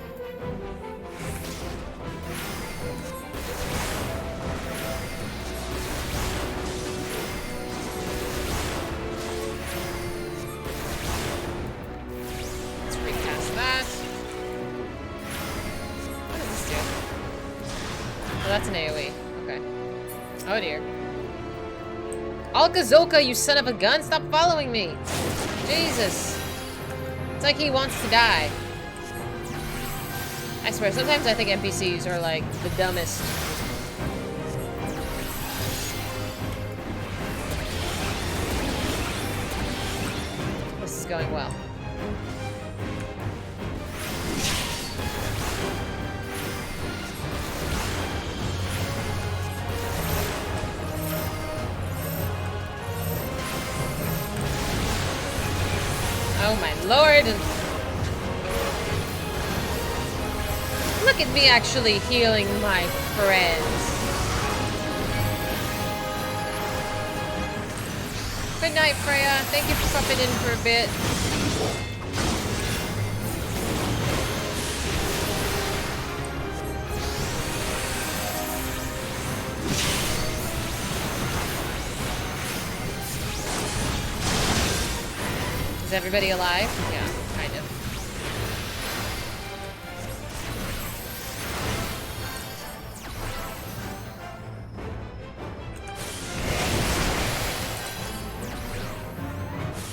Let's recast that. What does this do? Oh, that's an AoE. Okay. Oh dear. Alkazoka, you son of a gun! Stop following me! Jesus! It's like he wants to die. I swear, sometimes I think NPCs are like the dumbest. This is going well. Oh my lord! Look at me actually healing my friends. Good night, Freya. Thank you for popping in for a bit. Is everybody alive? Yeah, kind of.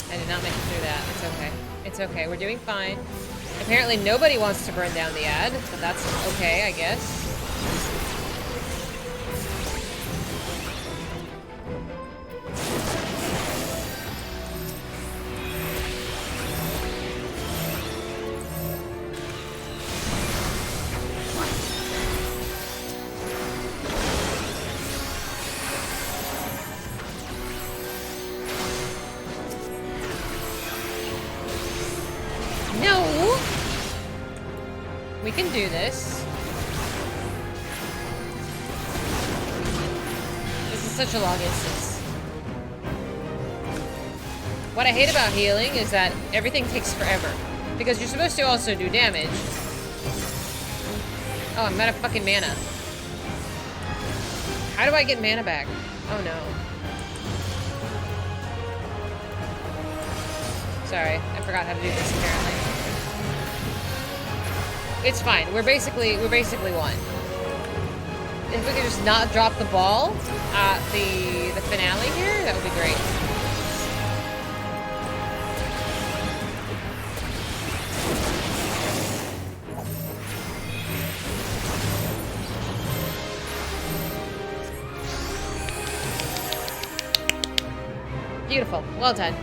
I did not make it through that. It's okay. It's okay. We're doing fine. Apparently nobody wants to burn down the ad, but that's okay, I guess. No! We can do this. This is such a long instance. What I hate about healing is that everything takes forever. Because you're supposed to also do damage. Oh, I'm out of fucking mana. How do I get mana back? Oh no. Sorry, I forgot how to do this apparently. It's fine. We're basically won. If we could just not drop the ball at the finale here, that would be great. Beautiful. Well done.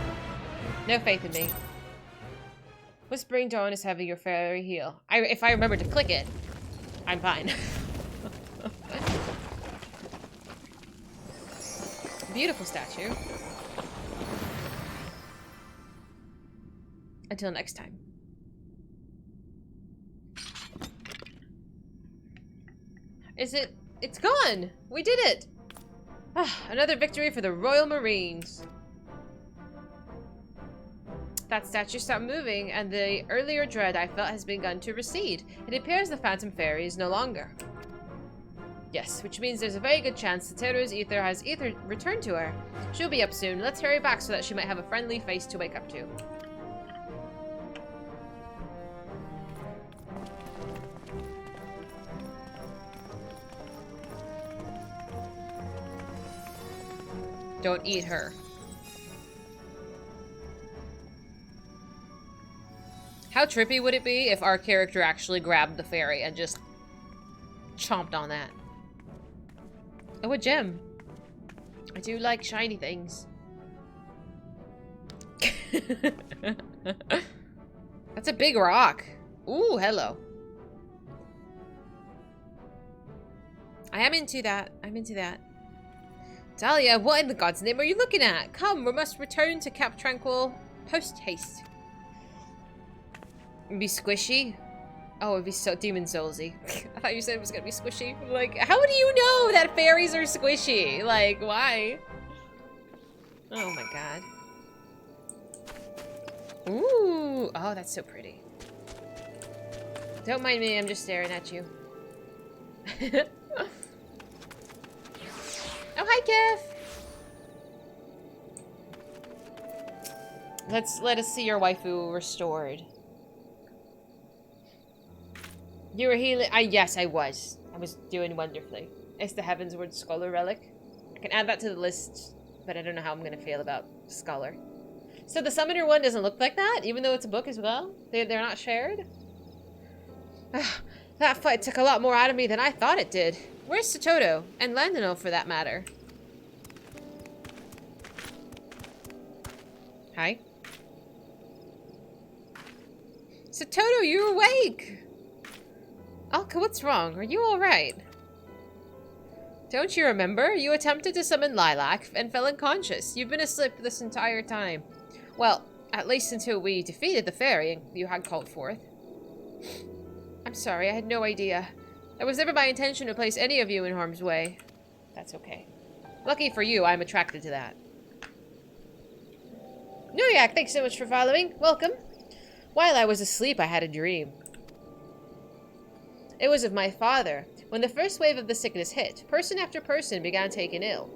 No faith in me. Whispering Dawn is having your fairy heal. If I remember to click it, I'm fine. Beautiful statue. Until next time. Is it? It's gone! We did it! Another victory for the Royal Marines. That statue stopped moving, and the earlier dread I felt has begun to recede. It appears the Phantom Fairy is no longer. Yes, which means there's a very good chance Satoru's ether has returned to her. She'll be up soon. Let's hurry back so that she might have a friendly face to wake up to. Don't eat her. How trippy would it be if our character actually grabbed the fairy and just chomped on that? Oh, a gem. I do like shiny things. That's a big rock. Ooh, hello. I am into that. I'm into that. Dahlia, what in the god's name are you looking at? Come, we must return to Cap Tranquil post-haste. It'd be squishy. Oh, it'd be so Demon Soulsy. I thought you said it was gonna be squishy. Like, how do you know that fairies are squishy? Like, why? Oh my god. Ooh. Oh, that's so pretty. Don't mind me, I'm just staring at you. Oh, hi, Kef! Let us see your waifu restored. You were healing. Yes, I was. I was doing wonderfully. It's the Heavensward Scholar Relic. I can add that to the list, but I don't know how I'm gonna feel about Scholar. So the Summoner one doesn't look like that, even though it's a book as well? They're not shared? That fight took a lot more out of me than I thought it did. Where's Satoto? And Landino, for that matter. Hi. Satoto, you're awake! Alka, what's wrong? Are you alright? Don't you remember? You attempted to summon Lilac and fell unconscious. You've been asleep this entire time. Well, at least until we defeated the fairy you had called forth. I'm sorry, I had no idea. It was never my intention to place any of you in harm's way. That's okay. Lucky for you, I'm attracted to that. Nuyak, thanks so much for following. Welcome. While I was asleep, I had a dream. It was of my father. When the first wave of the sickness hit, person after person began taking ill.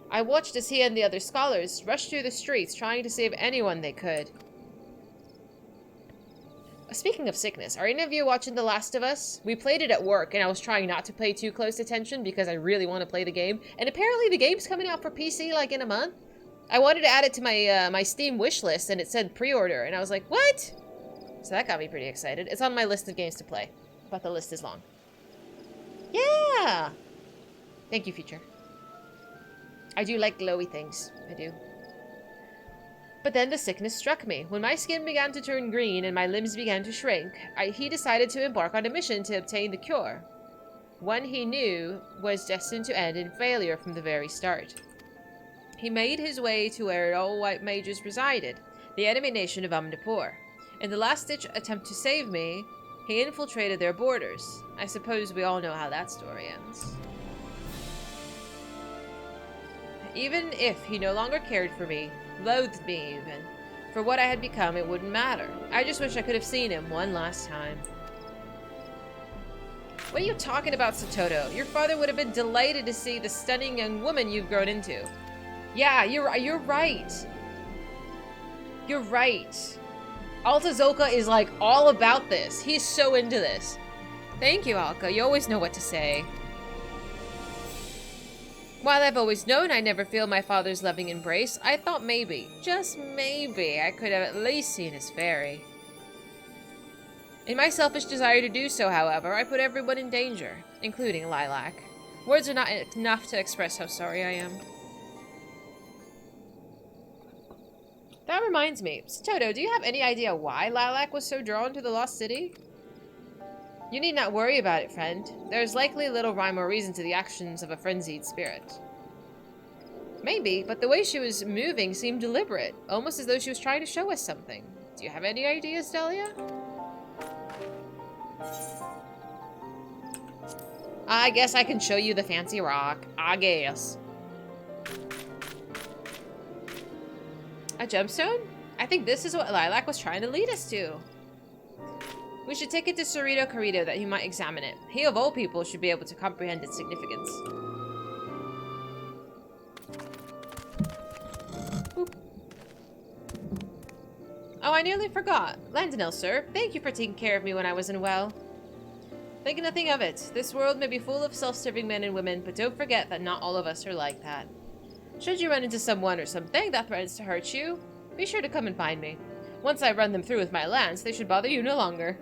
I watched as he and the other scholars rushed through the streets trying to save anyone they could. Speaking of sickness, are any of you watching The Last of Us? We played it at work, and I was trying not to pay too close attention because I really want to play the game. And apparently the game's coming out for PC like in a month. I wanted to add it to my my Steam wish list, and it said pre-order, and I was like, what? So that got me pretty excited. It's on my list of games to play, but the list is long. Yeah! Thank you, Future. I do like glowy things. I do. But then the sickness struck me. When my skin began to turn green and my limbs began to shrink, he decided to embark on a mission to obtain the cure. One he knew was destined to end in failure from the very start. He made his way to where all white mages resided, the enemy nation of Amdapur. In the last-ditch attempt to save me, he infiltrated their borders. I suppose we all know how that story ends. Even if he no longer cared for me, loathed me even, for what I had become, it wouldn't matter. I just wish I could have seen him one last time. What are you talking about, Satoto? Your father would have been delighted to see the stunning young woman you've grown into. Yeah, you're right. You're right. Altazoka is like all about this. He's so into this. Thank you, Alka. You always know what to say. While I've always known I never feel my father's loving embrace, I thought maybe, just maybe, I could have at least seen his fairy. In my selfish desire to do so, however, I put everyone in danger, including Lilac. Words are not enough to express how sorry I am. That reminds me, Satoto, do you have any idea why Lilac was so drawn to the Lost City? You need not worry about it, friend. There is likely little rhyme or reason to the actions of a frenzied spirit. Maybe, but the way she was moving seemed deliberate, almost as though she was trying to show us something. Do you have any ideas, Dahlia? I guess I can show you the fancy rock. I guess. A gemstone? I think this is what Lilac was trying to lead us to. We should take it to Cerrito Carrito that he might examine it. He of all people should be able to comprehend its significance. Boop. Oh, I nearly forgot. Landonel, sir, thank you for taking care of me when I was unwell. Think nothing of it. This world may be full of self-serving men and women, but don't forget that not all of us are like that. Should you run into someone or something that threatens to hurt you, be sure to come and find me. Once I run them through with my lance, they should bother you no longer,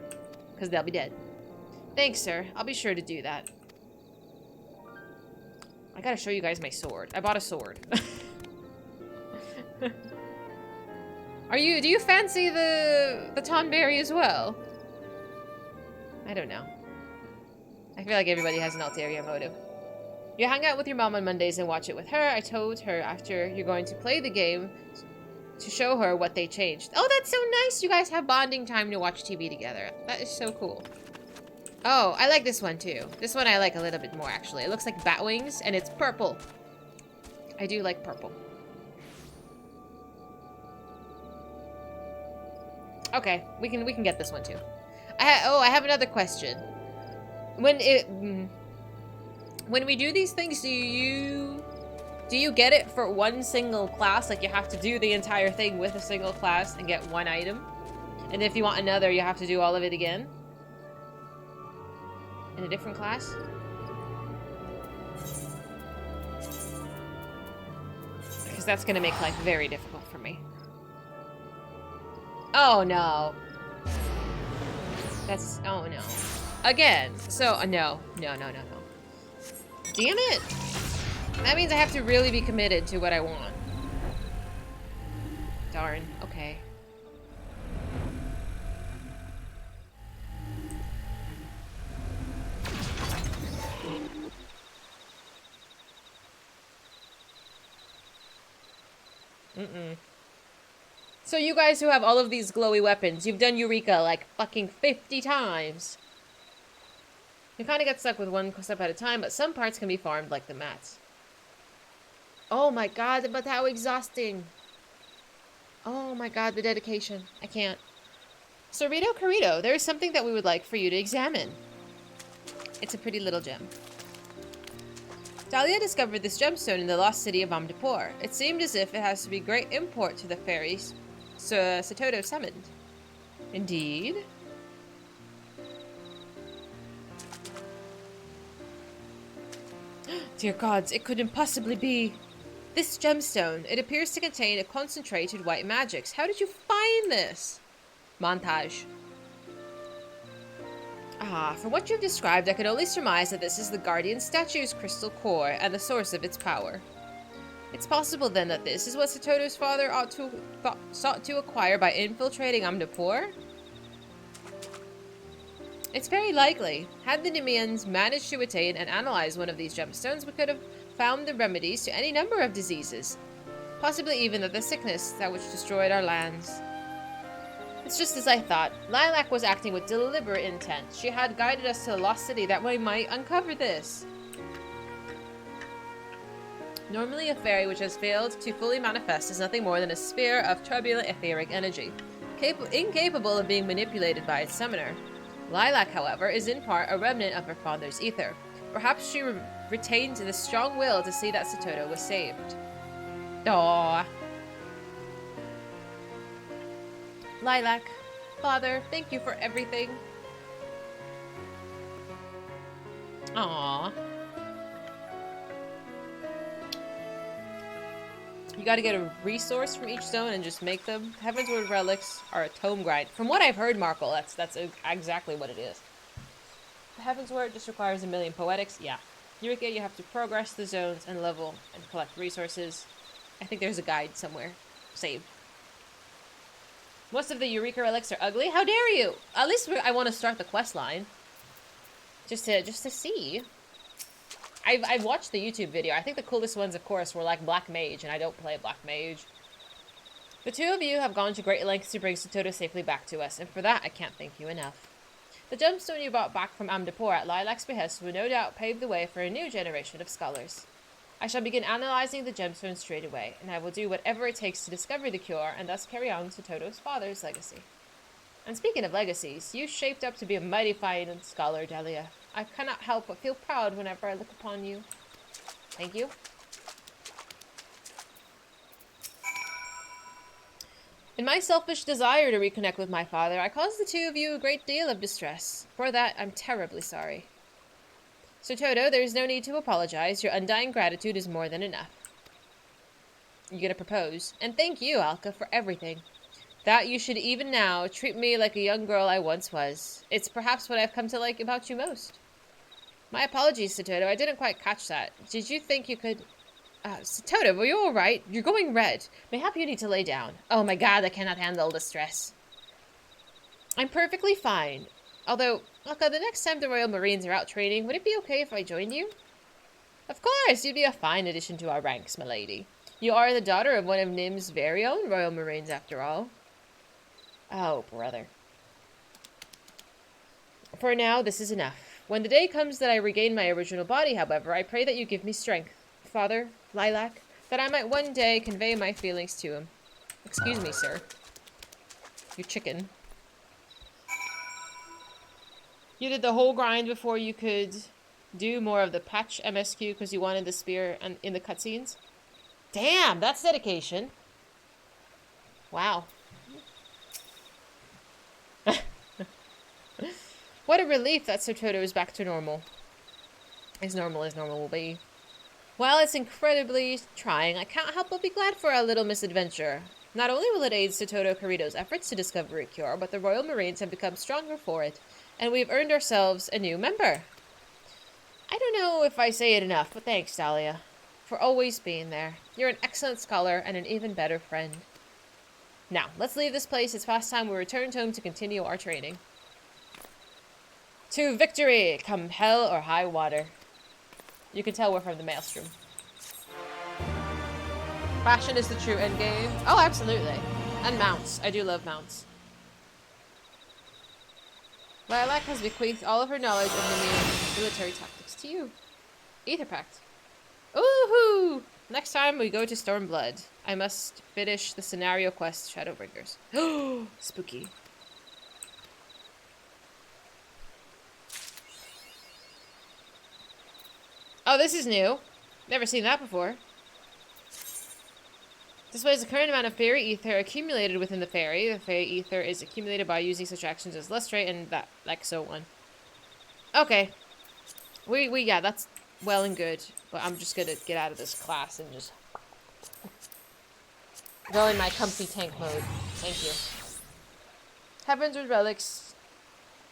because they'll be dead. Thanks, sir. I'll be sure to do that. I gotta show you guys my sword. I bought a sword. Do you fancy the Tonberry as well? I don't know. I feel like everybody has an ulterior motive. You hang out with your mom on Mondays and watch it with her. I told her after you're going to play the game to show her what they changed. Oh, that's so nice. You guys have bonding time to watch TV together. That is so cool. Oh, I like this one too. This one I like a little bit more actually. It looks like bat wings and it's purple. I do like purple. Okay, we can get this one too. I have another question. When we do these things, do you get it for one single class? Like you have to do the entire thing with a single class and get one item? And if you want another, you have to do all of it again? In a different class? Because that's going to make life very difficult for me. Oh no. Oh no. Again. So, no. No. Damn it. That means I have to really be committed to what I want. Darn. Okay. So you guys who have all of these glowy weapons, you've done Eureka like fucking 50 times. You kind of get stuck with one step at a time, but some parts can be farmed like the mats. Oh my god, but how exhausting. Oh my god, the dedication. I can't. Cerrito Carrito, there is something that we would like for you to examine. It's a pretty little gem. Dahlia discovered this gemstone in the lost city of Amdapor. It seemed as if it has to be great import to the fairies Satoto summoned. Indeed. Dear gods, it couldn't possibly be. This gemstone, it appears to contain a concentrated white magics. How did you find this? Montage. From what you've described, I can only surmise that this is the Guardian statue's crystal core and the source of its power. It's possible then that this is what Satoto's father sought to acquire by infiltrating Amdapor? It's very likely. Had the Nemeans managed to attain and analyze one of these gemstones, we could have found the remedies to any number of diseases. Possibly even the sickness that which destroyed our lands. It's just as I thought. Lilac was acting with deliberate intent. She had guided us to the lost city that we might uncover this. Normally a fairy which has failed to fully manifest is nothing more than a sphere of turbulent etheric energy, incapable of being manipulated by its summoner. Lilac, however, is in part a remnant of her father's ether. Perhaps she retained the strong will to see that Satoto was saved. Aww. Lilac, Father, thank you for everything. Aww. You gotta get a resource from each zone and just make them. Heavensward relics are a tome grind. From what I've heard, Markle, that's exactly what it is. The Heavensward just requires 1,000,000 poetics. Yeah. Eureka, you have to progress the zones and level and collect resources. I think there's a guide somewhere. Save. Most of the Eureka relics are ugly. How dare you? At least I want to start the quest line. Just to see. I've watched the YouTube video. I think the coolest ones, of course, were like Black Mage, and I don't play Black Mage. The two of you have gone to great lengths to bring Satoto safely back to us, and for that, I can't thank you enough. The gemstone you brought back from Amdapor at Lilac's behest will no doubt pave the way for a new generation of scholars. I shall begin analyzing the gemstones straight away, and I will do whatever it takes to discover the cure and thus carry on Sototo's father's legacy. And speaking of legacies, you shaped up to be a mighty fine scholar, Delia. I cannot help but feel proud whenever I look upon you. Thank you. In my selfish desire to reconnect with my father, I caused the two of you a great deal of distress. For that, I'm terribly sorry. So, Toto, there is no need to apologize. Your undying gratitude is more than enough. You gonna propose? And thank you, Alka, for everything. That you should even now treat me like a young girl I once was. It's perhaps what I've come to like about you most. My apologies, Toto. I didn't quite catch that. Did you think you could... Toto, were you alright? You're going red. Mayhap you need to lay down. Oh my god, I cannot handle the stress. I'm perfectly fine. Although, Alka, the next time the Royal Marines are out training, would it be okay if I joined you? Of course, you'd be a fine addition to our ranks, milady. You are the daughter of one of Nim's very own Royal Marines, after all. Oh, brother. For now, this is enough. When the day comes that I regain my original body, however, I pray that you give me strength, Father, Lilac, that I might one day convey my feelings to him. Excuse me, sir. You chicken. You did the whole grind before you could do more of the patch MSQ because you wanted the spear and in the cutscenes? Damn, that's dedication. Wow. What a relief that Sototo is back to normal. As normal will be. While it's incredibly trying, I can't help but be glad for our little misadventure. Not only will it aid Sototo Carito's efforts to discover a cure, but the Royal Marines have become stronger for it, and we've earned ourselves a new member. I don't know if I say it enough, but thanks, Dahlia, for always being there. You're an excellent scholar and an even better friend. Now, let's leave this place. It's past time we return home to continue our training. To victory, come hell or high water. You can tell we're from the Maelstrom. Fashion is the true endgame. Oh, absolutely. And mounts. I do love mounts. Lilac has bequeathed all of her knowledge of Nemean military tactics to you. Ether Pact. Woohoo! Next time we go to Stormblood, I must finish the scenario quest Shadowbringers. Oh, spooky. Oh, this is new. Never seen that before. Displays the current amount of fairy ether accumulated within the fairy. The fairy ether is accumulated by using such actions as lustrate and that, like so on. Okay. Yeah, that's well and good. But I'm just gonna get out of this class and just go in my comfy tank mode. Thank you. Heaven's relics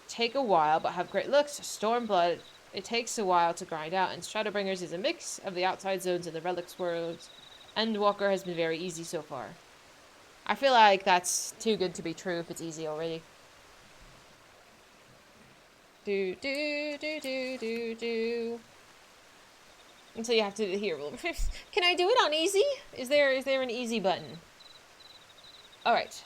take a while, but have great looks. Stormblood. It takes a while to grind out, and Shadowbringers is a mix of the outside zones and the relics worlds. Endwalker has been very easy so far. I feel like that's too good to be true if it's easy already. Do. Until you have to here. Can I do it on easy? Is there an easy button? All right.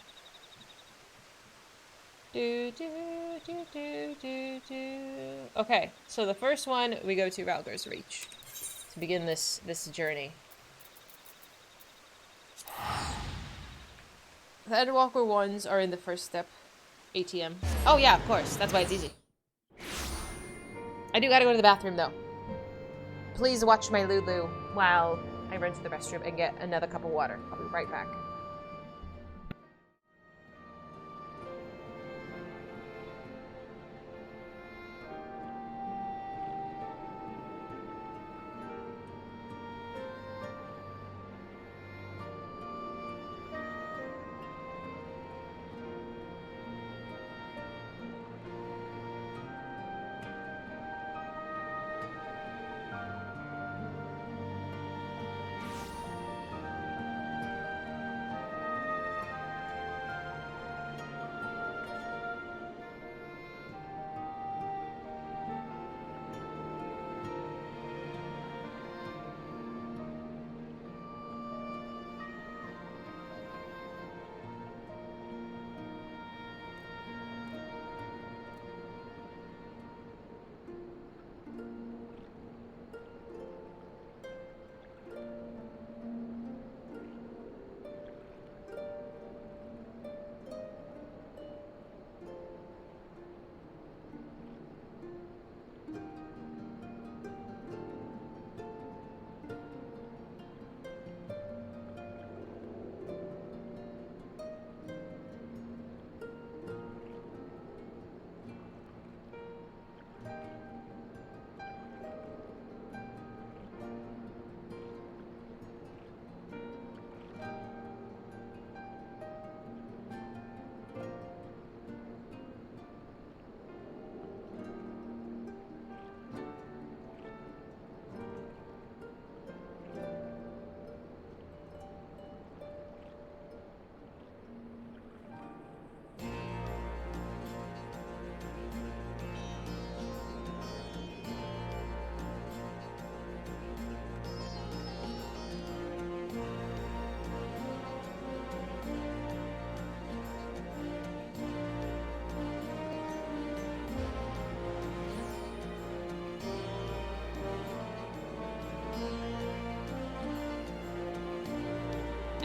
Okay, so the first one we go to Ralgar's Reach to begin this journey. The Endwalker ones are in the first step. ATM. Oh yeah, of course. That's why it's easy. I do gotta go to the bathroom though. Please watch my Lulu while I run to the restroom and get another cup of water. I'll be right back.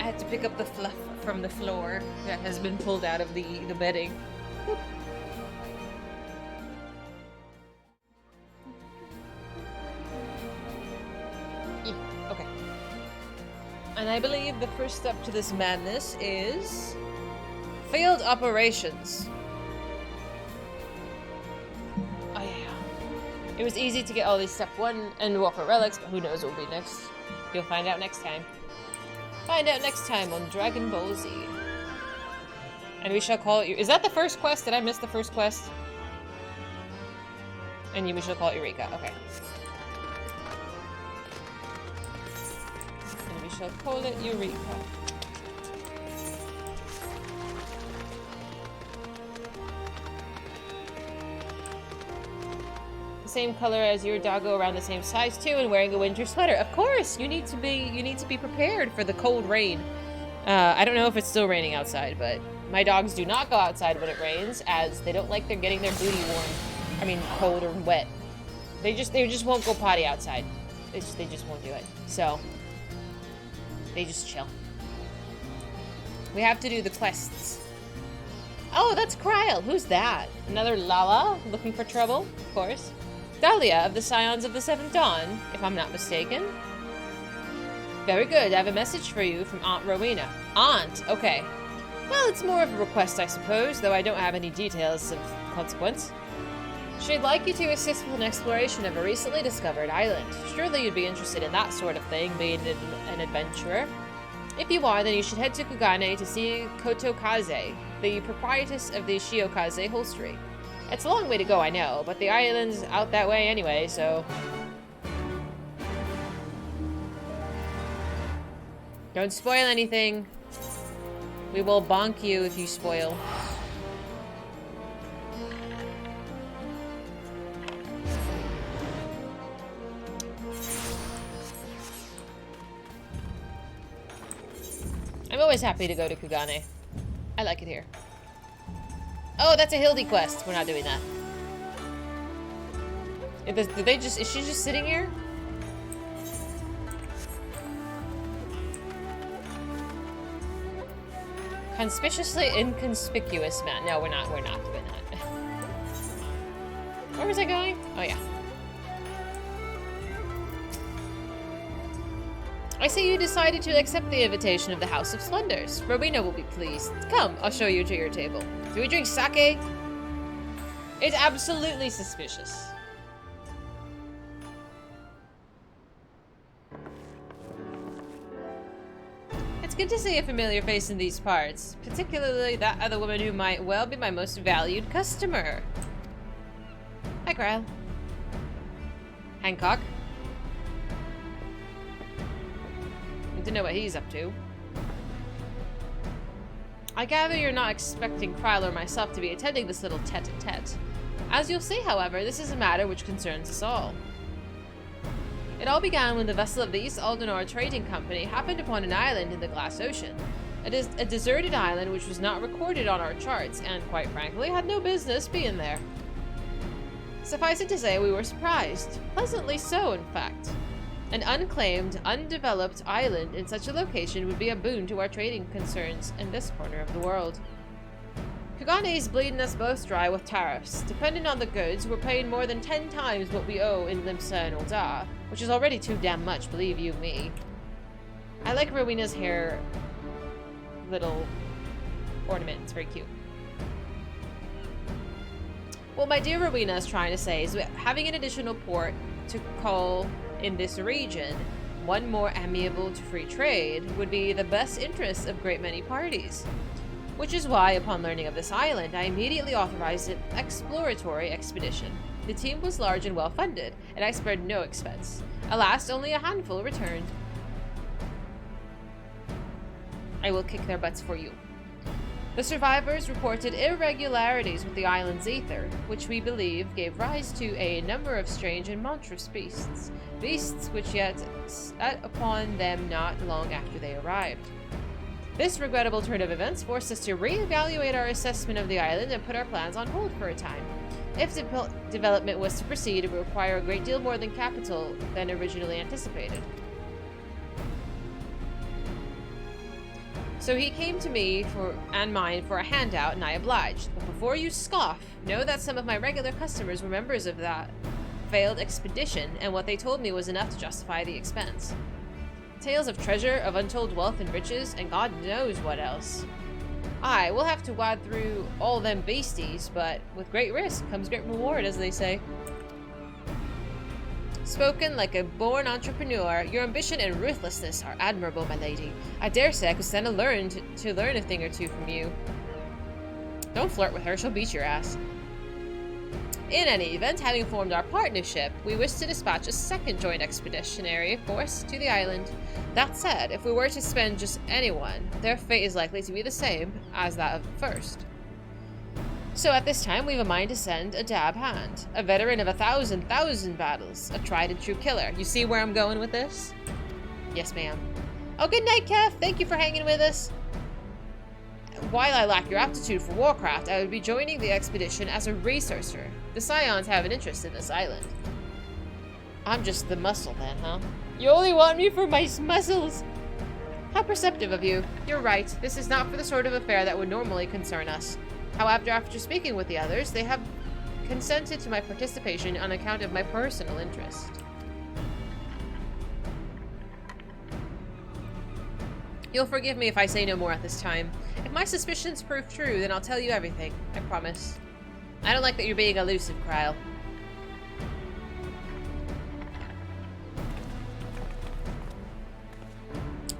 I had to pick up the fluff from the floor that has been pulled out of the bedding. Boop. Okay. And I believe the first step to this madness is field operations. Oh yeah. It was easy to get all these step 1 and Walker relics, but who knows what will be next. You'll find out next time. Find out next time on Dragon Ball Z. And we shall call it... Is that the first quest? Did I miss the first quest? And we shall call it Eureka. Okay. And we shall call it Eureka. Same color as your doggo, around the same size too, and wearing a winter sweater. Of course, you need to be prepared for the cold rain. I don't know if it's still raining outside, but my dogs do not go outside when it rains, as they don't like getting their booty warm. I mean, cold or wet. They just won't go potty outside. They just won't do it. So they just chill. We have to do the quests. Oh, that's Kryl. Who's that? Another Lala looking for trouble, of course. Dahlia of the Scions of the Seventh Dawn, if I'm not mistaken. Very good. I have a message for you from Aunt Rowena. Aunt? Okay. Well, it's more of a request, I suppose, though I don't have any details of consequence. She'd like you to assist with an exploration of a recently discovered island. Surely you'd be interested in that sort of thing, being an adventurer. If you are, then you should head to Kugane to see Kotokaze, the proprietress of the Shiokaze holstery. It's a long way to go, I know, but the island's out that way anyway, so... Don't spoil anything. We will bonk you if you spoil. I'm always happy to go to Kugane. I like it here. Oh, that's a Hildy quest. We're not doing that. Is she just sitting here? Conspicuously inconspicuous man. No, we're not doing that. Where was I going? Oh yeah. I see you decided to accept the invitation of the House of Splendors. Rowena will be pleased. Come, I'll show you to your table. Do we drink sake? It's absolutely suspicious. It's good to see a familiar face in these parts, particularly that other woman who might well be my most valued customer. Hi, Kryl. Hancock. Need to know what he's up to. I gather you're not expecting Kryl or myself to be attending this little tete-a-tete. As you'll see, however, this is a matter which concerns us all. It all began when the vessel of the East Aldenor Trading Company happened upon an island in the Glass Ocean. It is a deserted island which was not recorded on our charts and, quite frankly, had no business being there. Suffice it to say, we were surprised. Pleasantly so, in fact. An unclaimed, undeveloped island in such a location would be a boon to our trading concerns in this corner of the world. Kugane is bleeding us both dry with tariffs. Depending on the goods, we're paying more than 10 times what we owe in Limsa and Ul'dah, which is already too damn much, believe you me. I like Rowena's hair little ornament. It's very cute. What my dear Rowena is trying to say is that having an additional port to call in this region, one more amiable to free trade, would be the best interests of a great many parties. Which is why, upon learning of this island, I immediately authorized an exploratory expedition. The team was large and well-funded, and I spared no expense. Alas, only a handful returned. I will kick their butts for you. The survivors reported irregularities with the island's ether, which we believe gave rise to a number of strange and monstrous beasts. Beasts which yet set upon them not long after they arrived. This regrettable turn of events forced us to re-evaluate our assessment of the island and put our plans on hold for a time. If development was to proceed, it would require a great deal more than capital than originally anticipated. So he came to me and mine for a handout, and I obliged. But before you scoff, know that some of my regular customers were members of that failed expedition, and what they told me was enough to justify the expense. Tales of treasure, of untold wealth and riches, and God knows what else. Aye, we'll have to wade through all them beasties, but with great risk comes great reward, as they say. Spoken like a born entrepreneur, your ambition and ruthlessness are admirable, my lady. I dare say I could stand to learn a thing or two from you. Don't flirt with her, she'll beat your ass. In any event, having formed our partnership, we wish to dispatch a second joint expeditionary force to the island. That said, if we were to spend just anyone, their fate is likely to be the same as that of the first. So at this time, we've a mind to send a dab hand, a veteran of 1,000 battles, a tried and true killer. You see where I'm going with this? Yes, ma'am. Oh, good night, Kev. Thank you for hanging with us. While I lack your aptitude for warcraft, I would be joining the expedition as a researcher. The Scions have an interest in this island. I'm just the muscle then, huh? You only want me for my muscles. How perceptive of you. You're right. This is not for the sort of affair that would normally concern us. However, after speaking with the others, they have consented to my participation on account of my personal interest. You'll forgive me if I say no more at this time. If my suspicions prove true, then I'll tell you everything. I promise. I don't like that you're being elusive, Kryle.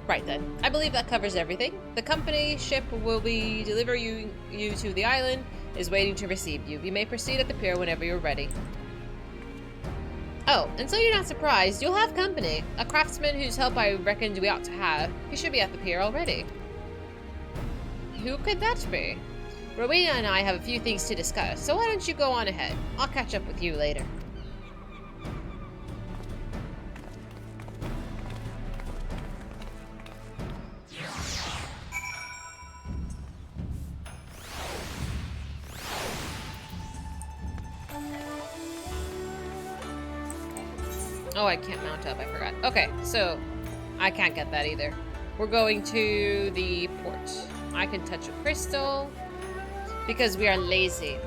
Right then. I believe that covers everything. The company ship will be delivering you to the island, is waiting to receive you. You may proceed at the pier whenever you're ready. Oh, and so you're not surprised, you'll have company. A craftsman whose help I reckoned we ought to have. He should be at the pier already. Who could that be? Rowena and I have a few things to discuss, so why don't you go on ahead? I'll catch up with you later. Oh, I can't mount up, I forgot. Okay, so I can't get that either. We're going to the port. I can touch a crystal because we are lazy.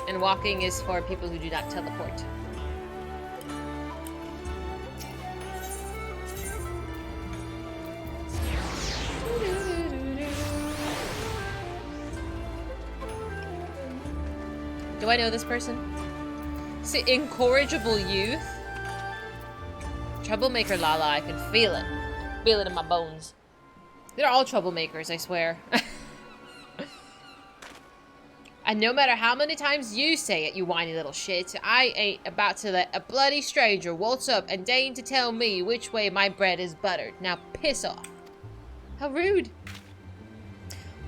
And walking is for people who do not teleport. Do I know this person? See, incorrigible youth. Troublemaker Lala, I can feel it. Feel it in my bones. They're all troublemakers, I swear. And no matter how many times you say it, you whiny little shit, I ain't about to let a bloody stranger waltz up and deign to tell me which way my bread is buttered. Now piss off. How rude.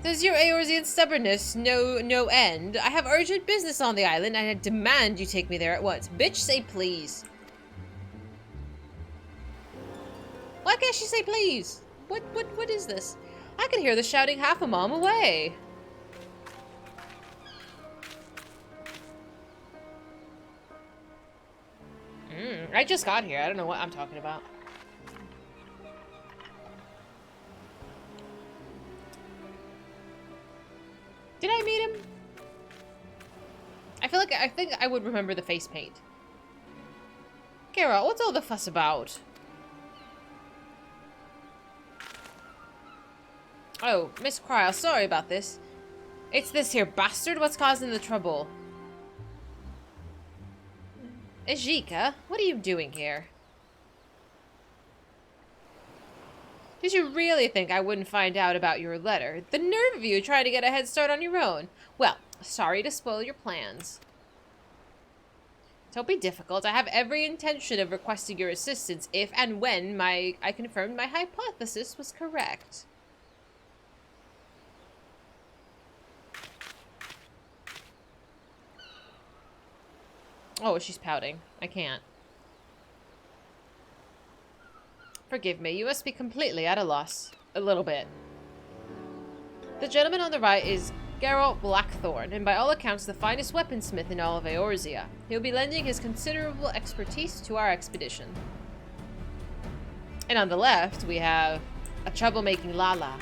Does your Eorzean stubbornness no end? I have urgent business on the island and I demand you take me there at once. Bitch, say please. Why can't she say please? What is this? I can hear the shouting half a mile away. I just got here. I don't know what I'm talking about. Did I meet him? I think I would remember the face paint. Geralt, what's all the fuss about? Oh, Miss Kryle, sorry about this. It's this here bastard what's causing the trouble. Ejika, what are you doing here? Did you really think I wouldn't find out about your letter? The nerve of you trying to get a head start on your own. Well, sorry to spoil your plans. Don't be difficult. I have every intention of requesting your assistance if and when I confirmed my hypothesis was correct. Oh, she's pouting. I can't. Forgive me, you must be completely at a loss. A little bit. The gentleman on the right is Geralt Blackthorn, and by all accounts the finest weaponsmith in all of Eorzea. He'll be lending his considerable expertise to our expedition. And on the left, we have a troublemaking Lala.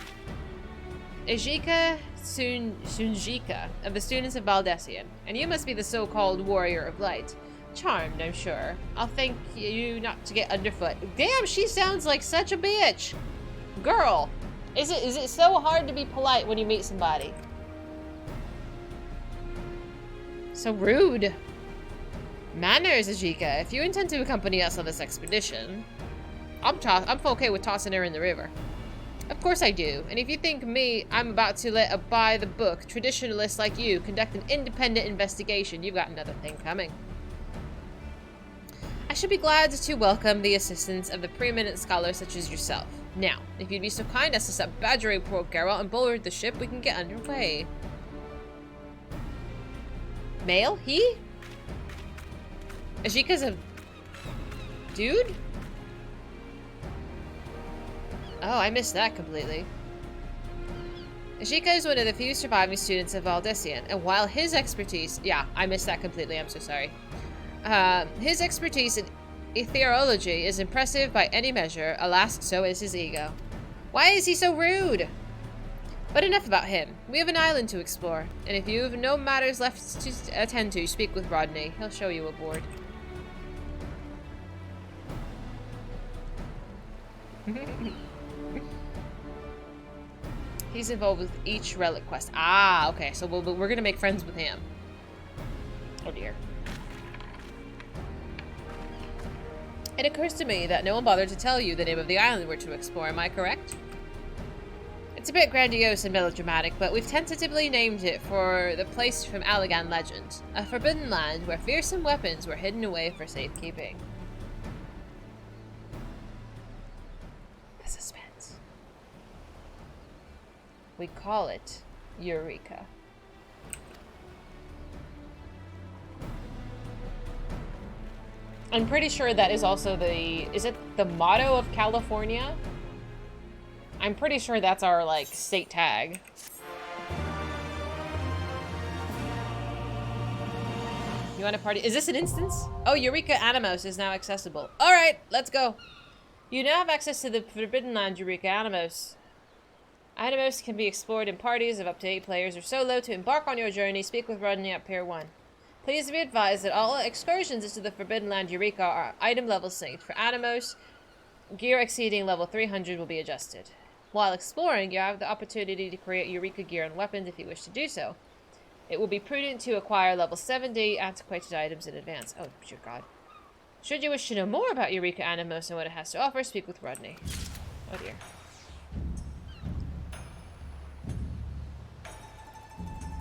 Ejika Sunjika of the Students of Valdesian, and you must be the so-called Warrior of Light. Charmed, I'm sure. I'll thank you not to get underfoot. Damn, she sounds like such a bitch. Girl, is it so hard to be polite when you meet somebody? So rude. Manners, Ejika. If you intend to accompany us on this expedition, I'm okay with tossing her in the river. Of course I do. And if you think I'm about to let a by-the-book traditionalist like you conduct an independent investigation, you've got another thing coming. I should be glad to welcome the assistance of the preeminent scholars such as yourself. Now, if you'd be so kind as to stop badgering poor Geralt and board the ship, we can get underway. Male? He? Ejika's a dude? Oh, I missed that completely. Ejika is one of the few surviving students of Valdesian, and while his expertise... Yeah, I missed that completely, I'm so sorry. His expertise in ethereology is impressive by any measure. Alas, so is his ego. Why is he so rude? But enough about him. We have an island to explore, and if you have no matters left to attend to, speak with Rodney. He'll show you aboard. He's involved with each relic quest. Ah, okay, so we're gonna make friends with him. Oh dear. It occurs to me that no one bothered to tell you the name of the island we're to explore, am I correct? It's a bit grandiose and melodramatic, but we've tentatively named it for the place from Allegan legend, a forbidden land where fearsome weapons were hidden away for safekeeping. The suspense. We call it Eureka. I'm pretty sure that is also is it the motto of California? I'm pretty sure that's our, like, state tag. You want to party? Is this an instance? Oh, Eureka Animos is now accessible. Alright, let's go. You now have access to the Forbidden Land Eureka Animos. Animos can be explored in parties of up to 8 players or solo. To embark on your journey, speak with Rodney at Pier 1. Please be advised that all excursions into the Forbidden Land Eureka are item level synced. For Animos, gear exceeding level 300 will be adjusted. While exploring, you have the opportunity to create Eureka gear and weapons if you wish to do so. It will be prudent to acquire level 70 antiquated items in advance. Oh, dear God. Should you wish to know more about Eureka Animos and what it has to offer, speak with Rodney. Oh, dear.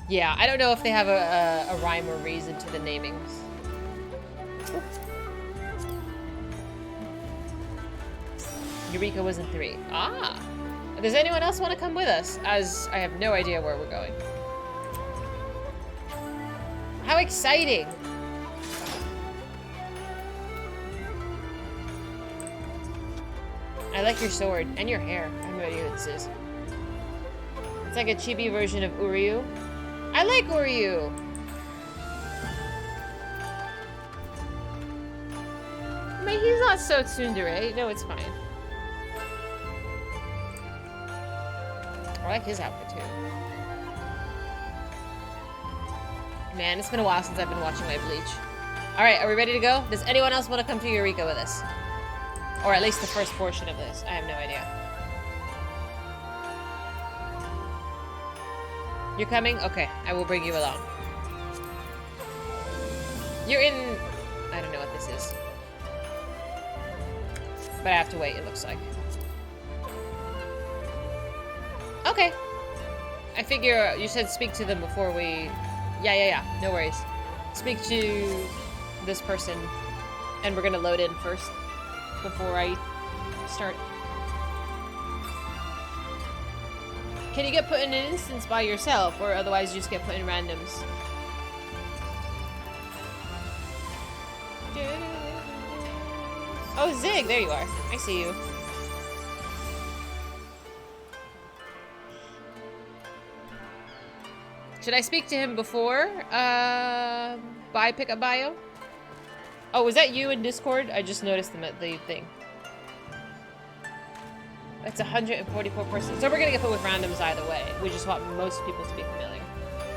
Yeah, I don't know if they have a rhyme or reason to the namings. Eureka was in 3. Ah! Does anyone else want to come with us? As I have no idea where we're going. How exciting! I like your sword and your hair. I have no idea what this is. It's like a chibi version of Uryu. I like Uryu! I mean, he's not so tsundere. No, it's fine. I like his outfit too. Man, it's been a while since I've been watching my Bleach. Alright, are we ready to go? Does anyone else want to come to Eureka with us? Or at least the first portion of this. I have no idea. You're coming? Okay, I will bring you along. You're in... I don't know what this is. But I have to wait, it looks like. Okay. I figure you said speak to them before we... Yeah. No worries. Speak to this person. And we're gonna load in first. Before I start. Can you get put in an instance by yourself? Or otherwise you just get put in randoms? Oh, Zig! There you are. I see you. Should I speak to him before? Pickup bio? Oh, was that you in Discord? I just noticed the thing. It's 144 persons. So we're gonna get put with randoms either way. We just want most people to be familiar.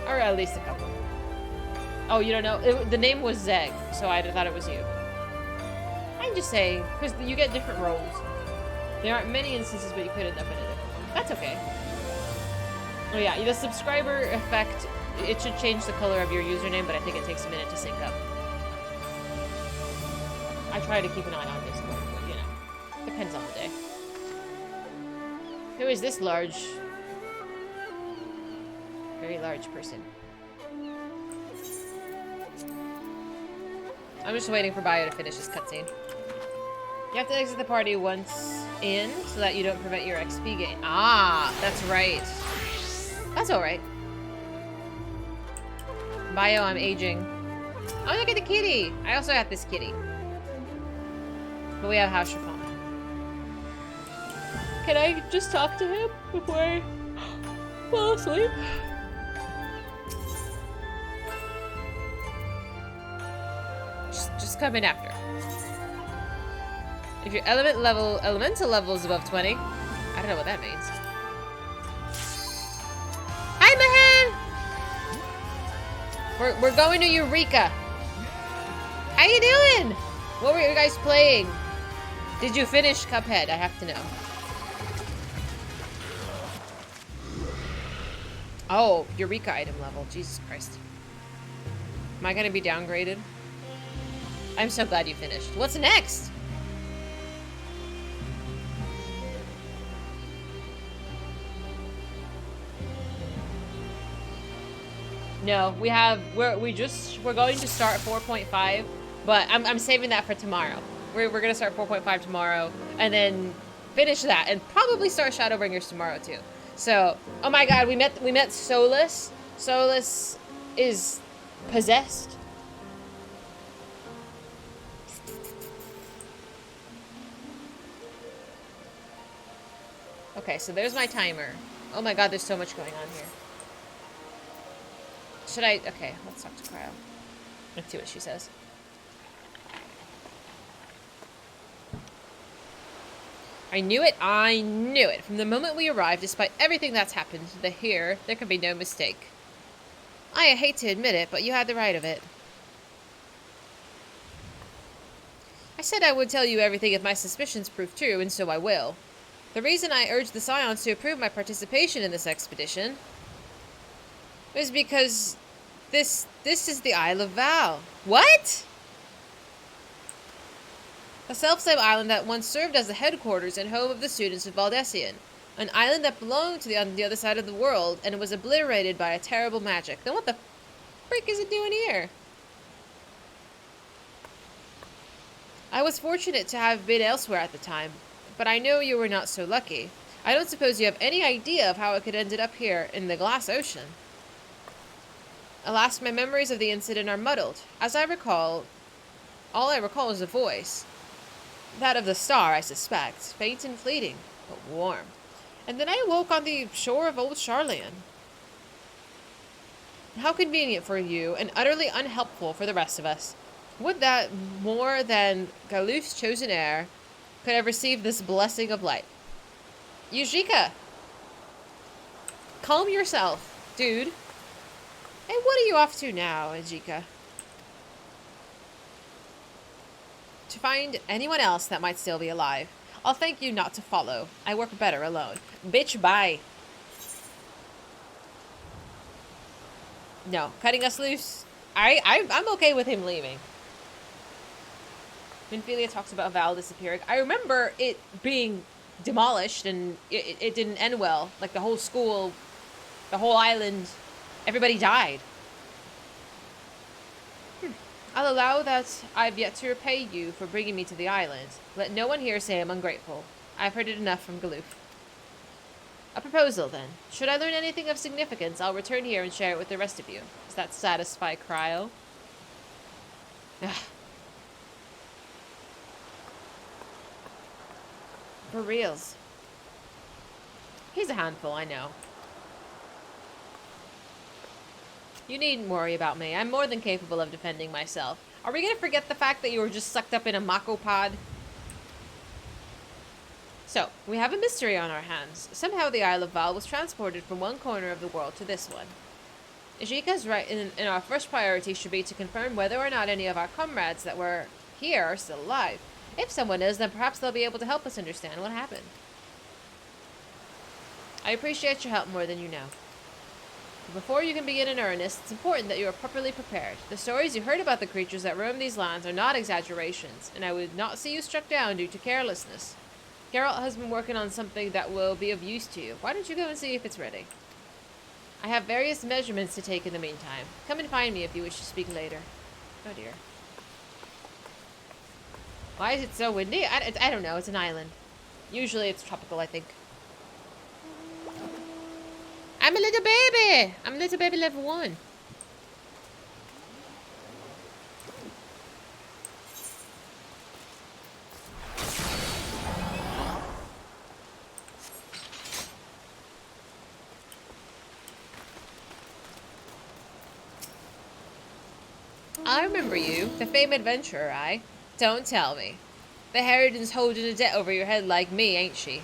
Or at least a couple. Oh, you don't know? The name was Zeg, so I thought it was you. I'm just saying, because you get different roles. There aren't many instances, but you could end up in a different one. That's okay. Oh yeah, the subscriber effect, it should change the color of your username, but I think it takes a minute to sync up. I try to keep an eye on Discord, but you know, depends on the day. Who is this large? Very large person. I'm just waiting for Bio to finish his cutscene. You have to exit the party once in so that you don't prevent your XP gain. Ah, that's right. That's alright. Bio, I'm aging. Oh, look at the kitty! I also have this kitty. But we have House Chiffon. Can I just talk to him before I fall asleep? Just come in after. If your elemental level is above 20, I don't know what that means. Hi, Mahan! We're going to Eureka. How you doing? What were you guys playing? Did you finish Cuphead? I have to know. Oh, Eureka item level. Jesus Christ. Am I gonna be downgraded? I'm so glad you finished. What's next? No, we're going to start 4.5, but I'm saving that for tomorrow. We're gonna start 4.5 tomorrow, and then finish that, and probably start Shadowbringers tomorrow too. So, oh my God, we met Solus. Solus is possessed. Okay, so there's my timer. Oh my God, there's so much going on here. Should I? Okay, let's talk to Cryo. Let's see what she says. I knew it. I knew it. From the moment we arrived, despite everything that's happened, there can be no mistake. I hate to admit it, but you had the right of it. I said I would tell you everything if my suspicions prove true, and so I will. The reason I urged the Scions to approve my participation in this expedition was because this is the Isle of Val. What? A self-same island that once served as the headquarters and home of the students of Valdesian. An island that belonged to on the other side of the world, and it was obliterated by a terrible magic. Then what the freak is it doing here? I was fortunate to have been elsewhere at the time, but I know you were not so lucky. I don't suppose you have any idea of how it could have ended up here in the Glass Ocean. Alas, my memories of the incident are muddled. As I recall, all I recall is a voice. That of the star, I suspect, faint and fleeting, but warm. And then I awoke on the shore of old Charlian. How convenient for you, and utterly unhelpful for the rest of us. Would that more than Galouf's chosen heir could have received this blessing of light. Yujika! Calm yourself, dude. Hey, what are you off to now, Ajika? To find anyone else that might still be alive. I'll thank you not to follow. I work better alone. Bitch, bye. No, cutting us loose. I'm okay with him leaving. Minfilia talks about Val disappearing. I remember it being demolished and it didn't end well. Like the whole school, the whole island, everybody died. I'll allow that I've yet to repay you for bringing me to the island. Let no one here say I'm ungrateful. I've heard it enough from Galouf. A proposal, then. Should I learn anything of significance, I'll return here and share it with the rest of you. Does that satisfy Cryo? For reals. He's a handful, I know. You needn't worry about me. I'm more than capable of defending myself. Are we gonna forget the fact that you were just sucked up in a Mako pod? So, we have a mystery on our hands. Somehow the Isle of Val was transported from one corner of the world to this one. Ishika's right, and our first priority should be to confirm whether or not any of our comrades that were here are still alive. If someone is, then perhaps they'll be able to help us understand what happened. I appreciate your help more than you know. Before you can begin in earnest, it's important that you are properly prepared. The stories you heard about the creatures that roam these lands are not exaggerations, and I would not see you struck down due to carelessness. Geralt has been working on something that will be of use to you. Why don't you go and see if it's ready? I have various measurements to take in the meantime. Come and find me if you wish to speak later. Oh dear. Why is it so windy? I don't know. It's an island. Usually it's tropical, I think. I'm a little baby! I'm little baby level 1. I remember you, the famed adventurer, I. Don't tell me. The Harridan's holding a debt over your head like me, ain't she?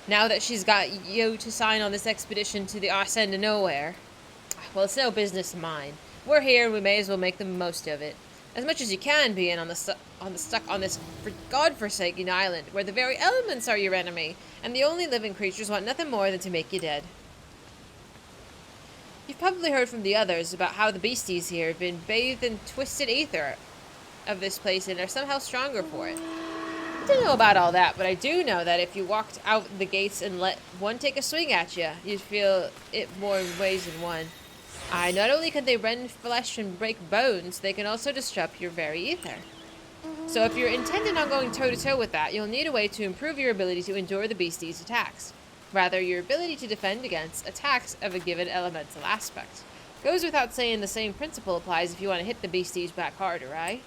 Now that she's got you to sign on this expedition to the arse end of nowhere. Well, it's no business of mine. We're here and we may as well make the most of it. As much as you can be in stuck on this godforsaken island, where the very elements are your enemy, and the only living creatures want nothing more than to make you dead. You've probably heard from the others about how the beasties here have been bathed in twisted ether of this place and are somehow stronger for it. I don't know about all that, but I do know that if you walked out the gates and let one take a swing at you, you'd feel it more in ways than one. Not only can they rend flesh and break bones, they can also disrupt your very ether. So if you're intending on going toe-to-toe with that, you'll need a way to improve your ability to endure the beastie's attacks. Rather, your ability to defend against attacks of a given elemental aspect. Goes without saying the same principle applies if you want to hit the beasties back harder, right?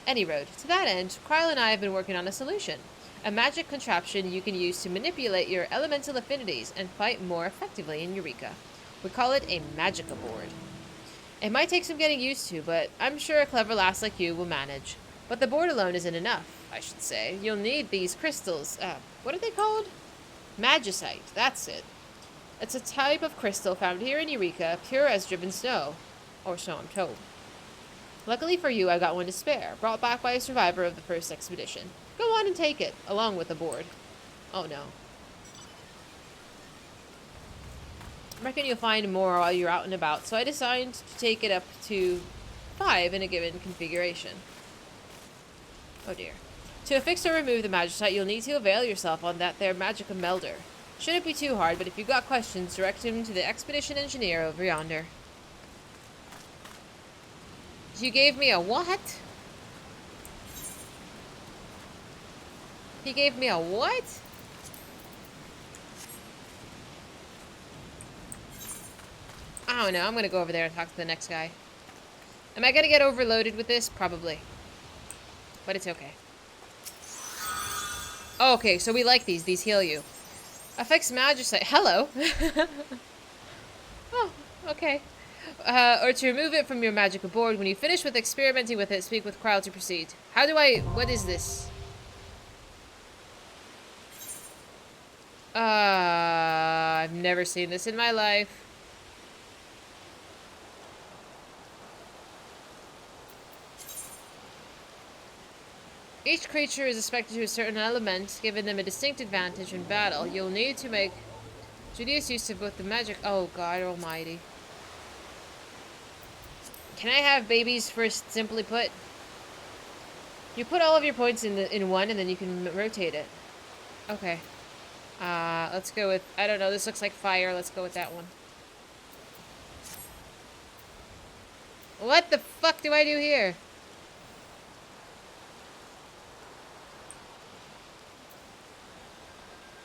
Any road. To that end, Kryl and I have been working on a solution. A magic contraption you can use to manipulate your elemental affinities and fight more effectively in Eureka. We call it a Magica board. It might take some getting used to, but I'm sure a clever lass like you will manage. But the board alone isn't enough, I should say. You'll need these crystals. What are they called? Magicite, that's it. It's a type of crystal found here in Eureka, pure as driven snow. Or so I'm told. Luckily for you, I got one to spare, brought back by a survivor of the first expedition. Go on and take it, along with the board. Oh no. I reckon you'll find more while you're out and about, so I decided to take it up to 5 in a given configuration. Oh dear. To affix or remove the magicite, you'll need to avail yourself on that there Magica Melder. Shouldn't be too hard, but if you've got questions, direct him to the expedition engineer over yonder. You gave me a what? He gave me a what? I don't know. I'm gonna go over there and talk to the next guy. Am I gonna get overloaded with this? Probably. But it's okay. Oh, okay, so we like these. These heal you. Affix Magicite. Hello. Oh, okay. Or to remove it from your Magica board. When you finish with experimenting with it, speak with Kryl to proceed. How do I... What is this? I've never seen this in my life. Each creature is expected to a certain element, giving them a distinct advantage in battle. You'll need to make judicious use of both the magic... Oh, God almighty. Can I have babies first, simply put? You put all of your points in one, and then you can rotate it. Okay. Let's go with... I don't know, this looks like fire. Let's go with that one. What the fuck do I do here?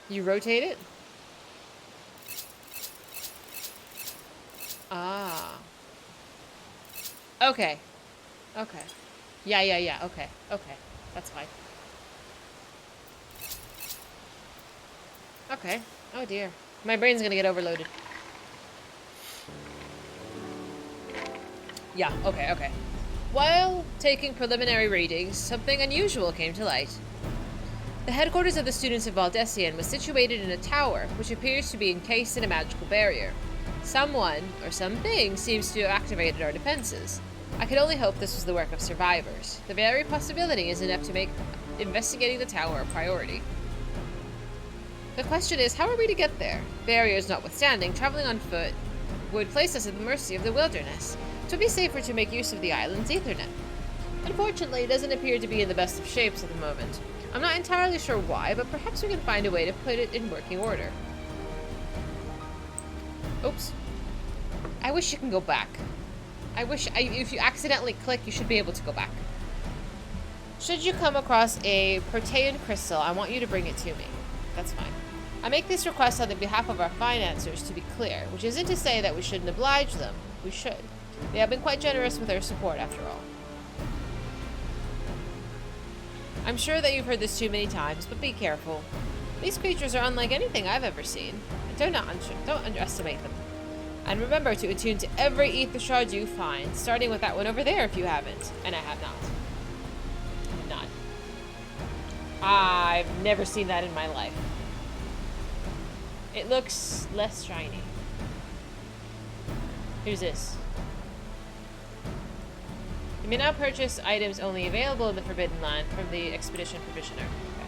You rotate it? Ah. Okay. Okay. Yeah. Okay. That's fine. Okay. Oh dear. My brain's gonna get overloaded. Yeah, okay. While taking preliminary readings, something unusual came to light. The headquarters of the students of Valdesian was situated in a tower, which appears to be encased in a magical barrier. Someone, or something, seems to have activated our defenses. I can only hope this was the work of survivors. The very possibility is enough to make investigating the tower a priority. The question is, how are we to get there? Barriers notwithstanding, traveling on foot would place us at the mercy of the wilderness. It would be safer to make use of the island's Ethernet. Unfortunately, it doesn't appear to be in the best of shapes at the moment. I'm not entirely sure why, but perhaps we can find a way to put it in working order. Oops. I wish you can go back. If you accidentally click, you should be able to go back. Should you come across a Protean crystal, I want you to bring it to me. That's fine. I make this request on the behalf of our financiers, to be clear, which isn't to say that we shouldn't oblige them. We should. They have been quite generous with their support, after all. I'm sure that you've heard this too many times, but be careful. These creatures are unlike anything I've ever seen. Don't underestimate them. And remember to attune to every ether shard you find, starting with that one over there if you haven't. And I have not. I've never seen that in my life. It looks less shiny. Here's this. You may now purchase items only available in the Forbidden Land from the Expedition Provisioner. Okay.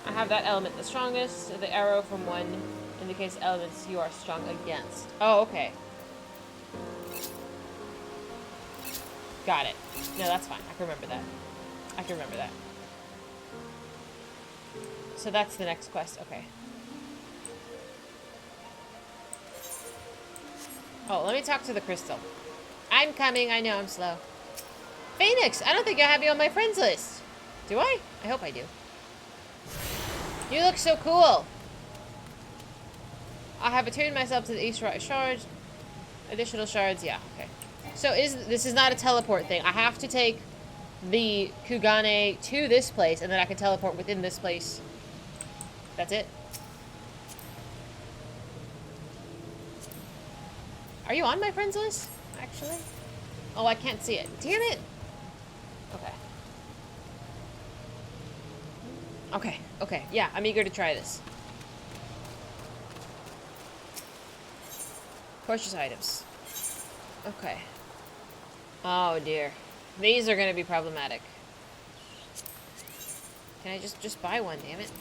I have that element the strongest. The arrow from one indicates elements you are strong against. Oh, okay. Got it. No, that's fine. I can remember that. So that's the next quest. Okay. Oh, let me talk to the crystal. I'm coming. I know I'm slow. Phoenix, I don't think I have you on my friends list. Do I? I hope I do. You look so cool. I have attuned myself to the East shards. Additional shards. Yeah, okay. So this is not a teleport thing. I have to take the Kugane to this place, and then I can teleport within this place. That's it. Are you on my friends list, actually? Oh, I can't see it. Damn it! Okay. Yeah, I'm eager to try this. Purchase items. Okay. Oh, dear. These are gonna be problematic. Can I just buy one, damn it?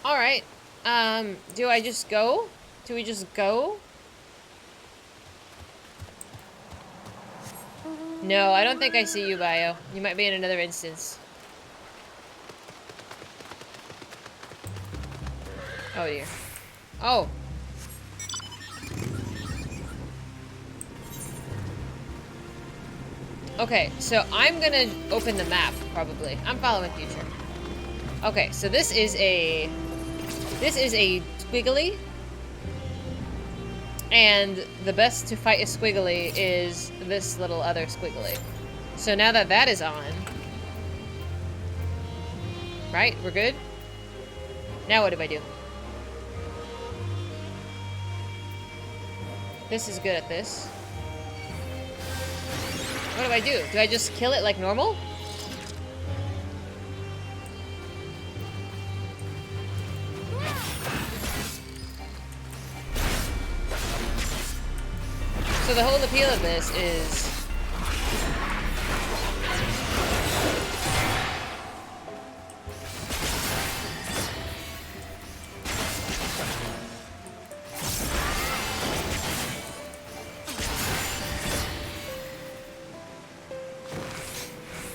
Alright. Do I just go? Do we just go? No, I don't think I see you, Bio. You might be in another instance. Oh, dear. Oh. Okay, so I'm gonna open the map, probably. I'm following future. Okay, so this is a squiggly. And the best to fight a squiggly is this little other squiggly. So now that that is on... Right? We're good? Now what do I do? This is good at this. What do I do? Do I just kill it like normal? So the whole appeal of this is...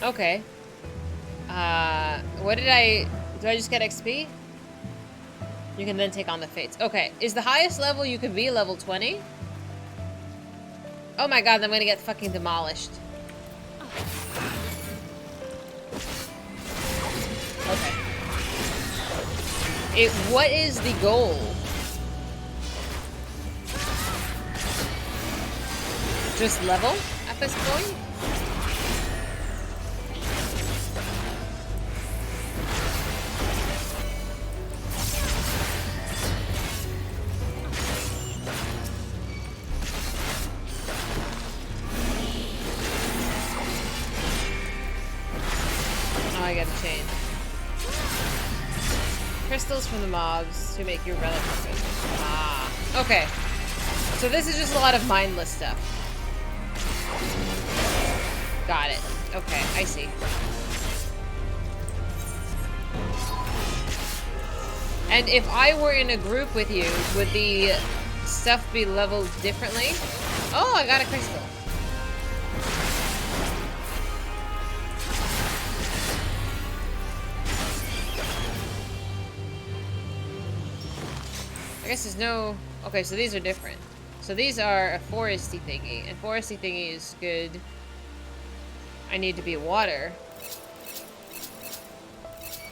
Okay. What did do I just get XP? You can then take on the fates. Okay, is the highest level you can be level 20? Oh my god, I'm gonna get fucking demolished. Okay. What is the goal? Just level at this point? I get a chain. Crystals from the mobs to make your relic weapon. Ah, okay. So this is just a lot of mindless stuff. Got it. Okay, I see. And if I were in a group with you, would the stuff be leveled differently? Oh, I got a crystal. I guess there's no... Okay, so these are different. So these are a foresty thingy, and foresty thingy is good. I need to be water.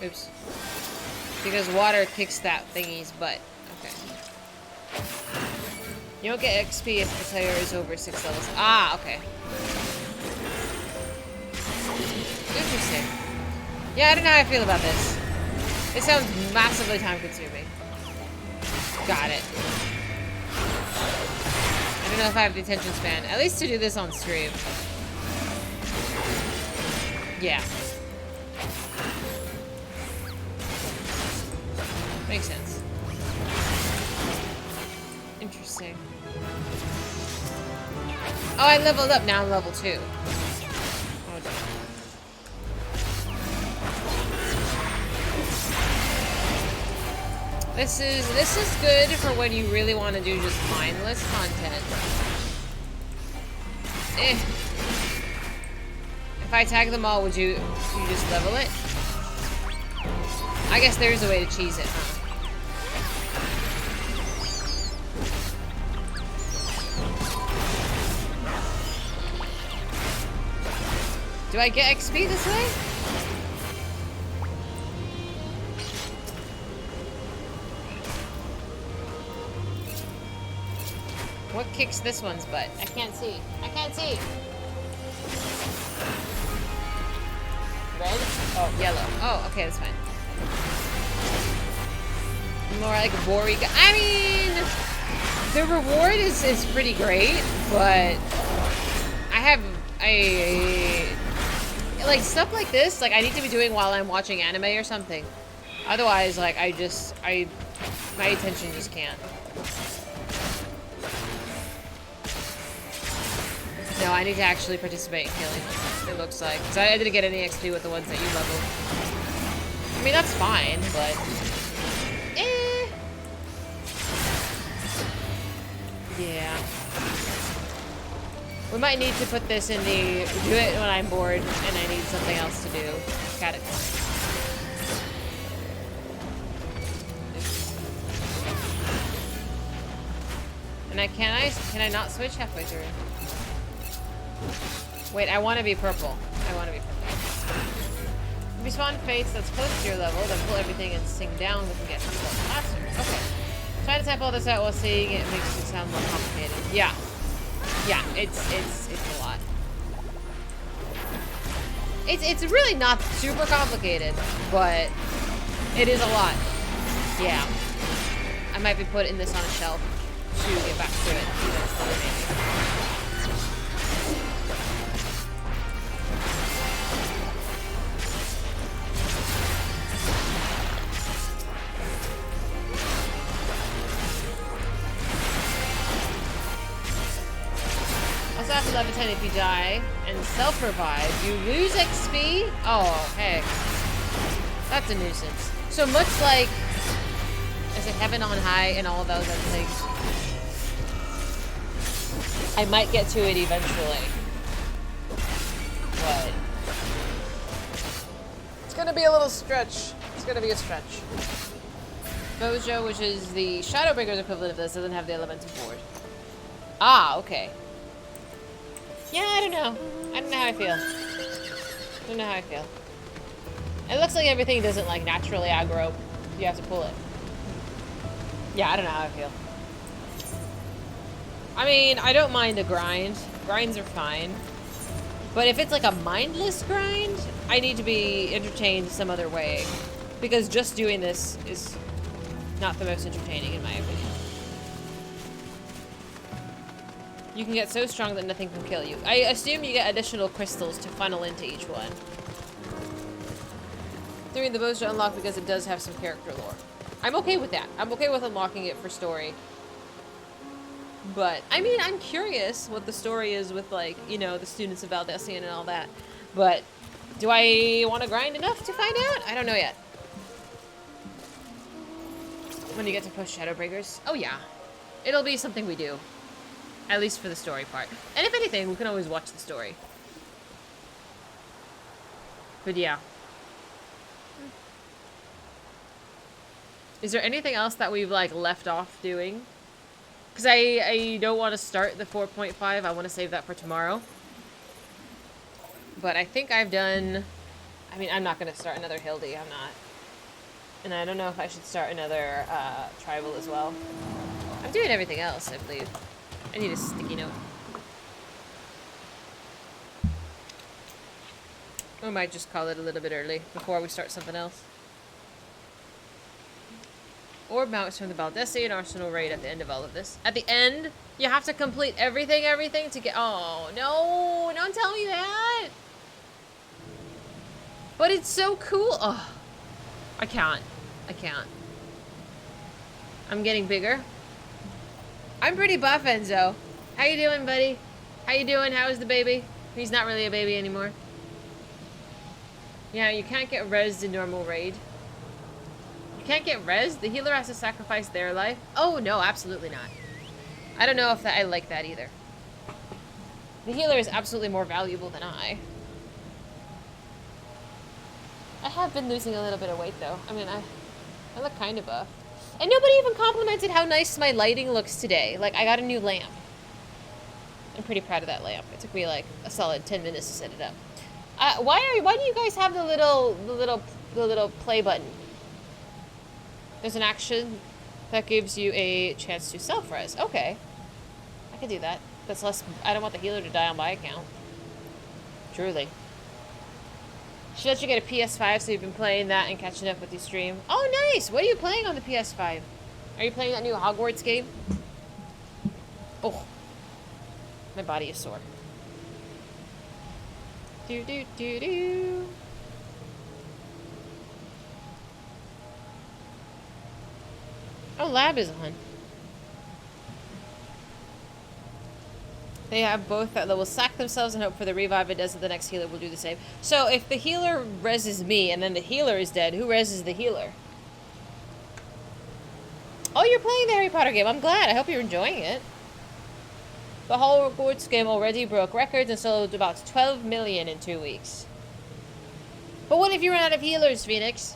Oops. Because water kicks that thingy's butt. Okay. You don't get XP if the player is over 6 levels. Ah, okay. Interesting. Yeah, I don't know how I feel about this. It sounds massively time consuming. Got it. I don't know if I have the attention span. At least to do this on stream. Yeah. Makes sense. Interesting. Oh, I leveled up. Now I'm level 2. Oh, This is good for when you really want to do just mindless content. If I tag them all, would you just level it? I guess there is a way to cheese it, huh? Do I get XP this way? What kicks this one's butt? I can't see. I can't see. Red? Oh, yellow. Oh, okay, that's fine. More like Bori. I mean, the reward is pretty great, but I like stuff like this. Like I need to be doing while I'm watching anime or something. Otherwise, like my attention just can't. No, I need to actually participate in killing them, it looks like. Because I didn't get any XP with the ones that you leveled. I mean, that's fine, but... Yeah. We might need to put this in the... Do it when I'm bored and I need something else to do. Category. And can I not switch halfway through? Wait, I want to be purple. I want to be purple. If you spawn fates that's close to your level, then pull everything and sing down, we can get to the level faster. Okay. Trying to type all this out while seeing it makes it sound more complicated. Yeah. Yeah, it's a lot. It's really not super complicated, but it is a lot. Yeah. I might be putting this on a shelf to get back to it eventually, maybe. Also after level 10 if you die and self-revive, you lose XP? Oh, heck. That's a nuisance. So much like, is it Heaven on High and all of those other things? I might get to it eventually. But it's gonna be a little stretch. It's gonna be a stretch. Bojo, which is the Shadowbringer's equivalent of this, doesn't have the elemental board. Ah, okay. Yeah, I don't know. I don't know how I feel. I don't know how I feel. It looks like everything doesn't like naturally aggro. You have to pull it. Yeah, I don't know how I feel. I mean, I don't mind a grind. Grinds are fine. But if it's like a mindless grind, I need to be entertained some other way. Because just doing this is not the most entertaining in my opinion. You can get so strong that nothing can kill you. I assume you get additional crystals to funnel into each one. 3 the bows to unlock because it does have some character lore. I'm okay with that. I'm okay with unlocking it for story. But, I mean, I'm curious what the story is with, like, you know, the students of Valdesian and all that. But, do I want to grind enough to find out? I don't know yet. When you get to push Shadowbreakers? Oh, yeah. It'll be something we do. At least for the story part. And if anything, we can always watch the story. But, yeah. Is there anything else that we've, like, left off doing? Because I don't want to start the 4.5. I want to save that for tomorrow. But I think I've done... I mean, I'm not going to start another Hildy. I'm not. And I don't know if I should start another tribal as well. I'm doing everything else, I believe. I need a sticky note. Or I might just call it a little bit early before we start something else. Orb mounts from the Baldessian Arsenal raid at the end of all of this. At the end, you have to complete everything to get... Oh, no! Don't tell me that! But it's so cool! Oh, I can't. I can't. I'm getting bigger. I'm pretty buff, Enzo. How you doing, buddy? How you doing? How's the baby? He's not really a baby anymore. Yeah, you can't get rezzed in normal raid. Can't get rezzed? The healer has to sacrifice their life? Oh, no, absolutely not. I don't know if I like that either. The healer is absolutely more valuable than I. I have been losing a little bit of weight, though. I mean, I look kind of buff. And nobody even complimented how nice my lighting looks today. Like, I got a new lamp. I'm pretty proud of that lamp. It took me, like, a solid 10 minutes to set it up. Why do you guys have the little play button? There's an action that gives you a chance to self-res. Okay. I can do that. That's less... I don't want the healer to die on my account. Truly. She let you get a PS5, so you've been playing that and catching up with your stream. Oh, nice! What are you playing on the PS5? Are you playing that new Hogwarts game? Oh. My body is sore. Do-do-do-do. Oh, lab is on. They have both that will sack themselves and hope for the revive. It doesn't, the next healer will do the same. So if the healer reses me and then the healer is dead, who reses the healer? Oh, you're playing the Harry Potter game. I'm glad. I hope you're enjoying it. The Hogwarts game already broke records and sold about 12 million in 2 weeks. But what if you run out of healers, Phoenix?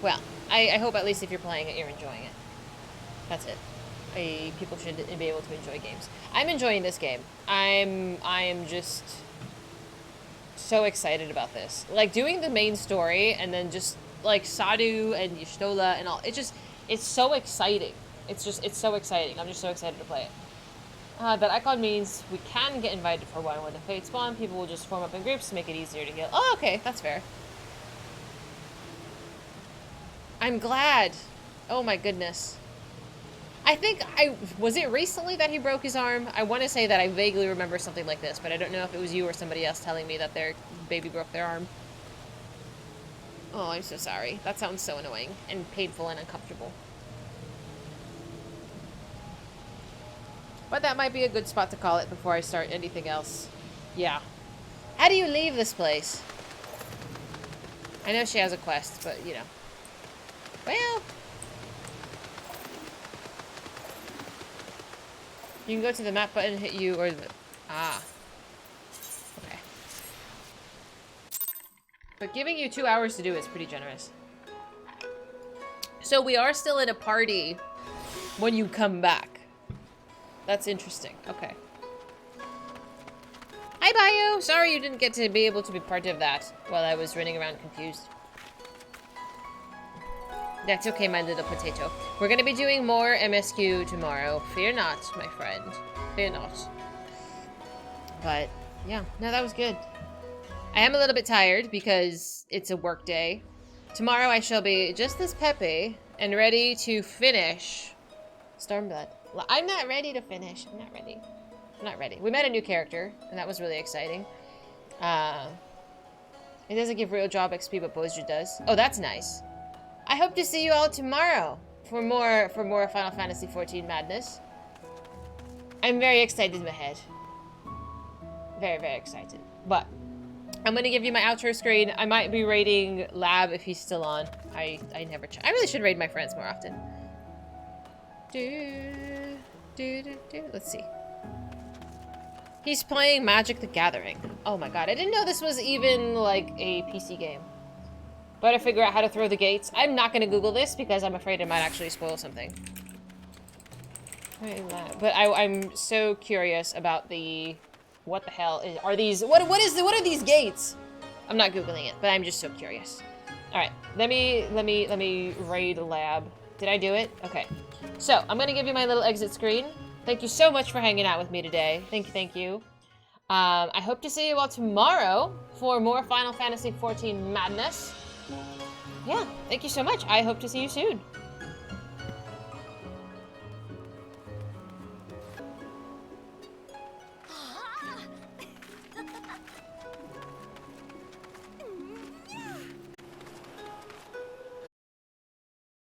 Well, I hope at least if you're playing it, you're enjoying it. That's it. People should be able to enjoy games. I'm enjoying this game. I'm just so excited about this. Like, doing the main story and then just, like, Sadu and Y'shtola and all. It's so exciting. It's so exciting. I'm just so excited to play it. That icon means we can get invited for one. When the Fates spawn, people will just form up in groups to make it easier to heal. Oh, okay. That's fair. I'm glad. Oh my goodness. I think was it recently that he broke his arm? I want to say that I vaguely remember something like this, but I don't know if it was you or somebody else telling me that their baby broke their arm. Oh, I'm so sorry. That sounds so annoying and painful and uncomfortable. But that might be a good spot to call it before I start anything else. Yeah. How do you leave this place? I know she has a quest, but you know. Well, you can go to the map button, hit you, or the... Ah. Okay. But giving you 2 hours to do is pretty generous. So we are still in a party when you come back. That's interesting. Okay. Hi, Bio! Sorry you didn't get to be able to be part of that while I was running around confused. That's okay, my little potato. We're gonna be doing more MSQ tomorrow. Fear not, my friend. Fear not. But, yeah. No, that was good. I am a little bit tired because it's a work day. Tomorrow I shall be just as peppy and ready to finish Stormblood. I'm not ready to finish. I'm not ready. I'm not ready. We met a new character, and that was really exciting. It doesn't give real job XP, but Bozdra does. Oh, that's nice. I hope to see you all tomorrow for more Final Fantasy XIV madness. I'm very excited in my head. Very, very excited. But I'm gonna give you my outro screen. I might be raiding Lab if he's still on. I never check. I really should raid my friends more often. Let's see. He's playing Magic the Gathering. Oh my god, I didn't know this was even like a PC game. Better figure out how to throw the gates. I'm not gonna Google this because I'm afraid it might actually spoil something. But I'm so curious about the... What the hell are these? What are these gates? I'm not Googling it, but I'm just so curious. Alright, let me raid Lab. Did I do it? Okay. So, I'm gonna give you my little exit screen. Thank you so much for hanging out with me today. Thank you. I hope to see you all tomorrow for more Final Fantasy XIV madness. Yeah, thank you so much. I hope to see you soon.